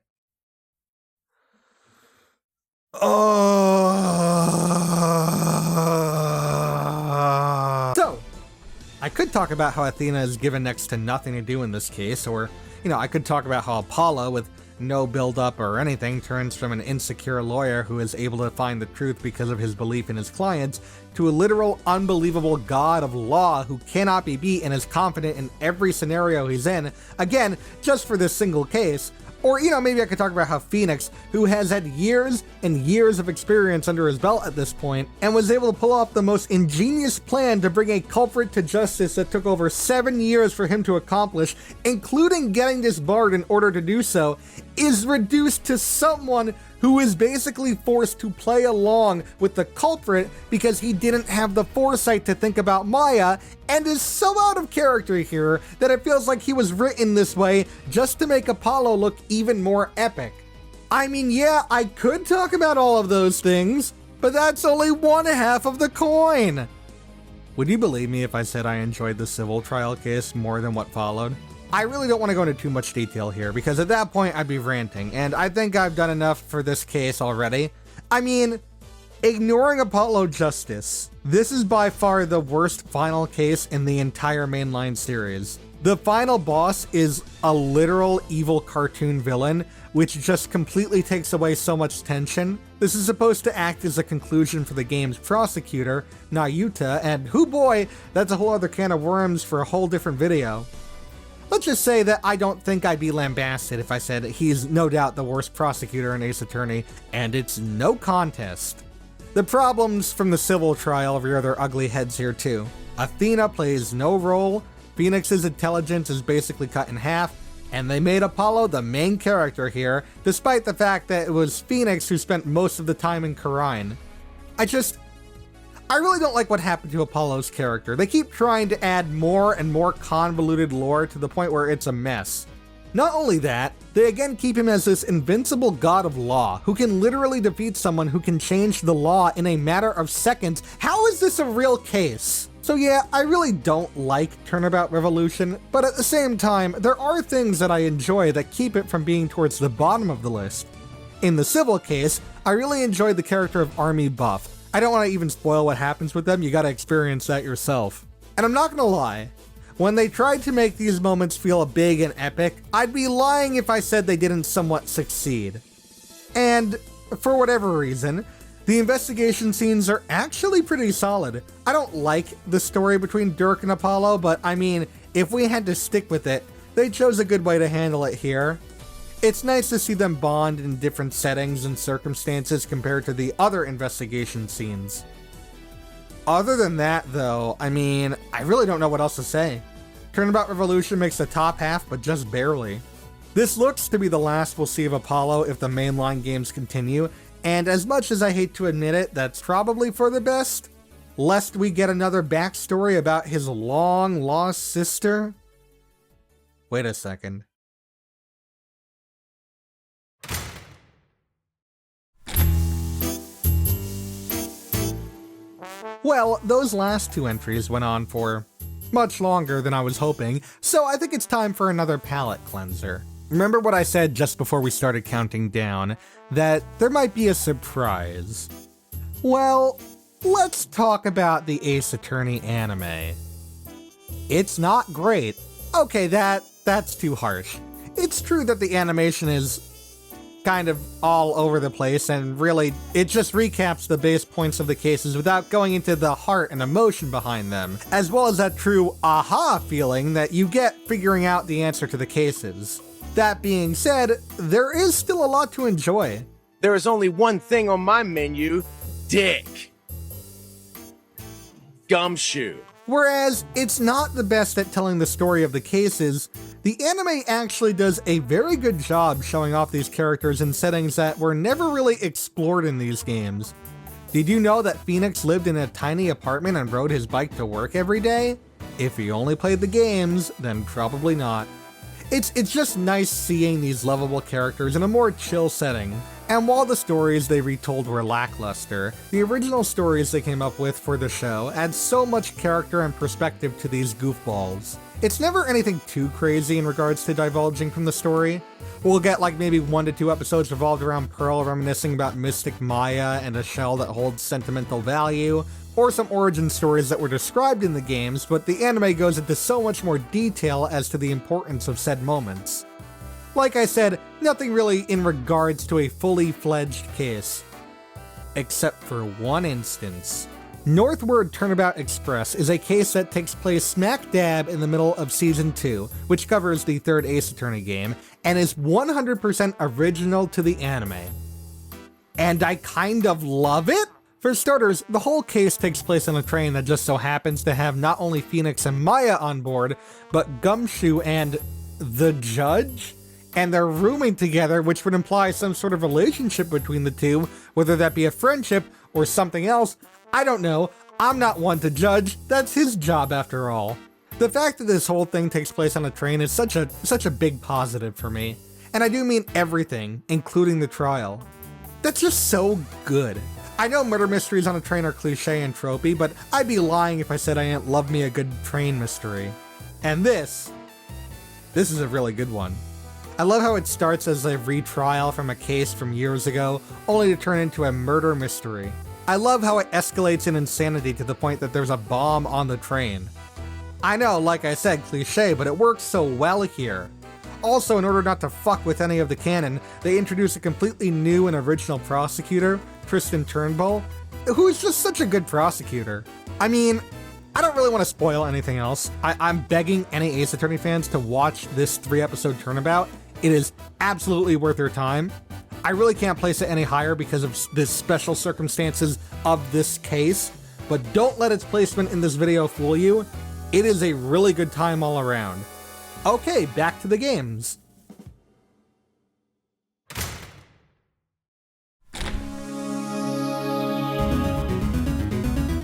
So, I could talk about how Athena is given next to nothing to do in this case, or, I could talk about how Apollo, with no build-up or anything, turns from an insecure lawyer who is able to find the truth because of his belief in his clients, to a literal unbelievable god of law who cannot be beat and is confident in every scenario he's in, again, just for this single case. Or, maybe I could talk about how Phoenix, who has had years and years of experience under his belt at this point, and was able to pull off the most ingenious plan to bring a culprit to justice that took over 7 years for him to accomplish, including getting disbarred in order to do so, is reduced to someone who is basically forced to play along with the culprit because he didn't have the foresight to think about Maya, and is so out of character here that it feels like he was written this way just to make Apollo look even more epic. I mean, yeah, I could talk about all of those things, but that's only one half of the coin. Would you believe me if I said I enjoyed the civil trial case more than what followed? I really don't want to go into too much detail here, because at that point I'd be ranting, and I think I've done enough for this case already. I mean, ignoring Apollo Justice, this is by far the worst final case in the entire mainline series. The final boss is a literal evil cartoon villain, which just completely takes away so much tension. This is supposed to act as a conclusion for the game's prosecutor, Nayuta, and hoo boy, that's a whole other can of worms for a whole different video. Let's just say that I don't think I'd be lambasted if I said he's no doubt the worst prosecutor in Ace Attorney, and it's no contest. The problems from the civil trial rear their ugly heads here too. Athena plays no role, Phoenix's intelligence is basically cut in half, and they made Apollo the main character here, despite the fact that it was Phoenix who spent most of the time in Karine. I really don't like what happened to Apollo's character. They keep trying to add more and more convoluted lore to the point where it's a mess. Not only that, they again keep him as this invincible god of law, who can literally defeat someone who can change the law in a matter of seconds. How is this a real case? So yeah, I really don't like Turnabout Revolution, but at the same time, there are things that I enjoy that keep it from being towards the bottom of the list. In the civil case, I really enjoyed the character of Army Buff. I don't want to even spoil what happens with them, you gotta experience that yourself. And I'm not gonna lie, when they tried to make these moments feel big and epic, I'd be lying if I said they didn't somewhat succeed. And for whatever reason, the investigation scenes are actually pretty solid. I don't like the story between Dirk and Apollo, but I mean, if we had to stick with it, they chose a good way to handle it here. It's nice to see them bond in different settings and circumstances compared to the other investigation scenes. Other than that, though, I mean, I really don't know what else to say. Turnabout Revolution makes the top half, but just barely. This looks to be the last we'll see of Apollo if the mainline games continue, and as much as I hate to admit it, that's probably for the best, lest we get another backstory about his long-lost sister. Wait a second. Well, those last two entries went on for much longer than I was hoping, so I think it's time for another palate cleanser. Remember what I said just before we started counting down, that there might be a surprise? Well, let's talk about the Ace Attorney anime. It's not great. Okay, that's too harsh. It's true that the animation is kind of all over the place, and really, it just recaps the base points of the cases without going into the heart and emotion behind them, as well as that true aha feeling that you get figuring out the answer to the cases. That being said, there is still a lot to enjoy. There is only one thing on my menu: dick. Gumshoe. Whereas it's not the best at telling the story of the cases, the anime actually does a very good job showing off these characters in settings that were never really explored in these games. Did you know that Phoenix lived in a tiny apartment and rode his bike to work every day? If he only played the games, then probably not. It's just nice seeing these lovable characters in a more chill setting. And while the stories they retold were lackluster, the original stories they came up with for the show add so much character and perspective to these goofballs. It's never anything too crazy in regards to divulging from the story. We'll get like maybe 1 to 2 episodes revolved around Pearl reminiscing about Mystic Maya and a shell that holds sentimental value, or some origin stories that were described in the games, but the anime goes into so much more detail as to the importance of said moments. Like I said, nothing really in regards to a fully fledged case. Except for one instance. Northward Turnabout Express is a case that takes place smack dab in the middle of Season 2, which covers the third Ace Attorney game, and is 100% original to the anime. And I kind of love it? For starters, the whole case takes place on a train that just so happens to have not only Phoenix and Maya on board, but Gumshoe and the Judge? And they're rooming together, which would imply some sort of relationship between the two, whether that be a friendship or something else. I don't know. I'm not one to judge. That's his job after all. The fact that this whole thing takes place on a train is such a big positive for me. And I do mean everything, including the trial. That's just so good. I know murder mysteries on a train are cliche and tropey, but I'd be lying if I said I didn't love me a good train mystery. And this is a really good one. I love how it starts as a retrial from a case from years ago, only to turn into a murder mystery. I love how it escalates in insanity to the point that there's a bomb on the train. I know, like I said, cliche, but it works so well here. Also, in order not to fuck with any of the canon, they introduce a completely new and original prosecutor, Tristan Turnbull, who is just such a good prosecutor. I mean, I don't really want to spoil anything else. I'm begging any Ace Attorney fans to watch this 3-episode turnabout. It is absolutely worth their time. I really can't place it any higher because of the special circumstances of this case, but don't let its placement in this video fool you. It is a really good time all around. Okay, back to the games.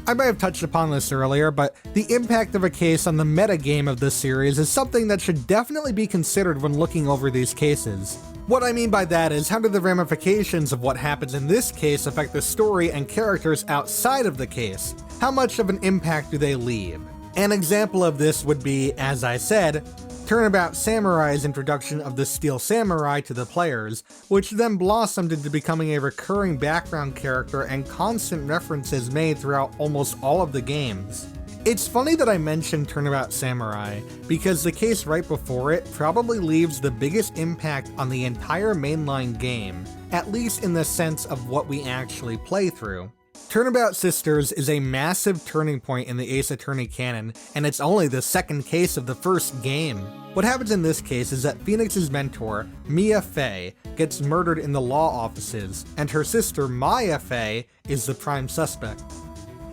I might have touched upon this earlier, but the impact of a case on the metagame of this series is something that should definitely be considered when looking over these cases. What I mean by that is, how do the ramifications of what happens in this case affect the story and characters outside of the case? How much of an impact do they leave? An example of this would be, as I said, Turnabout Samurai's introduction of the Steel Samurai to the players, which then blossomed into becoming a recurring background character and constant references made throughout almost all of the games. It's funny that I mentioned Turnabout Samurai, because the case right before it probably leaves the biggest impact on the entire mainline game, at least in the sense of what we actually play through. Turnabout Sisters is a massive turning point in the Ace Attorney canon, and it's only the second case of the first game. What happens in this case is that Phoenix's mentor, Mia Fey, gets murdered in the law offices, and her sister, Maya Fey, is the prime suspect.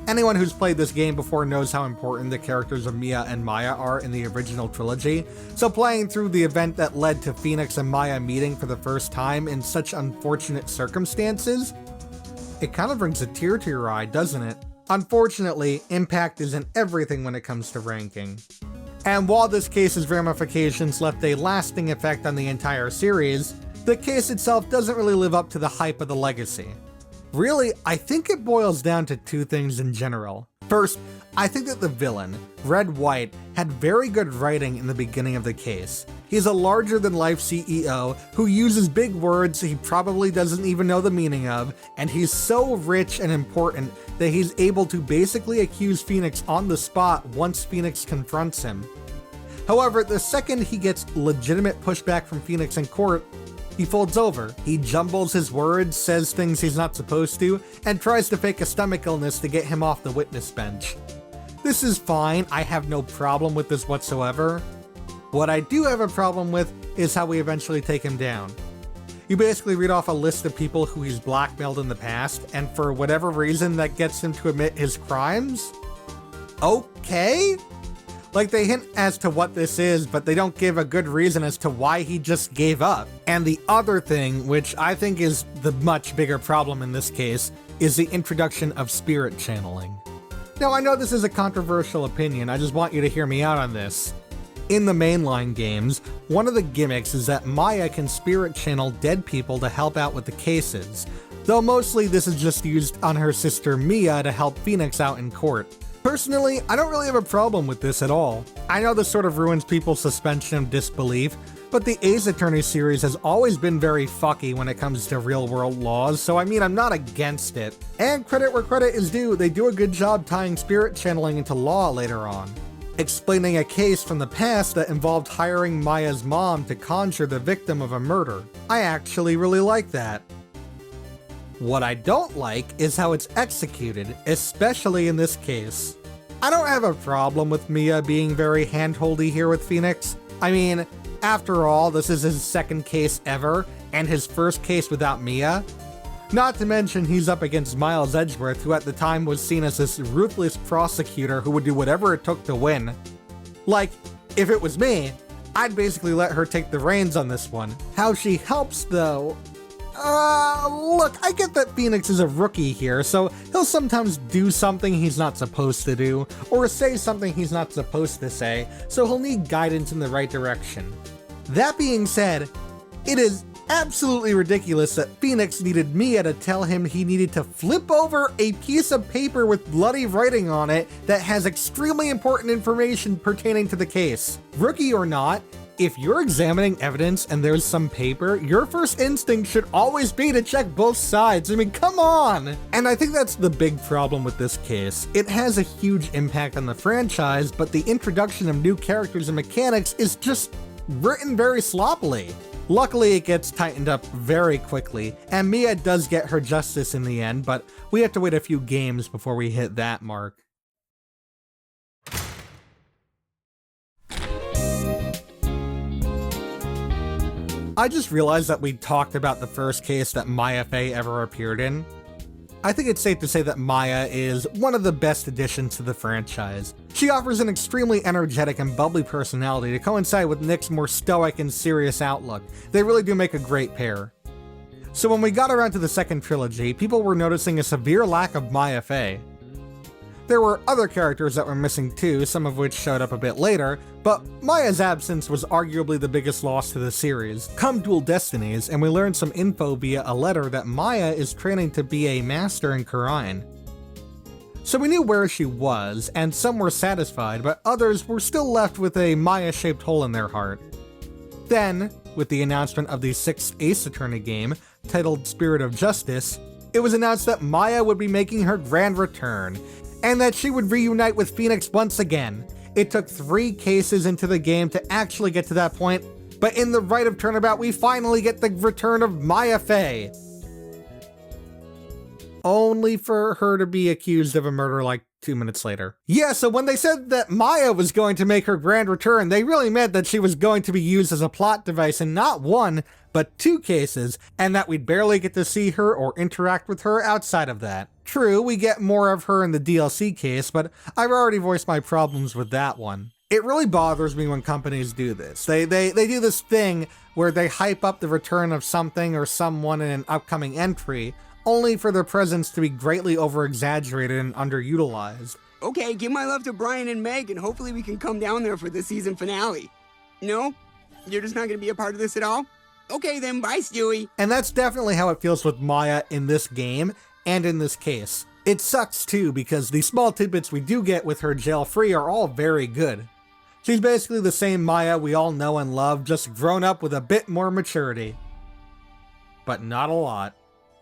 Anyone who's played this game before knows how important the characters of Mia and Maya are in the original trilogy, so playing through the event that led to Phoenix and Maya meeting for the first time in such unfortunate circumstances, it kind of brings a tear to your eye, doesn't it? Unfortunately, impact isn't everything when it comes to ranking. And while this case's ramifications left a lasting effect on the entire series, the case itself doesn't really live up to the hype of the legacy. Really, I think it boils down to two things in general. First, I think that the villain, Red White, had very good writing in the beginning of the case. He's a larger-than-life CEO who uses big words he probably doesn't even know the meaning of, and he's so rich and important that he's able to basically accuse Phoenix on the spot once Phoenix confronts him. However, the second he gets legitimate pushback from Phoenix in court, he folds over. He jumbles his words, says things he's not supposed to, and tries to fake a stomach illness to get him off the witness bench. This is fine, I have no problem with this whatsoever. What I do have a problem with is how we eventually take him down. You basically read off a list of people who he's blackmailed in the past, and for whatever reason that gets him to admit his crimes? Okay? Like, they hint as to what this is, but they don't give a good reason as to why he just gave up. And the other thing, which I think is the much bigger problem in this case, is the introduction of spirit channeling. Now, I know this is a controversial opinion, I just want you to hear me out on this. In the mainline games, one of the gimmicks is that Maya can spirit channel dead people to help out with the cases, though mostly this is just used on her sister Mia to help Phoenix out in court. Personally, I don't really have a problem with this at all. I know this sort of ruins people's suspension of disbelief, but the Ace Attorney series has always been very fucky when it comes to real-world laws, so I mean, I'm not against it. And credit where credit is due, they do a good job tying spirit channeling into law later on. explaining a case from the past that involved hiring Maya's mom to conjure the victim of a murder. I actually really like that. What I don't like is how it's executed, especially in this case. I don't have a problem with Mia being very handholdy here with Phoenix. I mean, after all, this is his second case ever, and his first case without Mia. Not to mention he's up against Miles Edgeworth, who at the time was seen as this ruthless prosecutor who would do whatever it took to win. Like, if it was me, I'd basically let her take the reins on this one. How she helps, though... look, I get that Phoenix is a rookie here, so he'll sometimes do something he's not supposed to do, or say something he's not supposed to say, so he'll need guidance in the right direction. That being said, it is absolutely ridiculous that Phoenix needed Mia to tell him he needed to flip over a piece of paper with bloody writing on it that has extremely important information pertaining to the case. Rookie or not, if you're examining evidence and there's some paper, your first instinct should always be to check both sides. I mean, come on! And I think that's the big problem with this case. It has a huge impact on the franchise, but the introduction of new characters and mechanics is just written very sloppily. Luckily, it gets tightened up very quickly, and Mia does get her justice in the end, but we have to wait a few games before we hit that mark. I just realized that we talked about the first case that Maya Fey ever appeared in. I think it's safe to say that Maya is one of the best additions to the franchise. She offers an extremely energetic and bubbly personality to coincide with Nick's more stoic and serious outlook. They really do make a great pair. So when we got around to the second trilogy, people were noticing a severe lack of Maya Fey. There were other characters that were missing too, some of which showed up a bit later, but Maya's absence was arguably the biggest loss to the series. Come Dual Destinies, and we learned some info via a letter that Maya is training to be a master in Khura'in. So we knew where she was, and some were satisfied, but others were still left with a Maya-shaped hole in their heart. Then, with the announcement of the 6th Ace Attorney game, titled Spirit of Justice, it was announced that Maya would be making her grand return, and that she would reunite with Phoenix once again. It took 3 cases into the game to actually get to that point, but in the Right of Turnabout, we finally get the return of Maya Fey. Only for her to be accused of a murder like 2 minutes later. Yeah, so when they said that Maya was going to make her grand return, they really meant that she was going to be used as a plot device in not 1, but 2 cases, and that we'd barely get to see her or interact with her outside of that. True, we get more of her in the DLC case, but I've already voiced my problems with that one. It really bothers me when companies do this. They do this thing where they hype up the return of something or someone in an upcoming entry, only for their presence to be greatly over-exaggerated and underutilized. Okay, give my love to Brian and Meg, and hopefully we can come down there for the season finale. No? You're just not gonna be a part of this at all? Okay then, bye Stewie. And that's definitely how it feels with Maya in this game, and in this case. It sucks too, because the small tidbits we do get with her jail-free are all very good. She's basically the same Maya we all know and love, just grown up with a bit more maturity. But not a lot.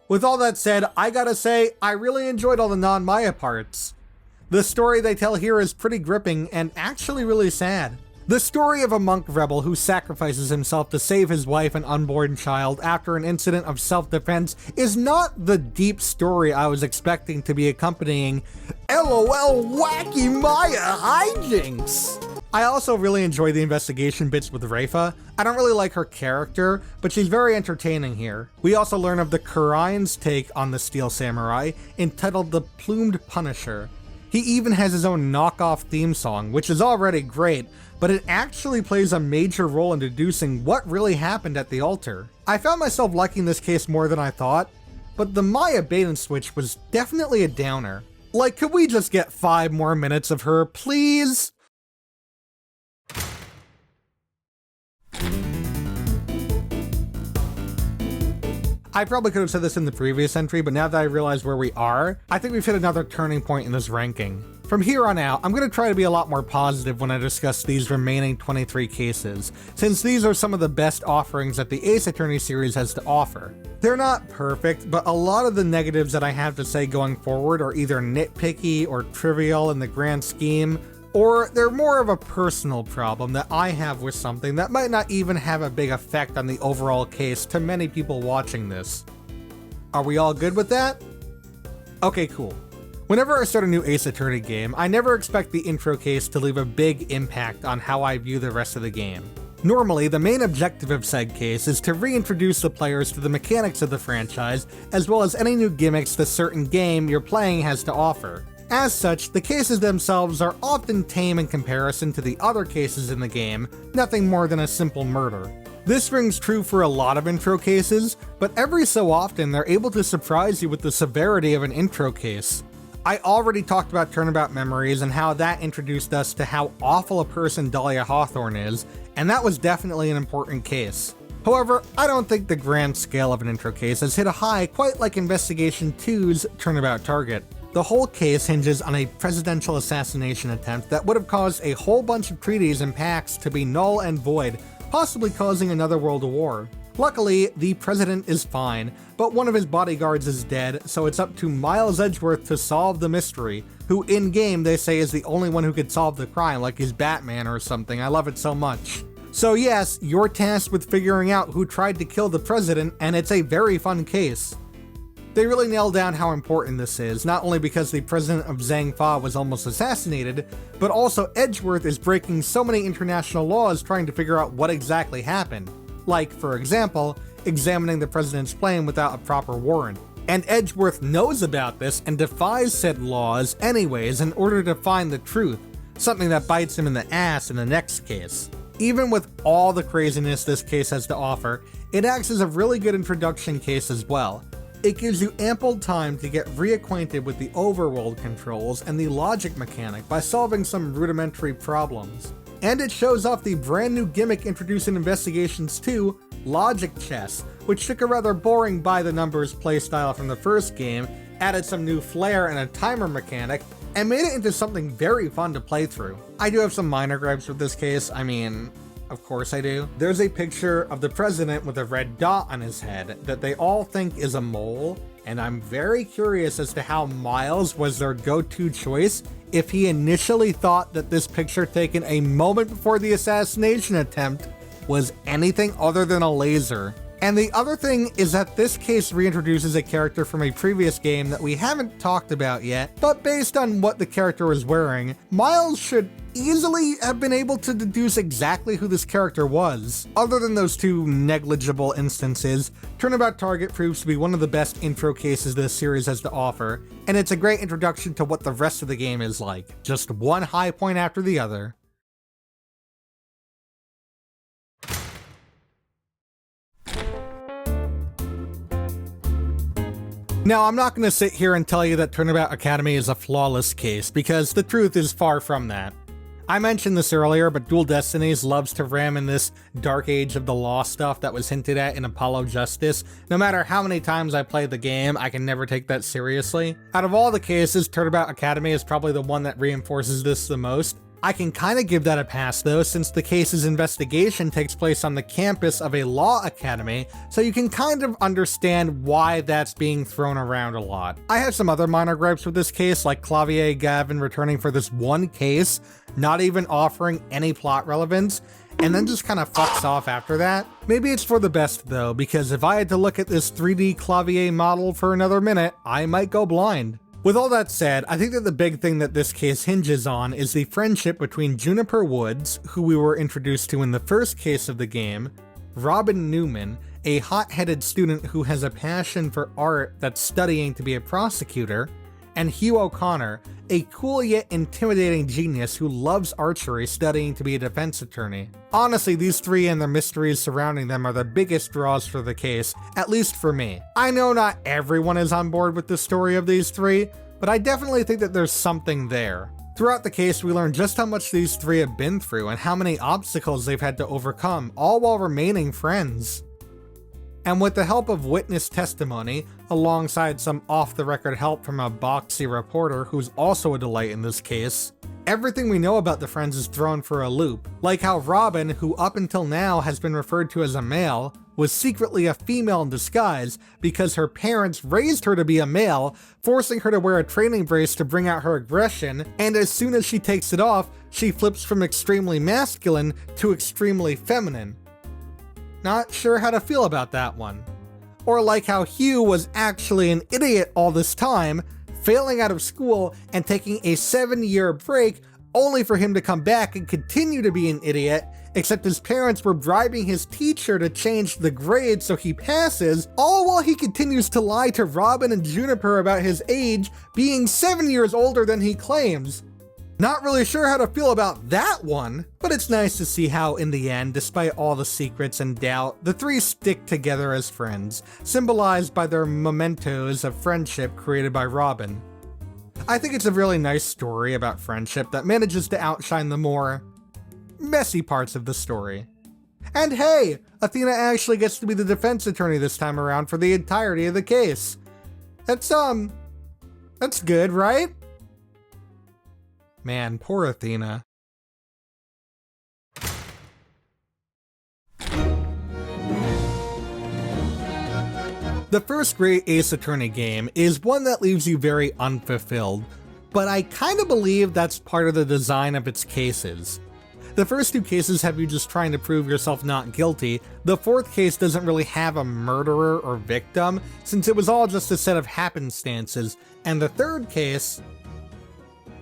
With all that said, I gotta say, I really enjoyed all the non-Maya parts. The story they tell here is pretty gripping and actually really sad. The story of a monk rebel who sacrifices himself to save his wife and unborn child after an incident of self-defense is not the deep story I was expecting to be accompanying LOL wacky Maya hijinks. I also really enjoy the investigation bits with Rayfa. I don't really like her character, but she's very entertaining here. We also learn of the Khura'in's take on the Steel Samurai, entitled The Plumed Punisher. He even has his own knockoff theme song, which is already great, but it actually plays a major role in deducing what really happened at the altar. I found myself liking this case more than I thought, but the Maya bait and switch was definitely a downer. Like, could we just get 5 more minutes of her, please? I probably could have said this in the previous entry, but now that I realize where we are, I think we've hit another turning point in this ranking. From here on out, I'm going to try to be a lot more positive when I discuss these remaining 23 cases, since these are some of the best offerings that the Ace Attorney series has to offer. They're not perfect, but a lot of the negatives that I have to say going forward are either nitpicky or trivial in the grand scheme, Or they're more of a personal problem that I have with something that might not even have a big effect on the overall case to many people watching this. Are we all good with that? Okay, cool. Whenever I start a new Ace Attorney game, I never expect the intro case to leave a big impact on how I view the rest of the game. Normally, the main objective of said case is to reintroduce the players to the mechanics of the franchise, as well as any new gimmicks the certain game you're playing has to offer. As such, the cases themselves are often tame in comparison to the other cases in the game, nothing more than a simple murder. This rings true for a lot of intro cases, but every so often they're able to surprise you with the severity of an intro case. I already talked about Turnabout Memories and how that introduced us to how awful a person Dahlia Hawthorne is, and that was definitely an important case. However, I don't think the grand scale of an intro case has hit a high quite like Investigation 2's Turnabout Target. The whole case hinges on a presidential assassination attempt that would have caused a whole bunch of treaties and pacts to be null and void, possibly causing another world war. Luckily, the president is fine, but one of his bodyguards is dead, so it's up to Miles Edgeworth to solve the mystery, who in-game they say is the only one who could solve the crime, like he's Batman or something. I love it so much. So yes, you're tasked with figuring out who tried to kill the president, and it's a very fun case. They really nail down how important this is, not only because the president of Zhang-Fa was almost assassinated, but also Edgeworth is breaking so many international laws trying to figure out what exactly happened. Like, for example, examining the president's plane without a proper warrant. And Edgeworth knows about this and defies said laws anyways in order to find the truth, something that bites him in the ass in the next case. Even with all the craziness this case has to offer, it acts as a really good introduction case as well. It gives you ample time to get reacquainted with the overworld controls and the logic mechanic by solving some rudimentary problems. And it shows off the brand new gimmick introduced in Investigations 2, Logic Chess, which took a rather boring by-the-numbers playstyle from the first game, added some new flair and a timer mechanic, and made it into something very fun to play through. I do have some minor gripes with this case, of course I do. There's a picture of the president with a red dot on his head that they all think is a mole, and I'm very curious as to how Miles was their go-to choice if he initially thought that this picture taken a moment before the assassination attempt was anything other than a laser. And the other thing is that this case reintroduces a character from a previous game that we haven't talked about yet, but based on what the character was wearing, Miles should easily have been able to deduce exactly who this character was. Other than those two negligible instances, Turnabout Target proves to be one of the best intro cases this series has to offer, and it's a great introduction to what the rest of the game is like, just one high point after the other. Now, I'm not going to sit here and tell you that Turnabout Academy is a flawless case, because the truth is far from that. I mentioned this earlier, but Dual Destinies loves to ram in this Dark Age of the Law stuff that was hinted at in Apollo Justice. No matter how many times I play the game, I can never take that seriously. Out of all the cases, Turnabout Academy is probably the one that reinforces this the most. I can kind of give that a pass though, since the case's investigation takes place on the campus of a law academy, so you can kind of understand why that's being thrown around a lot. I have some other minor gripes with this case, like Clavier Gavin returning for this one case, not even offering any plot relevance, and then just kind of fucks off after that. Maybe it's for the best though, because if I had to look at this 3D Clavier model for another minute, I might go blind. With all that said, I think that the big thing that this case hinges on is the friendship between Juniper Woods, who we were introduced to in the first case of the game, Robin Newman, a hot-headed student who has a passion for art that's studying to be a prosecutor, and Hugh O'Connor, a cool yet intimidating genius who loves archery studying to be a defense attorney. Honestly, these three and the mysteries surrounding them are the biggest draws for the case, at least for me. I know not everyone is on board with the story of these three, but I definitely think that there's something there. Throughout the case, we learn just how much these three have been through and how many obstacles they've had to overcome, all while remaining friends. And with the help of witness testimony, alongside some off-the-record help from a boxy reporter who's also a delight in this case, everything we know about the friends is thrown for a loop. Like how Robin, who up until now has been referred to as a male, was secretly a female in disguise because her parents raised her to be a male, forcing her to wear a training brace to bring out her aggression, and as soon as she takes it off, she flips from extremely masculine to extremely feminine. Not sure how to feel about that one. Or like how Hugh was actually an idiot all this time, failing out of school and taking a 7-year break only for him to come back and continue to be an idiot, except his parents were bribing his teacher to change the grade so he passes, all while he continues to lie to Robin and Juniper about his age, being 7 years older than he claims. Not really sure how to feel about that one, but it's nice to see how, in the end, despite all the secrets and doubt, the three stick together as friends, symbolized by their mementos of friendship created by Robin. I think it's a really nice story about friendship that manages to outshine the more messy parts of the story. And hey, Athena actually gets to be the defense attorney this time around for the entirety of the case. That's good, right? Man, poor Athena. The first great Ace Attorney game is one that leaves you very unfulfilled, but I kinda believe that's part of the design of its cases. The first two cases have you just trying to prove yourself not guilty. The fourth case doesn't really have a murderer or victim, since it was all just a set of happenstances, and the third case...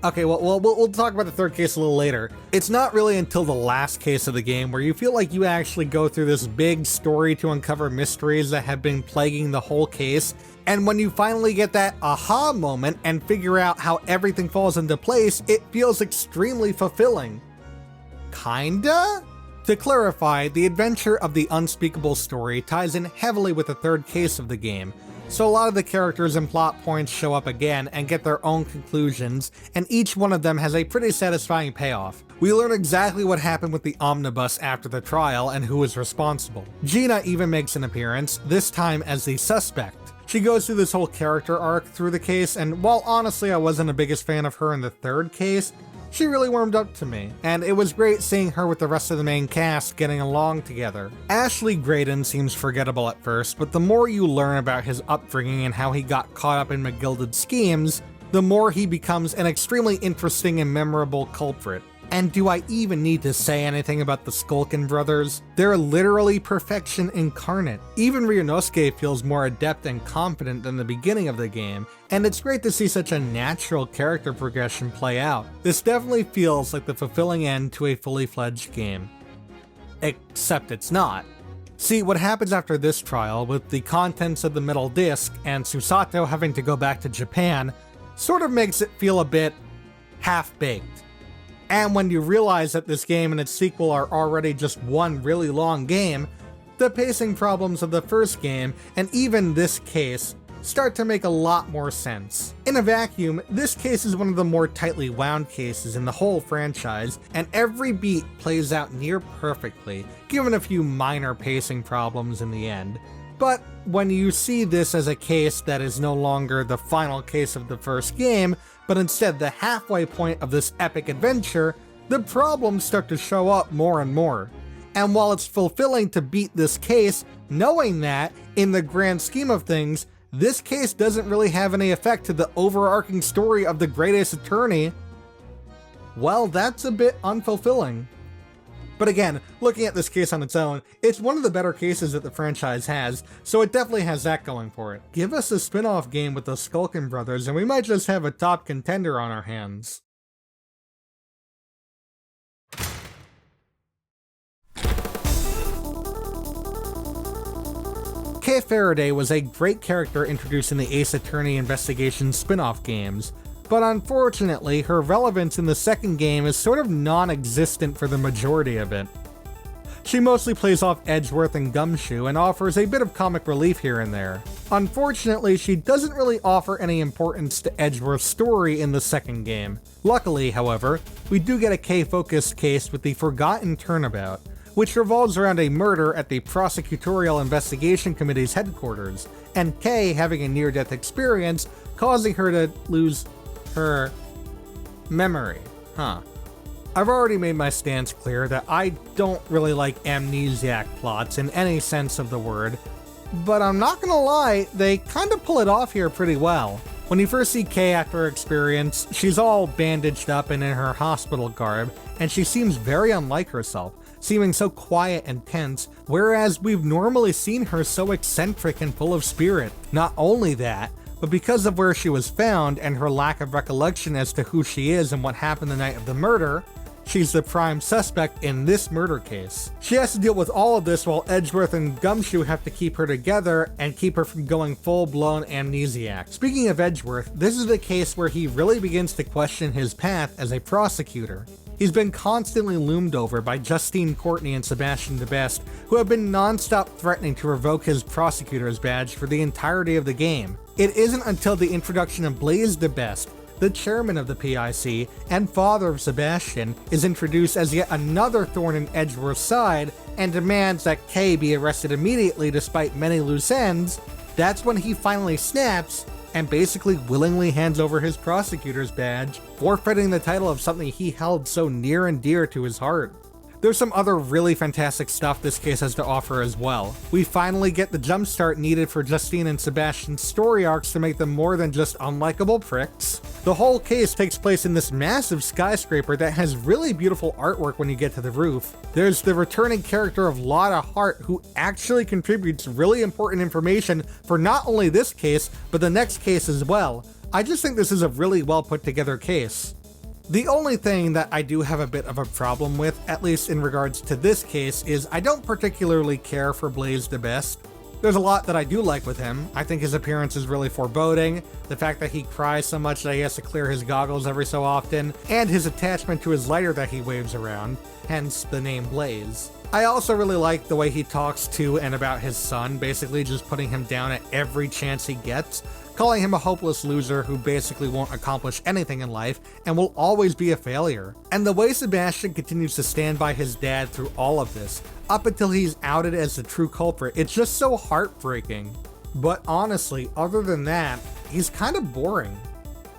Okay, well, we'll talk about the third case a little later. It's not really until the last case of the game where you feel like you actually go through this big story to uncover mysteries that have been plaguing the whole case, and when you finally get that aha moment and figure out how everything falls into place, it feels extremely fulfilling. Kinda? To clarify, the adventure of the unspeakable story ties in heavily with the third case of the game, so a lot of the characters and plot points show up again and get their own conclusions, and each one of them has a pretty satisfying payoff. We learn exactly what happened with the omnibus after the trial and who was responsible. Gina even makes an appearance, this time as the suspect. She goes through this whole character arc through the case, and while honestly I wasn't the biggest fan of her in the third case, she really warmed up to me, and it was great seeing her with the rest of the main cast getting along together. Ashley Graydon seems forgettable at first, but the more you learn about his upbringing and how he got caught up in McGilded schemes, the more he becomes an extremely interesting and memorable culprit. And do I even need to say anything about the Skulkin brothers? They're literally perfection incarnate. Even Ryunosuke feels more adept and confident than the beginning of the game, and it's great to see such a natural character progression play out. This definitely feels like the fulfilling end to a fully fledged game. Except it's not. See, what happens after this trial, with the contents of the middle disc and Susato having to go back to Japan, sort of makes it feel a bit half-baked. And when you realize that this game and its sequel are already just one really long game, the pacing problems of the first game, and even this case, start to make a lot more sense. In a vacuum, this case is one of the more tightly wound cases in the whole franchise, and every beat plays out near perfectly, given a few minor pacing problems in the end. But when you see this as a case that is no longer the final case of the first game, but instead the halfway point of this epic adventure, the problems start to show up more and more. And while it's fulfilling to beat this case, knowing that, in the grand scheme of things, this case doesn't really have any effect to the overarching story of the Great Ace Attorney, well, that's a bit unfulfilling. But again, looking at this case on its own, it's one of the better cases that the franchise has, so it definitely has that going for it. Give us a spin-off game with the Skulkin brothers and we might just have a top contender on our hands. Kay Faraday was a great character introduced in the Ace Attorney Investigation spin-off games, but unfortunately, her relevance in the second game is sort of non-existent for the majority of it. She mostly plays off Edgeworth and Gumshoe and offers a bit of comic relief here and there. Unfortunately, she doesn't really offer any importance to Edgeworth's story in the second game. Luckily, however, we do get a Kay-focused case with the Forgotten Turnabout, which revolves around a murder at the Prosecutorial Investigation Committee's headquarters, and Kay having a near-death experience causing her to lose her memory. I've already made my stance clear that I don't really like amnesiac plots in any sense of the word, but I'm not gonna lie, they kind of pull it off here pretty well. When you first see Kay after her experience, she's all bandaged up and in her hospital garb, and she seems very unlike herself, seeming so quiet and tense, whereas we've normally seen her so eccentric and full of spirit. Not only that, but because of where she was found and her lack of recollection as to who she is and what happened the night of the murder, she's the prime suspect in this murder case. She has to deal with all of this while Edgeworth and Gumshoe have to keep her together and keep her from going full-blown amnesiac. Speaking of Edgeworth, this is the case where he really begins to question his path as a prosecutor. He's been constantly loomed over by Justine Courtney and Sebastian DeBest, who have been non-stop threatening to revoke his prosecutor's badge for the entirety of the game. It isn't until the introduction of Blaze DeBest, the chairman of the PIC and father of Sebastian, is introduced as yet another thorn in Edgeworth's side and demands that Kay be arrested immediately despite many loose ends, that's when he finally snaps and basically willingly hands over his prosecutor's badge, forfeiting the title of something he held so near and dear to his heart. There's some other really fantastic stuff this case has to offer as well. We finally get the jumpstart needed for Justine and Sebastian's story arcs to make them more than just unlikable pricks. The whole case takes place in this massive skyscraper that has really beautiful artwork when you get to the roof. There's the returning character of Lotta Hart, who actually contributes really important information for not only this case, but the next case as well. I just think this is a really well put together case. The only thing that I do have a bit of a problem with, at least in regards to this case, is I don't particularly care for Blaze DeBest. There's a lot that I do like with him. I think his appearance is really foreboding, the fact that he cries so much that he has to clear his goggles every so often, and his attachment to his lighter that he waves around, hence the name Blaze. I also really like the way he talks to and about his son, basically just putting him down at every chance he gets, calling him a hopeless loser who basically won't accomplish anything in life and will always be a failure. And the way Sebastian continues to stand by his dad through all of this, up until he's outed as the true culprit, it's just so heartbreaking. But honestly, other than that, he's kind of boring.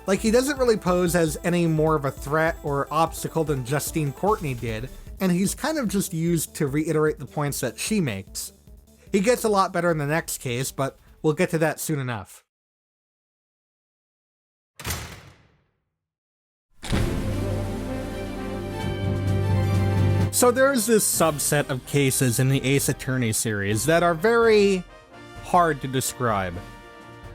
Like, he doesn't really pose as any more of a threat or obstacle than Justine Courtney did, and he's kind of just used to reiterate the points that she makes. He gets a lot better in the next case, but we'll get to that soon enough. So there's this subset of cases in the Ace Attorney series that are very hard to describe.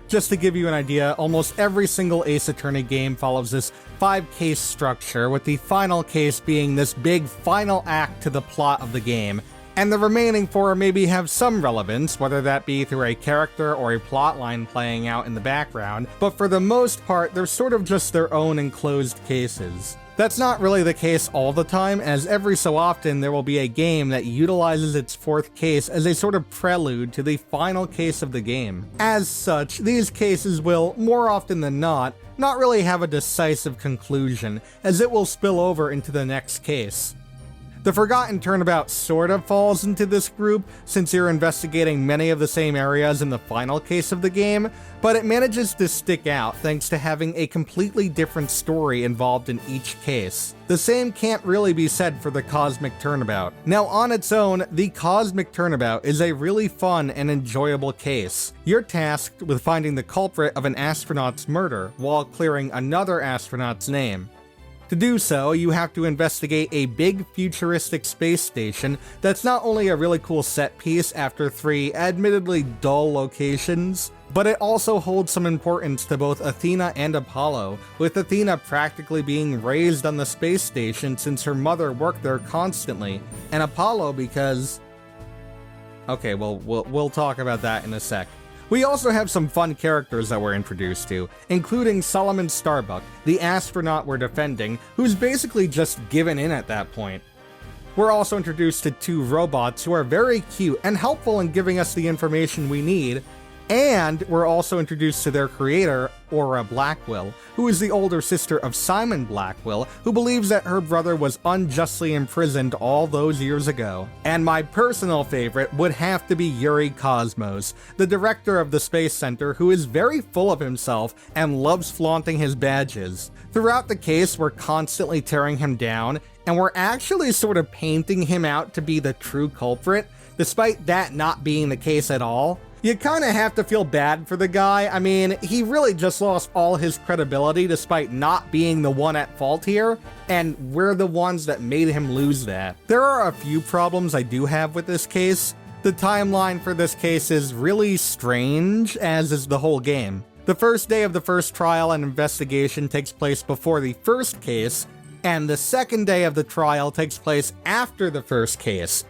Just to give you an idea, almost every single Ace Attorney game follows this 5-case structure, with the final case being this big final act to the plot of the game, and the remaining 4 maybe have some relevance, whether that be through a character or a plotline playing out in the background, but for the most part, they're sort of just their own enclosed cases. That's not really the case all the time, as every so often there will be a game that utilizes its 4th case as a sort of prelude to the final case of the game. As such, these cases will, more often than not really have a decisive conclusion, as it will spill over into the next case. The Forgotten Turnabout sort of falls into this group, since you're investigating many of the same areas in the final case of the game, but it manages to stick out thanks to having a completely different story involved in each case. The same can't really be said for the Cosmic Turnabout. Now, on its own, the Cosmic Turnabout is a really fun and enjoyable case. You're tasked with finding the culprit of an astronaut's murder while clearing another astronaut's name. To do so, you have to investigate a big futuristic space station that's not only a really cool set piece after 3 admittedly dull locations, but it also holds some importance to both Athena and Apollo, with Athena practically being raised on the space station since her mother worked there constantly, and Apollo because... Okay, well, we'll talk about that in a sec. We also have some fun characters that we're introduced to, including Solomon Starbuck, the astronaut we're defending, who's basically just given in at that point. We're also introduced to 2 robots who are very cute and helpful in giving us the information we need, and we're also introduced to their creator, Aura Blackwell, who is the older sister of Simon Blackwell, who believes that her brother was unjustly imprisoned all those years ago. And my personal favorite would have to be Yuri Cosmos, the director of the Space Center, who is very full of himself and loves flaunting his badges. Throughout the case, we're constantly tearing him down, and we're actually sort of painting him out to be the true culprit, despite that not being the case at all. You kinda have to feel bad for the guy. I mean, he really just lost all his credibility despite not being the one at fault here, and we're the ones that made him lose that. There are a few problems I do have with this case. The timeline for this case is really strange, as is the whole game. The first day of the first trial and investigation takes place before the first case, and the second day of the trial takes place after the first case.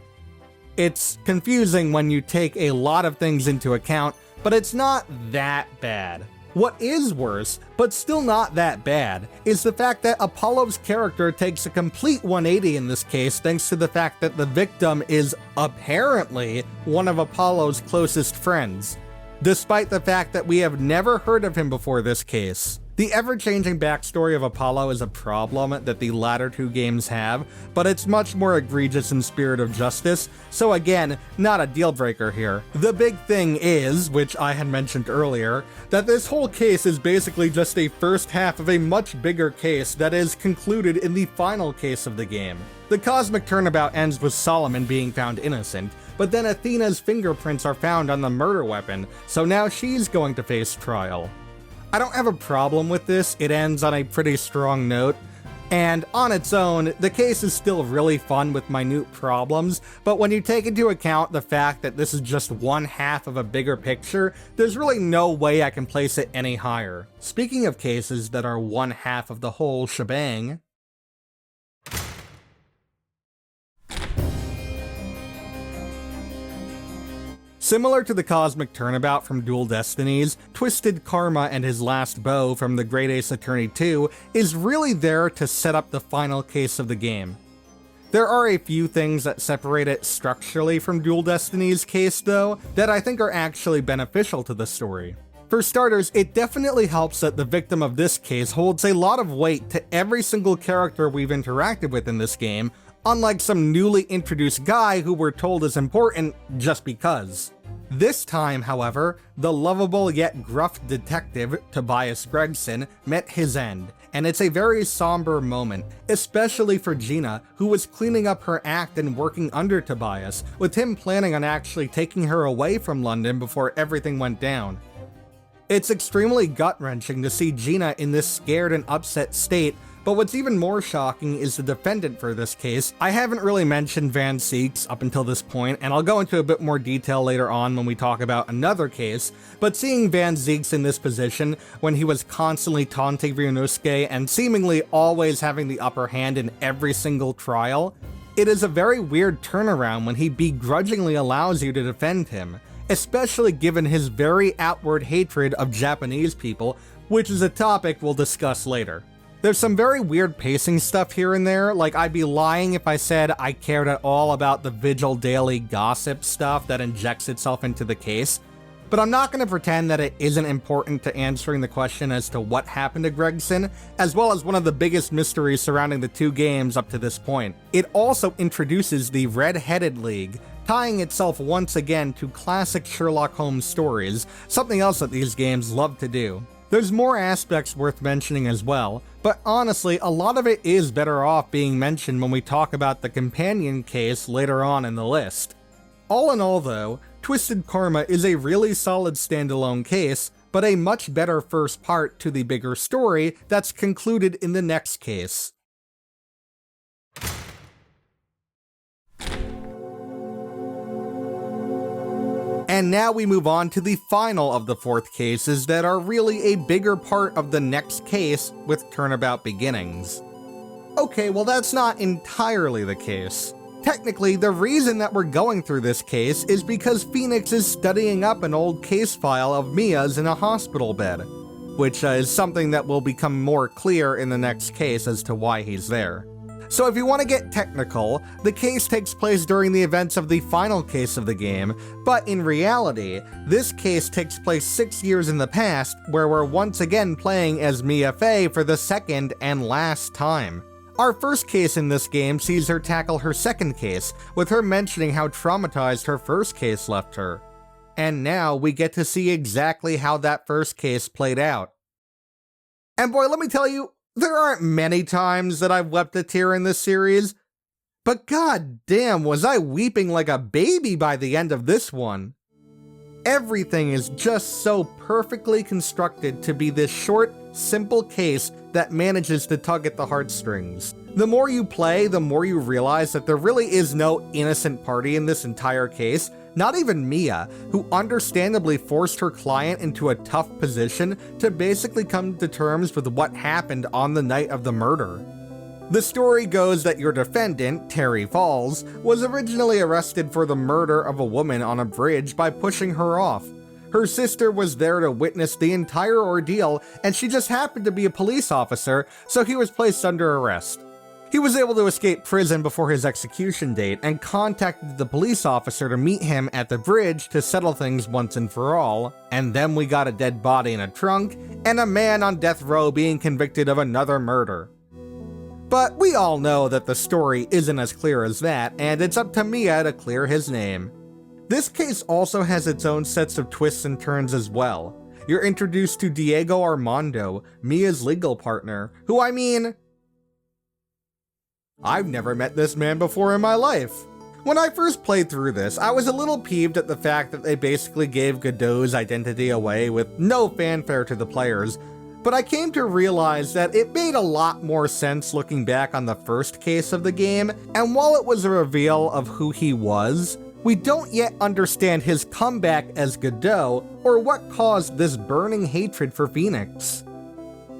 It's confusing when you take a lot of things into account, but it's not that bad. What is worse, but still not that bad, is the fact that Apollo's character takes a complete 180 in this case thanks to the fact that the victim is apparently one of Apollo's closest friends, despite the fact that we have never heard of him before this case. The ever-changing backstory of Apollo is a problem that the latter two games have, but it's much more egregious in Spirit of Justice, so again, not a deal-breaker here. The big thing is, which I had mentioned earlier, that this whole case is basically just a first half of a much bigger case that is concluded in the final case of the game. The cosmic turnabout ends with Solomon being found innocent, but then Athena's fingerprints are found on the murder weapon, so now she's going to face trial. I don't have a problem with this, it ends on a pretty strong note, and on its own, the case is still really fun with minute problems, but when you take into account the fact that this is just one half of a bigger picture, there's really no way I can place it any higher. Speaking of cases that are one half of the whole shebang, similar to the Cosmic Turnabout from Dual Destinies, Twisted Karma and his last bow from the Great Ace Attorney 2 is really there to set up the final case of the game. There are a few things that separate it structurally from Dual Destinies' case though, that I think are actually beneficial to the story. For starters, it definitely helps that the victim of this case holds a lot of weight to every single character we've interacted with in this game, unlike some newly introduced guy who we're told is important just because. This time, however, the lovable yet gruff detective, Tobias Gregson, met his end, and it's a very somber moment, especially for Gina, who was cleaning up her act and working under Tobias, with him planning on actually taking her away from London before everything went down. It's extremely gut-wrenching to see Gina in this scared and upset state, but what's even more shocking is the defendant for this case. I haven't really mentioned Van Seeks up until this point, and I'll go into a bit more detail later on when we talk about another case, but seeing Van Seeks in this position, when he was constantly taunting Ryunosuke and seemingly always having the upper hand in every single trial, it is a very weird turnaround when he begrudgingly allows you to defend him, especially given his very outward hatred of Japanese people, which is a topic we'll discuss later. There's some very weird pacing stuff here and there, like I'd be lying if I said I cared at all about the Vigil Daily gossip stuff that injects itself into the case, but I'm not going to pretend that it isn't important to answering the question as to what happened to Gregson, as well as one of the biggest mysteries surrounding the two games up to this point. It also introduces the Red-Headed League, tying itself once again to classic Sherlock Holmes stories, something else that these games love to do. There's more aspects worth mentioning as well, but honestly, a lot of it is better off being mentioned when we talk about the companion case later on in the list. All in all though, Twisted Karma is a really solid standalone case, but a much better first part to the bigger story that's concluded in the next case. And now we move on to the final of the fourth cases that are really a bigger part of the next case with Turnabout Beginnings. Okay, well that's not entirely the case. Technically, the reason that we're going through this case is because Phoenix is studying up an old case file of Mia's in a hospital bed, which is something that will become more clear in the next case as to why he's there. So if you want to get technical, the case takes place during the events of the final case of the game, but in reality, this case takes place 6 years in the past, where we're once again playing as Mia Fey for the second and last time. Our first case in this game sees her tackle her second case, with her mentioning how traumatized her first case left her. And now we get to see exactly how that first case played out. And boy, let me tell you, There aren't many times that I've wept a tear in this series, but god damn was I weeping like a baby by the end of this one. Everything is just so perfectly constructed to be this short, simple case that manages to tug at the heartstrings. The more you play, the more you realize that there really is no innocent party in this entire case, not even Mia, who understandably forced her client into a tough position to basically come to terms with what happened on the night of the murder. The story goes that your defendant, Terry Falls, was originally arrested for the murder of a woman on a bridge by pushing her off. Her sister was there to witness the entire ordeal, and she just happened to be a police officer, so he was placed under arrest. He was able to escape prison before his execution date and contacted the police officer to meet him at the bridge to settle things once and for all, and then we got a dead body in a trunk and a man on death row being convicted of another murder. But we all know that the story isn't as clear as that, and it's up to Mia to clear his name. This case also has its own sets of twists and turns as well. You're introduced to Diego Armando, Mia's legal partner, who I've never met this man before in my life. When I first played through this, I was a little peeved at the fact that they basically gave Godot's identity away with no fanfare to the players, but I came to realize that it made a lot more sense looking back on the first case of the game, and while it was a reveal of who he was, we don't yet understand his comeback as Godot or what caused this burning hatred for Phoenix.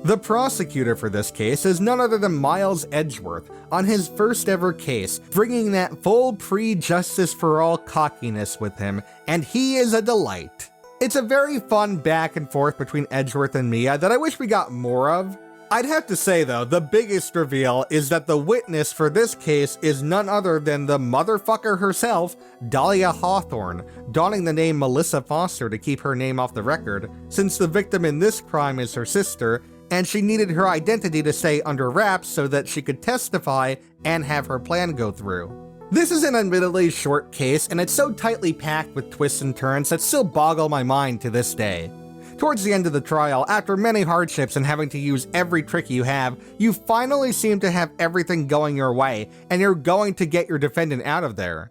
The prosecutor for this case is none other than Miles Edgeworth on his first ever case, bringing that full pre-Justice for All cockiness with him, and he is a delight. It's a very fun back and forth between Edgeworth and Mia that I wish we got more of. I'd have to say though, the biggest reveal is that the witness for this case is none other than the motherfucker herself, Dahlia Hawthorne, donning the name Melissa Foster to keep her name off the record, since the victim in this crime is her sister, and she needed her identity to stay under wraps so that she could testify and have her plan go through. This is an admittedly short case, and it's so tightly packed with twists and turns that still boggle my mind to this day. Towards the end of the trial, after many hardships and having to use every trick you have, you finally seem to have everything going your way, and you're going to get your defendant out of there.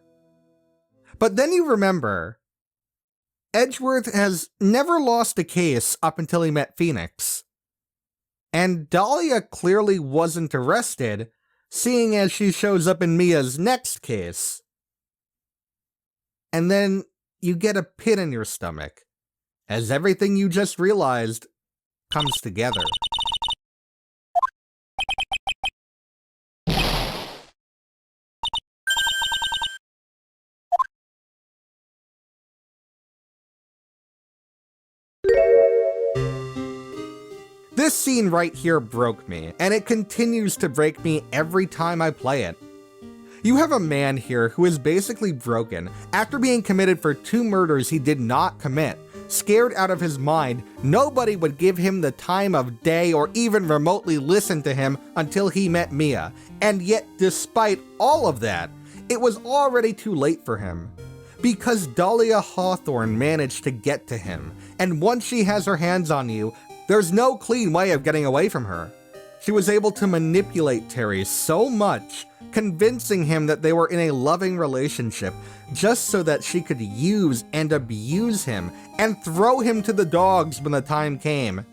But then you remember, Edgeworth has never lost a case up until he met Phoenix. And Dahlia clearly wasn't arrested, seeing as she shows up in Mia's next case. And then you get a pit in your stomach, as everything you just realized comes together. This scene right here broke me, and it continues to break me every time I play it. You have a man here who is basically broken after being committed for 2 murders he did not commit. Scared out of his mind, nobody would give him the time of day or even remotely listen to him until he met Mia, and yet despite all of that, it was already too late for him. Because Dahlia Hawthorne managed to get to him, and once she has her hands on you, there's no clean way of getting away from her. She was able to manipulate Terry so much, convincing him that they were in a loving relationship, just so that she could use and abuse him and throw him to the dogs when the time came.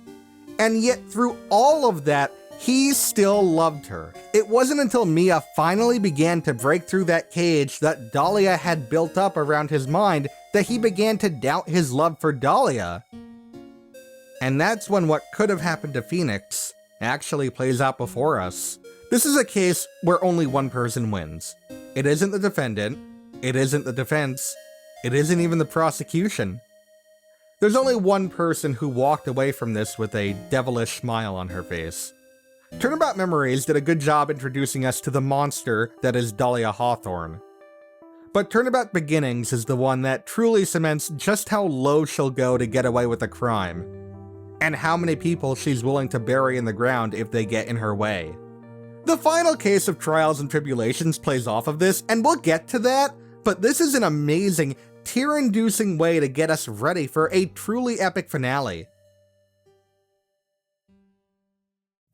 And yet through all of that, he still loved her. It wasn't until Mia finally began to break through that cage that Dahlia had built up around his mind that he began to doubt his love for Dahlia. And that's when what could have happened to Phoenix actually plays out before us. This is a case where only one person wins. It isn't the defendant, it isn't the defense, it isn't even the prosecution. There's only one person who walked away from this with a devilish smile on her face. Turnabout Memories did a good job introducing us to the monster that is Dahlia Hawthorne. But Turnabout Beginnings is the one that truly cements just how low she'll go to get away with a crime, and how many people she's willing to bury in the ground if they get in her way. The final case of Trials and Tribulations plays off of this, and we'll get to that, but this is an amazing, tear-inducing way to get us ready for a truly epic finale.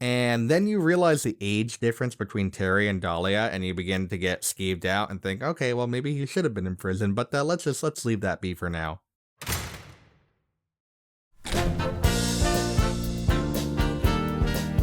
And then you realize the age difference between Terry and Dahlia, and you begin to get skeeved out and think, okay, well, maybe he should have been in prison, but let's leave that be for now.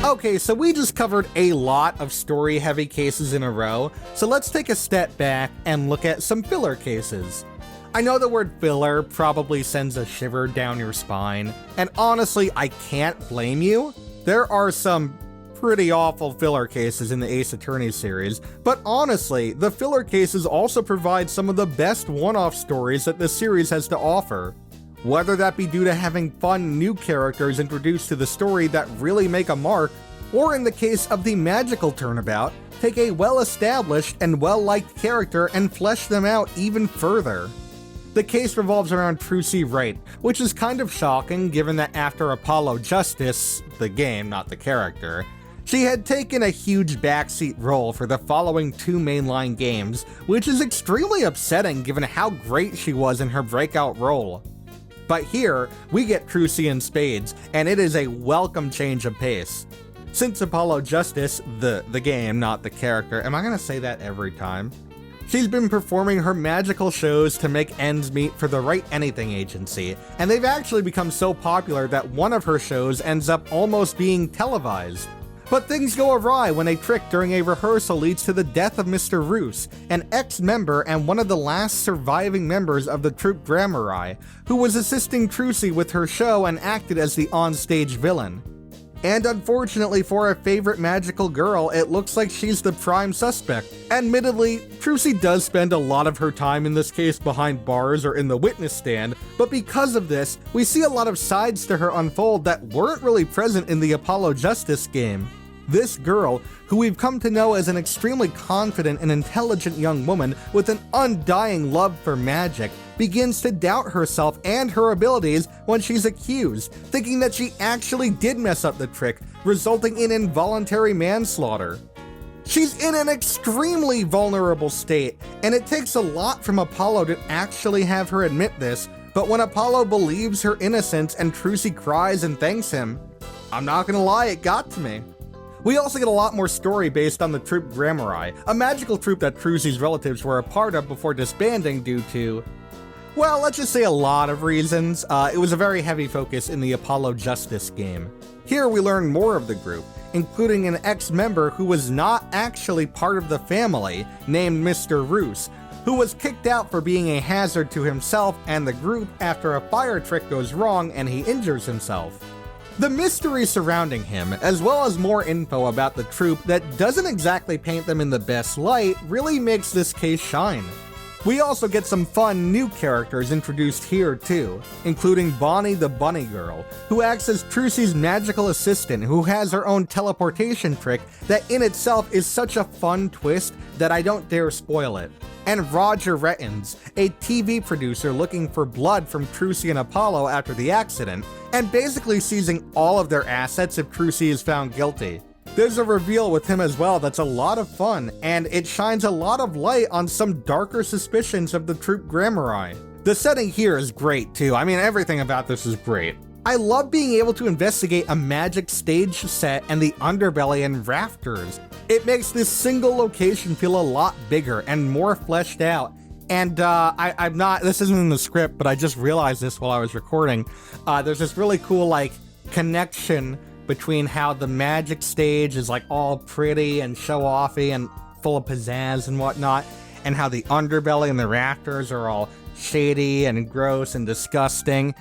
Okay, so we just covered a lot of story-heavy cases in a row, so let's take a step back and look at some filler cases. I know the word filler probably sends a shiver down your spine, and honestly, I can't blame you. There are some pretty awful filler cases in the Ace Attorney series, but honestly, the filler cases also provide some of the best one-off stories that the series has to offer. Whether that be due to having fun new characters introduced to the story that really make a mark, or in the case of the Magical Turnabout, take a well-established and well-liked character and flesh them out even further. The case revolves around Trucy Wright, which is kind of shocking given that after Apollo Justice, the game, not the character, she had taken a huge backseat role for the following 2 mainline games, which is extremely upsetting given how great she was in her breakout role. But here, we get Trucy in spades, and it is a welcome change of pace. Since Apollo Justice, the game, not the character, am I gonna say that every time? She's been performing her magical shows to make ends meet for the Write Anything agency, and they've actually become so popular that one of her shows ends up almost being televised. But things go awry when a trick during a rehearsal leads to the death of Mr. Roos, an ex-member and one of the last surviving members of the troupe Gramarye, who was assisting Trucy with her show and acted as the onstage villain. And unfortunately for our favorite magical girl, it looks like she's the prime suspect. Admittedly, Trucy does spend a lot of her time in this case behind bars or in the witness stand, but because of this, we see a lot of sides to her unfold that weren't really present in the Apollo Justice game. This girl, who we've come to know as an extremely confident and intelligent young woman with an undying love for magic, begins to doubt herself and her abilities when she's accused, thinking that she actually did mess up the trick, resulting in involuntary manslaughter. She's in an extremely vulnerable state, and it takes a lot from Apollo to actually have her admit this, but when Apollo believes her innocence and Trucy cries and thanks him, I'm not gonna lie, it got to me. We also get a lot more story based on the troupe Gramarye, a magical troupe that Trucy's relatives were a part of before disbanding due to, well, let's just say a lot of reasons. It was a very heavy focus in the Apollo Justice game. Here we learn more of the group, including an ex-member who was not actually part of the family, named Mr. Roos, who was kicked out for being a hazard to himself and the group after a fire trick goes wrong and he injures himself. The mystery surrounding him, as well as more info about the troupe that doesn't exactly paint them in the best light, really makes this case shine. We also get some fun new characters introduced here too, including Bonnie the Bunny Girl, who acts as Trucy's magical assistant who has her own teleportation trick that in itself is such a fun twist that I don't dare spoil it. And Roger Rettens, a TV producer looking for blood from Trucy and Apollo after the accident, and basically seizing all of their assets if Trucy is found guilty. There's a reveal with him as well that's a lot of fun, and it shines a lot of light on some darker suspicions of the troupe Gramarye. The setting here is great too, I mean everything about this is great. I love being able to investigate a magic stage set and the underbelly and rafters. It makes this single location feel a lot bigger and more fleshed out. And I'm not, this isn't in the script, but I just realized this while I was recording. There's this really cool like connection between how the magic stage is like all pretty and show-offy and full of pizzazz and whatnot, and how the underbelly and the rafters are all shady and gross and disgusting.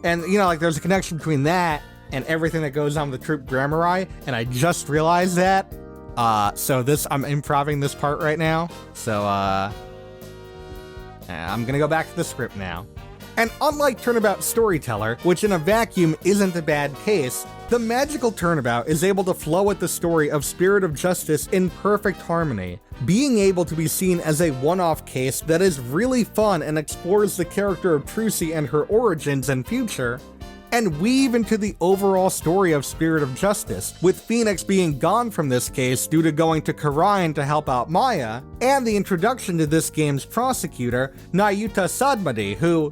And, you know, like there's a connection between that and everything that goes on with the troupe Gramarye, and I just realized that. So I'm improvising this part right now. So, I'm gonna go back to the script now. And unlike Turnabout Storyteller, which in a vacuum isn't a bad case, the Magical Turnabout is able to flow with the story of Spirit of Justice in perfect harmony, being able to be seen as a one-off case that is really fun and explores the character of Trucy and her origins and future, and weave into the overall story of Spirit of Justice, with Phoenix being gone from this case due to going to Kharain to help out Maya, and the introduction to this game's prosecutor, Nayuta Sadmadi, who...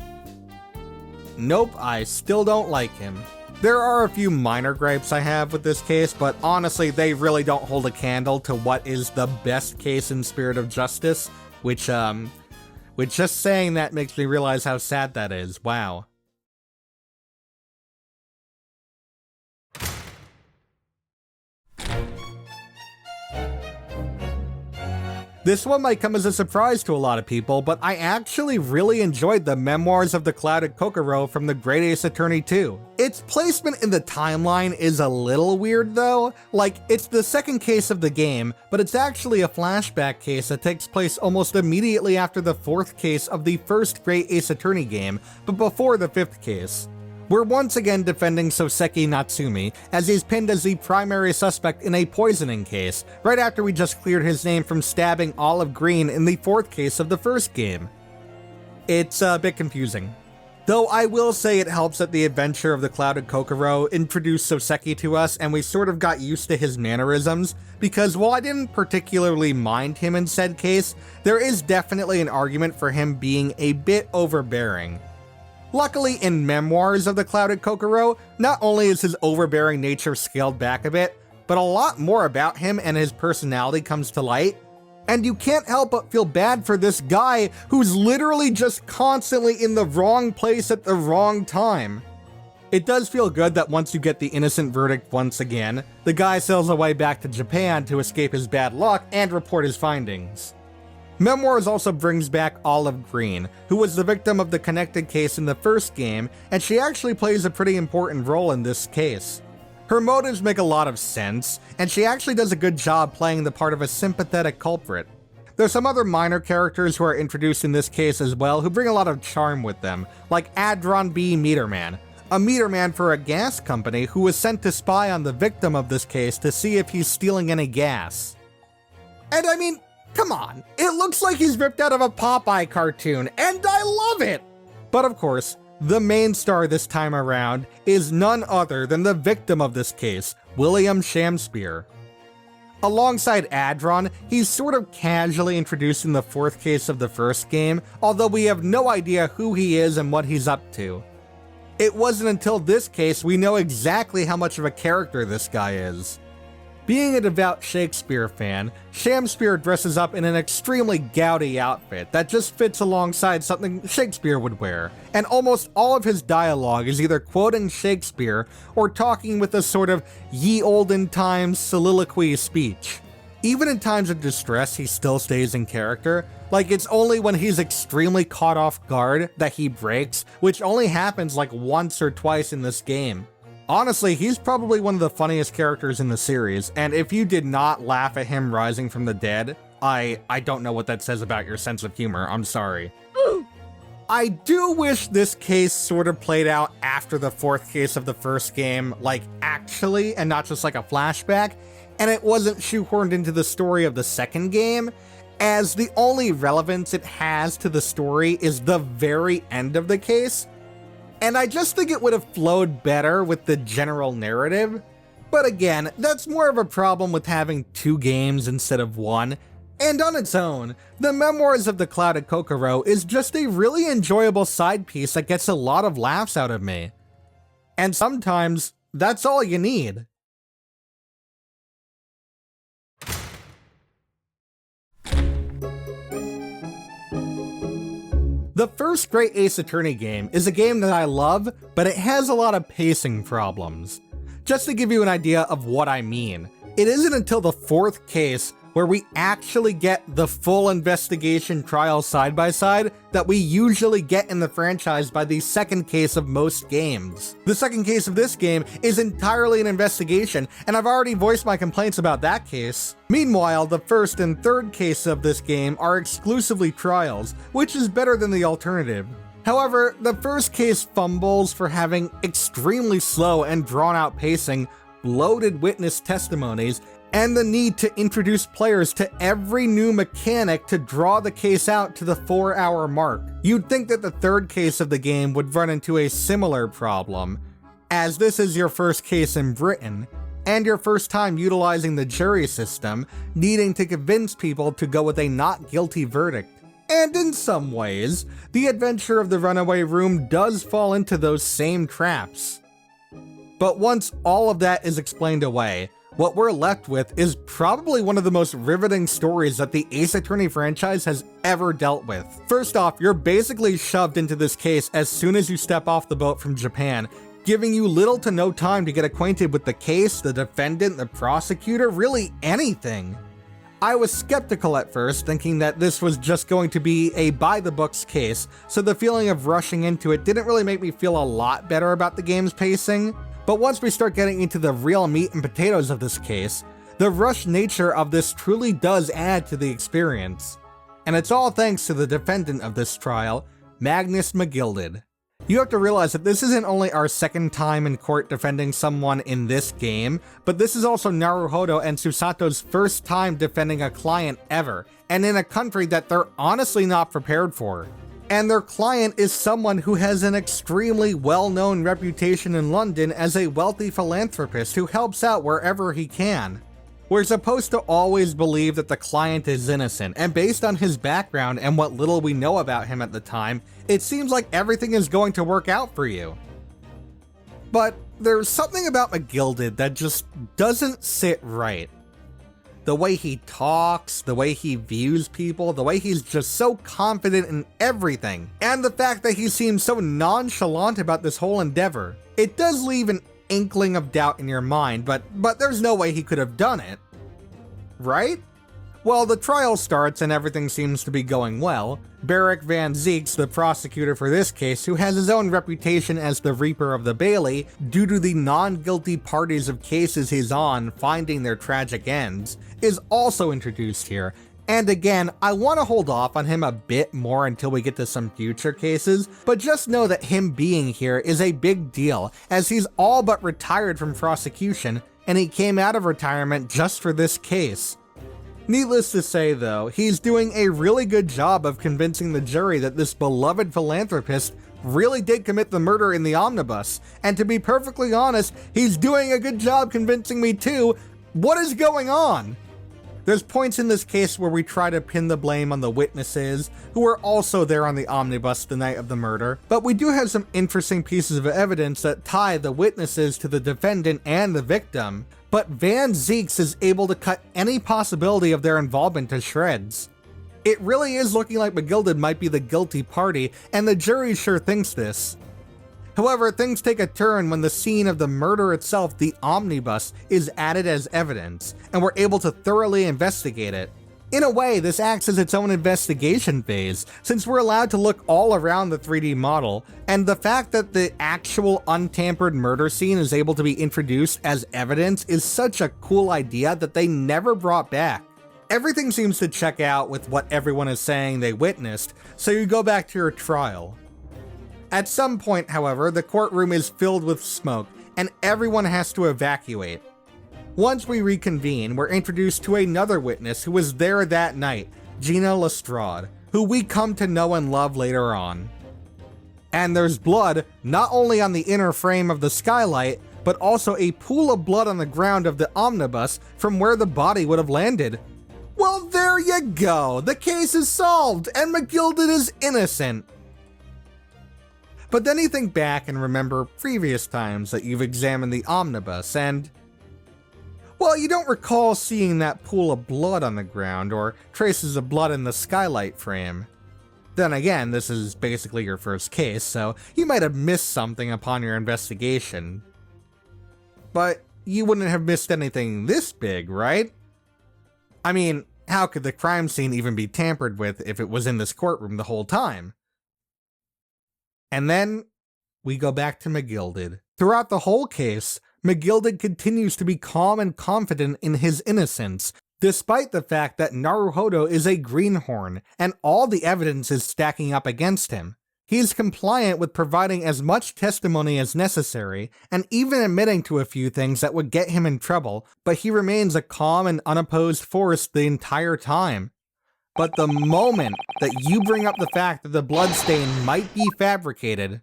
Nope, I still don't like him. There are a few minor gripes I have with this case, but honestly, they really don't hold a candle to what is the best case in Spirit of Justice, which just saying that makes me realize how sad that is. Wow. This one might come as a surprise to a lot of people, but I actually really enjoyed the Memoirs of the Clouded Kokoro from the Great Ace Attorney 2. Its placement in the timeline is a little weird though. Like, it's the second case of the game, but it's actually a flashback case that takes place almost immediately after the fourth case of the first Great Ace Attorney game, but before the fifth case. We're once again defending Soseki Natsumi, as he's pinned as the primary suspect in a poisoning case, right after we just cleared his name from stabbing Olive Green in the fourth case of the first game. It's a bit confusing. Though I will say it helps that the adventure of the Clouded Kokoro introduced Soseki to us and we sort of got used to his mannerisms, because while I didn't particularly mind him in said case, there is definitely an argument for him being a bit overbearing. Luckily, in Memoirs of the Clouded Kokoro, not only is his overbearing nature scaled back a bit, but a lot more about him and his personality comes to light. And you can't help but feel bad for this guy who's literally just constantly in the wrong place at the wrong time. It does feel good that once you get the innocent verdict once again, the guy sails away back to Japan to escape his bad luck and report his findings. Memoirs also brings back Olive Green, who was the victim of the connected case in the first game, and she actually plays a pretty important role in this case. Her motives make a lot of sense, and she actually does a good job playing the part of a sympathetic culprit. There's some other minor characters who are introduced in this case as well who bring a lot of charm with them, like Adron B. Meterman, a meterman for a gas company who was sent to spy on the victim of this case to see if he's stealing any gas. And I mean, come on, it looks like he's ripped out of a Popeye cartoon, and I love it! But of course, the main star this time around is none other than the victim of this case, William Shamspeare. Alongside Adron, he's sort of casually introduced in the fourth case of the first game, although we have no idea who he is and what he's up to. It wasn't until this case we know exactly how much of a character this guy is. Being a devout Shakespeare fan, Shamspeare dresses up in an extremely gaudy outfit that just fits alongside something Shakespeare would wear, and almost all of his dialogue is either quoting Shakespeare or talking with a sort of ye olden times soliloquy speech. Even in times of distress, he still stays in character. Like, it's only when he's extremely caught off guard that he breaks, which only happens like once or twice in this game. Honestly, he's probably one of the funniest characters in the series, and if you did not laugh at him rising from the dead, I don't know what that says about your sense of humor, I'm sorry. I do wish this case sort of played out after the fourth case of the first game, like actually, and not just like a flashback, and it wasn't shoehorned into the story of the second game, as the only relevance it has to the story is the very end of the case. And I just think it would have flowed better with the general narrative. But again, that's more of a problem with having two games instead of one. And on its own, the Memoirs of the Clouded Kokoro is just a really enjoyable side piece that gets a lot of laughs out of me. And sometimes, that's all you need. The first Great Ace Attorney game is a game that I love, but it has a lot of pacing problems. Just to give you an idea of what I mean, it isn't until the fourth case where we actually get the full investigation trial side by side that we usually get in the franchise by the second case of most games. The second case of this game is entirely an investigation, and I've already voiced my complaints about that case. Meanwhile, the first and third case of this game are exclusively trials, which is better than the alternative. However, the first case fumbles for having extremely slow and drawn-out pacing, bloated witness testimonies, and the need to introduce players to every new mechanic to draw the case out to the 4-hour mark. You'd think that the third case of the game would run into a similar problem, as this is your first case in Britain, and your first time utilizing the jury system, needing to convince people to go with a not guilty verdict. And in some ways, the adventure of the Runaway Room does fall into those same traps. But once all of that is explained away, what we're left with is probably one of the most riveting stories that the Ace Attorney franchise has ever dealt with. First off, you're basically shoved into this case as soon as you step off the boat from Japan, giving you little to no time to get acquainted with the case, the defendant, the prosecutor, really anything. I was skeptical at first, thinking that this was just going to be a by-the-books case, so the feeling of rushing into it didn't really make me feel a lot better about the game's pacing. But once we start getting into the real meat and potatoes of this case, the rushed nature of this truly does add to the experience. And it's all thanks to the defendant of this trial, Magnus McGilded. You have to realize that this isn't only our second time in court defending someone in this game, but this is also Naruhodo and Susato's first time defending a client ever, and in a country that they're honestly not prepared for. And their client is someone who has an extremely well-known reputation in London as a wealthy philanthropist who helps out wherever he can. We're supposed to always believe that the client is innocent, and based on his background and what little we know about him at the time, it seems like everything is going to work out for you. But there's something about McGilded that just doesn't sit right. The way he talks, the way he views people, the way he's just so confident in everything, and the fact that he seems so nonchalant about this whole endeavor. It does leave an inkling of doubt in your mind, but there's no way he could have done it. Right? Well, the trial starts and everything seems to be going well. Barrick Van Zeeks, the prosecutor for this case, who has his own reputation as the Reaper of the Bailey due to the non-guilty parties of cases he's on finding their tragic ends, is also introduced here. And again, I want to hold off on him a bit more until we get to some future cases, but just know that him being here is a big deal, as he's all but retired from prosecution, and he came out of retirement just for this case. Needless to say though, he's doing a really good job of convincing the jury that this beloved philanthropist really did commit the murder in the omnibus, and to be perfectly honest, he's doing a good job convincing me too. What is going on? There's points in this case where we try to pin the blame on the witnesses, who were also there on the omnibus the night of the murder, but we do have some interesting pieces of evidence that tie the witnesses to the defendant and the victim, but Van Zeeks is able to cut any possibility of their involvement to shreds. It really is looking like McGilded might be the guilty party, and the jury sure thinks this. However, things take a turn when the scene of the murder itself, the omnibus, is added as evidence, and we're able to thoroughly investigate it. In a way, this acts as its own investigation phase, since we're allowed to look all around the 3D model, and the fact that the actual untampered murder scene is able to be introduced as evidence is such a cool idea that they never brought back. Everything seems to check out with what everyone is saying they witnessed, so you go back to your trial. At some point, however, the courtroom is filled with smoke, and everyone has to evacuate. Once we reconvene, we're introduced to another witness who was there that night, Gina Lestrade, who we come to know and love later on. And there's blood, not only on the inner frame of the skylight, but also a pool of blood on the ground of the omnibus from where the body would have landed. Well, there you go! The case is solved, and McGilded is innocent! But then you think back and remember previous times that you've examined the omnibus and, well, you don't recall seeing that pool of blood on the ground or traces of blood in the skylight frame. Then again, this is basically your first case, so you might have missed something upon your investigation. But you wouldn't have missed anything this big, right? I mean, how could the crime scene even be tampered with if it was in this courtroom the whole time? And then we go back to McGilded. Throughout the whole case, McGilded continues to be calm and confident in his innocence, despite the fact that Naruhodo is a greenhorn, and all the evidence is stacking up against him. He is compliant with providing as much testimony as necessary, and even admitting to a few things that would get him in trouble, but he remains a calm and unopposed force the entire time. But the moment that you bring up the fact that the bloodstain might be fabricated,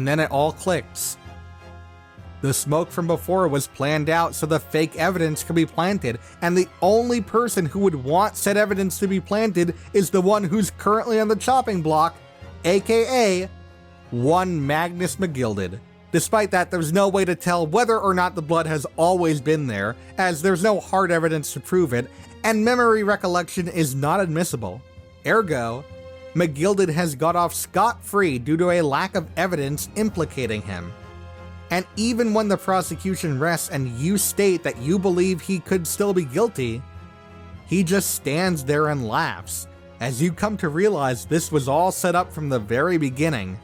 and then it all clicks. The smoke from before was planned out so the fake evidence could be planted, and the only person who would want said evidence to be planted is the one who's currently on the chopping block, aka one Magnus McGilded. Despite that, there's no way to tell whether or not the blood has always been there, as there's no hard evidence to prove it, and memory recollection is not admissible. Ergo, McGilded has got off scot-free due to a lack of evidence implicating him. And even when the prosecution rests and you state that you believe he could still be guilty, he just stands there and laughs, as you come to realize this was all set up from the very beginning.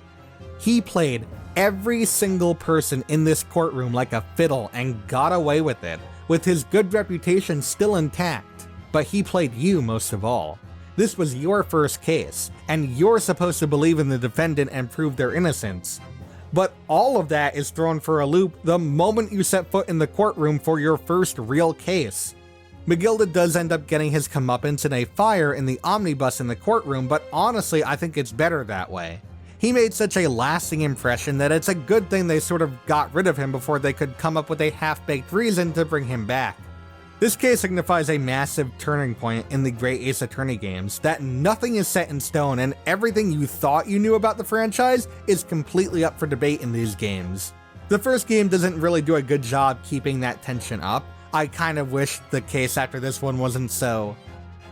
He played every single person in this courtroom like a fiddle and got away with it, with his good reputation still intact. But he played you most of all. This was your first case, and you're supposed to believe in the defendant and prove their innocence. But all of that is thrown for a loop the moment you set foot in the courtroom for your first real case. McGilded does end up getting his comeuppance in a fire in the omnibus in the courtroom, but honestly I think it's better that way. He made such a lasting impression that it's a good thing they sort of got rid of him before they could come up with a half-baked reason to bring him back. This case signifies a massive turning point in the great Ace Attorney games, that nothing is set in stone and everything you thought you knew about the franchise is completely up for debate in these games. The first game doesn't really do a good job keeping that tension up. I kind of wish the case after this one wasn't so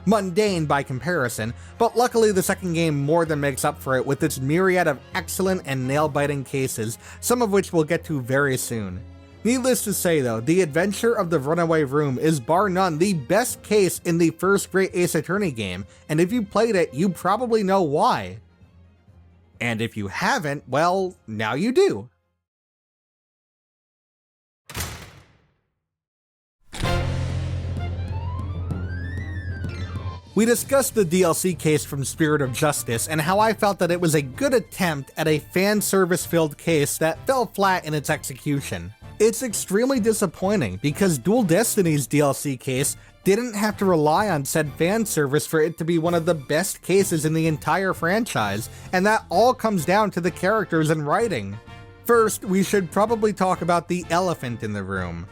mundane by comparison, but luckily the second game more than makes up for it with its myriad of excellent and nail-biting cases, some of which we'll get to very soon. Needless to say though, The Adventure of the Runaway Room is bar none the best case in the first great Ace Attorney game, and if you played it, you probably know why. And if you haven't, well, now you do. We discussed the DLC case from Spirit of Justice and how I felt that it was a good attempt at a fan service-filled case that fell flat in its execution. It's extremely disappointing because Dual Destiny's DLC case didn't have to rely on said fan service for it to be one of the best cases in the entire franchise, and that all comes down to the characters and writing. First, we should probably talk about the elephant in the room.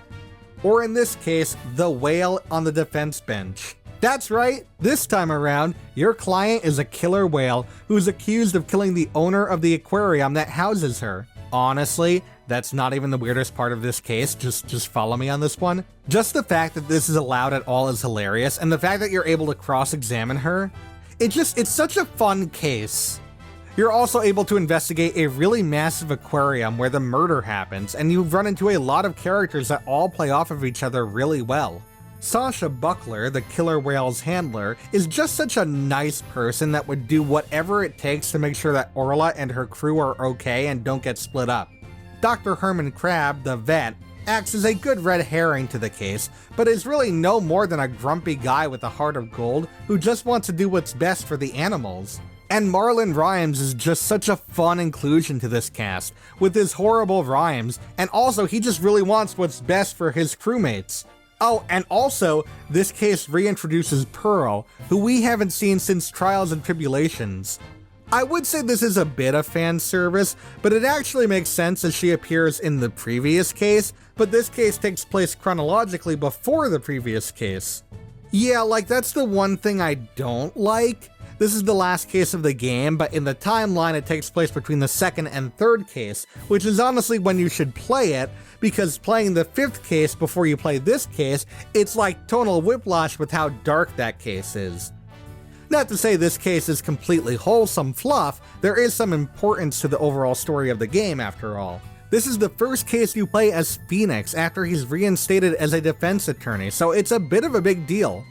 Or in this case, the whale on the defense bench. That's right, this time around, your client is a killer whale who's accused of killing the owner of the aquarium that houses her. Honestly, that's not even the weirdest part of this case, just follow me on this one. Just the fact that this is allowed at all is hilarious, and the fact that you're able to cross-examine her, it's such a fun case. You're also able to investigate a really massive aquarium where the murder happens, and you run into a lot of characters that all play off of each other really well. Sasha Buckler, the killer whale's handler, is just such a nice person that would do whatever it takes to make sure that Orla and her crew are okay and don't get split up. Dr. Herman Crab, the vet, acts as a good red herring to the case, but is really no more than a grumpy guy with a heart of gold who just wants to do what's best for the animals. And Marlon Rhymes is just such a fun inclusion to this cast, with his horrible rhymes, and also he just really wants what's best for his crewmates. Oh, and also, this case reintroduces Pearl, who we haven't seen since Trials and Tribulations. I would say this is a bit of fan service, but it actually makes sense as she appears in the previous case, but this case takes place chronologically before the previous case. Yeah, like that's the one thing I don't like. This is the last case of the game, but in the timeline it takes place between the second and third case, which is honestly when you should play it, because playing the fifth case before you play this case, it's like tonal whiplash with how dark that case is. Not to say this case is completely wholesome fluff, there is some importance to the overall story of the game after all. This is the first case you play as Phoenix after he's reinstated as a defense attorney, so it's a bit of a big deal.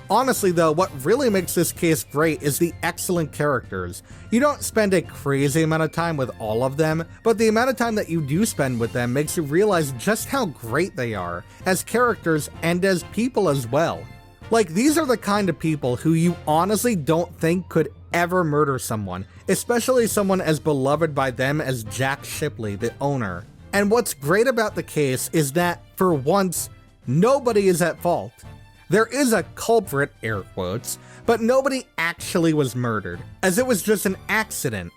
Honestly though, what really makes this case great is the excellent characters. You don't spend a crazy amount of time with all of them, but the amount of time that you do spend with them makes you realize just how great they are, as characters and as people as well. Like, these are the kind of people who you honestly don't think could ever murder someone, especially someone as beloved by them as Jack Shipley, the owner. And what's great about the case is that, for once, nobody is at fault. There is a culprit, air quotes, but nobody actually was murdered, as it was just an accident.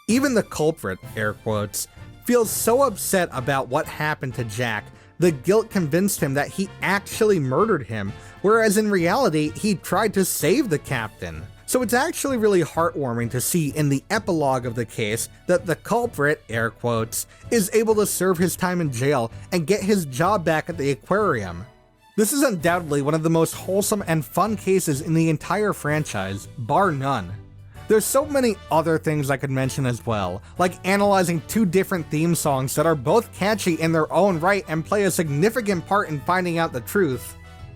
Even the culprit, air quotes, feels so upset about what happened to Jack, the guilt convinced him that he actually murdered him, whereas in reality, he tried to save the captain. So it's actually really heartwarming to see in the epilogue of the case that the culprit, air quotes, is able to serve his time in jail and get his job back at the aquarium. This is undoubtedly one of the most wholesome and fun cases in the entire franchise, bar none. There's so many other things I could mention as well, like analyzing 2 different theme songs that are both catchy in their own right and play a significant part in finding out the truth,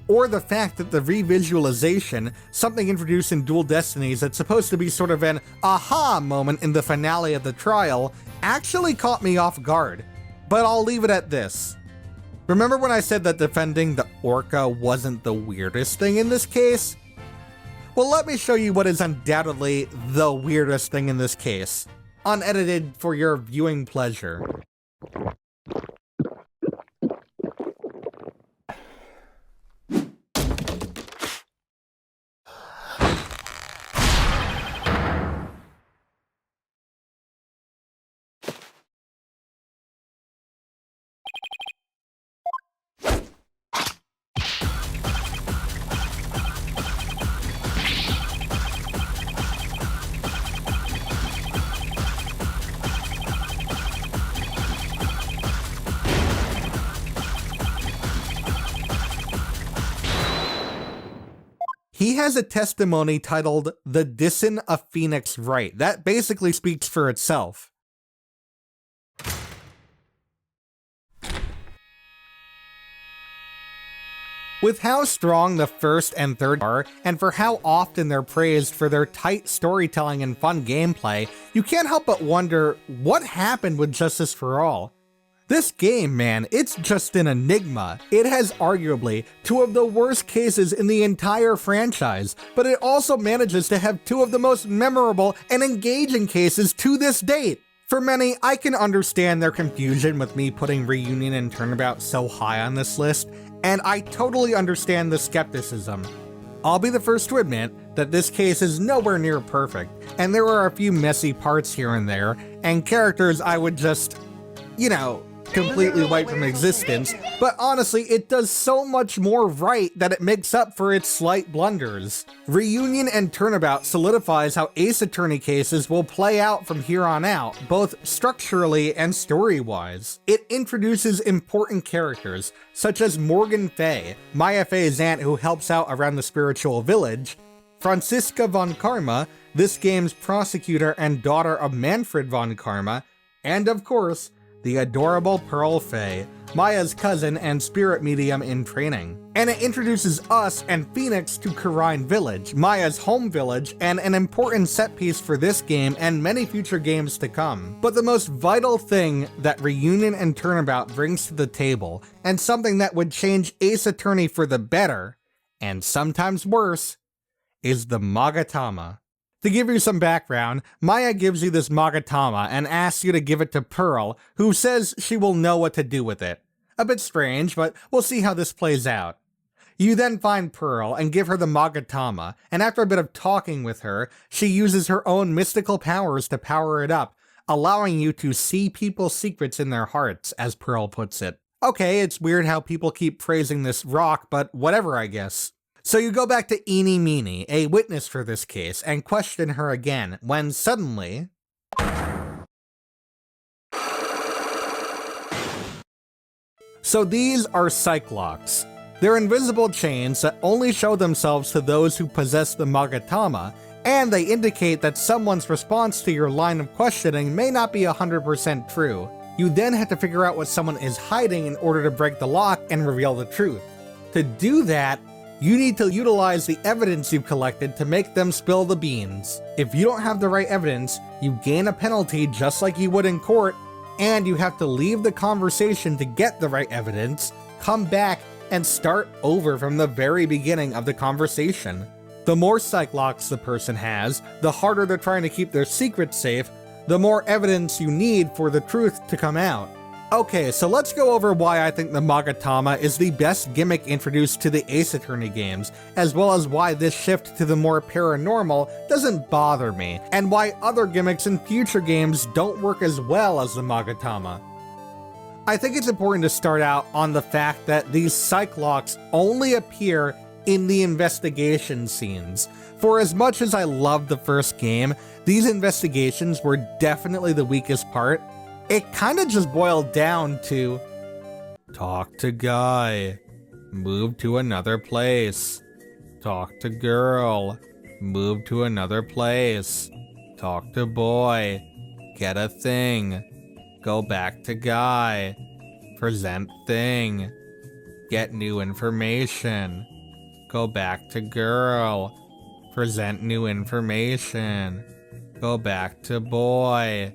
or the fact that the revisualization, something introduced in Dual Destinies that's supposed to be sort of an aha moment in the finale of the trial, actually caught me off guard. But I'll leave it at this. Remember when I said that defending the orca wasn't the weirdest thing in this case? Well, let me show you what is undoubtedly the weirdest thing in this case, unedited for your viewing pleasure. He has a testimony titled "The Dissin a Phoenix Right." That basically speaks for itself. With how strong the first and third are, and for how often they're praised for their tight storytelling and fun gameplay, you can't help but wonder what happened with Justice for All. This game, man, it's just an enigma. It has arguably 2 of the worst cases in the entire franchise, but it also manages to have 2 of the most memorable and engaging cases to this date. For many, I can understand their confusion with me putting Reunion and Turnabout so high on this list, and I totally understand the skepticism. I'll be the first to admit that this case is nowhere near perfect, and there are a few messy parts here and there, and characters I would just, completely wiped from existence, but honestly, it does so much more right that it makes up for its slight blunders. Reunion and Turnabout solidifies how Ace Attorney cases will play out from here on out, both structurally and story-wise. It introduces important characters, such as Morgan Fay, Maya Fey's aunt who helps out around the spiritual village, Franziska von Karma, this game's prosecutor and daughter of Manfred von Karma, and of course, the adorable Pearl Fay, Maya's cousin and spirit medium in training. And it introduces us and Phoenix to Karine Village, Maya's home village, and an important set piece for this game and many future games to come. But the most vital thing that Reunion and Turnabout brings to the table, and something that would change Ace Attorney for the better, and sometimes worse, is the Magatama. To give you some background, Maya gives you this Magatama and asks you to give it to Pearl, who says she will know what to do with it. A bit strange, but we'll see how this plays out. You then find Pearl and give her the Magatama, and after a bit of talking with her, she uses her own mystical powers to power it up, allowing you to see people's secrets in their hearts, as Pearl puts it. Okay, it's weird how people keep praising this rock, but whatever, I guess. So you go back to Eenie Meenie, a witness for this case, and question her again, when suddenly... So these are Cyclocks. They're invisible chains that only show themselves to those who possess the Magatama, and they indicate that someone's response to your line of questioning may not be 100% true. You then have to figure out what someone is hiding in order to break the lock and reveal the truth. To do that, you need to utilize the evidence you've collected to make them spill the beans. If you don't have the right evidence, you gain a penalty just like you would in court, and you have to leave the conversation to get the right evidence, come back, and start over from the very beginning of the conversation. The more Cyclocks the person has, the harder they're trying to keep their secret safe, the more evidence you need for the truth to come out. Okay, so let's go over why I think the Magatama is the best gimmick introduced to the Ace Attorney games, as well as why this shift to the more paranormal doesn't bother me, and why other gimmicks in future games don't work as well as the Magatama. I think it's important to start out on the fact that these Cyclocks only appear in the investigation scenes. For as much as I loved the first game, these investigations were definitely the weakest part. It kinda just boiled down to talk to guy, move to another place, talk to girl, move to another place, talk to boy, get a thing, go back to guy, present thing, get new information, go back to girl, present new information, go back to boy,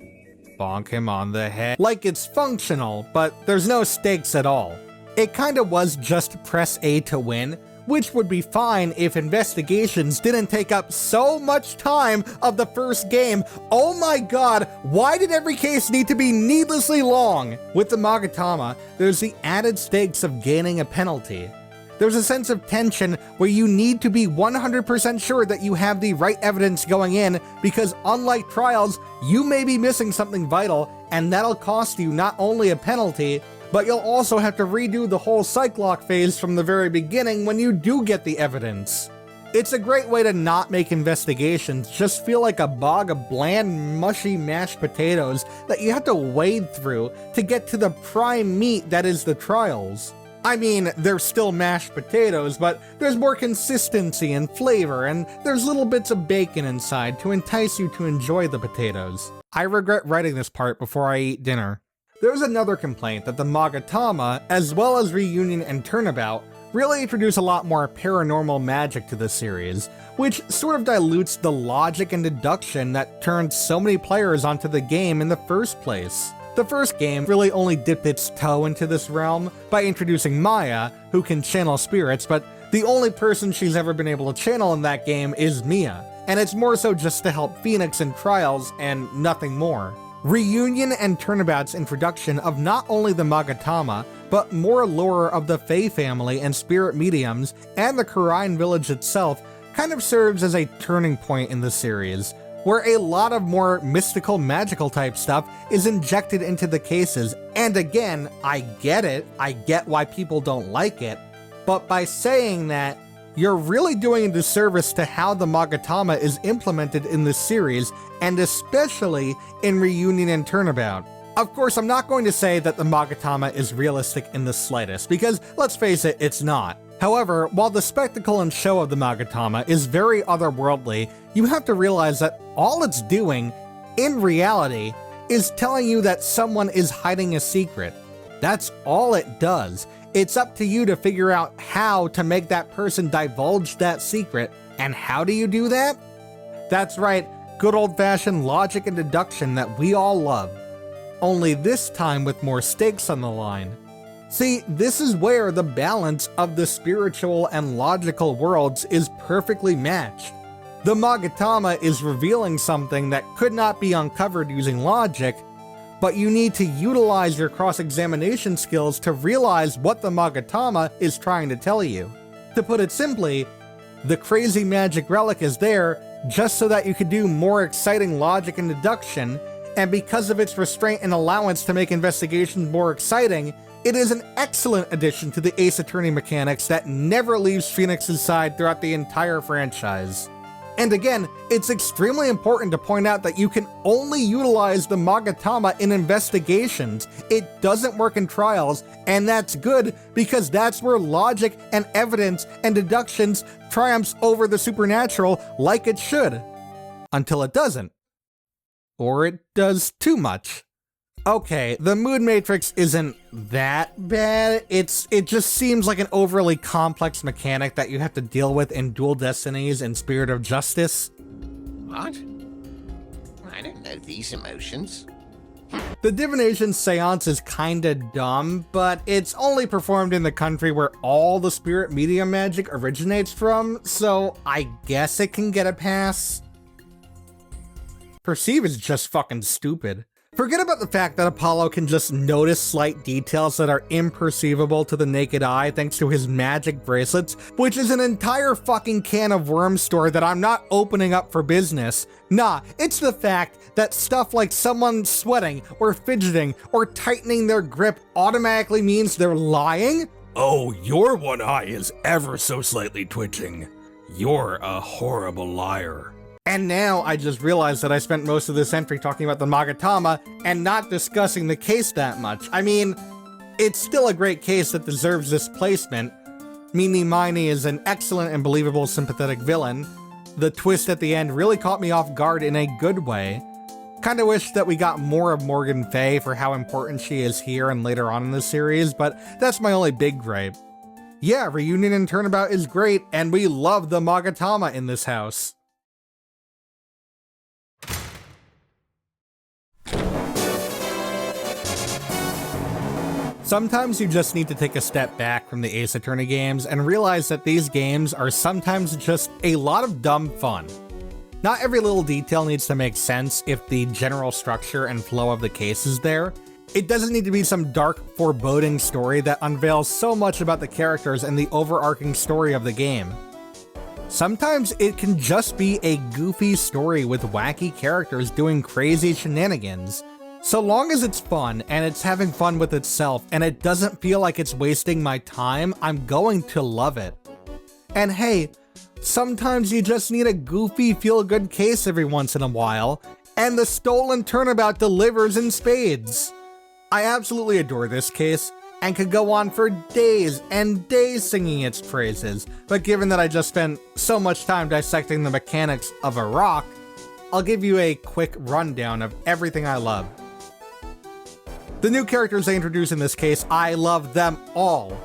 bonk him on the head. Like it's functional, but there's no stakes at all. It kinda was just press A to win, which would be fine if investigations didn't take up so much time of the first game. Oh my god, why did every case need to be needlessly long? With the Magatama, there's the added stakes of gaining a penalty. There's a sense of tension where you need to be 100% sure that you have the right evidence going in, because unlike trials, you may be missing something vital, and that'll cost you not only a penalty, but you'll also have to redo the whole Cyclock phase from the very beginning when you do get the evidence. It's a great way to not make investigations just feel like a bog of bland, mushy mashed potatoes that you have to wade through to get to the prime meat that is the trials. I mean, they're still mashed potatoes, but there's more consistency and flavor, and there's little bits of bacon inside to entice you to enjoy the potatoes. I regret writing this part before I eat dinner. There's another complaint that the Magatama, as well as Reunion and Turnabout, really introduce a lot more paranormal magic to the series, which sort of dilutes the logic and deduction that turned so many players onto the game in the first place. The first game really only dipped its toe into this realm by introducing Maya, who can channel spirits, but the only person she's ever been able to channel in that game is Mia, and it's more so just to help Phoenix in trials and nothing more. Reunion and Turnabout's introduction of not only the Magatama, but more lore of the Fae family and spirit mediums, and the Kurine village itself, kind of serves as a turning point in the series, where a lot of more mystical, magical type stuff is injected into the cases. And again, I get it, I get why people don't like it, but by saying that, you're really doing a disservice to how the Magatama is implemented in this series, and especially in Reunion and Turnabout. Of course, I'm not going to say that the Magatama is realistic in the slightest, because let's face it, it's not. However, while the spectacle and show of the Magatama is very otherworldly, you have to realize that all it's doing, in reality, is telling you that someone is hiding a secret. That's all it does. It's up to you to figure out how to make that person divulge that secret. And how do you do that? That's right, good old-fashioned logic and deduction that we all love. Only this time with more stakes on the line. See, this is where the balance of the spiritual and logical worlds is perfectly matched. The Magatama is revealing something that could not be uncovered using logic, but you need to utilize your cross-examination skills to realize what the Magatama is trying to tell you. To put it simply, the crazy magic relic is there just so that you could do more exciting logic and deduction, and because of its restraint and allowance to make investigations more exciting, it is an excellent addition to the Ace Attorney mechanics that never leaves Phoenix's side throughout the entire franchise. And again, it's extremely important to point out that you can only utilize the Magatama in investigations. It doesn't work in trials, and that's good because that's where logic and evidence and deductions triumphs over the supernatural like it should. Until it doesn't. Or it does too much. Okay, the Mood Matrix isn't that bad. It just seems like an overly complex mechanic that you have to deal with in Dual Destinies and Spirit of Justice. What? I don't know these emotions. The divination seance is kinda dumb, but it's only performed in the country where all the spirit medium magic originates from, so I guess it can get a pass. Perceive is just fucking stupid. Forget about the fact that Apollo can just notice slight details that are imperceivable to the naked eye thanks to his magic bracelets, which is an entire fucking can of worms story that I'm not opening up for business. Nah, it's the fact that stuff like someone sweating or fidgeting or tightening their grip automatically means they're lying? Oh, your one eye is ever so slightly twitching. You're a horrible liar. And now I just realized that I spent most of this entry talking about the Magatama and not discussing the case that much. I mean, it's still a great case that deserves this placement. Mini Miney is an excellent and believable sympathetic villain. The twist at the end really caught me off guard in a good way. Kinda wish that we got more of Morgan Fay for how important she is here and later on in the series, but that's my only big gripe. Yeah, Reunion and Turnabout is great, and we love the Magatama in this house. Sometimes you just need to take a step back from the Ace Attorney games and realize that these games are sometimes just a lot of dumb fun. Not every little detail needs to make sense if the general structure and flow of the case is there. It doesn't need to be some dark, foreboding story that unveils so much about the characters and the overarching story of the game. Sometimes it can just be a goofy story with wacky characters doing crazy shenanigans. So long as it's fun, and it's having fun with itself, and it doesn't feel like it's wasting my time, I'm going to love it. And hey, sometimes you just need a goofy, feel-good case every once in a while, and the Stolen Turnabout delivers in spades. I absolutely adore this case, and could go on for days and days singing its praises, but given that I just spent so much time dissecting the mechanics of a rock, I'll give you a quick rundown of everything I love. The new characters they introduce in this case, I love them all.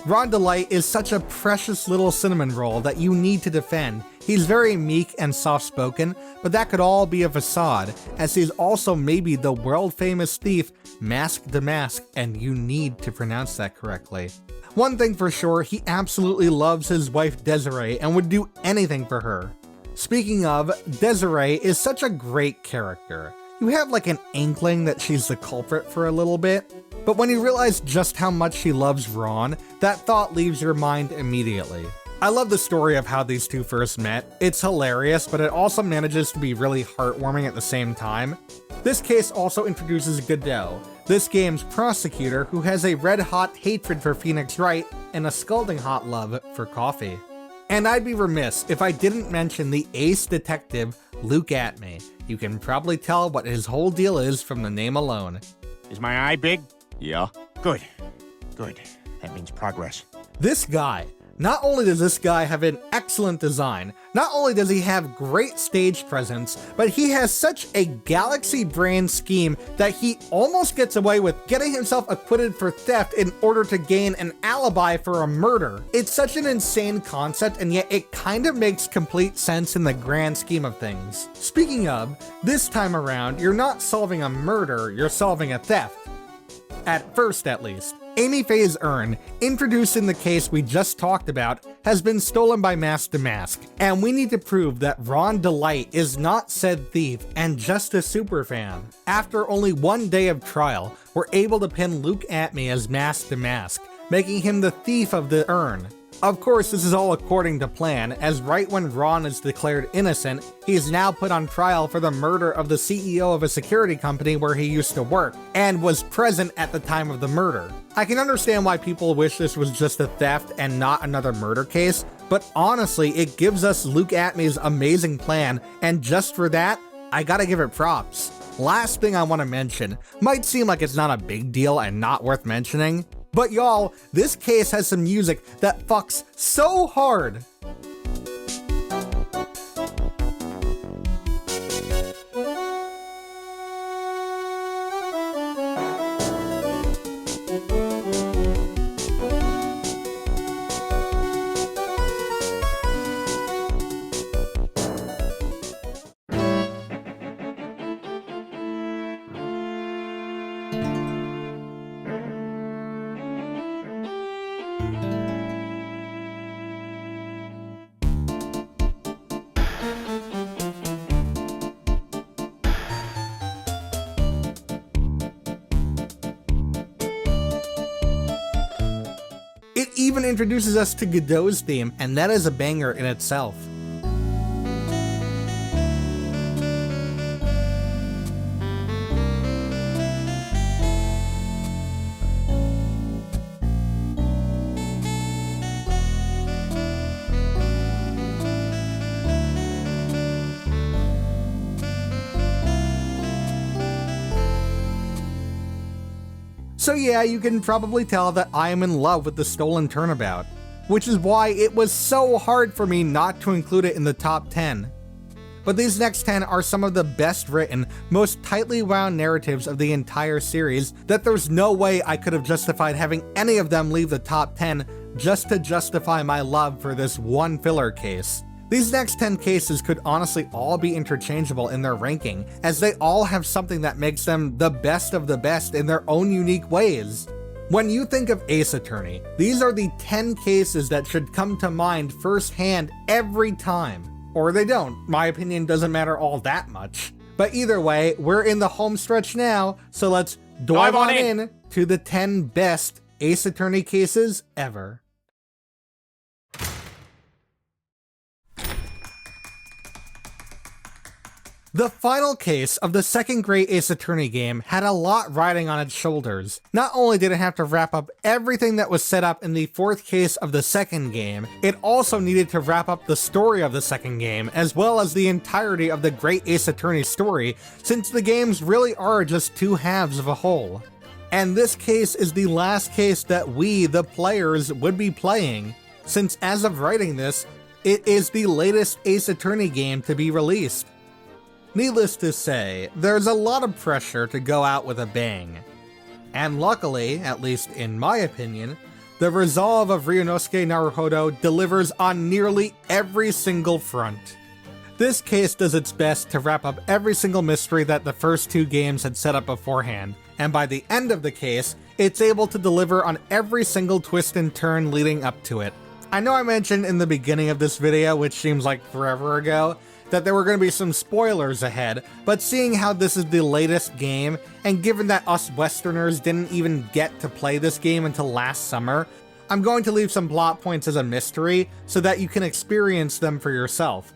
Ron DeLite is such a precious little cinnamon roll that you need to defend. He's very meek and soft-spoken, but that could all be a facade, as he's also maybe the world-famous thief, Mask Damask, and you need to pronounce that correctly. One thing for sure, he absolutely loves his wife Desiree and would do anything for her. Speaking of, Desiree is such a great character. You have like an inkling that she's the culprit for a little bit, but when you realize just how much she loves Ron, that thought leaves your mind immediately. I love the story of how these two first met. It's hilarious, but it also manages to be really heartwarming at the same time. This case also introduces Godot, this game's prosecutor who has a red-hot hatred for Phoenix Wright and a scalding hot love for coffee. And I'd be remiss if I didn't mention the ace detective, Luke Atmey. You can probably tell what his whole deal is from the name alone. Is my eye big? Yeah. Good. Good. That means progress. This guy. Not only does this guy have an excellent design, not only does he have great stage presence, but he has such a galaxy brain scheme that he almost gets away with getting himself acquitted for theft in order to gain an alibi for a murder. It's such an insane concept, and yet it kind of makes complete sense in the grand scheme of things. Speaking of, this time around, you're not solving a murder, you're solving a theft. At first, at least. Amy Faye's urn, introduced in the case we just talked about, has been stolen by Mask Damask, and we need to prove that Ron DeLite is not said thief and just a superfan. After only one day of trial, we're able to pin Luke Atmey as Mask Damask, making him the thief of the urn. Of course, this is all according to plan, as right when Ron is declared innocent, he is now put on trial for the murder of the CEO of a security company where he used to work, and was present at the time of the murder. I can understand why people wish this was just a theft and not another murder case, but honestly, it gives us Luke Atmey's amazing plan, and just for that, I gotta give it props. Last thing I want to mention, might seem like it's not a big deal and not worth mentioning, but y'all, this case has some music that fucks so hard. It even introduces us to Godot's theme, and that is a banger in itself. So yeah, you can probably tell that I am in love with the Stolen Turnabout, which is why it was so hard for me not to include it in the top 10. But these next 10 are some of the best written, most tightly wound narratives of the entire series that there's no way I could have justified having any of them leave the top 10 just to justify my love for this one filler case. These next 10 cases could honestly all be interchangeable in their ranking, as they all have something that makes them the best of the best in their own unique ways. When you think of Ace Attorney, these are the 10 cases that should come to mind firsthand every time. Or they don't, my opinion doesn't matter all that much. But either way, we're in the home stretch now, so let's dive on in to the 10 best Ace Attorney cases ever. The final case of the second great Ace Attorney game had a lot riding on its shoulders. Not only did it have to wrap up everything that was set up in the fourth case of the second game, it also needed to wrap up the story of the second game, as well as the entirety of the great Ace Attorney story, since the games really are just two halves of a whole. And this case is the last case that we, the players, would be playing, since as of writing this, it is the latest Ace Attorney game to be released. Needless to say, there's a lot of pressure to go out with a bang. And luckily, at least in my opinion, the resolve of Ryunosuke Naruhodo delivers on nearly every single front. This case does its best to wrap up every single mystery that the first two games had set up beforehand, and by the end of the case, it's able to deliver on every single twist and turn leading up to it. I know I mentioned in the beginning of this video, which seems like forever ago, that there were going to be some spoilers ahead, but seeing how this is the latest game, and given that us Westerners didn't even get to play this game until last summer, I'm going to leave some plot points as a mystery so that you can experience them for yourself.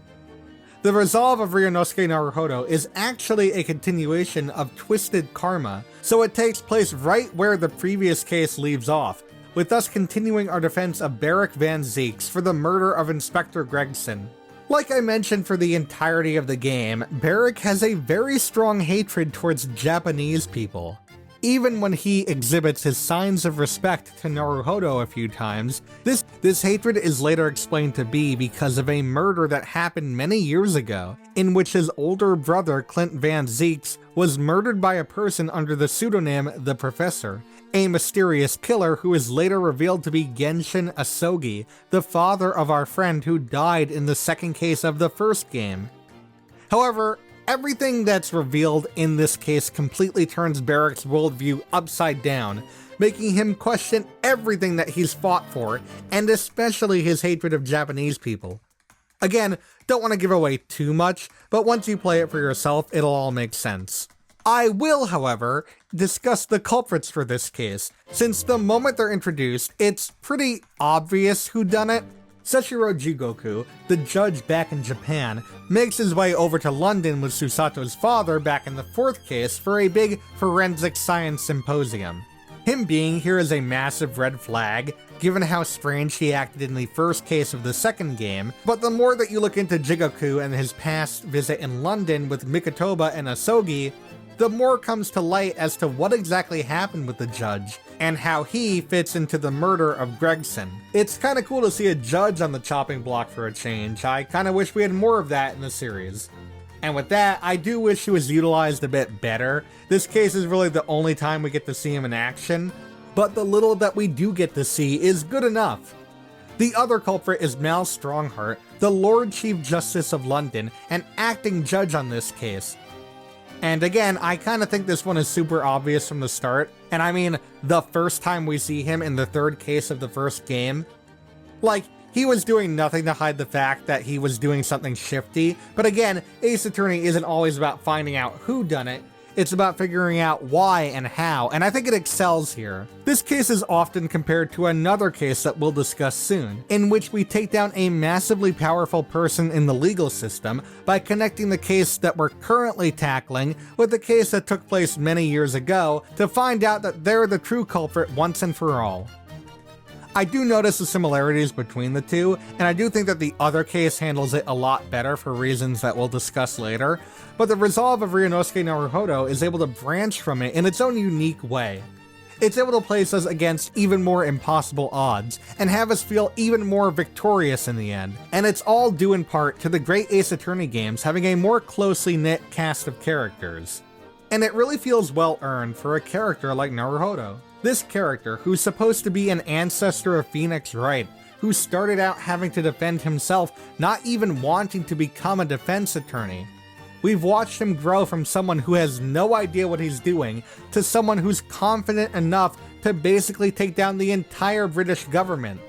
The resolve of Ryunosuke Naruhodo is actually a continuation of Twisted Karma, so it takes place right where the previous case leaves off, with us continuing our defense of Barrick Van Zeeks for the murder of Inspector Gregson. Like I mentioned for the entirety of the game, Barrick has a very strong hatred towards Japanese people. Even when he exhibits his signs of respect to Naruhodo a few times, this hatred is later explained to be because of a murder that happened many years ago, in which his older brother Clint Van Zeeks was murdered by a person under the pseudonym The Professor, a mysterious killer who is later revealed to be Genshin Asogi, the father of our friend who died in the second case of the first game. However, everything that's revealed in this case completely turns Barrick's worldview upside down, making him question everything that he's fought for, and especially his hatred of Japanese people. Again, don't want to give away too much, but once you play it for yourself, it'll all make sense. I will, however, discuss the culprits for this case, since the moment they're introduced, it's pretty obvious who done it. Seshiro Jigoku, the judge back in Japan, makes his way over to London with Susato's father back in the fourth case for a big forensic science symposium. Him being here is a massive red flag, given how strange he acted in the first case of the second game, but the more that you look into Jigoku and his past visit in London with Mikotoba and Asogi, the more comes to light as to what exactly happened with the judge, and how he fits into the murder of Gregson. It's kinda cool to see a judge on the chopping block for a change. I kinda wish we had more of that in the series. And with that, I do wish he was utilized a bit better. This case is really the only time we get to see him in action, but the little that we do get to see is good enough. The other culprit is Mal Strongheart, the Lord Chief Justice of London, and acting judge on this case. And again, I kind of think this one is super obvious from the start, and I mean the first time we see him in the third case of the first game. Like, he was doing nothing to hide the fact that he was doing something shifty, but again, Ace Attorney isn't always about finding out who done it, It's about figuring out why and how, and I think it excels here. This case is often compared to another case that we'll discuss soon, in which we take down a massively powerful person in the legal system by connecting the case that we're currently tackling with the case that took place many years ago to find out that they're the true culprit once and for all. I do notice the similarities between the two, and I do think that the other case handles it a lot better for reasons that we'll discuss later, but the resolve of Ryunosuke Naruhodo is able to branch from it in its own unique way. It's able to place us against even more impossible odds, and have us feel even more victorious in the end, and it's all due in part to the great Ace Attorney games having a more closely knit cast of characters. And it really feels well earned for a character like Naruhodo. This character, who's supposed to be an ancestor of Phoenix Wright, who started out having to defend himself, not even wanting to become a defense attorney. We've watched him grow from someone who has no idea what he's doing to someone who's confident enough to basically take down the entire British government.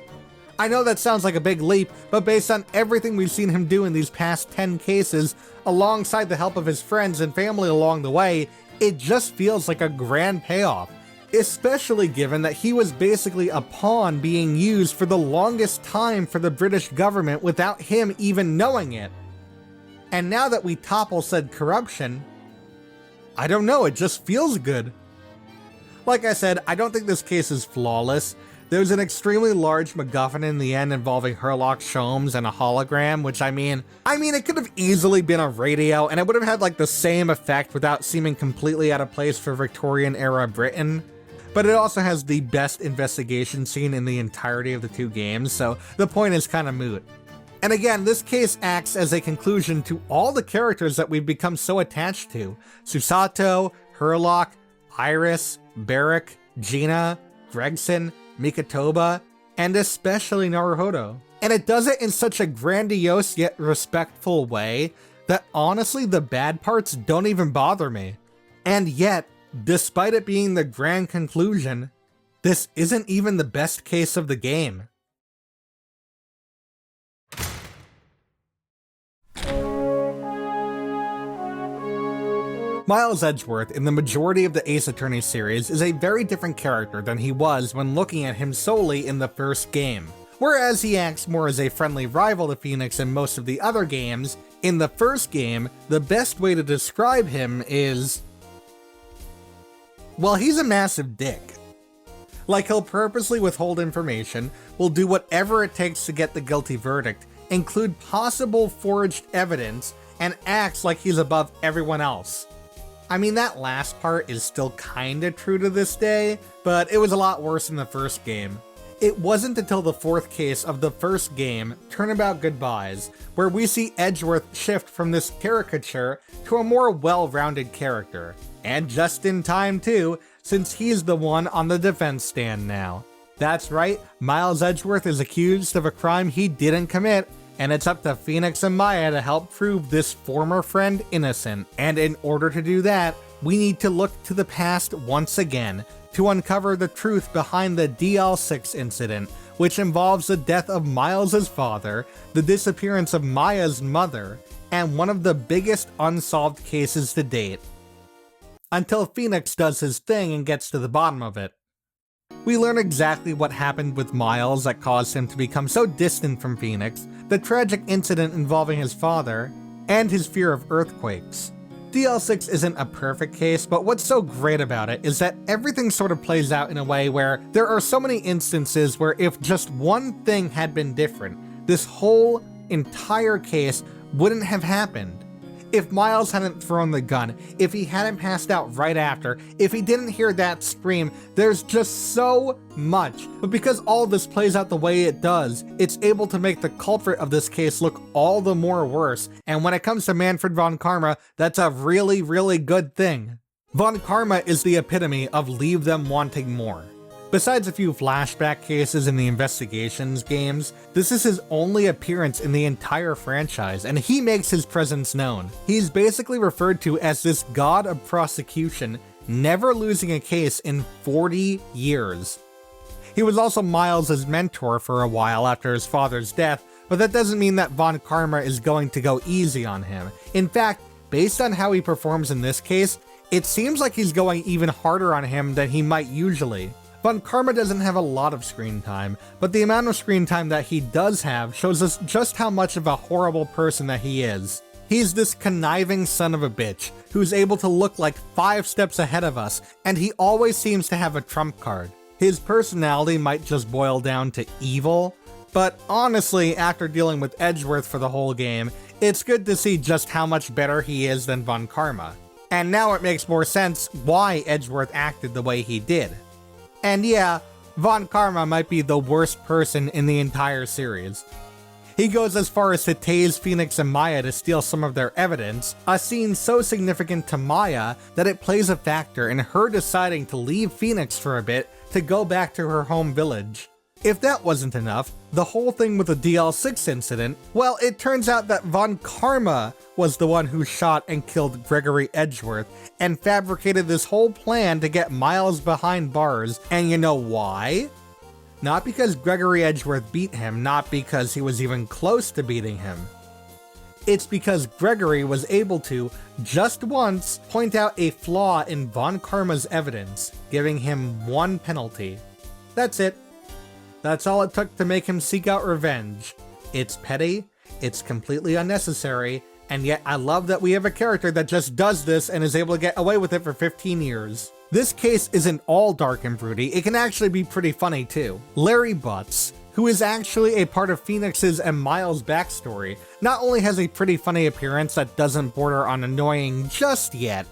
I know that sounds like a big leap, but based on everything we've seen him do in these past 10 cases, alongside the help of his friends and family along the way, it just feels like a grand payoff. Especially given that he was basically a pawn being used for the longest time for the British government without him even knowing it. And now that we topple said corruption, I don't know, it just feels good. Like I said, I don't think this case is flawless. There's an extremely large MacGuffin in the end involving Herlock Sholmes and a hologram, which I mean, it could have easily been a radio, and it would have had like the same effect without seeming completely out of place for Victorian era Britain. But it also has the best investigation scene in the entirety of the two games, so the point is kind of moot. And again, this case acts as a conclusion to all the characters that we've become so attached to. Susato, Herlock, Iris, Barrick, Gina, Gregson, Mikotoba, and especially Naruhodo. And it does it in such a grandiose yet respectful way that honestly the bad parts don't even bother me. And yet, despite it being the grand conclusion, this isn't even the best case of the game. Miles Edgeworth in the majority of the Ace Attorney series is a very different character than he was when looking at him solely in the first game. Whereas he acts more as a friendly rival to Phoenix in most of the other games, in the first game, the best way to describe him is, well, he's a massive dick. Like, he'll purposely withhold information, will do whatever it takes to get the guilty verdict, include possible forged evidence, and acts like he's above everyone else. I mean, that last part is still kinda true to this day, but it was a lot worse in the first game. It wasn't until the fourth case of the first game, Turnabout Goodbyes, where we see Edgeworth shift from this caricature to a more well-rounded character. And just in time too, since he's the one on the defense stand now. That's right, Miles Edgeworth is accused of a crime he didn't commit, and it's up to Phoenix and Maya to help prove this former friend innocent. And in order to do that, we need to look to the past once again to uncover the truth behind the DL6 incident, which involves the death of Miles's father, the disappearance of Maya's mother, and one of the biggest unsolved cases to date. Until Phoenix does his thing and gets to the bottom of it. We learn exactly what happened with Miles that caused him to become so distant from Phoenix, the tragic incident involving his father, and his fear of earthquakes. DL6 isn't a perfect case, but what's so great about it is that everything sort of plays out in a way where there are so many instances where if just one thing had been different, this whole entire case wouldn't have happened. If Miles hadn't thrown the gun, if he hadn't passed out right after, if he didn't hear that scream, there's just so much. But because all this plays out the way it does, it's able to make the culprit of this case look all the more worse. And when it comes to Manfred von Karma, that's a really, really good thing. Von Karma is the epitome of leave them wanting more. Besides a few flashback cases in the Investigations games, this is his only appearance in the entire franchise, and he makes his presence known. He's basically referred to as this god of prosecution, never losing a case in 40 years. He was also Miles' mentor for a while after his father's death, but that doesn't mean that Von Karma is going to go easy on him. In fact, based on how he performs in this case, It seems like he's going even harder on him than he might usually. Von Karma doesn't have a lot of screen time, but the amount of screen time that he does have shows us just how much of a horrible person that he is. He's this conniving son of a bitch who's able to look like 5 steps ahead of us, and he always seems to have a trump card. His personality might just boil down to evil, but honestly, after dealing with Edgeworth for the whole game, it's good to see just how much better he is than Von Karma. And now it makes more sense why Edgeworth acted the way he did. And yeah, Von Karma might be the worst person in the entire series. He goes as far as to tase Phoenix and Maya to steal some of their evidence, a scene so significant to Maya that it plays a factor in her deciding to leave Phoenix for a bit to go back to her home village. If that wasn't enough, the whole thing with the DL6 incident, well, it turns out that Von Karma was the one who shot and killed Gregory Edgeworth and fabricated this whole plan to get Miles behind bars, and you know why? Not because Gregory Edgeworth beat him, not because he was even close to beating him. It's because Gregory was able to, just once, point out a flaw in Von Karma's evidence, giving him 1 penalty. That's it. That's all it took to make him seek out revenge. It's petty, it's completely unnecessary, and yet I love that we have a character that just does this and is able to get away with it for 15 years. This case isn't all dark and broody, it can actually be pretty funny too. Larry Butts, who is actually a part of Phoenix's and Miles' backstory, not only has a pretty funny appearance that doesn't border on annoying just yet,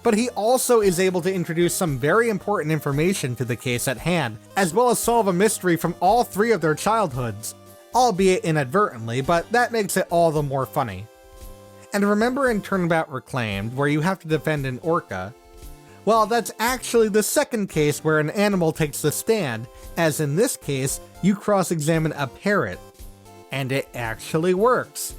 but he also is able to introduce some very important information to the case at hand, as well as solve a mystery from all 3 of their childhoods. Albeit inadvertently, but that makes it all the more funny. And remember in Turnabout Reclaimed, where you have to defend an orca? Well, that's actually the second case where an animal takes the stand, as in this case, you cross-examine a parrot. And it actually works.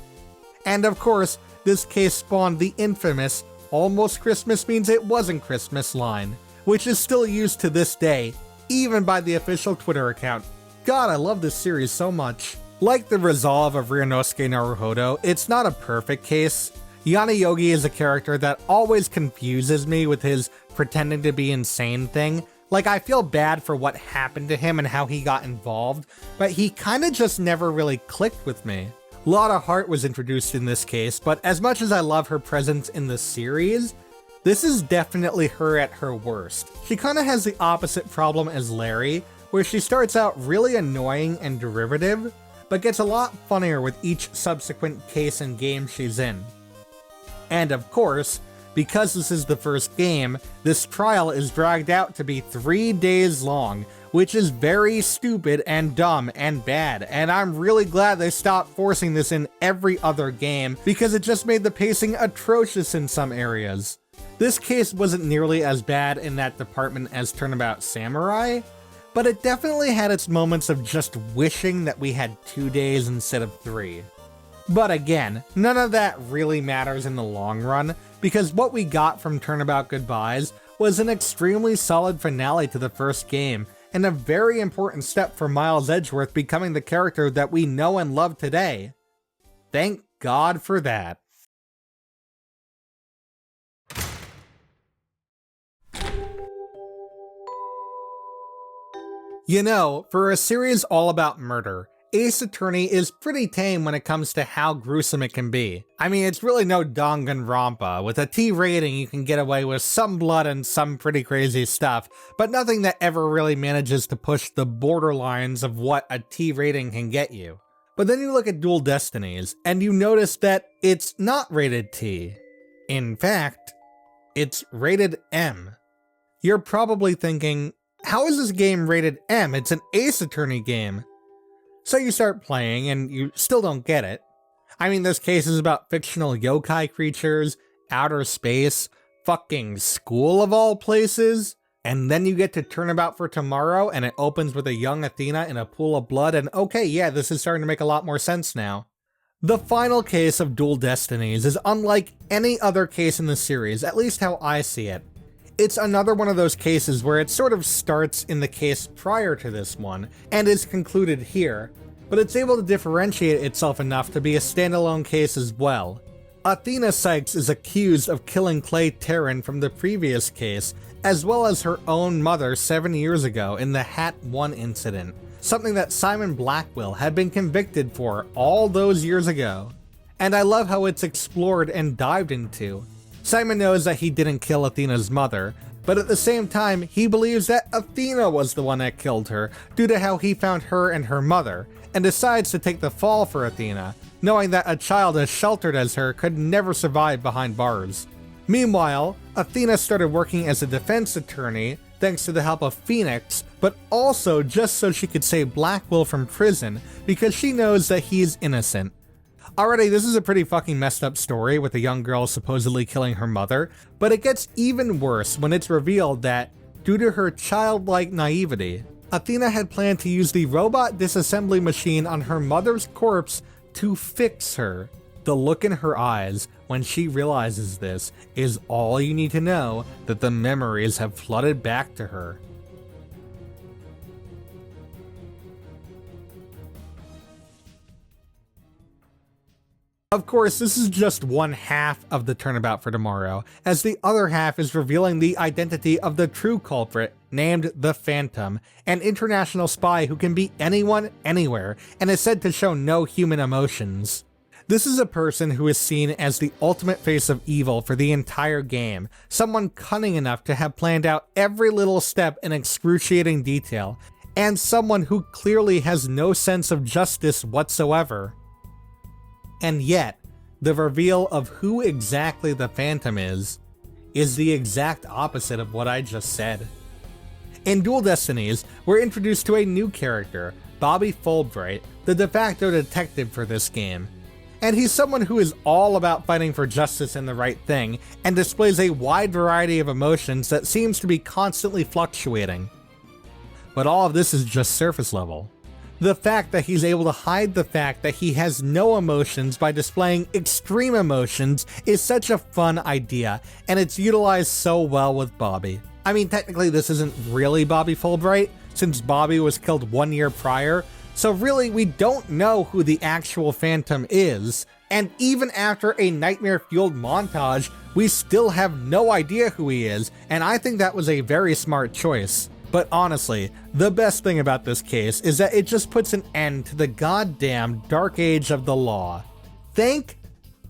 And of course, this case spawned the infamous "Almost Christmas means it wasn't Christmas" line, which is still used to this day, even by the official Twitter account. God, I love this series so much. Like the resolve of Ryunosuke Naruhodo, it's not a perfect case. Yana Yogi is a character that always confuses me with his pretending to be insane thing. Like, I feel bad for what happened to him and how he got involved, but he kinda just never really clicked with me. Lotta Hart was introduced in this case, but as much as I love her presence in the series, this is definitely her at her worst. She kinda has the opposite problem as Larry, where she starts out really annoying and derivative, but gets a lot funnier with each subsequent case and game she's in. And of course, because this is the first game, this trial is dragged out to be 3 days long, which is very stupid and dumb and bad, and I'm really glad they stopped forcing this in every other game, because it just made the pacing atrocious in some areas. This case wasn't nearly as bad in that department as Turnabout Samurai, but it definitely had its moments of just wishing that we had 2 days instead of 3. But again, none of that really matters in the long run, because what we got from Turnabout Goodbyes was an extremely solid finale to the first game, and a very important step for Miles Edgeworth becoming the character that we know and love today. Thank God for that. You know, for a series all about murder, Ace Attorney is pretty tame when it comes to how gruesome it can be. I mean, it's really no Danganronpa. With a T rating, you can get away with some blood and some pretty crazy stuff, but nothing that ever really manages to push the borderlines of what a T rating can get you. But then you look at Dual Destinies, and you notice that it's not rated T. In fact, it's rated M. You're probably thinking, how is this game rated M? It's an Ace Attorney game. So you start playing, and you still don't get it. I mean, this case is about fictional yokai creatures, outer space, fucking school of all places, and then you get to Turnabout for Tomorrow, and it opens with a young Athena in a pool of blood, and okay, yeah, this is starting to make a lot more sense now. The final case of Dual Destinies is unlike any other case in the series, at least how I see it. It's another one of those cases where it sort of starts in the case prior to this one, and is concluded here, but it's able to differentiate itself enough to be a standalone case as well. Athena Sykes is accused of killing Clay Terran from the previous case, as well as her own mother 7 years ago in the Hat 1 incident, something that Simon Blackwell had been convicted for all those years ago. And I love how it's explored and dived into. Simon knows that he didn't kill Athena's mother, but at the same time, he believes that Athena was the one that killed her due to how he found her and her mother, and decides to take the fall for Athena, knowing that a child as sheltered as her could never survive behind bars. Meanwhile, Athena started working as a defense attorney thanks to the help of Phoenix, but also just so she could save Blackwell from prison because she knows that he is innocent. Already, this is a pretty fucking messed up story with a young girl supposedly killing her mother, but it gets even worse when it's revealed that, due to her childlike naivety, Athena had planned to use the robot disassembly machine on her mother's corpse to fix her. The look in her eyes when she realizes this is all you need to know that the memories have flooded back to her. Of course, this is just one half of the turnabout for tomorrow, as the other half is revealing the identity of the true culprit, named the Phantom, an international spy who can be anyone, anywhere, and is said to show no human emotions. This is a person who is seen as the ultimate face of evil for the entire game, someone cunning enough to have planned out every little step in excruciating detail, and someone who clearly has no sense of justice whatsoever. And yet, the reveal of who exactly the Phantom is the exact opposite of what I just said. In Dual Destinies, we're introduced to a new character, Bobby Fulbright, the de facto detective for this game. And he's someone who is all about fighting for justice and the right thing, and displays a wide variety of emotions that seems to be constantly fluctuating. But all of this is just surface level. The fact that he's able to hide the fact that he has no emotions by displaying extreme emotions is such a fun idea, and it's utilized so well with Bobby. I mean, technically this isn't really Bobby Fulbright, since Bobby was killed 1 year prior, so really we don't know who the actual Phantom is, and even after a nightmare-fueled montage, we still have no idea who he is, and I think that was a very smart choice. But honestly, the best thing about this case is that it just puts an end to the goddamn dark age of the law. Thank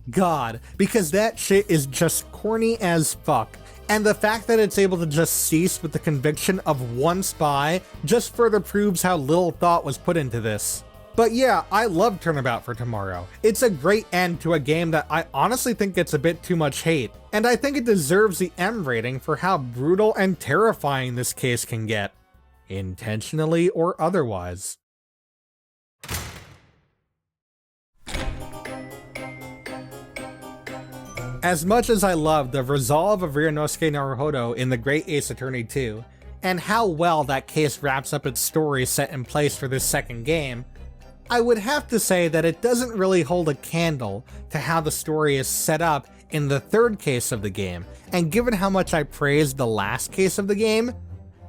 God, because that shit is just corny as fuck. And the fact that it's able to just cease with the conviction of one spy just further proves how little thought was put into this. But yeah, I love Turnabout for Tomorrow. It's a great end to a game that I honestly think gets a bit too much hate, and I think it deserves the M rating for how brutal and terrifying this case can get, intentionally or otherwise. As much as I love the resolve of Ryunosuke Naruhodo in The Great Ace Attorney 2, and how well that case wraps up its story set in place for this second game, I would have to say that it doesn't really hold a candle to how the story is set up in the third case of the game, and given how much I praised the last case of the game,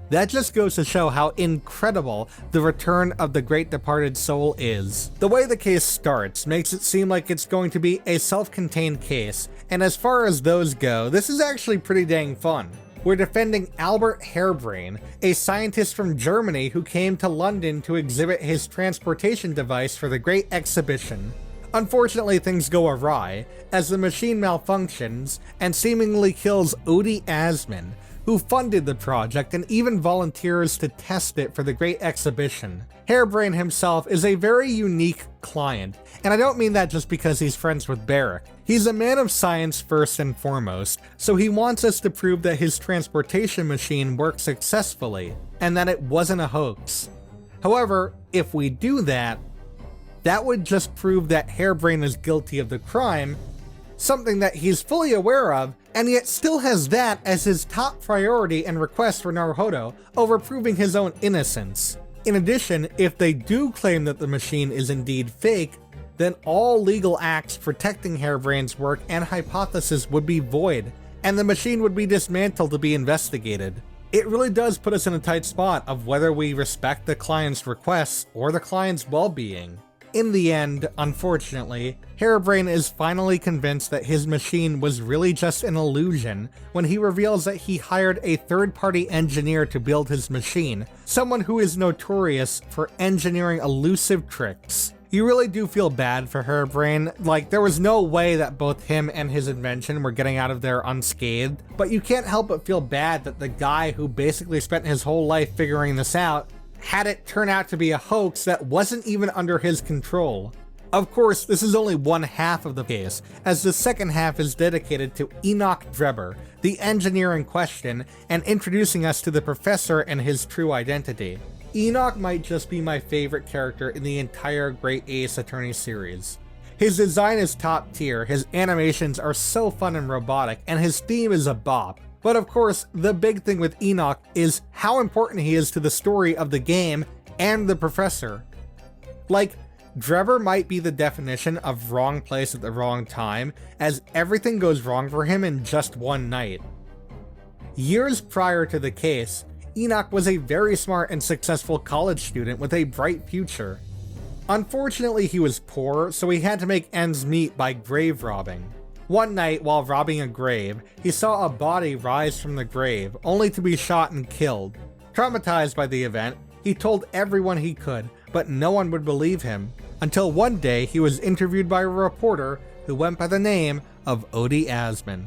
that just goes to show how incredible the return of the great departed soul is. The way the case starts makes it seem like it's going to be a self-contained case, and as far as those go, this is actually pretty dang fun. We're defending Albert Hairbrain, a scientist from Germany who came to London to exhibit his transportation device for the Great Exhibition. Unfortunately, things go awry, as the machine malfunctions and seemingly kills Odie Asman, who funded the project and even volunteers to test it for the Great Exhibition. Hairbrain himself is a very unique client, and I don't mean that just because he's friends with Barrick. He's a man of science first and foremost, so he wants us to prove that his transportation machine works successfully, and that it wasn't a hoax. However, if we do that, that would just prove that Hairbrain is guilty of the crime, something that he's fully aware of, and yet still has that as his top priority and request for Naruhodo over proving his own innocence. In addition, if they do claim that the machine is indeed fake, then all legal acts protecting Hairbrain's work and hypothesis would be void, and the machine would be dismantled to be investigated. It really does put us in a tight spot of whether we respect the client's requests or the client's well-being. In the end, unfortunately, Harebrained is finally convinced that his machine was really just an illusion when he reveals that he hired a third-party engineer to build his machine, someone who is notorious for engineering elusive tricks. You really do feel bad for Harebrained. Like, there was no way that both him and his invention were getting out of there unscathed, but you can't help but feel bad that the guy who basically spent his whole life figuring this out had it turn out to be a hoax that wasn't even under his control. Of course, this is only one half of the case, as the second half is dedicated to Enoch Drebber, the engineer in question, and introducing us to the professor and his true identity. Enoch might just be my favorite character in the entire Great Ace Attorney series. His design is top tier, his animations are so fun and robotic, and his theme is a bop. But of course, the big thing with Enoch is how important he is to the story of the game and the professor. Like, Drebber might be the definition of wrong place at the wrong time, as everything goes wrong for him in just one night. Years prior to the case, Enoch was a very smart and successful college student with a bright future. Unfortunately, he was poor, so he had to make ends meet by grave robbing. One night, while robbing a grave, he saw a body rise from the grave, only to be shot and killed. Traumatized by the event, he told everyone he could, but no one would believe him, until one day he was interviewed by a reporter who went by the name of Odie Asman.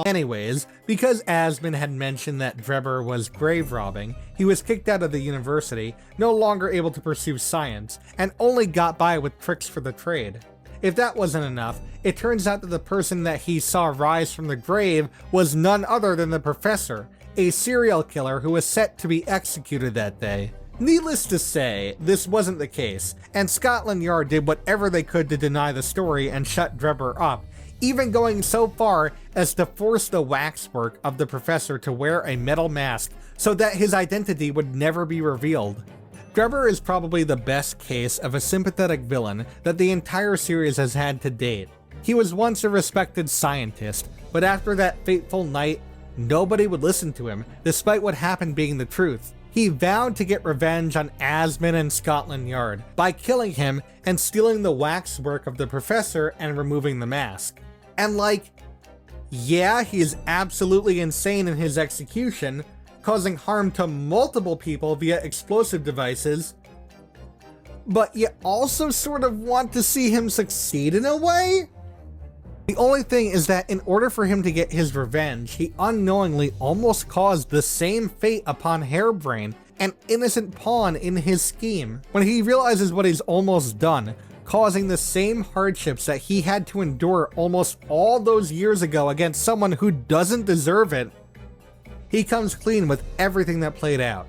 Anyways, because Asman had mentioned that Drebber was grave robbing, he was kicked out of the university, no longer able to pursue science, and only got by with tricks for the trade. If that wasn't enough, it turns out that the person that he saw rise from the grave was none other than the professor, a serial killer who was set to be executed that day. Needless to say, this wasn't the case, and Scotland Yard did whatever they could to deny the story and shut Drebber up, even going so far as to force the waxwork of the professor to wear a metal mask so that his identity would never be revealed. Drebber is probably the best case of a sympathetic villain that the entire series has had to date. He was once a respected scientist, but after that fateful night, nobody would listen to him, despite what happened being the truth. He vowed to get revenge on Asman and Scotland Yard by killing him and stealing the waxwork of the professor and removing the mask. And like, yeah, he is absolutely insane in his execution, causing harm to multiple people via explosive devices, but you also sort of want to see him succeed in a way? The only thing is that in order for him to get his revenge, he unknowingly almost caused the same fate upon Harebrained, an innocent pawn in his scheme, when he realizes what he's almost done, causing the same hardships that he had to endure almost all those years ago against someone who doesn't deserve it. He comes clean with everything that played out.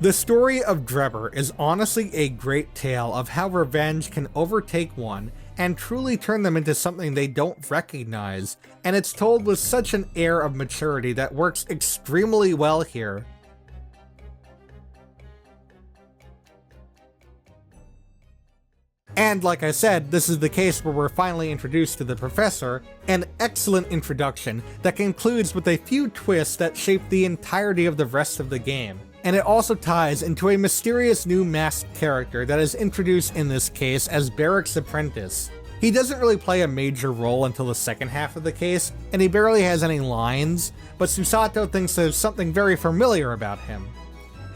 The story of Drebber is honestly a great tale of how revenge can overtake one and truly turn them into something they don't recognize, and it's told with such an air of maturity that works extremely well here. And like I said, this is the case where we're finally introduced to the professor, an excellent introduction that concludes with a few twists that shape the entirety of the rest of the game. And it also ties into a mysterious new masked character that is introduced in this case as Barrick's apprentice. He doesn't really play a major role until the second half of the case, and he barely has any lines, but Susato thinks there's something very familiar about him.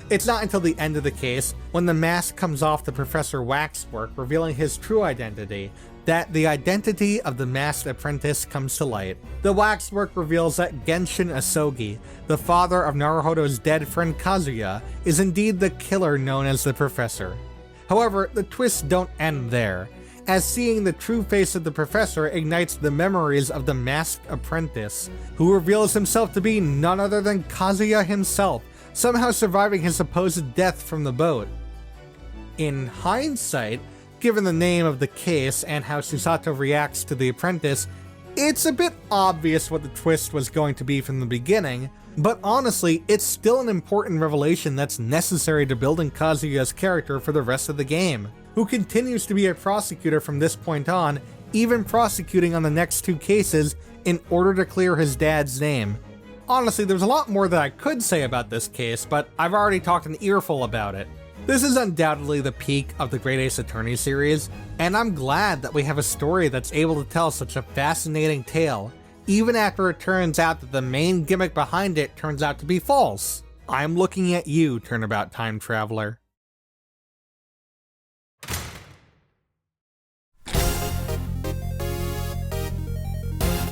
It's not until the end of the case, when the mask comes off the Professor Waxwork revealing his true identity, that the identity of the masked apprentice comes to light. The waxwork reveals that Genshin Asogi, the father of Naruhodo's dead friend Kazuya, is indeed the killer known as the Professor. However, the twists don't end there, as seeing the true face of the Professor ignites the memories of the masked apprentice, who reveals himself to be none other than Kazuya himself, somehow surviving his supposed death from the boat. In hindsight, given the name of the case and how Susato reacts to the apprentice, it's a bit obvious what the twist was going to be from the beginning, but honestly, it's still an important revelation that's necessary to building Kazuya's character for the rest of the game, who continues to be a prosecutor from this point on, even prosecuting on the next two cases in order to clear his dad's name. Honestly, there's a lot more that I could say about this case, but I've already talked an earful about it. This is undoubtedly the peak of the Great Ace Attorney series, and I'm glad that we have a story that's able to tell such a fascinating tale, even after it turns out that the main gimmick behind it turns out to be false. I'm looking at you, Turnabout Time Traveler.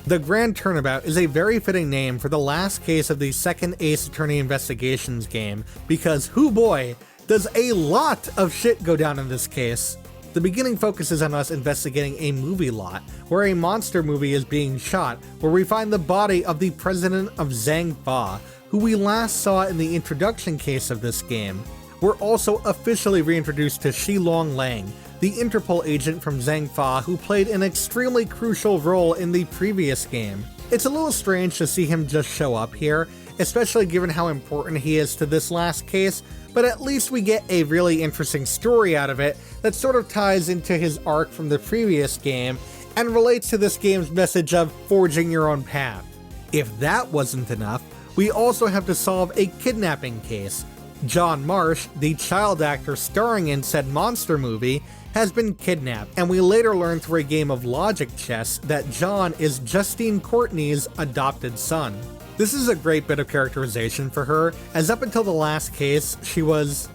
The Grand Turnabout is a very fitting name for the last case of the second Ace Attorney Investigations game, because hoo boy, does a lot of shit go down in this case. The beginning focuses on us investigating a movie lot, where a monster movie is being shot, where we find the body of the president of Zhang Fa, who we last saw in the introduction case of this game. We're also officially reintroduced to Shilong Lang, the Interpol agent from Zhang Fa who played an extremely crucial role in the previous game. It's a little strange to see him just show up here, especially given how important he is to this last case, but at least we get a really interesting story out of it that sort of ties into his arc from the previous game and relates to this game's message of forging your own path. If that wasn't enough, we also have to solve a kidnapping case. John Marsh, the child actor starring in said monster movie, has been kidnapped, and we later learn through a game of logic chess that John is Justine Courtney's adopted son. This is a great bit of characterization for her, as up until the last case, she was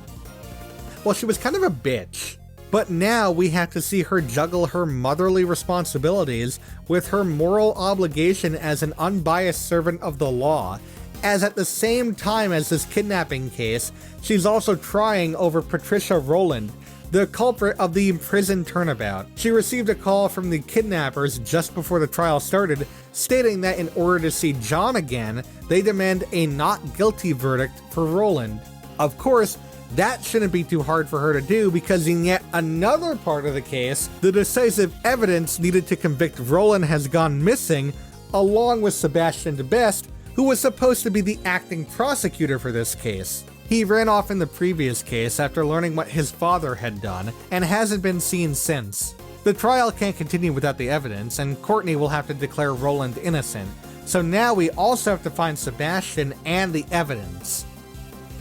kind of a bitch. But now we have to see her juggle her motherly responsibilities with her moral obligation as an unbiased servant of the law, as at the same time as this kidnapping case, she's also trying over Patricia Rowland, the culprit of the imprisoned turnabout. She received a call from the kidnappers just before the trial started, stating that in order to see John again, they demand a not guilty verdict for Rowland. Of course, that shouldn't be too hard for her to do, because in yet another part of the case, the decisive evidence needed to convict Rowland has gone missing, along with Sebastian de Best, who was supposed to be the acting prosecutor for this case. He ran off in the previous case after learning what his father had done, and hasn't been seen since. The trial can't continue without the evidence, and Courtney will have to declare Rowland innocent, so now we also have to find Sebastian and the evidence.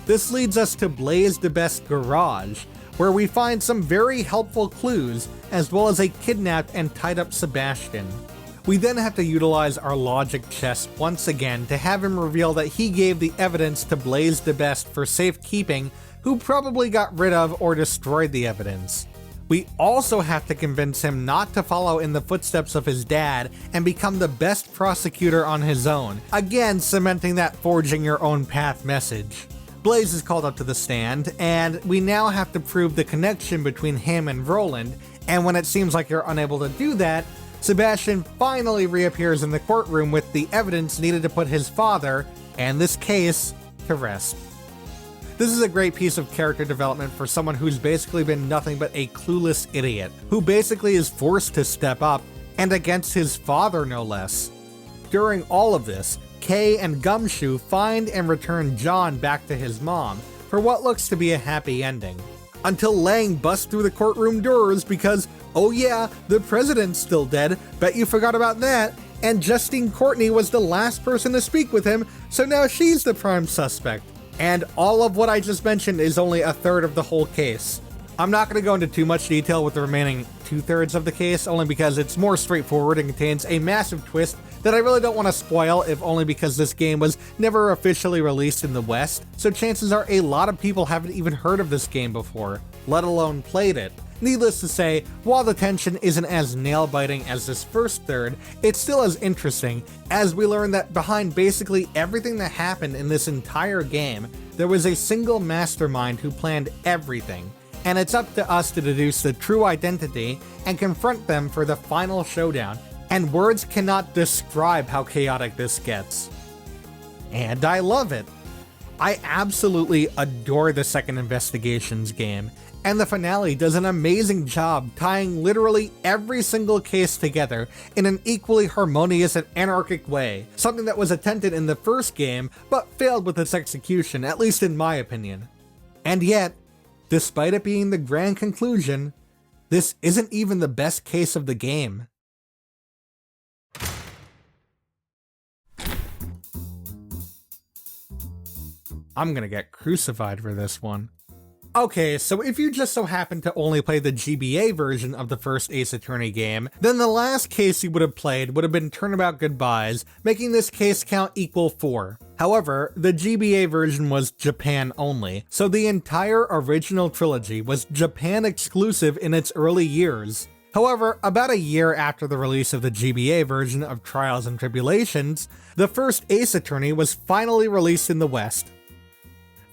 This leads us to Blaise de Best's garage, where we find some very helpful clues, as well as a kidnapped and tied up Sebastian. We then have to utilize our logic chess once again to have him reveal that he gave the evidence to Blaise de Best for safekeeping, who probably got rid of or destroyed the evidence. We also have to convince him not to follow in the footsteps of his dad and become the best prosecutor on his own, again cementing that forging your own path message. Blaise is called up to the stand, and we now have to prove the connection between him and Rowland, and when it seems like you're unable to do that, Sebastian finally reappears in the courtroom with the evidence needed to put his father, and this case, to rest. This is a great piece of character development for someone who's basically been nothing but a clueless idiot, who basically is forced to step up, and against his father no less. During all of this, Kay and Gumshoe find and return John back to his mom, for what looks to be a happy ending. Until Lang busts through the courtroom doors because, oh yeah, the president's still dead, bet you forgot about that, and Justine Courtney was the last person to speak with him, so now she's the prime suspect. And all of what I just mentioned is only a third of the whole case. I'm not going to go into too much detail with the remaining 2/3 of the case, only because it's more straightforward and contains a massive twist that I really don't want to spoil, if only because this game was never officially released in the West, so chances are a lot of people haven't even heard of this game before, let alone played it. Needless to say, while the tension isn't as nail-biting as this first third, it's still as interesting, as we learn that behind basically everything that happened in this entire game, there was a single mastermind who planned everything, and it's up to us to deduce the true identity and confront them for the final showdown, and words cannot describe how chaotic this gets. And I love it. I absolutely adore the second Investigations game, and the finale does an amazing job tying literally every single case together in an equally harmonious and anarchic way, something that was attempted in the first game, but failed with its execution, at least in my opinion. And yet, despite it being the grand conclusion, this isn't even the best case of the game. I'm gonna get crucified for this one. Okay, so if you just so happen to only play the GBA version of the first Ace Attorney game, then the last case you would have played would have been Turnabout Goodbyes, making this case count equal 4. However, the GBA version was Japan only, so the entire original trilogy was Japan exclusive in its early years. However, about a year after the release of the GBA version of Trials and Tribulations, the first Ace Attorney was finally released in the West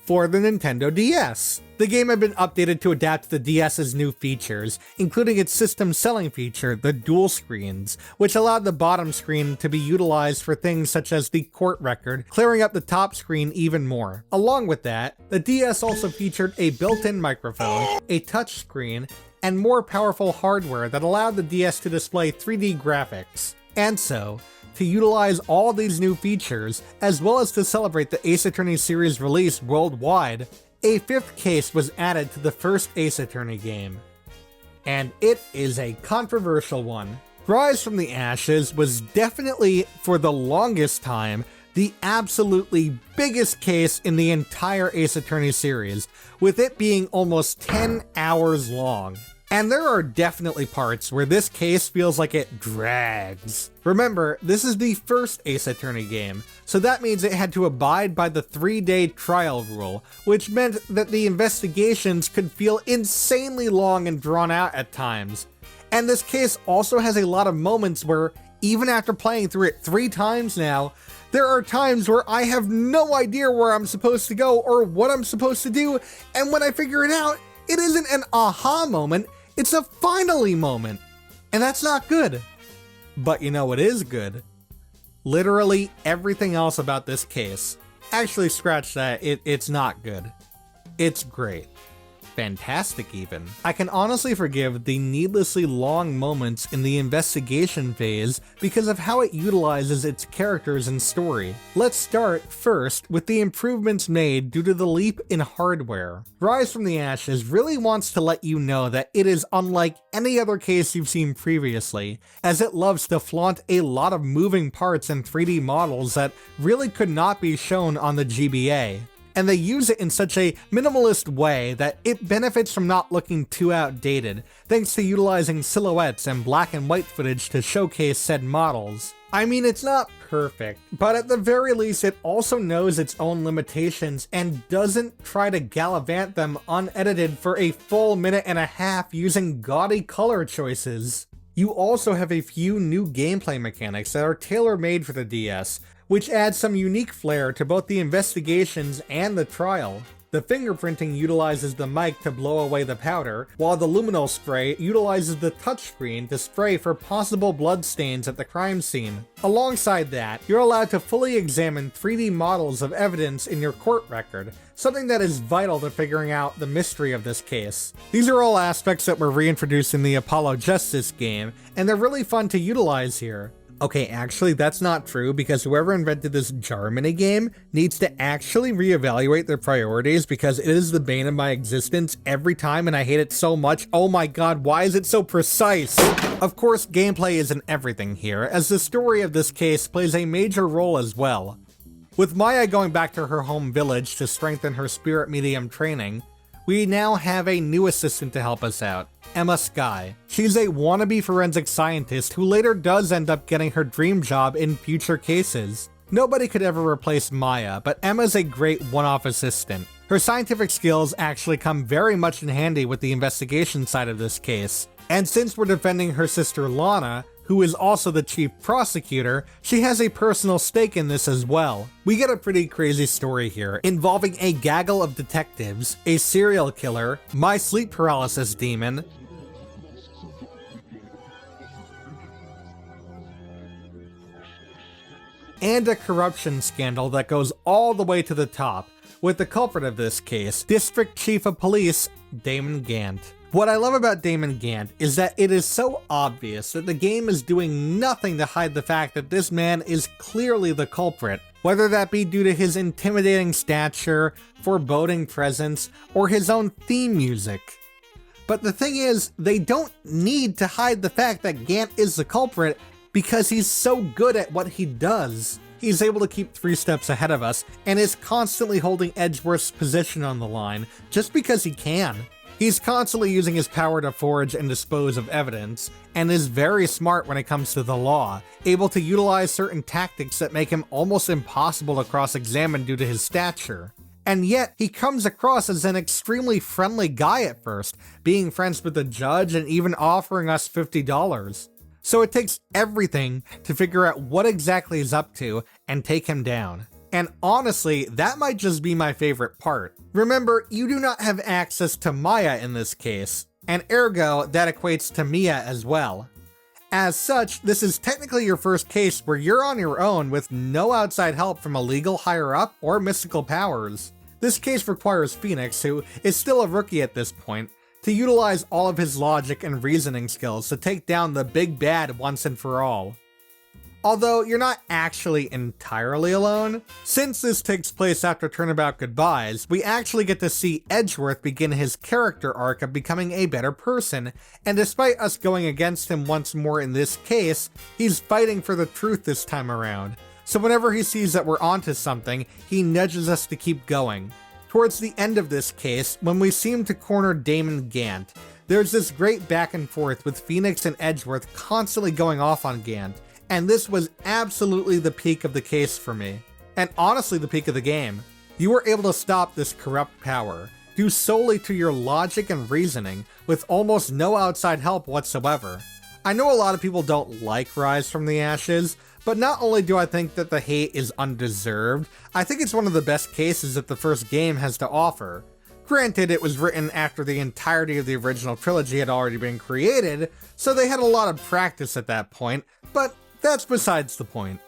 for the Nintendo DS. The game had been updated to adapt to the DS's new features, including its system selling feature, the dual screens, which allowed the bottom screen to be utilized for things such as the court record, clearing up the top screen even more. Along with that, the DS also featured a built-in microphone, a touch screen, and more powerful hardware that allowed the DS to display 3D graphics. And so, to utilize all these new features, as well as to celebrate the Ace Attorney series release worldwide, a 5th case was added to the first Ace Attorney game. And it is a controversial one. Rise from the Ashes was definitely, for the longest time, the absolutely biggest case in the entire Ace Attorney series, with it being almost 10 hours long. And there are definitely parts where this case feels like it drags. Remember, this is the first Ace Attorney game, so that means it had to abide by the 3-day trial rule, which meant that the investigations could feel insanely long and drawn out at times. And this case also has a lot of moments where, even after playing through it 3 times now, there are times where I have no idea where I'm supposed to go or what I'm supposed to do, and when I figure it out, it isn't an aha moment, it's a finally moment. And that's not good. But you know what is good? Literally everything else about this case. Actually, scratch that, it's not good. It's great. Fantastic even. I can honestly forgive the needlessly long moments in the investigation phase because of how it utilizes its characters and story. Let's start first with the improvements made due to the leap in hardware. Rise from the Ashes really wants to let you know that it is unlike any other case you've seen previously, as it loves to flaunt a lot of moving parts and 3D models that really could not be shown on the GBA. And they use it in such a minimalist way that it benefits from not looking too outdated, thanks to utilizing silhouettes and black and white footage to showcase said models. I mean, it's not perfect, but at the very least it also knows its own limitations and doesn't try to gallivant them unedited for a full minute and a half using gaudy color choices. You also have a few new gameplay mechanics that are tailor-made for the DS, which adds some unique flair to both the investigations and the trial. The fingerprinting utilizes the mic to blow away the powder, while the luminol spray utilizes the touchscreen to spray for possible bloodstains at the crime scene. Alongside that, you're allowed to fully examine 3D models of evidence in your court record, something that is vital to figuring out the mystery of this case. These are all aspects that were reintroduced in the Apollo Justice game, and they're really fun to utilize here. Okay, actually, that's not true, because whoever invented this jar minigame needs to actually reevaluate their priorities, because it is the bane of my existence every time and I hate it so much. Oh my god, why is it so precise? Of course, gameplay isn't everything here, as the story of this case plays a major role as well. With Maya going back to her home village to strengthen her spirit medium training, we now have a new assistant to help us out, Emma Skye. She's a wannabe forensic scientist who later does end up getting her dream job in future cases. Nobody could ever replace Maya, but Emma's a great one-off assistant. Her scientific skills actually come very much in handy with the investigation side of this case. And since we're defending her sister Lana, who is also the chief prosecutor, she has a personal stake in this as well. We get a pretty crazy story here, involving a gaggle of detectives, a serial killer, my sleep paralysis demon, and a corruption scandal that goes all the way to the top, with the culprit of this case, District Chief of Police, Damon Gant. What I love about Damon Gant is that it is so obvious that the game is doing nothing to hide the fact that this man is clearly the culprit, whether that be due to his intimidating stature, foreboding presence, or his own theme music. But the thing is, they don't need to hide the fact that Gant is the culprit because he's so good at what he does. he's able to keep 3 steps ahead of us and is constantly holding Edgeworth's position on the line just because he can. He's constantly using his power to forge and dispose of evidence, and is very smart when it comes to the law, able to utilize certain tactics that make him almost impossible to cross-examine due to his stature. And yet, he comes across as an extremely friendly guy at first, being friends with the judge and even offering us $50. So it takes everything to figure out what exactly he's up to and take him down. And honestly, that might just be my favorite part. Remember, you do not have access to Maya in this case, and ergo, that equates to Mia as well. As such, this is technically your first case where you're on your own with no outside help from a legal higher-up or mystical powers. This case requires Phoenix, who is still a rookie at this point, to utilize all of his logic and reasoning skills to take down the big bad once and for all. Although you're not actually entirely alone. Since this takes place after Turnabout Goodbyes, we actually get to see Edgeworth begin his character arc of becoming a better person, and despite us going against him once more in this case, he's fighting for the truth this time around. So whenever he sees that we're onto something, he nudges us to keep going. Towards the end of this case, when we seem to corner Damon Gant, there's this great back and forth with Phoenix and Edgeworth constantly going off on Gant, and this was absolutely the peak of the case for me. And honestly the peak of the game. You were able to stop this corrupt power, due solely to your logic and reasoning, with almost no outside help whatsoever. I know a lot of people don't like Rise from the Ashes, but not only do I think that the hate is undeserved, I think it's one of the best cases that the first game has to offer. Granted, it was written after the entirety of the original trilogy had already been created, so they had a lot of practice at that point, but that's besides the point.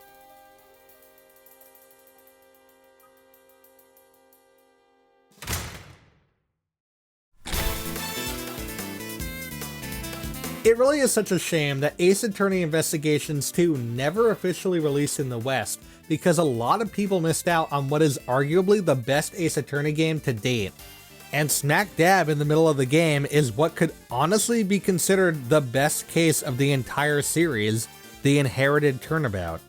It really is such a shame that Ace Attorney Investigations 2 never officially released in the West, because a lot of people missed out on what is arguably the best Ace Attorney game to date. And smack dab in the middle of the game is what could honestly be considered the best case of the entire series, the Inherited Turnabout.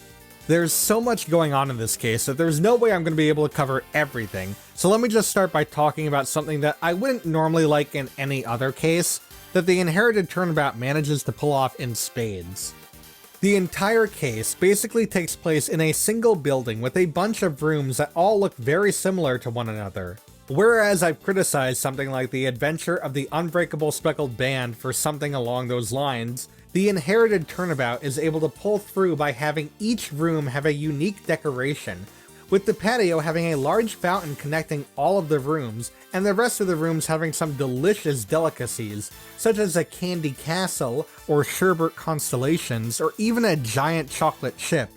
There's so much going on in this case that there's no way I'm going to be able to cover everything, so let me just start by talking about something that I wouldn't normally like in any other case, that the Inherited Turnabout manages to pull off in spades. The entire case basically takes place in a single building with a bunch of rooms that all look very similar to one another. Whereas I've criticized something like The Adventure of the Unbreakable Speckled Band for something along those lines, the Inherited Turnabout is able to pull through by having each room have a unique decoration, with the patio having a large fountain connecting all of the rooms, and the rest of the rooms having some delicious delicacies, such as a candy castle, or sherbet constellations, or even a giant chocolate chip.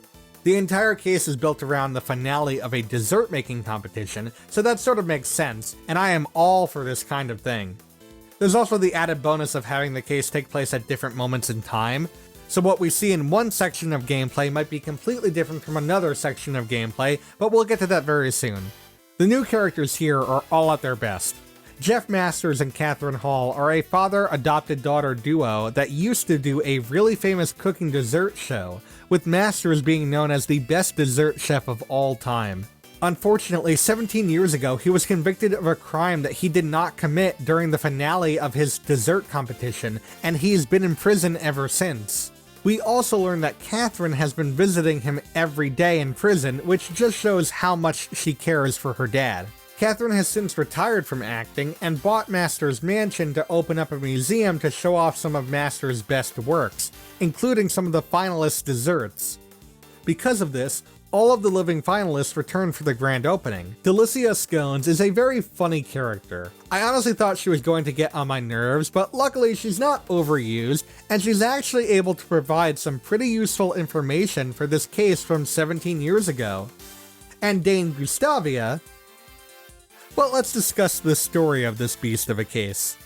The entire case is built around the finale of a dessert making competition, so that sort of makes sense, and I am all for this kind of thing. There's also the added bonus of having the case take place at different moments in time, so what we see in one section of gameplay might be completely different from another section of gameplay, but we'll get to that very soon. The new characters here are all at their best. Jeff Masters and Catherine Hall are a father-adopted-daughter duo that used to do a really famous cooking dessert show, with Masters being known as the best dessert chef of all time. Unfortunately, 17 years ago, he was convicted of a crime that he did not commit during the finale of his dessert competition, and he's been in prison ever since. We also learn that Catherine has been visiting him every day in prison, which just shows how much she cares for her dad. Catherine has since retired from acting and bought Masters' mansion to open up a museum to show off some of Masters' best works, including some of the finalists' desserts. Because of this, all of the living finalists return for the grand opening. Delicia Scones is a very funny character. I honestly thought she was going to get on my nerves, but luckily she's not overused, and she's actually able to provide some pretty useful information for this case from 17 years ago. And Dane Gustavia... Well, let's discuss the story of this beast of a case.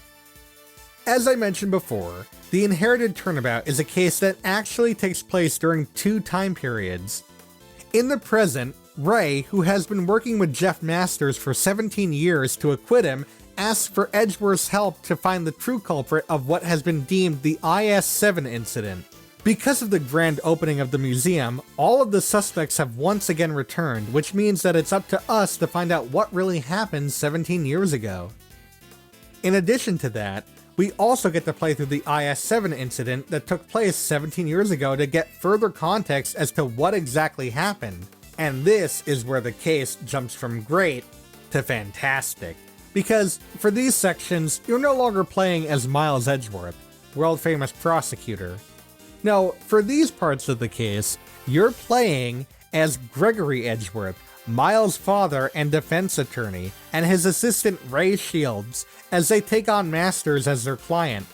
As I mentioned before, the Inherited Turnabout is a case that actually takes place during 2 time periods. In the present, Ray, who has been working with Jeff Masters for 17 years to acquit him, asks for Edgeworth's help to find the true culprit of what has been deemed the IS-7 incident. Because of the grand opening of the museum, all of the suspects have once again returned, which means that it's up to us to find out what really happened 17 years ago. In addition to that, we also get to play through the IS-7 incident that took place 17 years ago to get further context as to what exactly happened. And this is where the case jumps from great to fantastic. Because for these sections, you're no longer playing as Miles Edgeworth, world-famous prosecutor. No, for these parts of the case, you're playing as Gregory Edgeworth, Miles' father and defense attorney, and his assistant Ray Shields, as they take on Masters as their client.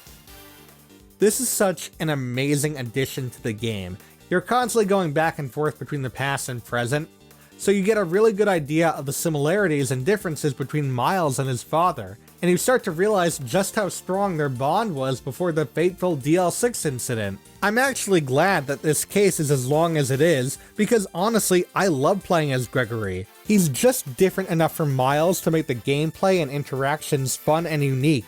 This is such an amazing addition to the game. You're constantly going back and forth between the past and present, so you get a really good idea of the similarities and differences between Miles and his father, and you start to realize just how strong their bond was before the fateful DL6 incident. I'm actually glad that this case is as long as it is, because honestly, I love playing as Gregory. He's just different enough from Miles to make the gameplay and interactions fun and unique.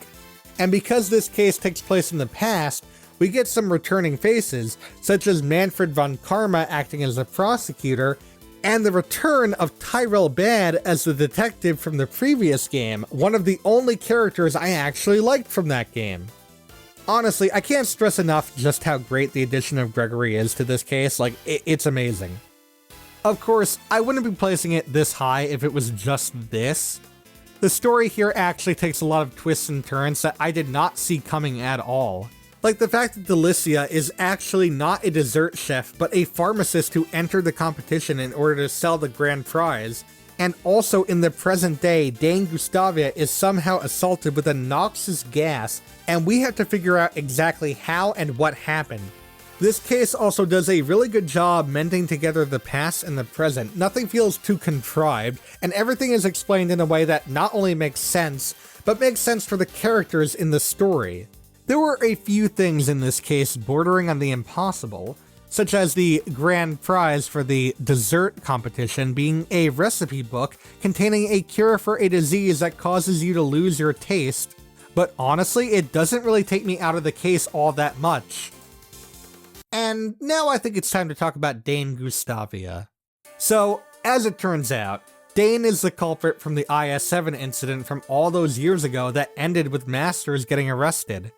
And because this case takes place in the past, we get some returning faces, such as Manfred von Karma acting as a prosecutor, and the return of Tyrell Bad as the detective from the previous game, one of the only characters I actually liked from that game. Honestly, I can't stress enough just how great the addition of Gregory is to this case, like, it's amazing. Of course, I wouldn't be placing it this high if it was just this. The story here actually takes a lot of twists and turns that I did not see coming at all. Like the fact that Delicia is actually not a dessert chef, but a pharmacist who entered the competition in order to sell the grand prize. And also in the present day, Dane Gustavia is somehow assaulted with a noxious gas, and we have to figure out exactly how and what happened. This case also does a really good job mending together the past and the present. Nothing feels too contrived, and everything is explained in a way that not only makes sense, but makes sense for the characters in the story. There were a few things in this case bordering on the impossible, such as the grand prize for the dessert competition being a recipe book containing a cure for a disease that causes you to lose your taste, but honestly, it doesn't really take me out of the case all that much. And now I think it's time to talk about Dane Gustavia. So, as it turns out, Dane is the culprit from the IS-7 incident from all those years ago that ended with Masters getting arrested.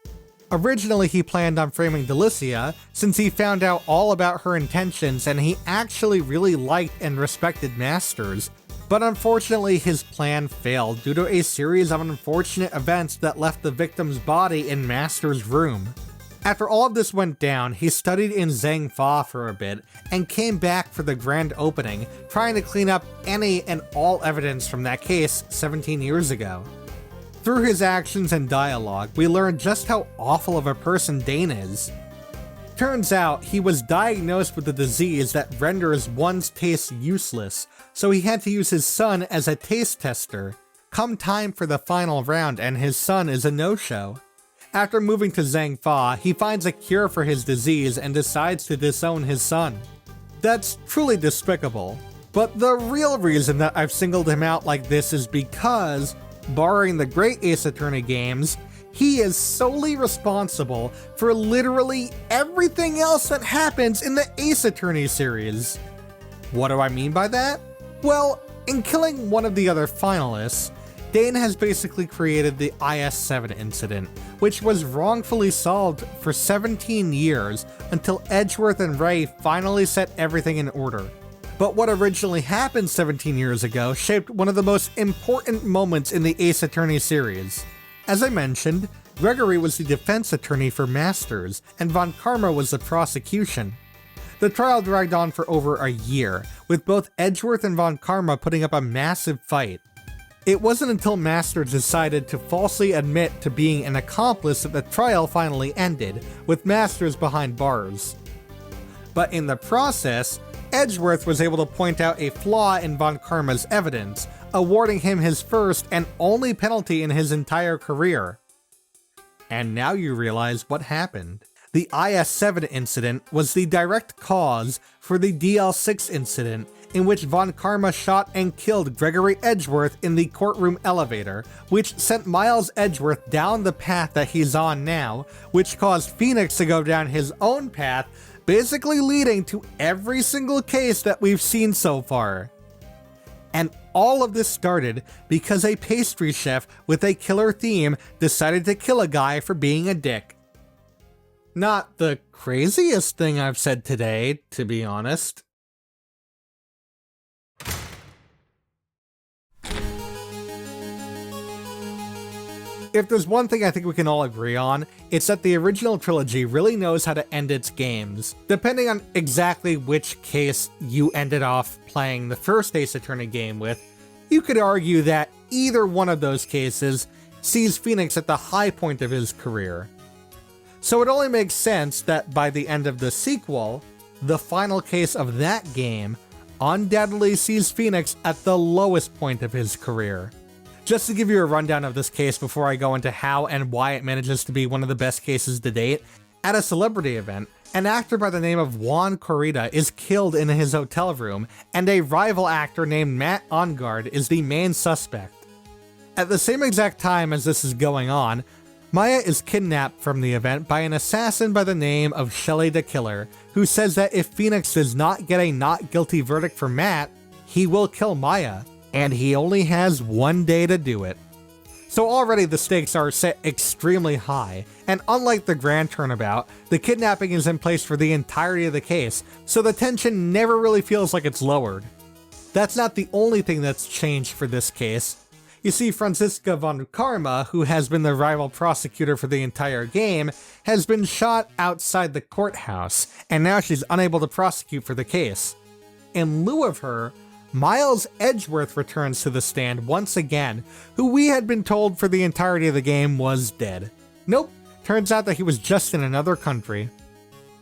Originally, he planned on framing Delicia, since he found out all about her intentions and he actually really liked and respected Masters, but unfortunately his plan failed due to a series of unfortunate events that left the victim's body in Masters' room. After all of this went down, he studied in Zhang Fa for a bit and came back for the grand opening, trying to clean up any and all evidence from that case 17 years ago. Through his actions and dialogue, we learn just how awful of a person Dane is. Turns out, he was diagnosed with a disease that renders one's taste useless, so he had to use his son as a taste tester. Come time for the final round and his son is a no-show. After moving to Zhang Fa, he finds a cure for his disease and decides to disown his son. That's truly despicable. But the real reason that I've singled him out like this is because, barring the great Ace Attorney games, he is solely responsible for literally everything else that happens in the Ace Attorney series. What do I mean by that? Well, in killing one of the other finalists, Dane has basically created the IS-7 incident, which was wrongfully solved for 17 years until Edgeworth and Ray finally set everything in order. But what originally happened 17 years ago shaped one of the most important moments in the Ace Attorney series. As I mentioned, Gregory was the defense attorney for Masters, and Von Karma was the prosecution. The trial dragged on for over a year, with both Edgeworth and Von Karma putting up a massive fight. It wasn't until Masters decided to falsely admit to being an accomplice that the trial finally ended, with Masters behind bars. But in the process, Edgeworth was able to point out a flaw in Von Karma's evidence, awarding him his first and only penalty in his entire career. And now you realize what happened. The IS-7 incident was the direct cause for the DL6 incident, in which Von Karma shot and killed Gregory Edgeworth in the courtroom elevator, which sent Miles Edgeworth down the path that he's on now, which caused Phoenix to go down his own path, basically leading to every single case that we've seen so far. And all of this started because a pastry chef with a killer theme decided to kill a guy for being a dick. Not the craziest thing I've said today, to be honest. If there's one thing I think we can all agree on, it's that the original trilogy really knows how to end its games. Depending on exactly which case you ended off playing the first Ace Attorney game with, you could argue that either one of those cases sees Phoenix at the high point of his career. So it only makes sense that by the end of the sequel, the final case of that game undoubtedly sees Phoenix at the lowest point of his career. Just to give you a rundown of this case before I go into how and why it manages to be one of the best cases to date, at a celebrity event, an actor by the name of Juan Corrida is killed in his hotel room, and a rival actor named Matt Ongard is the main suspect. At the same exact time as this is going on, Maya is kidnapped from the event by an assassin by the name of Shelly the Killer, who says that if Phoenix does not get a not guilty verdict for Matt, he will kill Maya, and he only has 1 day to do it. So already the stakes are set extremely high, and unlike the grand turnabout, the kidnapping is in place for the entirety of the case, so the tension never really feels like it's lowered. That's not the only thing that's changed for this case. You see, Franziska von Karma, who has been the rival prosecutor for the entire game, has been shot outside the courthouse, and now she's unable to prosecute for the case. In lieu of her, Miles Edgeworth returns to the stand once again, who we had been told for the entirety of the game was dead. Nope, turns out that he was just in another country.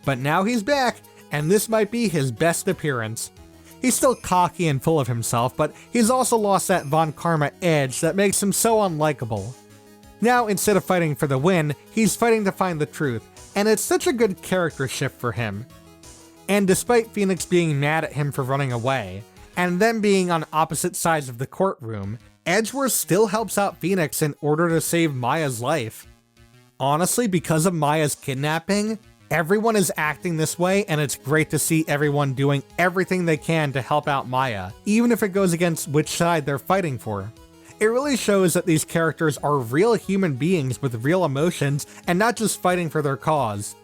But now he's back, and this might be his best appearance. He's still cocky and full of himself, but he's also lost that Von Karma edge that makes him so unlikable. Now, instead of fighting for the win, he's fighting to find the truth, and it's such a good character shift for him. And despite Phoenix being mad at him for running away, and them being on opposite sides of the courtroom, Edgeworth still helps out Phoenix in order to save Maya's life. Honestly, because of Maya's kidnapping, everyone is acting this way, and it's great to see everyone doing everything they can to help out Maya, even if it goes against which side they're fighting for. It really shows that these characters are real human beings with real emotions, and not just fighting for their cause.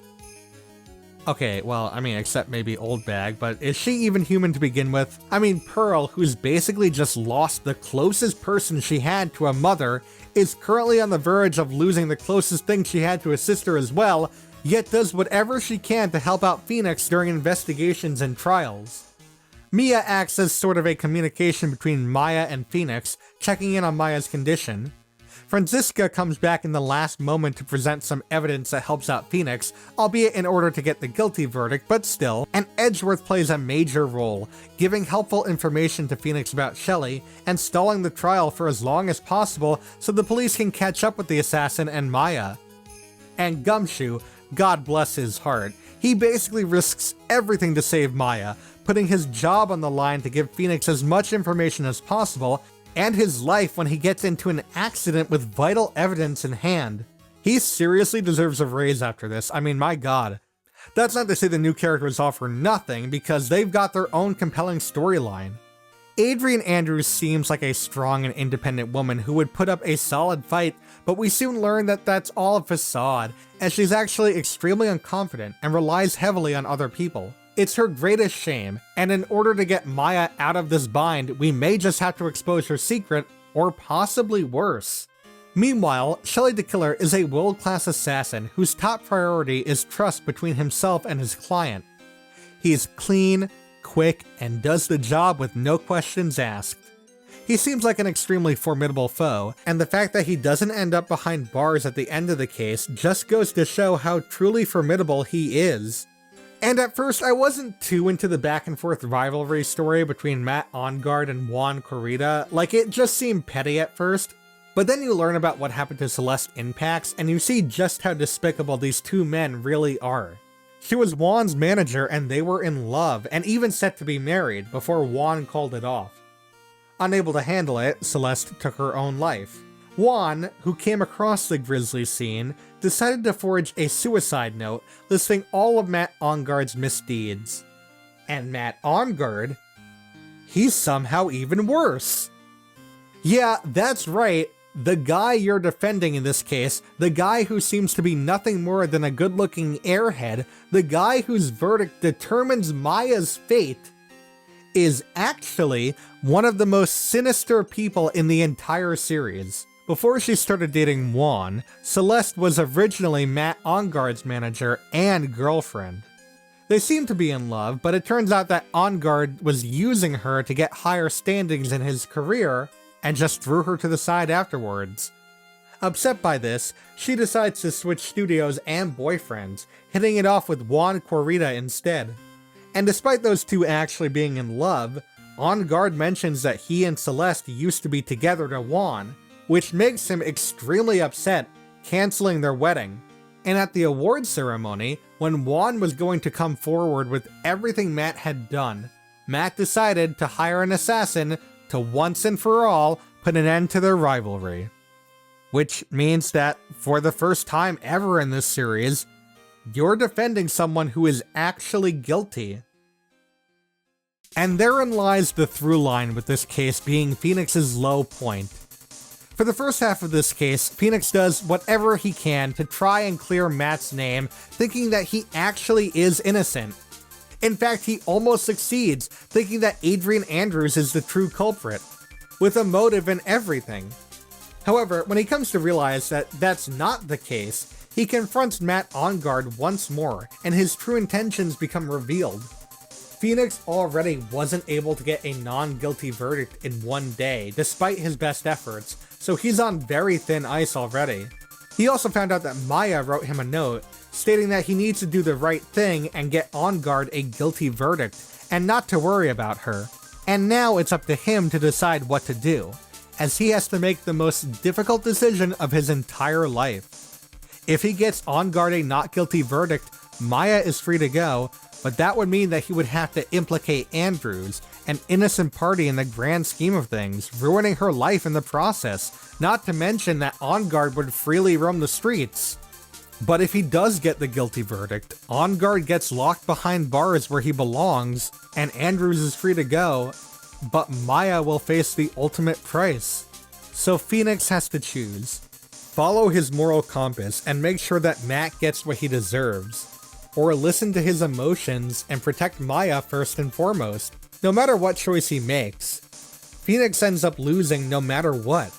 Okay, well, I mean, except maybe Old Bag, but is she even human to begin with? I mean, Pearl, who's basically just lost the closest person she had to a mother, is currently on the verge of losing the closest thing she had to a sister as well, yet does whatever she can to help out Phoenix during investigations and trials. Mia acts as sort of a communication between Maya and Phoenix, checking in on Maya's condition. Franziska comes back in the last moment to present some evidence that helps out Phoenix, albeit in order to get the guilty verdict, but still. And Edgeworth plays a major role, giving helpful information to Phoenix about Shelly, and stalling the trial for as long as possible so the police can catch up with the assassin and Maya. And Gumshoe, God bless his heart, he basically risks everything to save Maya, putting his job on the line to give Phoenix as much information as possible, and his life when he gets into an accident with vital evidence in hand. He seriously deserves a raise after this, I mean, my god. That's not to say the new characters offer nothing, because they've got their own compelling storyline. Adrian Andrews seems like a strong and independent woman who would put up a solid fight, but we soon learn that that's all a facade, as she's actually extremely unconfident and relies heavily on other people. It's her greatest shame, and in order to get Maya out of this bind, we may just have to expose her secret, or possibly worse. Meanwhile, Shelly the Killer is a world-class assassin whose top priority is trust between himself and his client. He's clean, quick, and does the job with no questions asked. He seems like an extremely formidable foe, and the fact that he doesn't end up behind bars at the end of the case just goes to show how truly formidable he is. And at first, I wasn't too into the back and forth rivalry story between Matt Ongard and Juan Corrida, like it just seemed petty at first. But then you learn about what happened to Celeste Impax, and you see just how despicable these two men really are. She was Juan's manager, and they were in love, and even set to be married, before Juan called it off. Unable to handle it, Celeste took her own life. Juan, who came across the grisly scene, decided to forge a suicide note listing all of Matt Engarde's misdeeds. And Matt Engarde, he's somehow even worse. Yeah, that's right, the guy you're defending in this case, the guy who seems to be nothing more than a good-looking airhead, the guy whose verdict determines Maya's fate, is actually one of the most sinister people in the entire series. Before she started dating Juan, Celeste was originally Matt Engarde's manager and girlfriend. They seemed to be in love, but it turns out that Engarde was using her to get higher standings in his career, and just threw her to the side afterwards. Upset by this, she decides to switch studios and boyfriends, hitting it off with Juan Corrida instead. And despite those two actually being in love, Engarde mentions that he and Celeste used to be together to Juan, which makes him extremely upset, canceling their wedding. And at the awards ceremony, when Juan was going to come forward with everything Matt had done, Matt decided to hire an assassin to once and for all put an end to their rivalry. Which means that, for the first time ever in this series, you're defending someone who is actually guilty. And therein lies the through line with this case being Phoenix's low point. For the first half of this case, Phoenix does whatever he can to try and clear Matt's name, thinking that he actually is innocent. In fact, he almost succeeds, thinking that Adrian Andrews is the true culprit, with a motive and everything. However, when he comes to realize that that's not the case, he confronts Matt Engarde once more, and his true intentions become revealed. Phoenix already wasn't able to get a non-guilty verdict in one day, despite his best efforts, so he's on very thin ice already. He also found out that Maya wrote him a note, stating that he needs to do the right thing and get Engarde a guilty verdict, and not to worry about her. And now it's up to him to decide what to do, as he has to make the most difficult decision of his entire life. If he gets Engarde a not guilty verdict, Maya is free to go, but that would mean that he would have to implicate Andrews, an innocent party in the grand scheme of things, ruining her life in the process, not to mention that Engarde would freely roam the streets. But if he does get the guilty verdict, Engarde gets locked behind bars where he belongs, and Andrews is free to go, but Maya will face the ultimate price. So Phoenix has to choose. Follow his moral compass and make sure that Matt gets what he deserves, or listen to his emotions and protect Maya first and foremost. No matter what choice he makes, Phoenix ends up losing no matter what.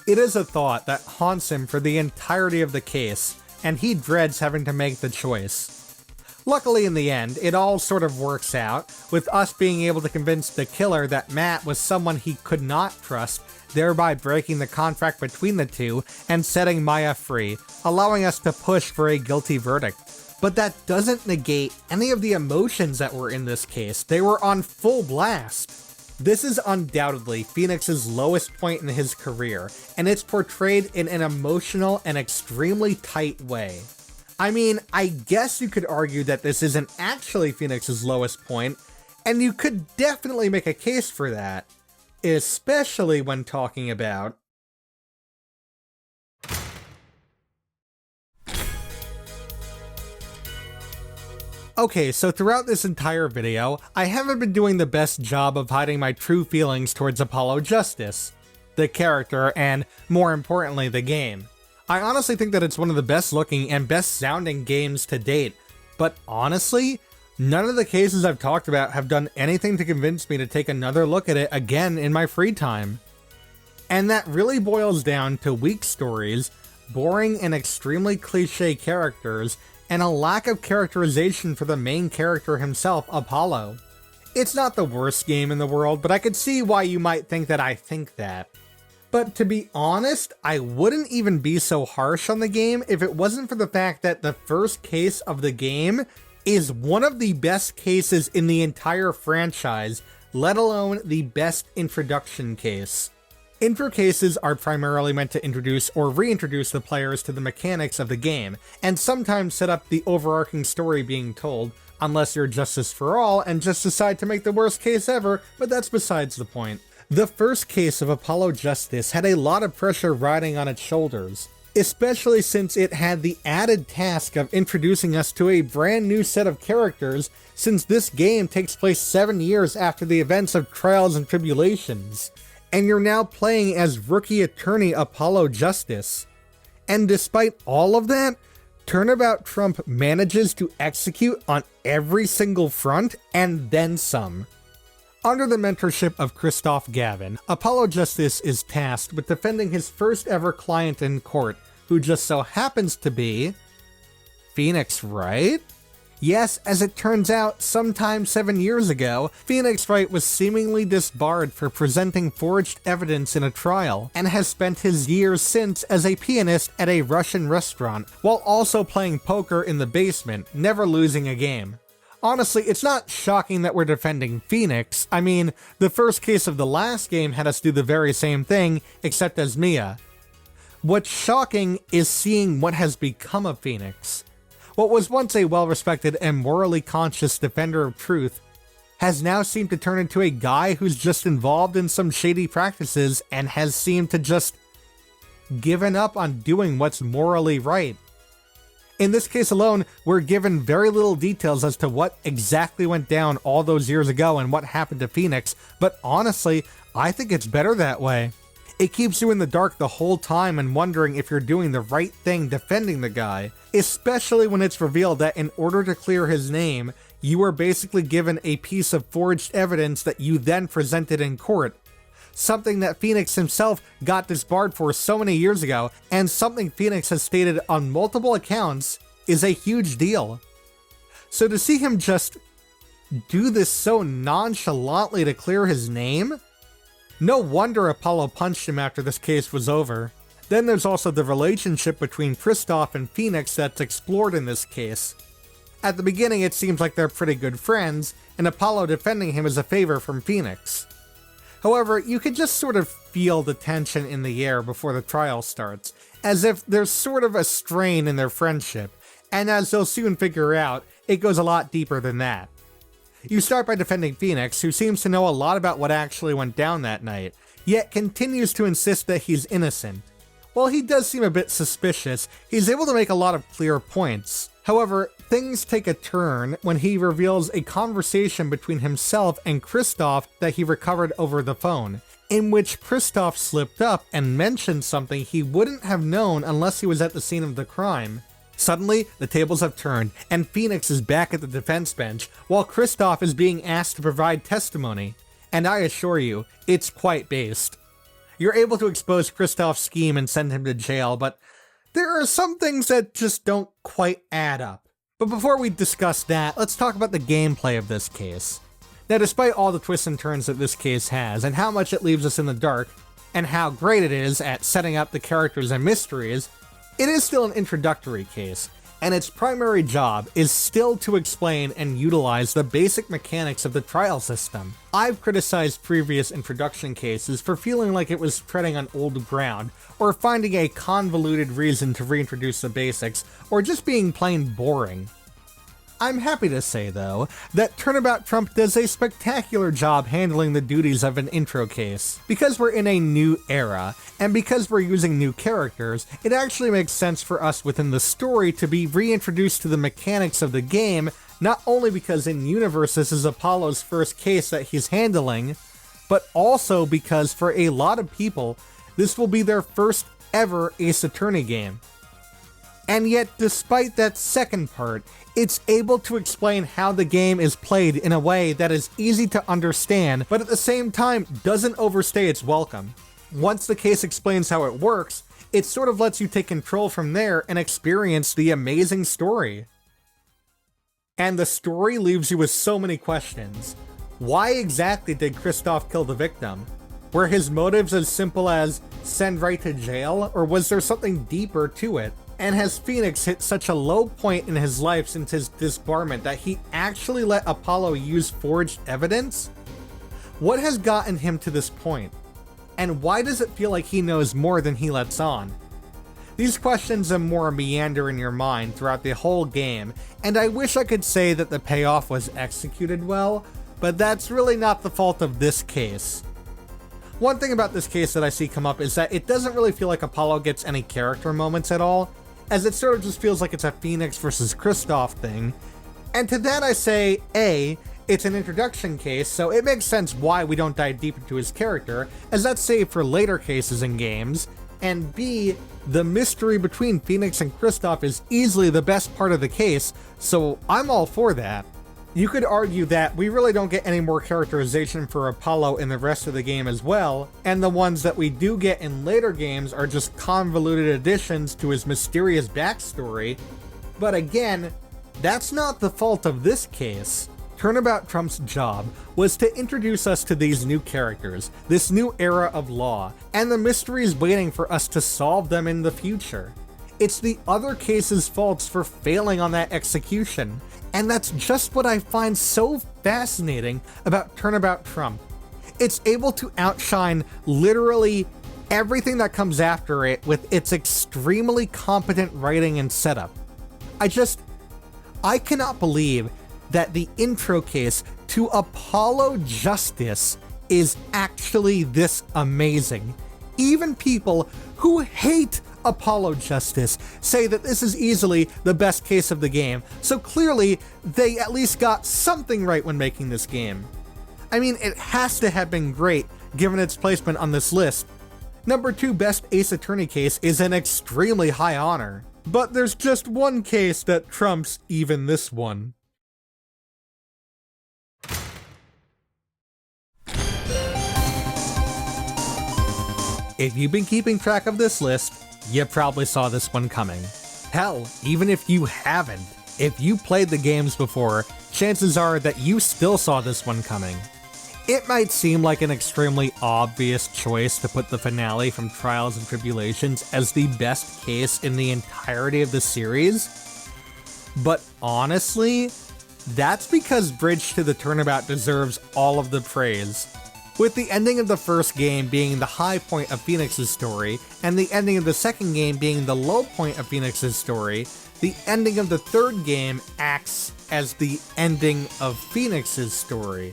It is a thought that haunts him for the entirety of the case, and he dreads having to make the choice. Luckily in the end, it all sort of works out, with us being able to convince the killer that Matt was someone he could not trust, thereby breaking the contract between the two and setting Maya free, allowing us to push for a guilty verdict. But that doesn't negate any of the emotions that were in this case. They were on full blast. This is undoubtedly Phoenix's lowest point in his career, and it's portrayed in an emotional and extremely tight way. I mean, I guess you could argue that this isn't actually Phoenix's lowest point, and you could definitely make a case for that, especially when talking about Okay, so throughout this entire video, I haven't been doing the best job of hiding my true feelings towards Apollo Justice, the character, and more importantly, the game. I honestly think that it's one of the best looking and best sounding games to date, but honestly, none of the cases I've talked about have done anything to convince me to take another look at it again in my free time. And that really boils down to weak stories, boring and extremely cliche characters, and a lack of characterization for the main character himself, Apollo. It's not the worst game in the world, but I could see why you might think that I think that. But to be honest, I wouldn't even be so harsh on the game if it wasn't for the fact that the first case of the game is one of the best cases in the entire franchise, let alone the best introduction case. Intro cases are primarily meant to introduce or reintroduce the players to the mechanics of the game, and sometimes set up the overarching story being told, unless you're Justice for All and just decide to make the worst case ever, but that's besides the point. The first case of Apollo Justice had a lot of pressure riding on its shoulders, especially since it had the added task of introducing us to a brand new set of characters, since this game takes place 7 years after the events of Trials and Tribulations, and you're now playing as rookie attorney Apollo Justice. And despite all of that, Turnabout Trump manages to execute on every single front and then some. Under the mentorship of Christoph Gavin, Apollo Justice is tasked with defending his first ever client in court, who just so happens to be Phoenix Wright? Yes, as it turns out, sometime 7 years ago, Phoenix Wright was seemingly disbarred for presenting forged evidence in a trial, and has spent his years since as a pianist at a Russian restaurant, while also playing poker in the basement, never losing a game. Honestly, it's not shocking that we're defending Phoenix. I mean, the first case of the last game had us do the very same thing, except as Mia. What's shocking is seeing what has become of Phoenix. What was once a well-respected and morally conscious defender of truth has now seemed to turn into a guy who's just involved in some shady practices and has seemed to just given up on doing what's morally right. In this case alone, we're given very little details as to what exactly went down all those years ago and what happened to Phoenix, but honestly, I think it's better that way. It keeps you in the dark the whole time and wondering if you're doing the right thing defending the guy, especially when it's revealed that in order to clear his name, you were basically given a piece of forged evidence that you then presented in court. Something that Phoenix himself got disbarred for so many years ago, and something Phoenix has stated on multiple accounts is a huge deal. So to see him just do this so nonchalantly to clear his name? No wonder Apollo punched him after this case was over. Then there's also the relationship between Christoph and Phoenix that's explored in this case. At the beginning it seems like they're pretty good friends, and Apollo defending him is a favor from Phoenix. However, you could just sort of feel the tension in the air before the trial starts, as if there's sort of a strain in their friendship, and as they'll soon figure out, it goes a lot deeper than that. You start by defending Phoenix, who seems to know a lot about what actually went down that night, yet continues to insist that he's innocent. While he does seem a bit suspicious, he's able to make a lot of clear points. However, things take a turn when he reveals a conversation between himself and Christoph that he recovered over the phone, in which Christoph slipped up and mentioned something he wouldn't have known unless he was at the scene of the crime. Suddenly, the tables have turned, and Phoenix is back at the defense bench, while Christoph is being asked to provide testimony. And I assure you, it's quite based. You're able to expose Christoph's scheme and send him to jail, but there are some things that just don't quite add up. But before we discuss that, let's talk about the gameplay of this case. Now, despite all the twists and turns that this case has, and how much it leaves us in the dark, and how great it is at setting up the characters and mysteries, it is still an introductory case, and its primary job is still to explain and utilize the basic mechanics of the trial system. I've criticized previous introduction cases for feeling like it was treading on old ground, or finding a convoluted reason to reintroduce the basics, or just being plain boring. I'm happy to say, though, that Turnabout Trump does a spectacular job handling the duties of an intro case. Because we're in a new era, and because we're using new characters, it actually makes sense for us within the story to be reintroduced to the mechanics of the game, not only because in-universe this is Apollo's first case that he's handling, but also because for a lot of people, this will be their first ever Ace Attorney game. And yet, despite that second part, it's able to explain how the game is played in a way that is easy to understand, but at the same time doesn't overstay its welcome. Once the case explains how it works, it sort of lets you take control from there and experience the amazing story. And the story leaves you with so many questions. Why exactly did Christoph kill the victim? Were his motives as simple as send Wright to jail, or was there something deeper to it? And has Phoenix hit such a low point in his life since his disbarment that he actually let Apollo use forged evidence? What has gotten him to this point? And why does it feel like he knows more than he lets on? These questions and more meander in your mind throughout the whole game, and I wish I could say that the payoff was executed well, but that's really not the fault of this case. One thing about this case that I see come up is that it doesn't really feel like Apollo gets any character moments at all, as it sort of just feels like it's a Phoenix versus Kristoff thing. And to that I say, A, it's an introduction case, so it makes sense why we don't dive deep into his character, as that's saved for later cases in games, and B, the mystery between Phoenix and Kristoff is easily the best part of the case, so I'm all for that. You could argue that we really don't get any more characterization for Apollo in the rest of the game as well, and the ones that we do get in later games are just convoluted additions to his mysterious backstory, but again, that's not the fault of this case. Turnabout Trump's job was to introduce us to these new characters, this new era of law, and the mysteries waiting for us to solve them in the future. It's the other case's faults for failing on that execution, and that's just what I find so fascinating about Turnabout Trump. It's able to outshine literally everything that comes after it with its extremely competent writing and setup. I cannot believe that the intro case to Apollo Justice is actually this amazing. Even people who hate Apollo Justice say that this is easily the best case of the game, so clearly they at least got something right when making this game. I mean, it has to have been great given its placement on this list. Number 2 best Ace Attorney case is an extremely high honor, but there's just one case that trumps even this one. If you've been keeping track of this list, you probably saw this one coming. Hell, even if you haven't, if you played the games before, chances are that you still saw this one coming. It might seem like an extremely obvious choice to put the finale from Trials and Tribulations as the best case in the entirety of the series, but honestly, that's because Bridge to the Turnabout deserves all of the praise. With the ending of the first game being the high point of Phoenix's story, and the ending of the second game being the low point of Phoenix's story, the ending of the third game acts as the ending of Phoenix's story.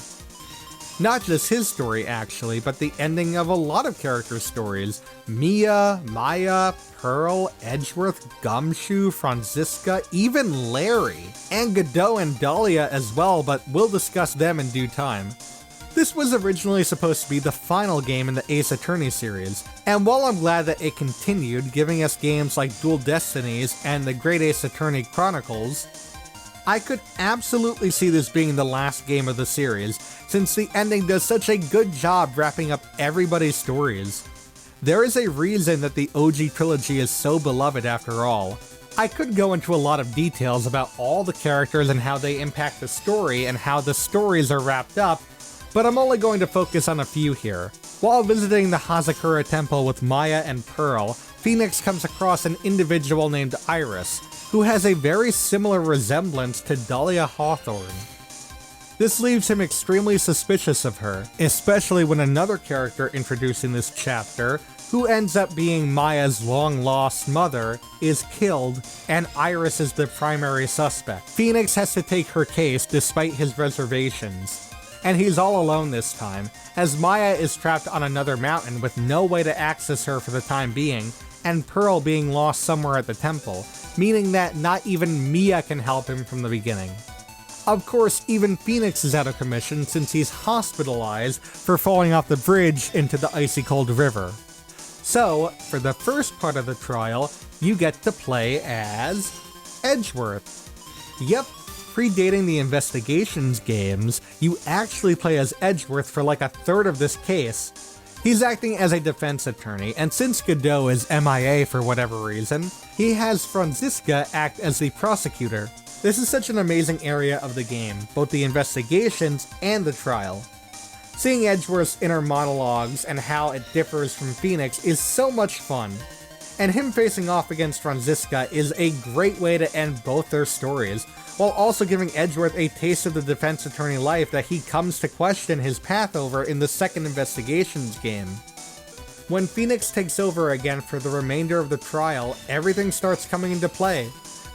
Not just his story actually, but the ending of a lot of characters' stories. Mia, Maya, Pearl, Edgeworth, Gumshoe, Franziska, even Larry, and Godot and Dahlia as well, but we'll discuss them in due time. This was originally supposed to be the final game in the Ace Attorney series, and while I'm glad that it continued, giving us games like Dual Destinies and the Great Ace Attorney Chronicles, I could absolutely see this being the last game of the series, since the ending does such a good job wrapping up everybody's stories. There is a reason that the OG trilogy is so beloved after all. I could go into a lot of details about all the characters and how they impact the story and how the stories are wrapped up, but I'm only going to focus on a few here. While visiting the Hazakura Temple with Maya and Pearl, Phoenix comes across an individual named Iris, who has a very similar resemblance to Dahlia Hawthorne. This leaves him extremely suspicious of her, especially when another character introduced in this chapter, who ends up being Maya's long-lost mother, is killed, and Iris is the primary suspect. Phoenix has to take her case despite his reservations. And he's all alone this time, as Maya is trapped on another mountain with no way to access her for the time being, and Pearl being lost somewhere at the temple, meaning that not even Mia can help him from the beginning. Of course, even Phoenix is out of commission since he's hospitalized for falling off the bridge into the icy cold river. So, for the first part of the trial, you get to play as Edgeworth. Yep, predating the Investigations games, you actually play as Edgeworth for like a third of this case. He's acting as a defense attorney, and since Godot is MIA for whatever reason, he has Franziska act as the prosecutor. This is such an amazing area of the game, both the investigations and the trial. Seeing Edgeworth's inner monologues and how it differs from Phoenix is so much fun. And him facing off against Franziska is a great way to end both their stories, while also giving Edgeworth a taste of the defense attorney life that he comes to question his path over in the second Investigations game. When Phoenix takes over again for the remainder of the trial, everything starts coming into play.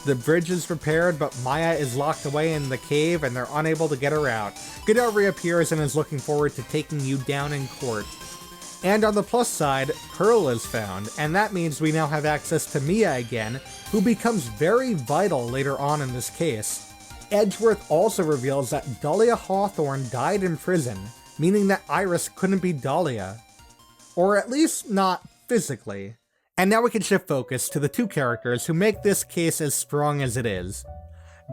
The bridge is repaired, but Maya is locked away in the cave and they're unable to get her out. Godot reappears and is looking forward to taking you down in court. And on the plus side, Pearl is found, and that means we now have access to Mia again, who becomes very vital later on in this case. Edgeworth also reveals that Dahlia Hawthorne died in prison, meaning that Iris couldn't be Dahlia. Or at least not physically. And now we can shift focus to the two characters who make this case as strong as it is.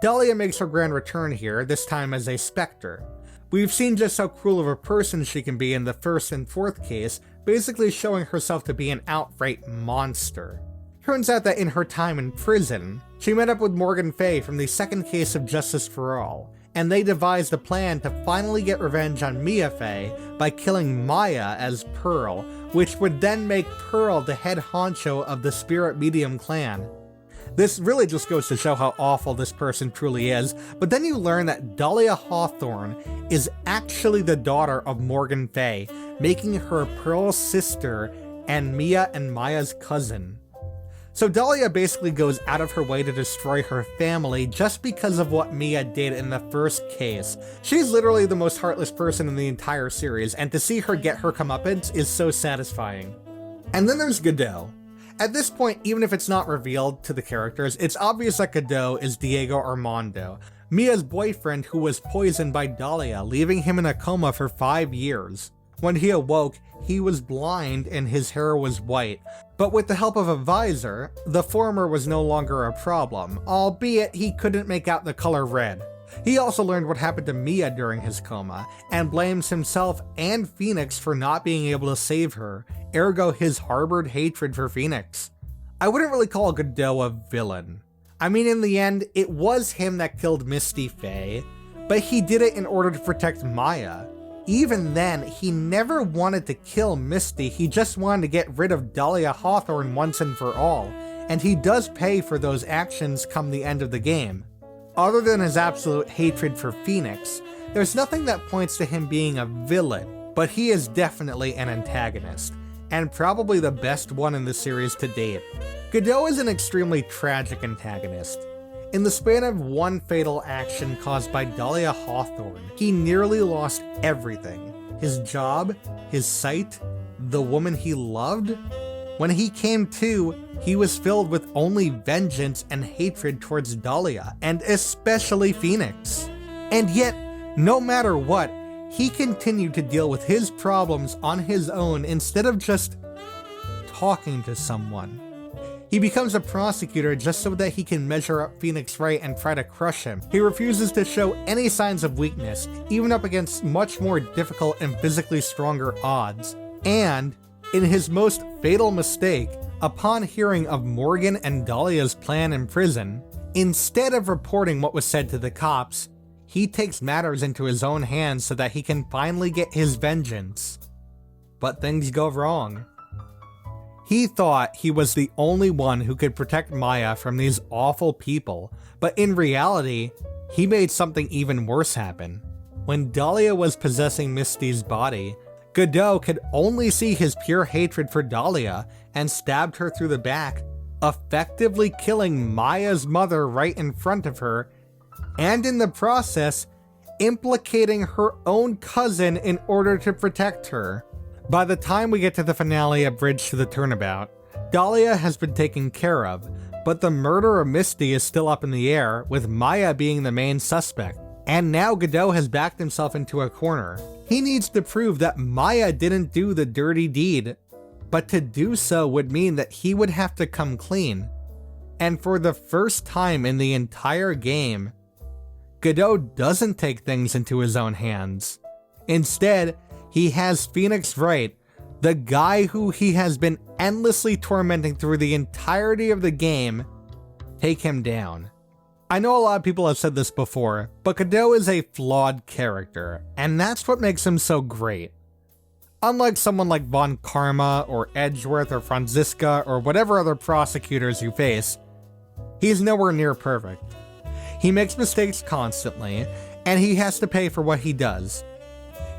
Dahlia makes her grand return here, this time as a specter. We've seen just how cruel of a person she can be in the first and fourth case, basically showing herself to be an outright monster. Turns out that in her time in prison, she met up with Morgan Fay from the second case of Justice for All, and they devised a plan to finally get revenge on Mia Fey by killing Maya as Pearl, which would then make Pearl the head honcho of the Spirit Medium clan. This really just goes to show how awful this person truly is, but then you learn that Dahlia Hawthorne is actually the daughter of Morgan Fay, making her Pearl's sister and Mia and Maya's cousin. So Dahlia basically goes out of her way to destroy her family just because of what Mia did in the first case. She's literally the most heartless person in the entire series, and to see her get her comeuppance is so satisfying. And then there's Godot. At this point, even if it's not revealed to the characters, it's obvious that Godot is Diego Armando, Mia's boyfriend who was poisoned by Dahlia, leaving him in a coma for 5 years. When he awoke, he was blind and his hair was white, but with the help of a visor, the former was no longer a problem, albeit he couldn't make out the color red. He also learned what happened to Mia during his coma, and blames himself and Phoenix for not being able to save her, ergo his harbored hatred for Phoenix. I wouldn't really call Godot a villain. I mean, in the end, it was him that killed Misty Fey, but he did it in order to protect Maya. Even then, he never wanted to kill Misty, he just wanted to get rid of Dahlia Hawthorne once and for all, and he does pay for those actions come the end of the game. Other than his absolute hatred for Phoenix, there's nothing that points to him being a villain, but he is definitely an antagonist, and probably the best one in the series to date. Godot is an extremely tragic antagonist. In the span of one fatal action caused by Dahlia Hawthorne, he nearly lost everything. His job, his sight, the woman he loved. When he came to, he was filled with only vengeance and hatred towards Dahlia, and especially Phoenix. And yet, no matter what, he continued to deal with his problems on his own instead of just talking to someone. He becomes a prosecutor just so that he can measure up Phoenix right and try to crush him. He refuses to show any signs of weakness, even up against much more difficult and physically stronger odds. And, in his most fatal mistake, upon hearing of Morgan and Dahlia's plan in prison, instead of reporting what was said to the cops, he takes matters into his own hands so that he can finally get his vengeance. But things go wrong. He thought he was the only one who could protect Maya from these awful people, but in reality, he made something even worse happen. When Dahlia was possessing Misty's body, Godot could only see his pure hatred for Dahlia and stabbed her through the back, effectively killing Maya's mother right in front of her, and in the process, implicating her own cousin in order to protect her. By the time we get to the finale of Bridge to the Turnabout, Dahlia has been taken care of, but the murder of Misty is still up in the air, with Maya being the main suspect. And now Godot has backed himself into a corner. He needs to prove that Maya didn't do the dirty deed, but to do so would mean that he would have to come clean. And for the first time in the entire game, Godot doesn't take things into his own hands. Instead, he has Phoenix Wright, the guy who he has been endlessly tormenting through the entirety of the game, take him down. I know a lot of people have said this before, but Godot is a flawed character, and that's what makes him so great. Unlike someone like Von Karma, or Edgeworth, or Franziska, or whatever other prosecutors you face, he's nowhere near perfect. He makes mistakes constantly, and he has to pay for what he does.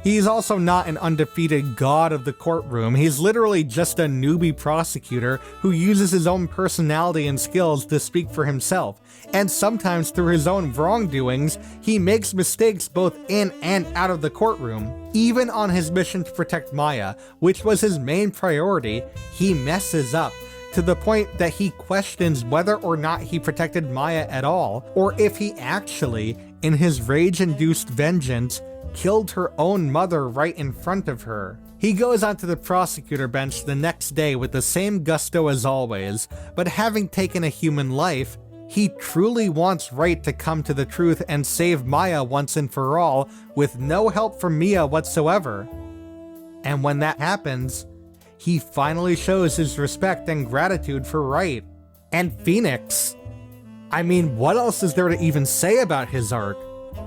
He's also not an undefeated god of the courtroom, he's literally just a newbie prosecutor who uses his own personality and skills to speak for himself, and sometimes through his own wrongdoings, he makes mistakes both in and out of the courtroom. Even on his mission to protect Maya, which was his main priority, he messes up, to the point that he questions whether or not he protected Maya at all, or if he actually, in his rage-induced vengeance, killed her own mother right in front of her. He goes onto the prosecutor bench the next day with the same gusto as always, but having taken a human life, he truly wants Right to come to the truth and save Maya once and for all, with no help from Mia whatsoever. And when that happens, he finally shows his respect and gratitude for Right. And Phoenix. I mean, what else is there to even say about his arc?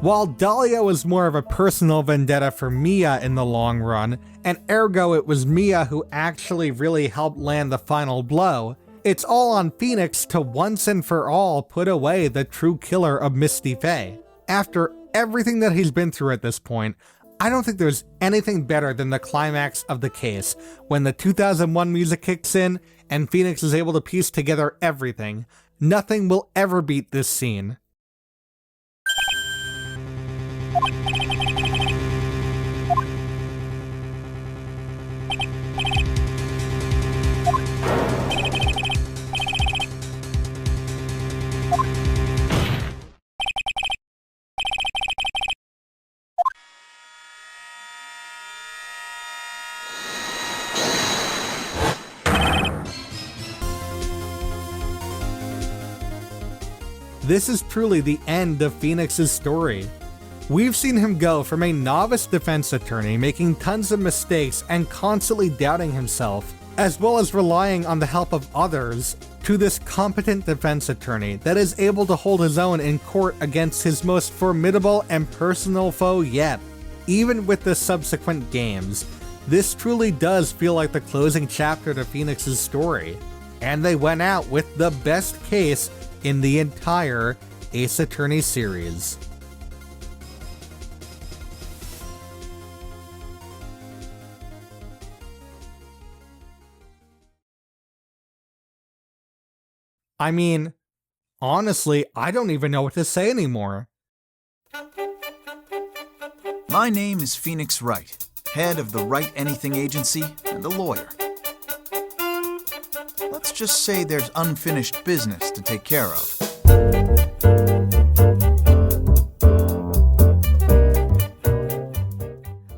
While Dahlia was more of a personal vendetta for Mia in the long run, and ergo it was Mia who actually really helped land the final blow, it's all on Phoenix to once and for all put away the true killer of Misty Faye. After everything that he's been through at this point, I don't think there's anything better than the climax of the case, when the 2001 music kicks in and Phoenix is able to piece together everything. Nothing will ever beat this scene. This is truly the end of Phoenix's story. We've seen him go from a novice defense attorney making tons of mistakes and constantly doubting himself, as well as relying on the help of others, to this competent defense attorney that is able to hold his own in court against his most formidable and personal foe yet. Even with the subsequent games, this truly does feel like the closing chapter to Phoenix's story. And they went out with the best case in the entire Ace Attorney series. I mean, honestly, I don't even know what to say anymore. My name is Phoenix Wright, head of the Write Anything Agency and a lawyer. Let's just say there's unfinished business to take care of.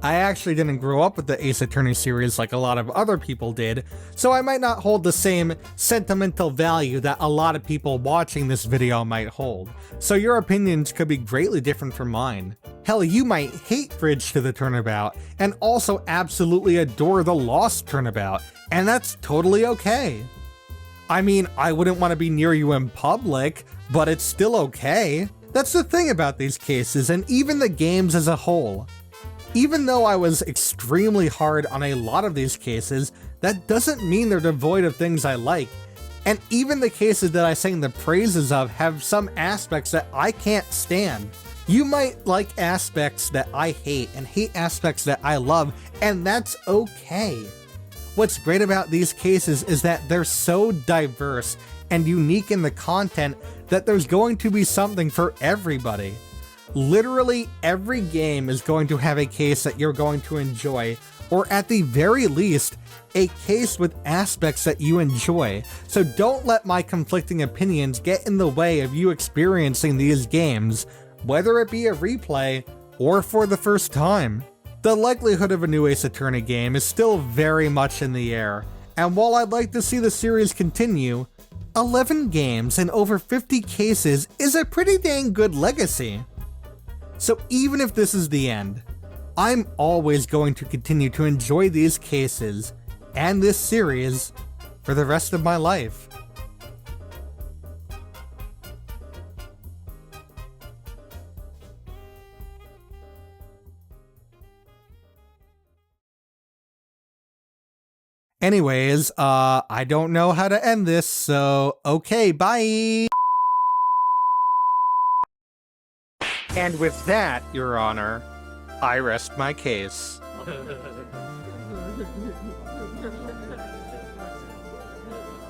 I actually didn't grow up with the Ace Attorney series like a lot of other people did, so I might not hold the same sentimental value that a lot of people watching this video might hold, so your opinions could be greatly different from mine. Hell, you might hate Bridge to the Turnabout, and also absolutely adore the Lost Turnabout, and that's totally okay. I mean, I wouldn't want to be near you in public, but it's still okay. That's the thing about these cases, and even the games as a whole. Even though I was extremely hard on a lot of these cases, that doesn't mean they're devoid of things I like. And even the cases that I sing the praises of have some aspects that I can't stand. You might like aspects that I hate and hate aspects that I love, and that's okay. What's great about these cases is that they're so diverse and unique in the content that there's going to be something for everybody. Literally every game is going to have a case that you're going to enjoy, or at the very least, a case with aspects that you enjoy. So don't let my conflicting opinions get in the way of you experiencing these games, whether it be a replay or for the first time. The likelihood of a new Ace Attorney game is still very much in the air, and while I'd like to see the series continue, 11 games and over 50 cases is a pretty dang good legacy. So even if this is the end, I'm always going to continue to enjoy these cases and this series for the rest of my life. Anyways, I don't know how to end this, so okay, bye! And with that, Your Honor, I rest my case.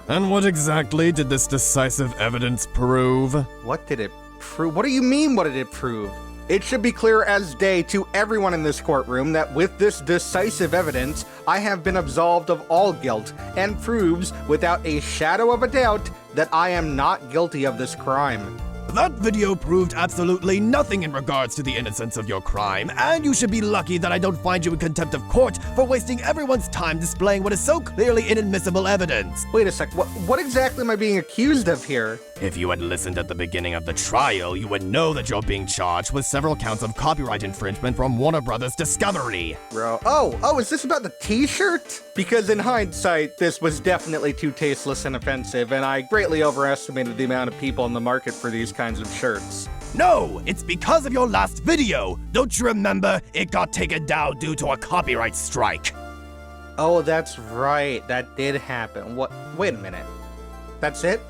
And what exactly did this decisive evidence prove? What did it prove? What do you mean, what did it prove? It should be clear as day to everyone in this courtroom that with this decisive evidence, I have been absolved of all guilt, and proves without a shadow of a doubt that I am not guilty of this crime. That video proved absolutely nothing in regards to the innocence of your crime, and you should be lucky that I don't find you in contempt of court for wasting everyone's time displaying what is so clearly inadmissible evidence. Wait a sec, what exactly am I being accused of here? If you had listened at the beginning of the trial, you would know that you're being charged with several counts of copyright infringement from Warner Brothers Discovery. Bro, oh, is this about the t-shirt? Because in hindsight, this was definitely too tasteless and offensive, and I greatly overestimated the amount of people in the market for these kinds of shirts. No, it's because of your last video. Don't you remember? It got taken down due to a copyright strike. Oh, that's right. That did happen. What? Wait a minute. That's it?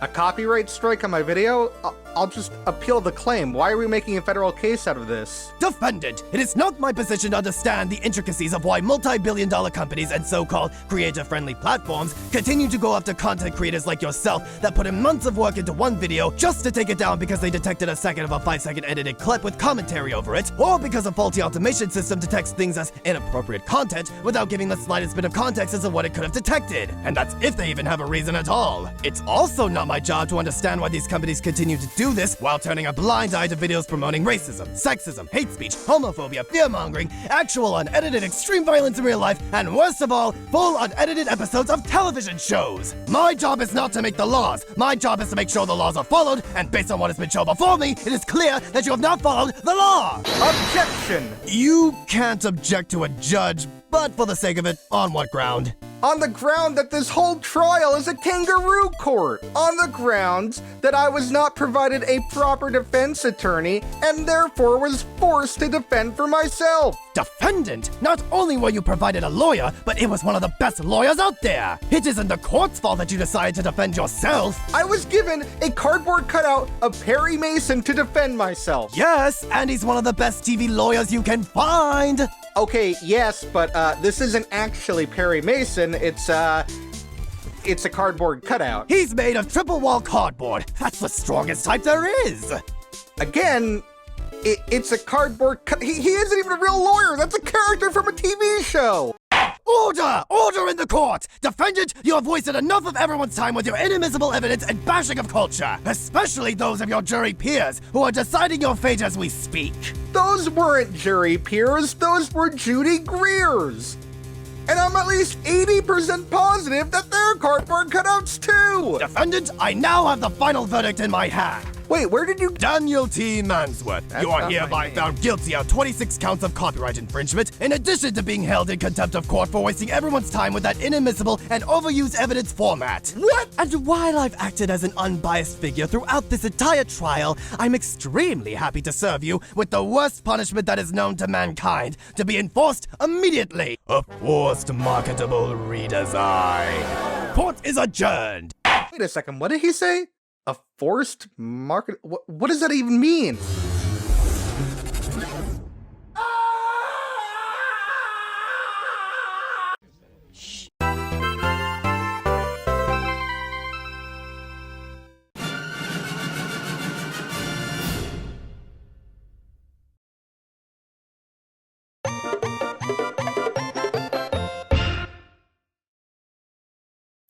A copyright strike on my video? I'll just appeal the claim. Why are we making a federal case out of this? Defendant, it is not my position to understand the intricacies of why multi-billion-dollar companies and so-called creator-friendly platforms continue to go after content creators like yourself that put in months of work into one video just to take it down because they detected a second of a 5-second edited clip with commentary over it, or because a faulty automation system detects things as inappropriate content without giving the slightest bit of context as to what it could have detected. And that's if they even have a reason at all. It's also not my job to understand why these companies continue to do this while turning a blind eye to videos promoting racism, sexism, hate speech, homophobia, fear-mongering, actual unedited extreme violence in real life, and worst of all, full unedited episodes of television shows. My job is not to make the laws. My job is to make sure the laws are followed, and based on what has been shown before me, it is clear that you have not followed the law. Objection! You can't object to a judge, but for the sake of it, on what ground? On the ground that this whole trial is a kangaroo court. On the grounds that I was not provided a proper defense attorney and therefore was forced to defend for myself. Defendant? Not only were you provided a lawyer, but it was one of the best lawyers out there. It isn't the court's fault that you decided to defend yourself. I was given a cardboard cutout of Perry Mason to defend myself. Yes, and he's one of the best TV lawyers you can find. Okay, yes, but this isn't actually Perry Mason. It's a cardboard cutout. He's made of triple wall cardboard. That's the strongest type there is. Again, it's a cardboard cut. He isn't even a real lawyer. That's a character from a TV show. Order! Order in the court! Defendant, you have wasted enough of everyone's time with your inadmissible evidence and bashing of culture, especially those of your jury peers who are deciding your fate as we speak. Those weren't jury peers, those were Judy Greer's. And I'm at least 80% positive that they're cardboard cutouts too! Defendant, I now have the final verdict in my hand. Wait, where did you— Daniel T. Mansworth, you are hereby found guilty of 26 counts of copyright infringement, in addition to being held in contempt of court for wasting everyone's time with that inadmissible and overused evidence format. What? And while I've acted as an unbiased figure throughout this entire trial, I'm extremely happy to serve you with the worst punishment that is known to mankind, to be enforced immediately. A forced marketable redesign. Court is adjourned. Wait a second, what did he say? A forced market? What does that even mean?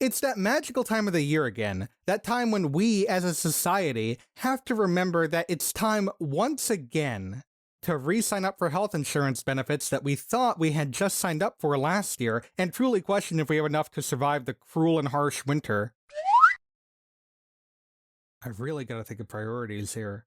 It's that magical time of the year again, that time when we, as a society, have to remember that it's time once again to re-sign up for health insurance benefits that we thought we had just signed up for last year, and truly question if we have enough to survive the cruel and harsh winter. I've really got to think of priorities here.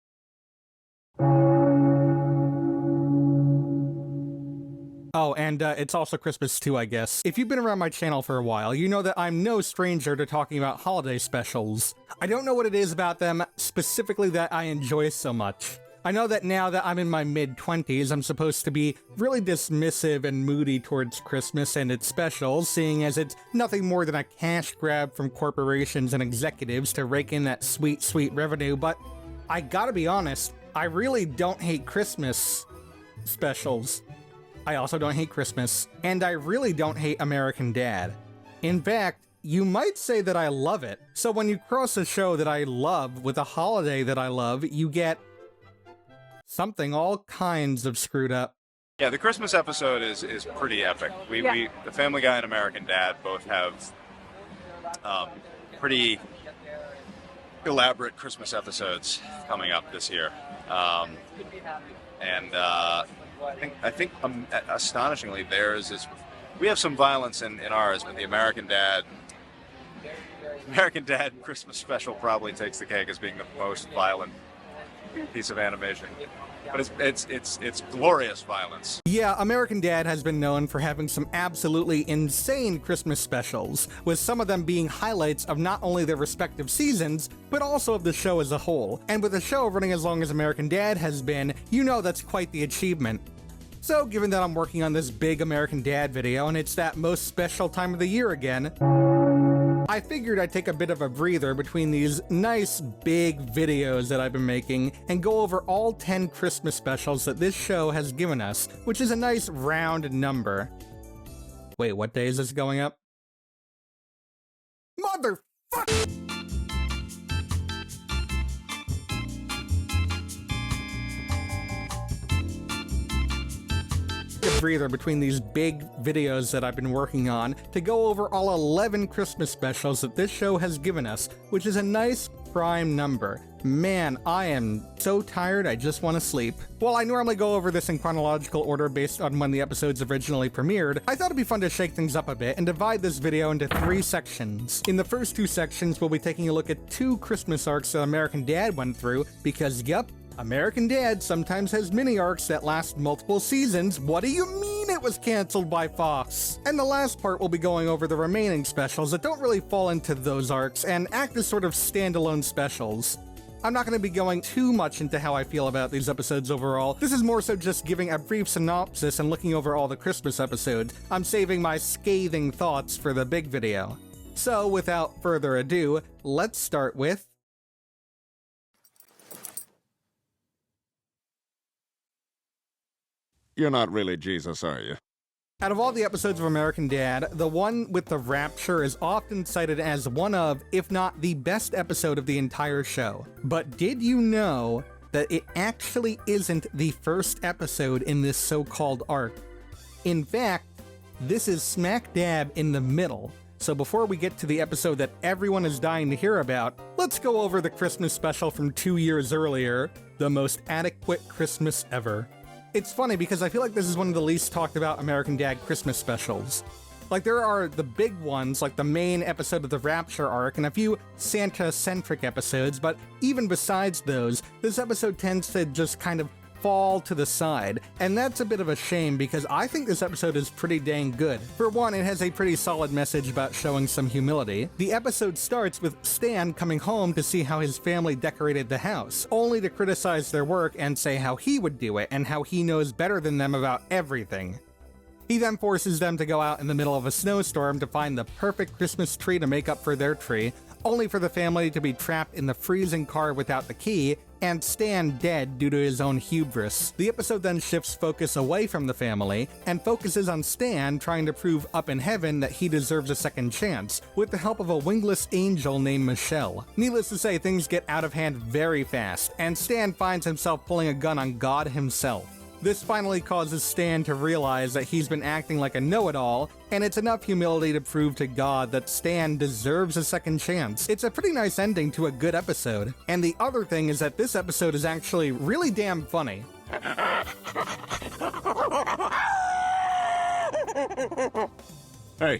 Oh, and it's also Christmas too, I guess. If you've been around my channel for a while, you know that I'm no stranger to talking about holiday specials. I don't know what it is about them specifically that I enjoy so much. I know that now that I'm in my mid-20s, I'm supposed to be really dismissive and moody towards Christmas and its specials, seeing as it's nothing more than a cash grab from corporations and executives to rake in that sweet, sweet revenue, but I gotta be honest, I really don't hate Christmas. specials. I also don't hate Christmas, and I really don't hate American Dad. In fact, you might say that I love it. So when you cross a show that I love with a holiday that I love, you get something all kinds of screwed up. Yeah, the Christmas episode is pretty epic. We the Family Guy and American Dad both have pretty elaborate Christmas episodes coming up this year, and I think astonishingly theirs is. We have some violence in ours, but the American Dad Christmas special probably takes the cake as being the most violent piece of animation. But it's glorious violence. Yeah, American Dad has been known for having some absolutely insane Christmas specials, with some of them being highlights of not only their respective seasons, but also of the show as a whole. And with a show running as long as American Dad has been, you know that's quite the achievement. So, given that I'm working on this big American Dad video and it's that most special time of the year again, I figured I'd take a bit of a breather between these nice big videos that I've been making and go over all 10 Christmas specials that this show has given us, which is a nice round number. Wait, what day is this going up? Motherfucker! Breather between these big videos that I've been working on to go over all 11 Christmas specials that this show has given us, which is a nice prime number. Man, I am so tired I just want to sleep. While I normally go over this in chronological order based on when the episodes originally premiered, I thought it'd be fun to shake things up a bit and divide this video into 3 sections. In the first 2 sections, we'll be taking a look at 2 Christmas arcs that American Dad went through, because yup, American Dad sometimes has mini-arcs that last multiple seasons. What do you mean it was canceled by Fox? And the last part will be going over the remaining specials that don't really fall into those arcs and act as sort of standalone specials. I'm not going to be going too much into how I feel about these episodes overall. This is more so just giving a brief synopsis and looking over all the Christmas episodes. I'm saving my scathing thoughts for the big video. So, without further ado, let's start with You're not really Jesus, are you? Out of all the episodes of American Dad, the one with the rapture is often cited as one of, if not the best episode of the entire show. But did you know that it actually isn't the first episode in this so-called arc? In fact, this is smack dab in the middle. So before we get to the episode that everyone is dying to hear about, let's go over the Christmas special from 2 years earlier, The Most Adequate Christmas Ever. It's funny because I feel like this is one of the least talked about American Dad Christmas specials. Like, there are the big ones, like the main episode of the Rapture arc and a few Santa-centric episodes, but even besides those, this episode tends to just kind of fall to the side, and that's a bit of a shame because I think this episode is pretty dang good. For one, it has a pretty solid message about showing some humility. The episode starts with Stan coming home to see how his family decorated the house, only to criticize their work and say how he would do it and how he knows better than them about everything. He then forces them to go out in the middle of a snowstorm to find the perfect Christmas tree to make up for their tree, only for the family to be trapped in the freezing car without the key, and Stan dead due to his own hubris. The episode then shifts focus away from the family, and focuses on Stan trying to prove up in heaven that he deserves a second chance, with the help of a wingless angel named Michelle. Needless to say, things get out of hand very fast, and Stan finds himself pulling a gun on God himself. This finally causes Stan to realize that he's been acting like a know-it-all, and it's enough humility to prove to God that Stan deserves a second chance. It's a pretty nice ending to a good episode. And the other thing is that this episode is actually really damn funny. Hey,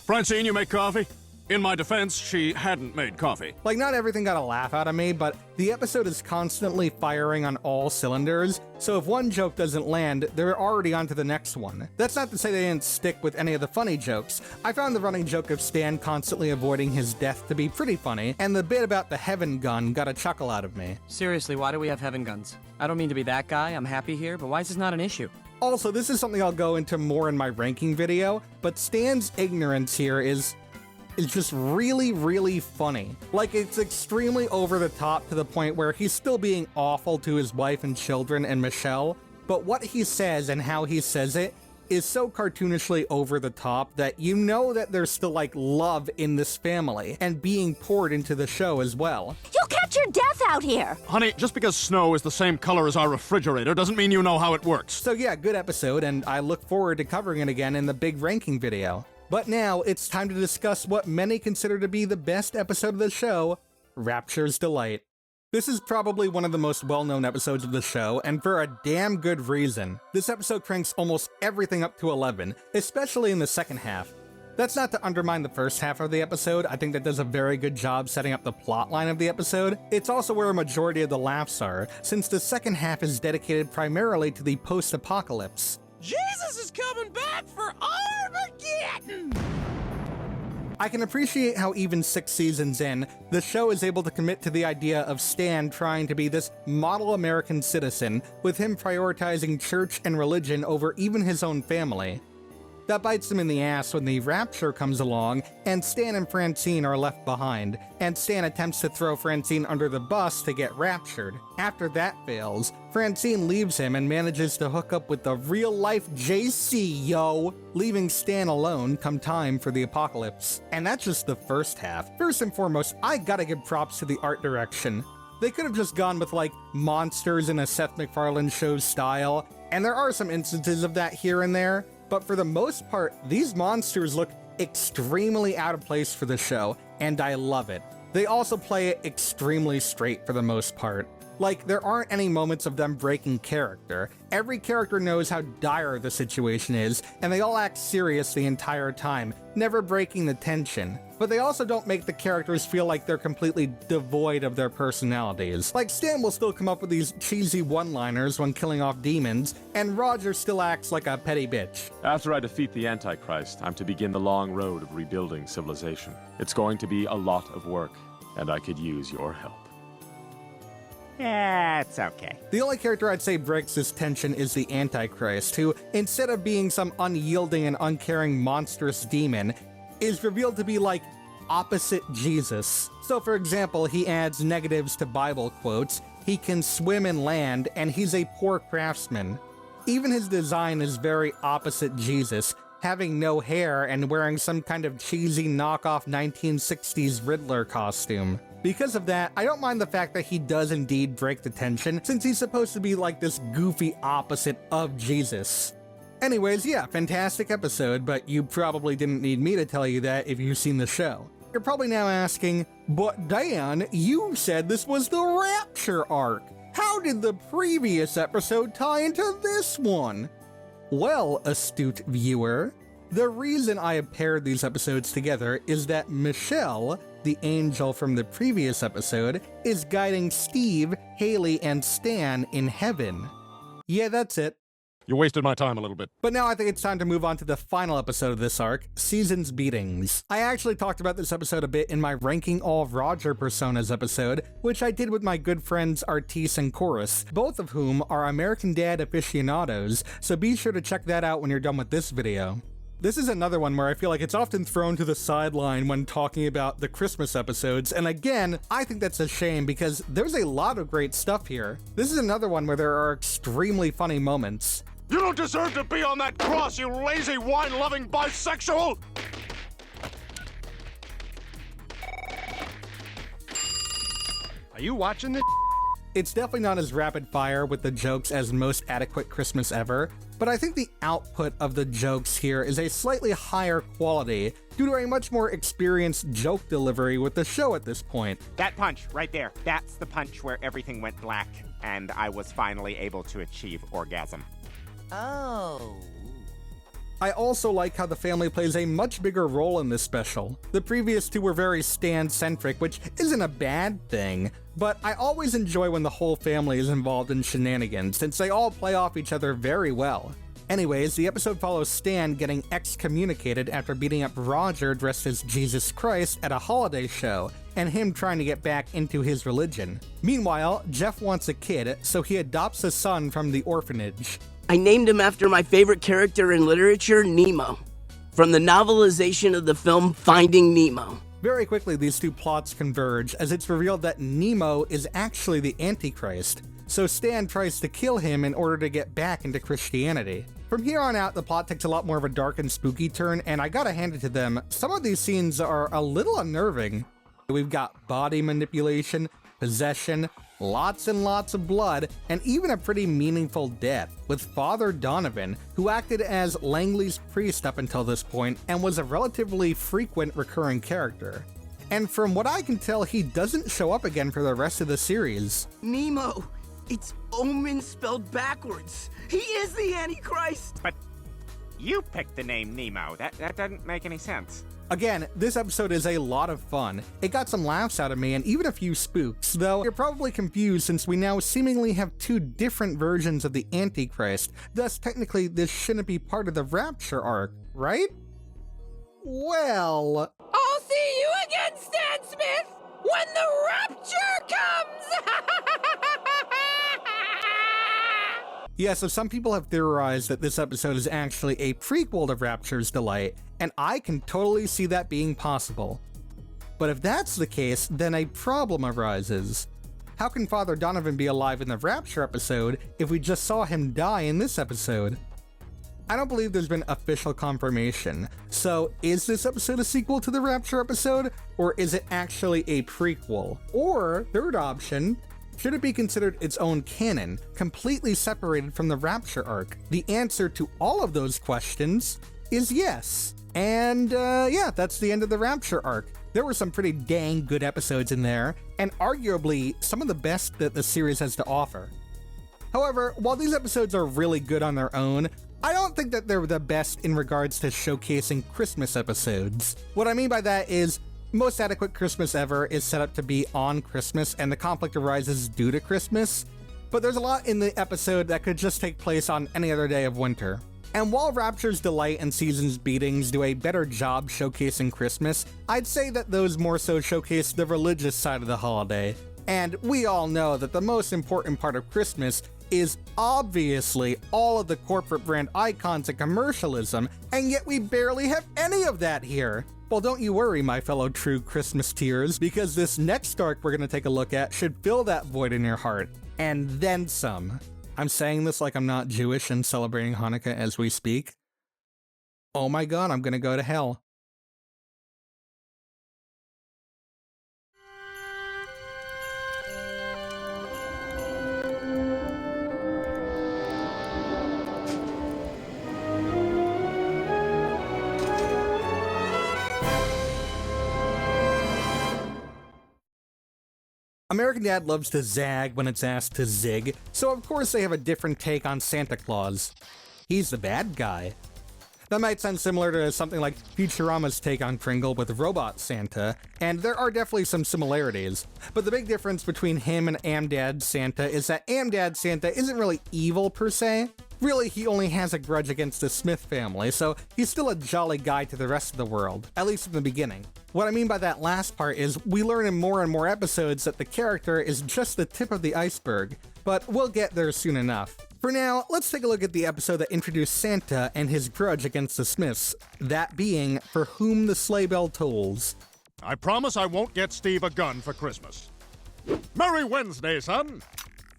Francine, you make coffee? In my defense, she hadn't made coffee. Like, not everything got a laugh out of me, but the episode is constantly firing on all cylinders, so if one joke doesn't land, they're already on to the next one. That's not to say they didn't stick with any of the funny jokes. I found the running joke of Stan constantly avoiding his death to be pretty funny, and the bit about the heaven gun got a chuckle out of me. Seriously, why do we have heaven guns? I don't mean to be that guy, I'm happy here, but why is this not an issue? Also, this is something I'll go into more in my ranking video, but Stan's ignorance here is just really, really funny. Like, it's extremely over the top to the point where he's still being awful to his wife and children and Michelle, but what he says and how he says it is so cartoonishly over the top that you know that there's still like love in this family and being poured into the show as well. You'll catch your death out here! Honey, just because snow is the same color as our refrigerator doesn't mean you know how it works. So yeah, good episode, and I look forward to covering it again in the big ranking video. But now it's time to discuss what many consider to be the best episode of the show, Rapture's Delight. This is probably one of the most well-known episodes of the show, and for a damn good reason. This episode cranks almost everything up to 11, especially in the second half. That's not to undermine the first half of the episode. I think that does a very good job setting up the plotline of the episode. It's also where a majority of the laughs are, since the second half is dedicated primarily to the post-apocalypse. Jesus is coming back for Armageddon! I can appreciate how even 6 seasons in, the show is able to commit to the idea of Stan trying to be this model American citizen, with him prioritizing church and religion over even his own family. That bites him in the ass when the Rapture comes along, and Stan and Francine are left behind, and Stan attempts to throw Francine under the bus to get raptured. After that fails, Francine leaves him and manages to hook up with the real-life JC, yo! Leaving Stan alone come time for the apocalypse. And that's just the first half. First and foremost, I gotta give props to the art direction. They could have just gone with, like, monsters in a Seth MacFarlane show style, and there are some instances of that here and there, but for the most part, these monsters look extremely out of place for the show, and I love it. They also play it extremely straight for the most part. Like, there aren't any moments of them breaking character. Every character knows how dire the situation is, and they all act serious the entire time, never breaking the tension. But they also don't make the characters feel like they're completely devoid of their personalities. Like, Stan will still come up with these cheesy one-liners when killing off demons, and Roger still acts like a petty bitch. After I defeat the Antichrist, I'm to begin the long road of rebuilding civilization. It's going to be a lot of work, and I could use your help. Yeah, it's okay. The only character I'd say breaks this tension is the Antichrist, who, instead of being some unyielding and uncaring monstrous demon, is revealed to be like opposite Jesus. So for example, he adds negatives to Bible quotes, he can swim and land, and he's a poor craftsman. Even his design is very opposite Jesus, having no hair and wearing some kind of cheesy knockoff 1960s Riddler costume. Because of that, I don't mind the fact that he does indeed break the tension, since he's supposed to be like this goofy opposite of Jesus. Anyways, yeah, fantastic episode, but you probably didn't need me to tell you that if you've seen the show. You're probably now asking, but Dan, you said this was the Rapture arc. How did the previous episode tie into this one? Well, astute viewer, the reason I have paired these episodes together is that Michelle, the angel from the previous episode, is guiding Steve, Haley, and Stan in heaven. Yeah, that's it. You wasted my time a little bit. But now I think it's time to move on to the final episode of this arc, Season's Beatings. I actually talked about this episode a bit in my Ranking All Roger Personas episode, which I did with my good friends Artis and Chorus, both of whom are American Dad aficionados, so be sure to check that out when you're done with this video. This is another one where I feel like it's often thrown to the sideline when talking about the Christmas episodes, and again, I think that's a shame because there's a lot of great stuff here. This is another one where there are extremely funny moments. You don't deserve to be on that cross, you lazy, wine-loving bisexual! Are you watching this? It's definitely not as rapid fire with the jokes as Most Adequate Christmas Ever, but I think the output of the jokes here is a slightly higher quality due to a much more experienced joke delivery with the show at this point. That punch right there, that's the punch where everything went black and I was finally able to achieve orgasm. Oh. I also like how the family plays a much bigger role in this special. The previous two were very Stan-centric, which isn't a bad thing, but I always enjoy when the whole family is involved in shenanigans, since they all play off each other very well. Anyways, the episode follows Stan getting excommunicated after beating up Roger dressed as Jesus Christ at a holiday show, and him trying to get back into his religion. Meanwhile, Jeff wants a kid, so he adopts a son from the orphanage. I named him after my favorite character in literature, Nemo, from the novelization of the film Finding Nemo. Very quickly, these two plots converge as it's revealed that Nemo is actually the Antichrist. so Stan tries to kill him in order to get back into Christianity. From here on out, the plot takes a lot more of a dark and spooky turn, and I gotta hand it to them, some of these scenes are a little unnerving. We've got body manipulation, possession, lots and lots of blood, and even a pretty meaningful death, with Father Donovan, who acted as Langley's priest up until this point and was a relatively frequent recurring character. And from what I can tell, he doesn't show up again for the rest of the series. Nemo! It's Omen spelled backwards! He is the Antichrist! But you picked the name Nemo. That doesn't make any sense. Again, this episode is a lot of fun. It got some laughs out of me and even a few spooks, though you're probably confused since we now seemingly have two different versions of the Antichrist, thus technically this shouldn't be part of the Rapture arc, right? Well... I'll see you again, Stan Smith, when the Rapture comes! Yeah, so some people have theorized that this episode is actually a prequel to Rapture's Delight, and I can totally see that being possible. But if that's the case, then a problem arises. How can Father Donovan be alive in the Rapture episode if we just saw him die in this episode? I don't believe there's been official confirmation, so is this episode a sequel to the Rapture episode, or is it actually a prequel? Or, third option, should it be considered its own canon, completely separated from the Rapture arc? The answer to all of those questions is yes. And yeah, that's the end of the Rapture arc. There were some pretty dang good episodes in there, and arguably some of the best that the series has to offer. However, while these episodes are really good on their own, I don't think that they're the best in regards to showcasing Christmas episodes. What I mean by that is, most adequate Christmas ever is set up to be on Christmas, and the conflict arises due to Christmas, but there's a lot in the episode that could just take place on any other day of winter. And while Rapture's Delight and Season's Beatings do a better job showcasing Christmas, I'd say that those more so showcase the religious side of the holiday. And we all know that the most important part of Christmas is obviously all of the corporate brand icons and commercialism, and yet we barely have any of that here. Well, don't you worry, my fellow true Christmas tears, because this next arc we're going to take a look at should fill that void in your heart, and then some. I'm saying this like I'm not Jewish and celebrating Hanukkah as we speak. Oh my god, I'm going to go to hell. American Dad loves to zag when it's asked to zig, so of course they have a different take on Santa Claus. He's the bad guy. That might sound similar to something like Futurama's take on Pringle with Robot Santa, and there are definitely some similarities. But the big difference between him and Amdad Santa is that Amdad Santa isn't really evil per se. Really, he only has a grudge against the Smith family, so he's still a jolly guy to the rest of the world, at least in the beginning. What I mean by that last part is we learn in more and more episodes that the character is just the tip of the iceberg, but we'll get there soon enough. For now, let's take a look at the episode that introduced Santa and his grudge against the Smiths, that being For Whom the Sleigh Bell Tolls. I promise I won't get Steve a gun for Christmas. Merry Wednesday, son!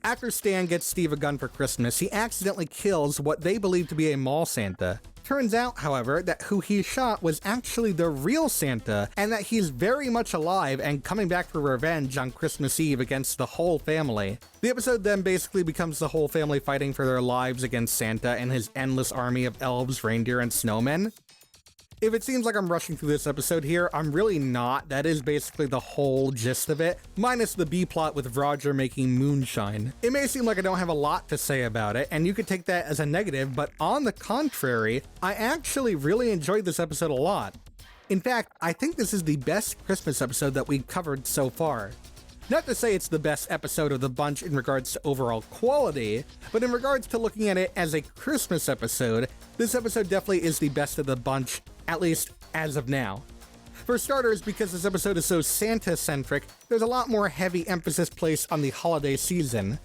After Stan gets Steve a gun for Christmas, he accidentally kills what they believe to be a mall Santa. Turns out, however, that who he shot was actually the real Santa, and that he's very much alive and coming back for revenge on Christmas Eve against the whole family. The episode then basically becomes the whole family fighting for their lives against Santa and his endless army of elves, reindeer, and snowmen. If it seems like I'm rushing through this episode here, I'm really not. That is basically the whole gist of it, minus the B-plot with Roger making moonshine. It may seem like I don't have a lot to say about it, and you could take that as a negative, but on the contrary, I actually really enjoyed this episode a lot. In fact, I think this is the best Christmas episode that we've covered so far. Not to say it's the best episode of the bunch in regards to overall quality, but in regards to looking at it as a Christmas episode, this episode definitely is the best of the bunch, at least as of now. For starters, because this episode is so Santa-centric, there's a lot more heavy emphasis placed on the holiday season.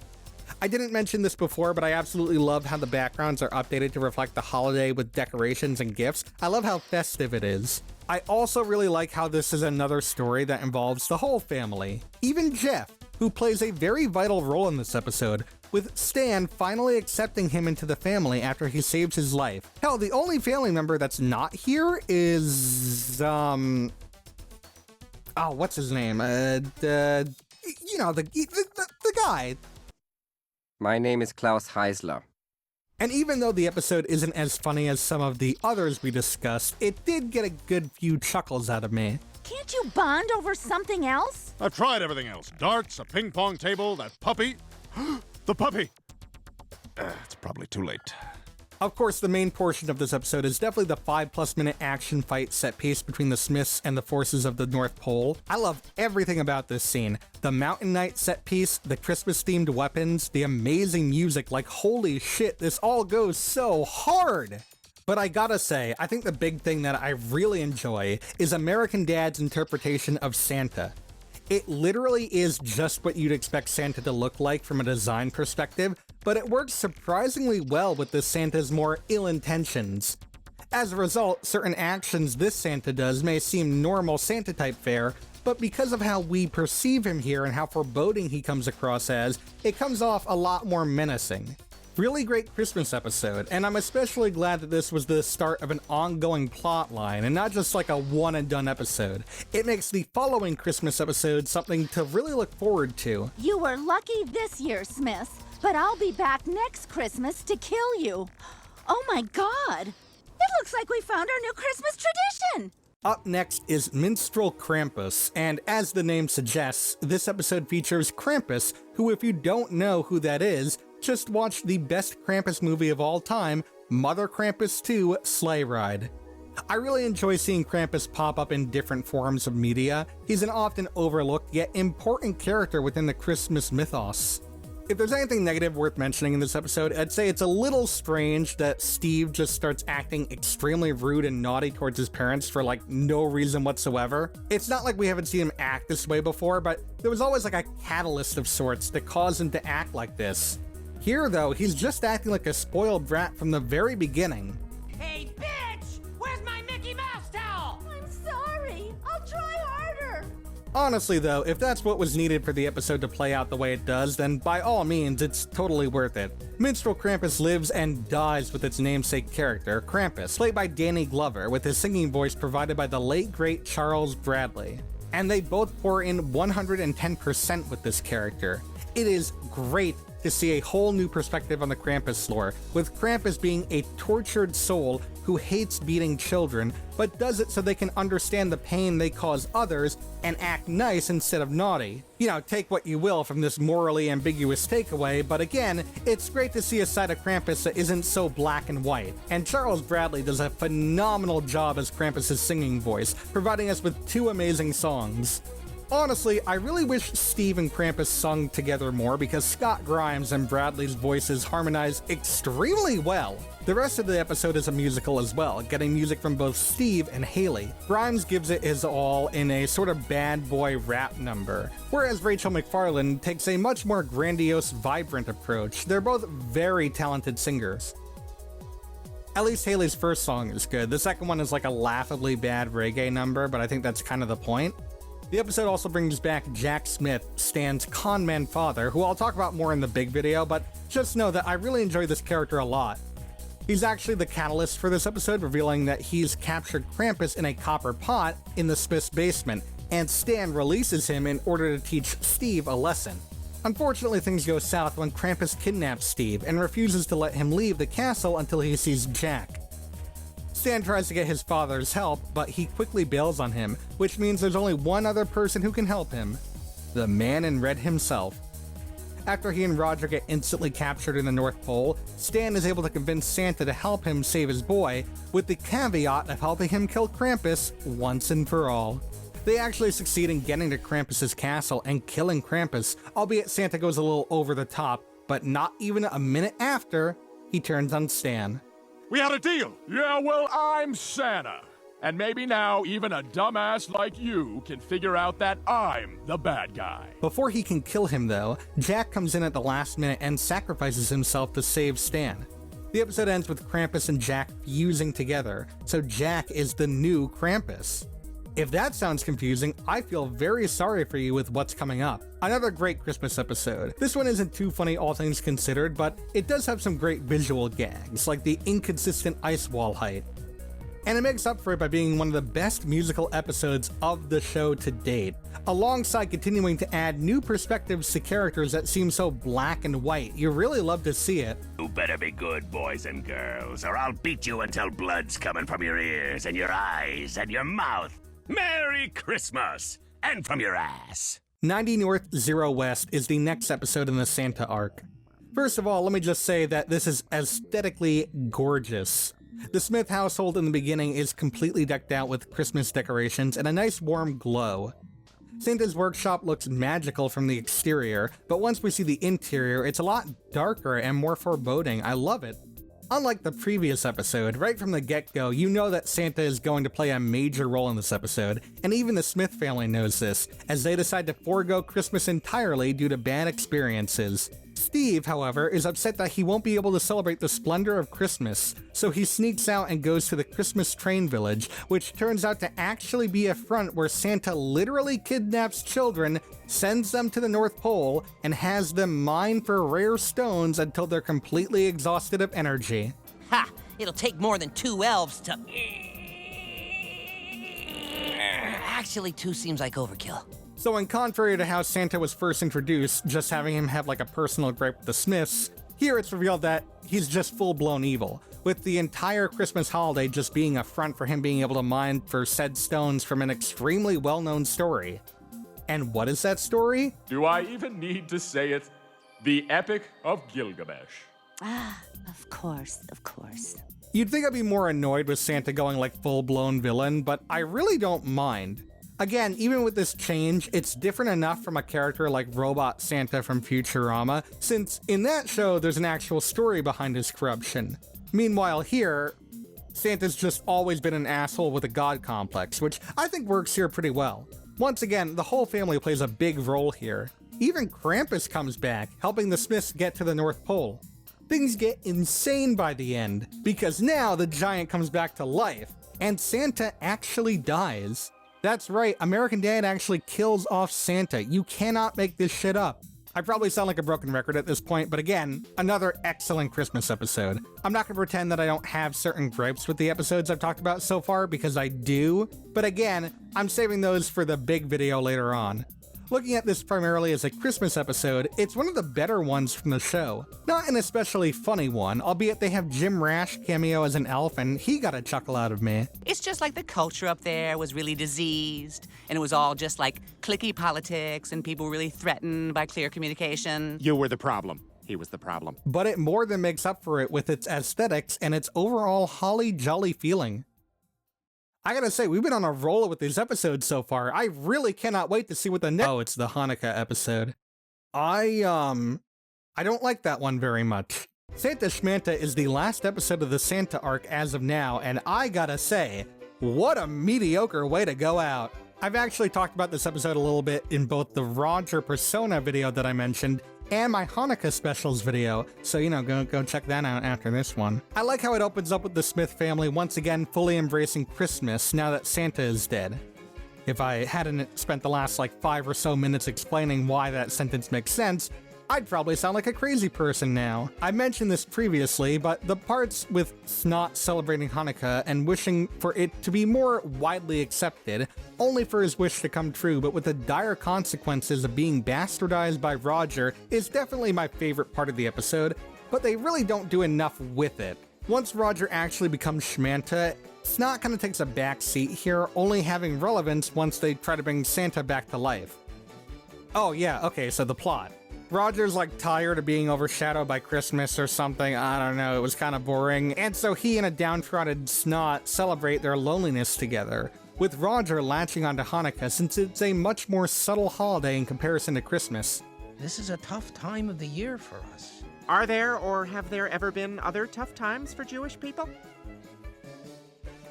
I didn't mention this before, but I absolutely love how the backgrounds are updated to reflect the holiday with decorations and gifts. I love how festive it is. I also really like how this is another story that involves the whole family. Even Jeff, who plays a very vital role in this episode, with Stan finally accepting him into the family after he saves his life. Hell, the only family member that's not here is, oh, what's his name? The guy. My name is Klaus Heisler. And even though the episode isn't as funny as some of the others we discussed, it did get a good few chuckles out of me. Can't you bond over something else? I've tried everything else. Darts, a ping pong table, that puppy. The puppy! It's probably too late. Of course, the main portion of this episode is definitely the 5+ minute action fight set piece between the Smiths and the forces of the North Pole. I love everything about this scene. The Mountain Knight set piece, the Christmas-themed weapons, the amazing music, like holy shit, this all goes so hard! But I gotta say, I think the big thing that I really enjoy is American Dad's interpretation of Santa. It literally is just what you'd expect Santa to look like from a design perspective, but it works surprisingly well with the Santa's more ill intentions. As a result, certain actions this Santa does may seem normal Santa-type fare, but because of how we perceive him here and how foreboding he comes across as, it comes off a lot more menacing. Really great Christmas episode, and I'm especially glad that this was the start of an ongoing plot line and not just like a one-and-done episode. It makes the following Christmas episode something to really look forward to. You were lucky this year, Smith, but I'll be back next Christmas to kill you. Oh my God! It looks like we found our new Christmas tradition! Up next is Minstrel Krampus, and as the name suggests, this episode features Krampus, who if you don't know who that is, just watch the best Krampus movie of all time, Mother Krampus 2: Sleigh Ride. I really enjoy seeing Krampus pop up in different forms of media. He's an often overlooked yet important character within the Christmas mythos. If there's anything negative worth mentioning in this episode, I'd say it's a little strange that Steve just starts acting extremely rude and naughty towards his parents for like no reason whatsoever. It's not like we haven't seen him act this way before, but there was always like a catalyst of sorts that caused him to act like this. Here, though, he's just acting like a spoiled brat from the very beginning. Hey, bitch! Where's my Mickey Mouse towel? I'm sorry. I'll try harder. Honestly, though, if that's what was needed for the episode to play out the way it does, then by all means, it's totally worth it. Minstrel Krampus lives and dies with its namesake character, Krampus, played by Danny Glover, with his singing voice provided by the late great Charles Bradley. And they both pour in 110% with this character. It is great to see a whole new perspective on the Krampus lore, with Krampus being a tortured soul who hates beating children, but does it so they can understand the pain they cause others and act nice instead of naughty. You know, take what you will from this morally ambiguous takeaway, but again, it's great to see a side of Krampus that isn't so black and white. And Charles Bradley does a phenomenal job as Krampus' singing voice, providing us with 2 amazing songs. Honestly, I really wish Steve and Krampus sung together more because Scott Grimes and Bradley's voices harmonize extremely well. The rest of the episode is a musical as well, getting music from both Steve and Haley. Grimes gives it his all in a sort of bad boy rap number, whereas Rachel McFarlane takes a much more grandiose, vibrant approach. They're both very talented singers. At least Haley's first song is good. The second one is like a laughably bad reggae number, but I think that's kind of the point. The episode also brings back Jack Smith, Stan's conman father, who I'll talk about more in the big video, but just know that I really enjoy this character a lot. He's actually the catalyst for this episode, revealing that he's captured Krampus in a copper pot in the Smith's basement, and Stan releases him in order to teach Steve a lesson. Unfortunately, things go south when Krampus kidnaps Steve and refuses to let him leave the castle until he sees Jack. Stan tries to get his father's help, but he quickly bails on him, which means there's only one other person who can help him: the man in red himself. After he and Roger get instantly captured in the North Pole, Stan is able to convince Santa to help him save his boy, with the caveat of helping him kill Krampus once and for all. They actually succeed in getting to Krampus' castle and killing Krampus, albeit Santa goes a little over the top, but not even a minute after, he turns on Stan. We had a deal. Yeah, well, I'm Santa. And maybe now even a dumbass like you can figure out that I'm the bad guy. Before he can kill him, though, Jack comes in at the last minute and sacrifices himself to save Stan. The episode ends with Krampus and Jack fusing together, so Jack is the new Krampus. If that sounds confusing, I feel very sorry for you with what's coming up. Another great Christmas episode. This one isn't too funny all things considered, but it does have some great visual gags, like the inconsistent ice wall height. And it makes up for it by being one of the best musical episodes of the show to date, alongside continuing to add new perspectives to characters that seem so black and white. You really love to see it. You better be good, boys and girls, or I'll beat you until blood's coming from your ears and your eyes and your mouth. Merry Christmas! And from your ass. 90 North, 0 West is the next episode in the Santa arc. First of all, let me just say that this is aesthetically gorgeous. The Smith household in the beginning is completely decked out with Christmas decorations and a nice warm glow. Santa's workshop looks magical from the exterior, but once we see the interior, it's a lot darker and more foreboding. I love it. Unlike the previous episode, right from the get-go, you know that Santa is going to play a major role in this episode, and even the Smith family knows this, as they decide to forego Christmas entirely due to bad experiences. Steve, however, is upset that he won't be able to celebrate the splendor of Christmas, so he sneaks out and goes to the Christmas train village, which turns out to actually be a front where Santa literally kidnaps children, sends them to the North Pole, and has them mine for rare stones until they're completely exhausted of energy. Ha! It'll take more than 2 elves to... Actually, 2 seems like overkill. So in contrary to how Santa was first introduced, just having him have like a personal gripe with the Smiths, here it's revealed that he's just full-blown evil, with the entire Christmas holiday just being a front for him being able to mine for said stones from an extremely well-known story. And what is that story? Do I even need to say it? The Epic of Gilgamesh. Ah, of course, of course. You'd think I'd be more annoyed with Santa going like full-blown villain, but I really don't mind. Again, even with this change, it's different enough from a character like Robot Santa from Futurama, since in that show there's an actual story behind his corruption. Meanwhile here, Santa's just always been an asshole with a god complex, which I think works here pretty well. Once again, the whole family plays a big role here. Even Krampus comes back, helping the Smiths get to the North Pole. Things get insane by the end, because now the giant comes back to life, and Santa actually dies. That's right, American Dad actually kills off Santa. You cannot make this shit up. I probably sound like a broken record at this point, but again, another excellent Christmas episode. I'm not gonna pretend that I don't have certain gripes with the episodes I've talked about so far, because I do, but again, I'm saving those for the big video later on. Looking at this primarily as a Christmas episode, it's one of the better ones from the show. Not an especially funny one, albeit they have Jim Rash cameo as an elf and he got a chuckle out of me. It's just like the culture up there was really diseased, and it was all just like cliquey politics, and people were really threatened by clear communication. You were the problem. He was the problem. But it more than makes up for it with its aesthetics and its overall holly jolly feeling. I gotta say, we've been on a roll with these episodes so far. I really cannot wait to see what the next— Oh, it's the Hanukkah episode. I don't like that one very much. Santa Schmanta is the last episode of the Santa arc as of now, and I gotta say, what a mediocre way to go out. I've actually talked about this episode a little bit in both the Roger Persona video that I mentioned and my Hanukkah specials video, so you know, go check that out after this one. I like how it opens up with the Smith family once again fully embracing Christmas now that Santa is dead. If I hadn't spent the last like 5 or so minutes explaining why that sentence makes sense, I'd probably sound like a crazy person now. I mentioned this previously, but the parts with Snot celebrating Hanukkah and wishing for it to be more widely accepted, only for his wish to come true, but with the dire consequences of being bastardized by Roger, is definitely my favorite part of the episode, but they really don't do enough with it. Once Roger actually becomes Schmanta, Snot kind of takes a back seat here, only having relevance once they try to bring Santa back to life. Oh yeah, okay, so the plot. Roger's like tired of being overshadowed by Christmas or something, I don't know, it was kind of boring, and so he and a downtrodden Snot celebrate their loneliness together, with Roger latching onto Hanukkah since it's a much more subtle holiday in comparison to Christmas. This is a tough time of the year for us. Are there or have there ever been other tough times for Jewish people?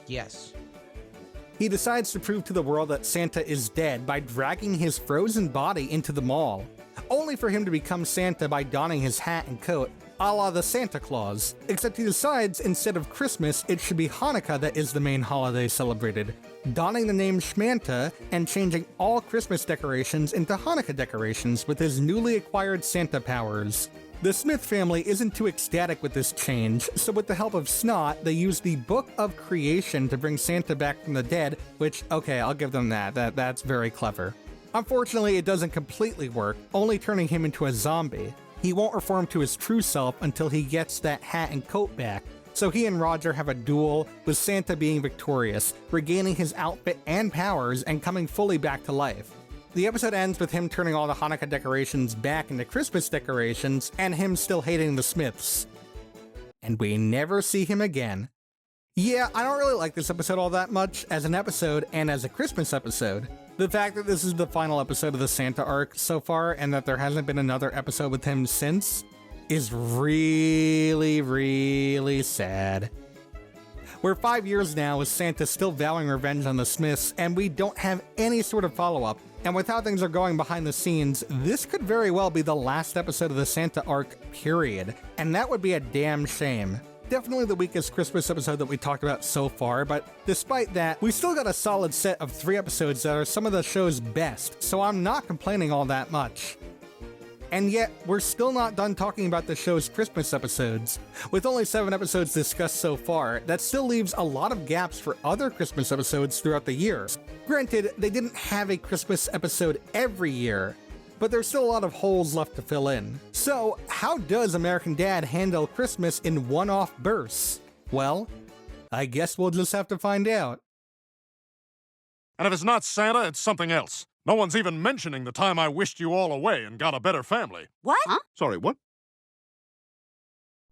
Yes. He decides to prove to the world that Santa is dead by dragging his frozen body into the mall, only for him to become Santa by donning his hat and coat, a la the Santa Claus, except he decides instead of Christmas, it should be Hanukkah that is the main holiday celebrated, donning the name Schmanta and changing all Christmas decorations into Hanukkah decorations with his newly acquired Santa powers. The Smith family isn't too ecstatic with this change, so with the help of Snot, they use the Book of Creation to bring Santa back from the dead, which, okay, I'll give them that's very clever. Unfortunately, it doesn't completely work, only turning him into a zombie. He won't reform to his true self until he gets that hat and coat back, so he and Roger have a duel, with Santa being victorious, regaining his outfit and powers and coming fully back to life. The episode ends with him turning all the Hanukkah decorations back into Christmas decorations, and him still hating the Smiths. And we never see him again. Yeah, I don't really like this episode all that much as an episode and as a Christmas episode. The fact that this is the final episode of the Santa arc so far and that there hasn't been another episode with him since is really, really sad. We're 5 years now with Santa still vowing revenge on the Smiths, and we don't have any sort of follow-up. And with how things are going behind the scenes, this could very well be the last episode of the Santa arc, period. And that would be a damn shame. Definitely the weakest Christmas episode that we talked about so far, but despite that, we still got a solid set of 3 episodes that are some of the show's best, so I'm not complaining all that much. And yet, we're still not done talking about the show's Christmas episodes. With only 7 episodes discussed so far, that still leaves a lot of gaps for other Christmas episodes throughout the year. Granted, they didn't have a Christmas episode every year, but there's still a lot of holes left to fill in. So, how does American Dad handle Christmas in one-off bursts? Well, I guess we'll just have to find out. And if it's not Santa, it's something else. No one's even mentioning the time I wished you all away and got a better family. What? Huh? Sorry, what?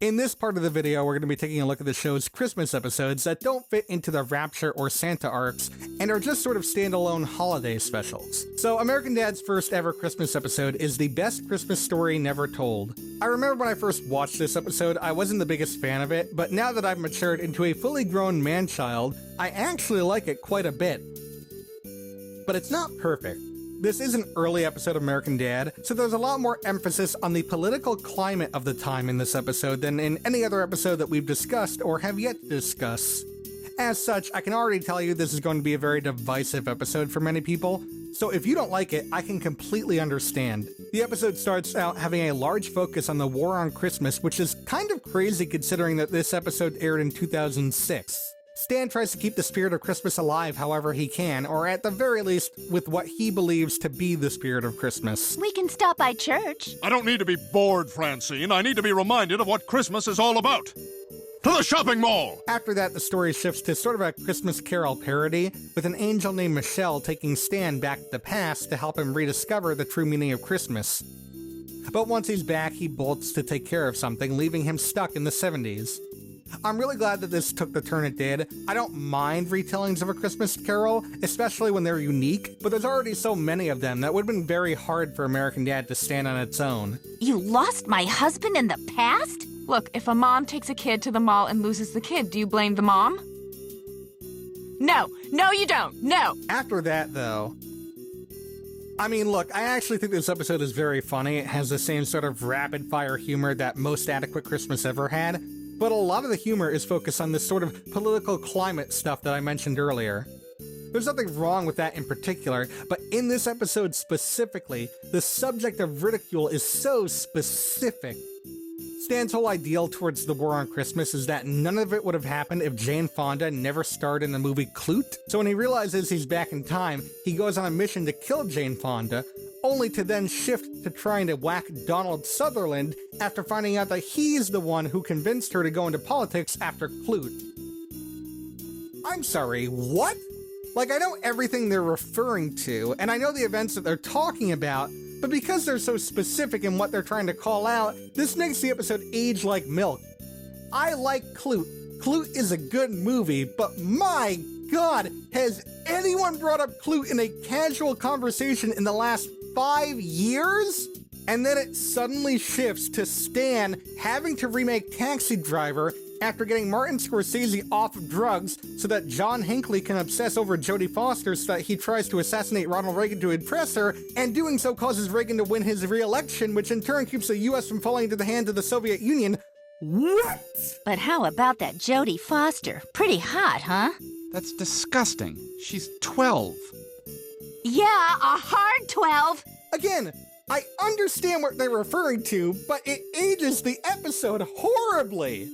In this part of the video, we're going to be taking a look at the show's Christmas episodes that don't fit into the Rapture or Santa arcs and are just sort of standalone holiday specials. So American Dad's first ever Christmas episode is the best Christmas story never told. I remember when I first watched this episode, I wasn't the biggest fan of it, but now that I've matured into a fully grown man-child, I actually like it quite a bit. But it's not perfect. This is an early episode of American Dad, so there's a lot more emphasis on the political climate of the time in this episode than in any other episode that we've discussed or have yet to discuss. As such, I can already tell you this is going to be a very divisive episode for many people, so if you don't like it, I can completely understand. The episode starts out having a large focus on the war on Christmas, which is kind of crazy considering that this episode aired in 2006. Stan tries to keep the spirit of Christmas alive however he can, or at the very least, with what he believes to be the spirit of Christmas. We can stop by church. I don't need to be bored, Francine. I need to be reminded of what Christmas is all about. To the shopping mall! After that, the story shifts to sort of a Christmas Carol parody, with an angel named Michelle taking Stan back to the past to help him rediscover the true meaning of Christmas. But once he's back, he bolts to take care of something, leaving him stuck in the 70s. I'm really glad that this took the turn it did. I don't mind retellings of A Christmas Carol, especially when they're unique, but there's already so many of them that would have been very hard for American Dad to stand on its own. You lost my husband in the past? Look, if a mom takes a kid to the mall and loses the kid, do you blame the mom? No, you don't, no! After that, though, I mean, look, I actually think this episode is very funny. It has the same sort of rapid-fire humor that Most Adequate Christmas Ever had, but a lot of the humor is focused on this sort of political climate stuff that I mentioned earlier. There's nothing wrong with that in particular, but in this episode specifically, the subject of ridicule is so specific. Stan's whole ideal towards the war on Christmas is that none of it would have happened if Jane Fonda never starred in the movie Clute. So when he realizes he's back in time, he goes on a mission to kill Jane Fonda, only to then shift to trying to whack Donald Sutherland after finding out that he's the one who convinced her to go into politics after Clute. I'm sorry, what? Like, I know everything they're referring to, and I know the events that they're talking about, but because they're so specific in what they're trying to call out, this makes the episode age like milk. I like Clute. Clute is a good movie, but my God, has anyone brought up Clute in a casual conversation in the last 5 years? And then it suddenly shifts to Stan having to remake Taxi Driver After getting Martin Scorsese off of drugs so that John Hinckley can obsess over Jodie Foster so that he tries to assassinate Ronald Reagan to impress her, and doing so causes Reagan to win his re-election, which in turn keeps the US from falling into the hands of the Soviet Union. What? But how about that Jodie Foster? Pretty hot, huh? That's disgusting. She's 12. Yeah, a hard 12. Again, I understand what they're referring to, but it ages the episode horribly.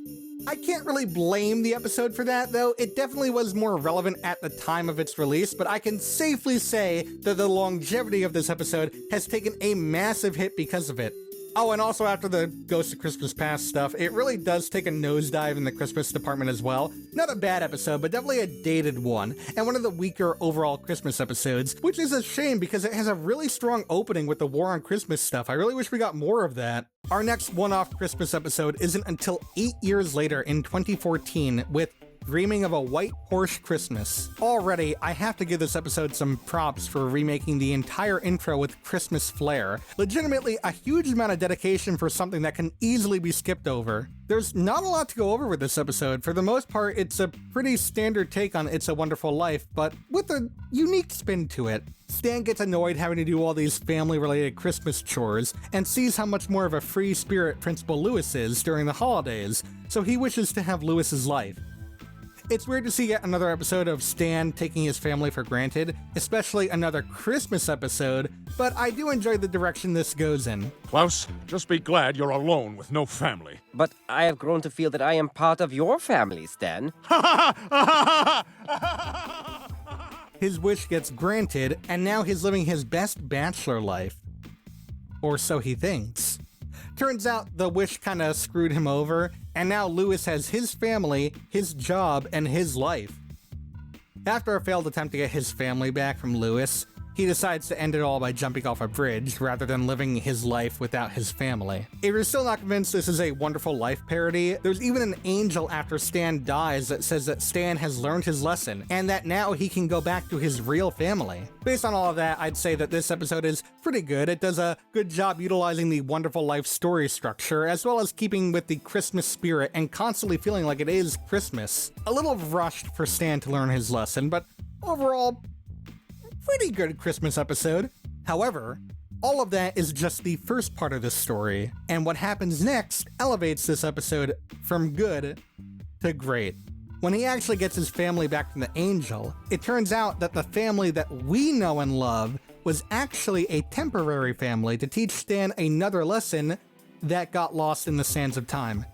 I can't really blame the episode for that, though. It definitely was more relevant at the time of its release, but I can safely say that the longevity of this episode has taken a massive hit because of it. Oh, and also after the Ghost of Christmas Past stuff, it really does take a nosedive in the Christmas department as well. Not a bad episode, but definitely a dated one, and one of the weaker overall Christmas episodes, which is a shame because it has a really strong opening with the War on Christmas stuff. I really wish we got more of that. Our next one-off Christmas episode isn't until 8 years later in 2014 with Dreaming of a White Horse Christmas. Already, I have to give this episode some props for remaking the entire intro with Christmas flair. Legitimately, a huge amount of dedication for something that can easily be skipped over. There's not a lot to go over with this episode. For the most part, it's a pretty standard take on It's a Wonderful Life, but with a unique spin to it. Stan gets annoyed having to do all these family-related Christmas chores, and sees how much more of a free spirit Principal Lewis is during the holidays, so he wishes to have Lewis's life. It's weird to see yet another episode of Stan taking his family for granted, especially another Christmas episode, but I do enjoy the direction this goes in. Klaus, just be glad you're alone with no family. But I have grown to feel that I am part of your family, Stan. His wish gets granted, and now he's living his best bachelor life. Or so he thinks. Turns out the wish kinda screwed him over, and now Lewis has his family, his job, and his life. After a failed attempt to get his family back from Lewis, he decides to end it all by jumping off a bridge rather than living his life without his family. If you're still not convinced this is a Wonderful Life parody, there's even an angel after Stan dies that says that Stan has learned his lesson and that now he can go back to his real family. Based on all of that, I'd say that this episode is pretty good. It does a good job utilizing the Wonderful Life story structure, as well as keeping with the Christmas spirit and constantly feeling like it is Christmas. A little rushed for Stan to learn his lesson, but overall, pretty good Christmas episode. However, all of that is just the first part of this story, and what happens next elevates this episode from good to great. When he actually gets his family back from the angel, it turns out that the family that we know and love was actually a temporary family to teach Stan another lesson that got lost in the sands of time.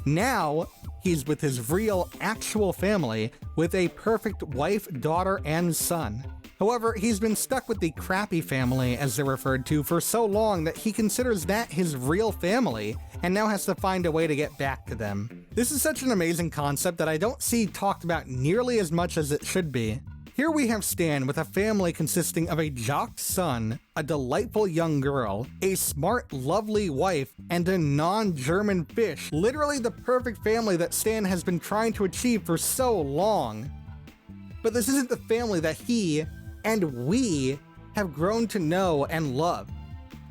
Now, he's with his real, actual family with a perfect wife, daughter, and son. However, he's been stuck with the crappy family, as they're referred to, for so long that he considers that his real family, and now has to find a way to get back to them. This is such an amazing concept that I don't see talked about nearly as much as it should be. Here we have Stan with a family consisting of a jock son, a delightful young girl, a smart, lovely wife, and a non-German fish. Literally the perfect family that Stan has been trying to achieve for so long. But this isn't the family that he and we have grown to know and love,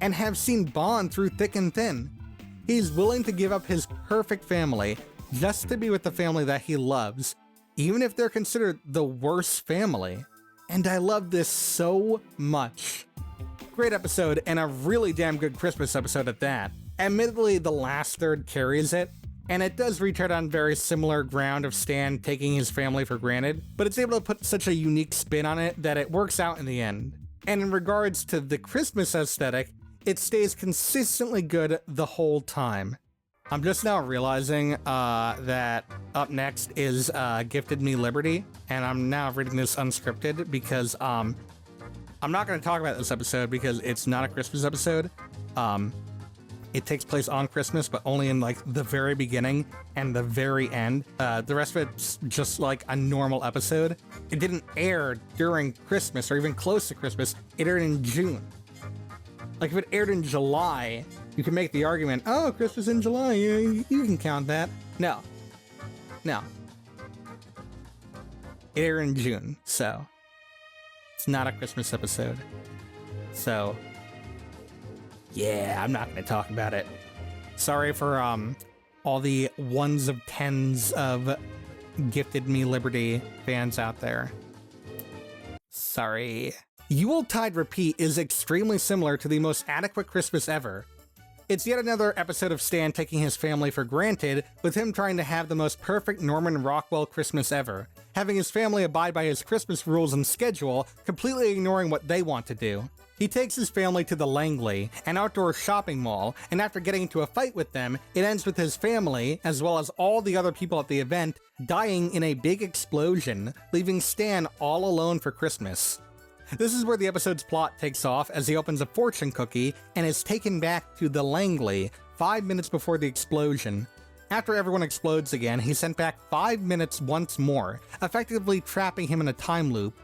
and have seen bond through thick and thin. He's willing to give up his perfect family just to be with the family that he loves, even if they're considered the worst family. And I love this so much. Great episode, and a really damn good Christmas episode at that. Admittedly, the last third carries it, and it does retread on very similar ground of Stan taking his family for granted, but it's able to put such a unique spin on it that it works out in the end. And in regards to the Christmas aesthetic, it stays consistently good the whole time. I'm just now realizing that up next is Gifted Me Liberty, and I'm now reading this unscripted because I'm not going to talk about this episode because it's not a Christmas episode. It takes place on Christmas, but only in like the very beginning and the very end. The rest of it's just like a normal episode. It didn't air during Christmas or even close to Christmas. It aired in June. Like if it aired in July, you can make the argument, oh, Christmas in July, you can count that. No. It aired in June, so it's not a Christmas episode. So yeah, I'm not going to talk about it. Sorry for all the ones of tens of Gifted Me Liberty fans out there. Sorry. Yuletide Repeat is extremely similar to the most adequate Christmas ever. It's yet another episode of Stan taking his family for granted, with him trying to have the most perfect Norman Rockwell Christmas ever, having his family abide by his Christmas rules and schedule, completely ignoring what they want to do. He takes his family to the Langley, an outdoor shopping mall, and after getting into a fight with them, it ends with his family, as well as all the other people at the event, dying in a big explosion, leaving Stan all alone for Christmas. This is where the episode's plot takes off as he opens a fortune cookie and is taken back to the Langley 5 minutes before the explosion. After everyone explodes again, he's sent back 5 minutes once more, effectively trapping him in a time loop.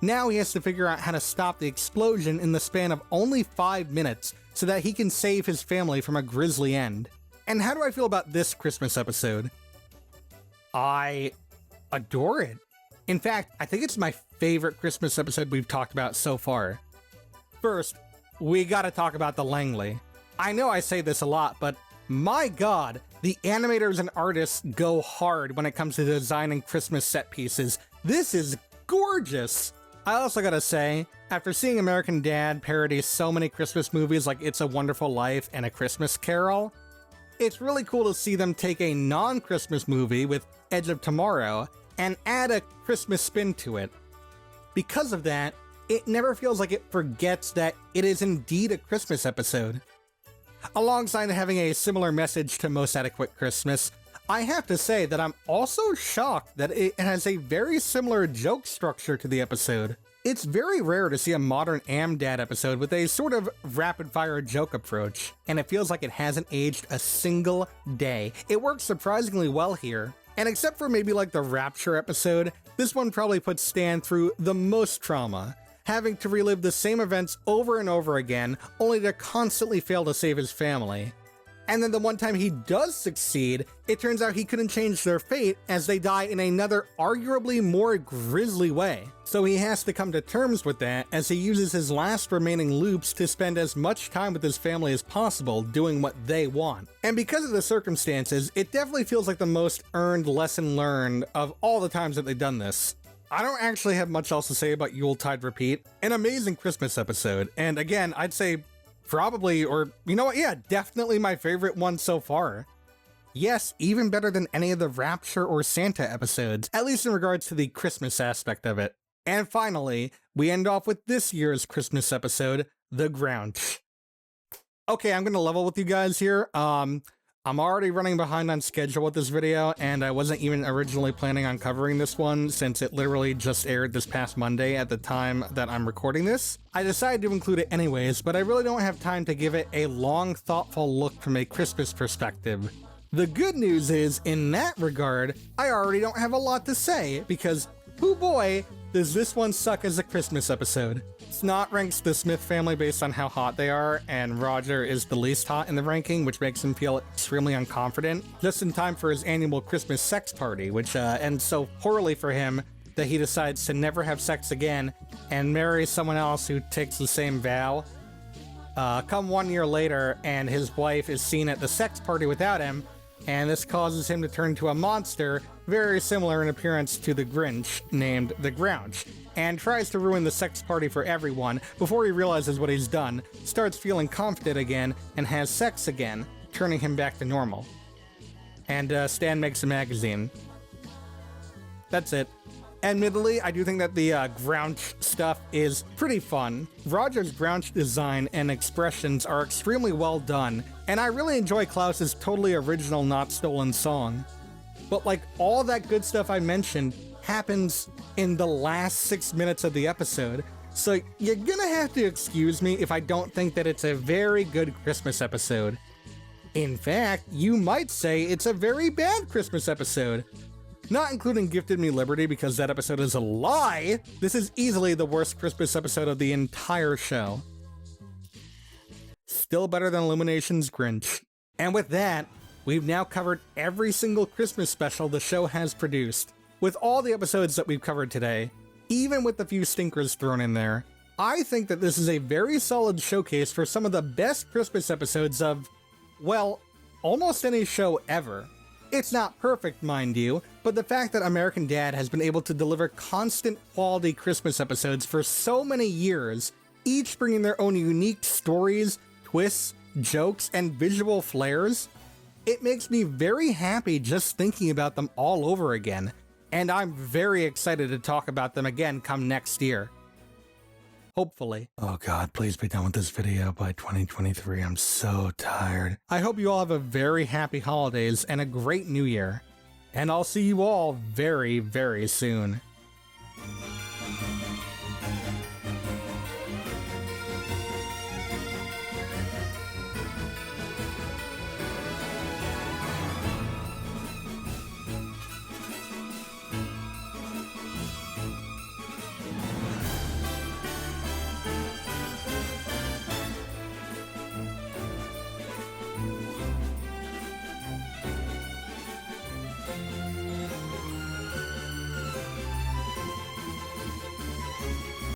Now he has to figure out how to stop the explosion in the span of only 5 minutes so that he can save his family from a grisly end. And how do I feel about this Christmas episode? I adore it. In fact, I think it's my favorite Christmas episode we've talked about so far. First, we gotta talk about the Langley. I know I say this a lot, but my god, the animators and artists go hard when it comes to designing Christmas set pieces. This is gorgeous! I also gotta say, after seeing American Dad parody so many Christmas movies like It's a Wonderful Life and A Christmas Carol, it's really cool to see them take a non-Christmas movie with Edge of Tomorrow and add a Christmas spin to it. Because of that, it never feels like it forgets that it is indeed a Christmas episode. Alongside having a similar message to Most Adequate Christmas, I have to say that I'm also shocked that it has a very similar joke structure to the episode. It's very rare to see a modern Am-Dad episode with a sort of rapid-fire joke approach, and it feels like it hasn't aged a single day. It works surprisingly well here, and except for maybe like the Rapture episode, this one probably puts Stan through the most trauma, having to relive the same events over and over again, only to constantly fail to save his family. And then the one time he does succeed, it turns out he couldn't change their fate as they die in another arguably more grisly way. So he has to come to terms with that as he uses his last remaining loops to spend as much time with his family as possible doing what they want. And because of the circumstances, it definitely feels like the most earned lesson learned of all the times that they've done this. I don't actually have much else to say about Yuletide Repeat. An amazing Christmas episode, and again, I'd say probably, or you know what, yeah, definitely my favorite one so far. Yes, even better than any of the Rapture or Santa episodes, at least in regards to the Christmas aspect of it. And finally, we end off with this year's Christmas episode, The Grouch. Okay, I'm gonna level with you guys here. I'm already running behind on schedule with this video, and I wasn't even originally planning on covering this one since it literally just aired this past Monday at the time that I'm recording this. I decided to include it anyways, but I really don't have time to give it a long, thoughtful look from a Christmas perspective. The good news is, in that regard, I already don't have a lot to say, because, oh boy, does this one suck as a Christmas episode. Snot ranks the Smith family based on how hot they are, and Roger is the least hot in the ranking, which makes him feel extremely unconfident, just in time for his annual Christmas sex party, which ends so poorly for him that he decides to never have sex again and marry someone else who takes the same vow. Come 1 year later, and his wife is seen at the sex party without him, and this causes him to turn into a monster very similar in appearance to the Grinch, named the Grouch, and tries to ruin the sex party for everyone before he realizes what he's done, starts feeling confident again, and has sex again, turning him back to normal. And Stan makes a magazine. That's it. Admittedly, I do think that the Grouch stuff is pretty fun. Roger's Grouch design and expressions are extremely well done, and I really enjoy Klaus's totally original Not Stolen song. But like all that good stuff I mentioned happens in the last 6 minutes of the episode, so you're gonna have to excuse me if I don't think that it's a very good Christmas episode. In fact, you might say it's a very bad Christmas episode. Not including Gifted Me Liberty, because that episode is a lie, this is easily the worst Christmas episode of the entire show. Still better than Illumination's Grinch. And with that, we've now covered every single Christmas special the show has produced. With all the episodes that we've covered today, even with the few stinkers thrown in there, I think that this is a very solid showcase for some of the best Christmas episodes of, well, almost any show ever. It's not perfect, mind you, but the fact that American Dad has been able to deliver constant quality Christmas episodes for so many years, each bringing their own unique stories, twists, jokes, and visual flares, it makes me very happy just thinking about them all over again, and I'm very excited to talk about them again come next year. Hopefully. Oh god, please be done with this video by 2023. I'm so tired. I hope you all have a very happy holidays and a great new year. And I'll see you all very, very soon.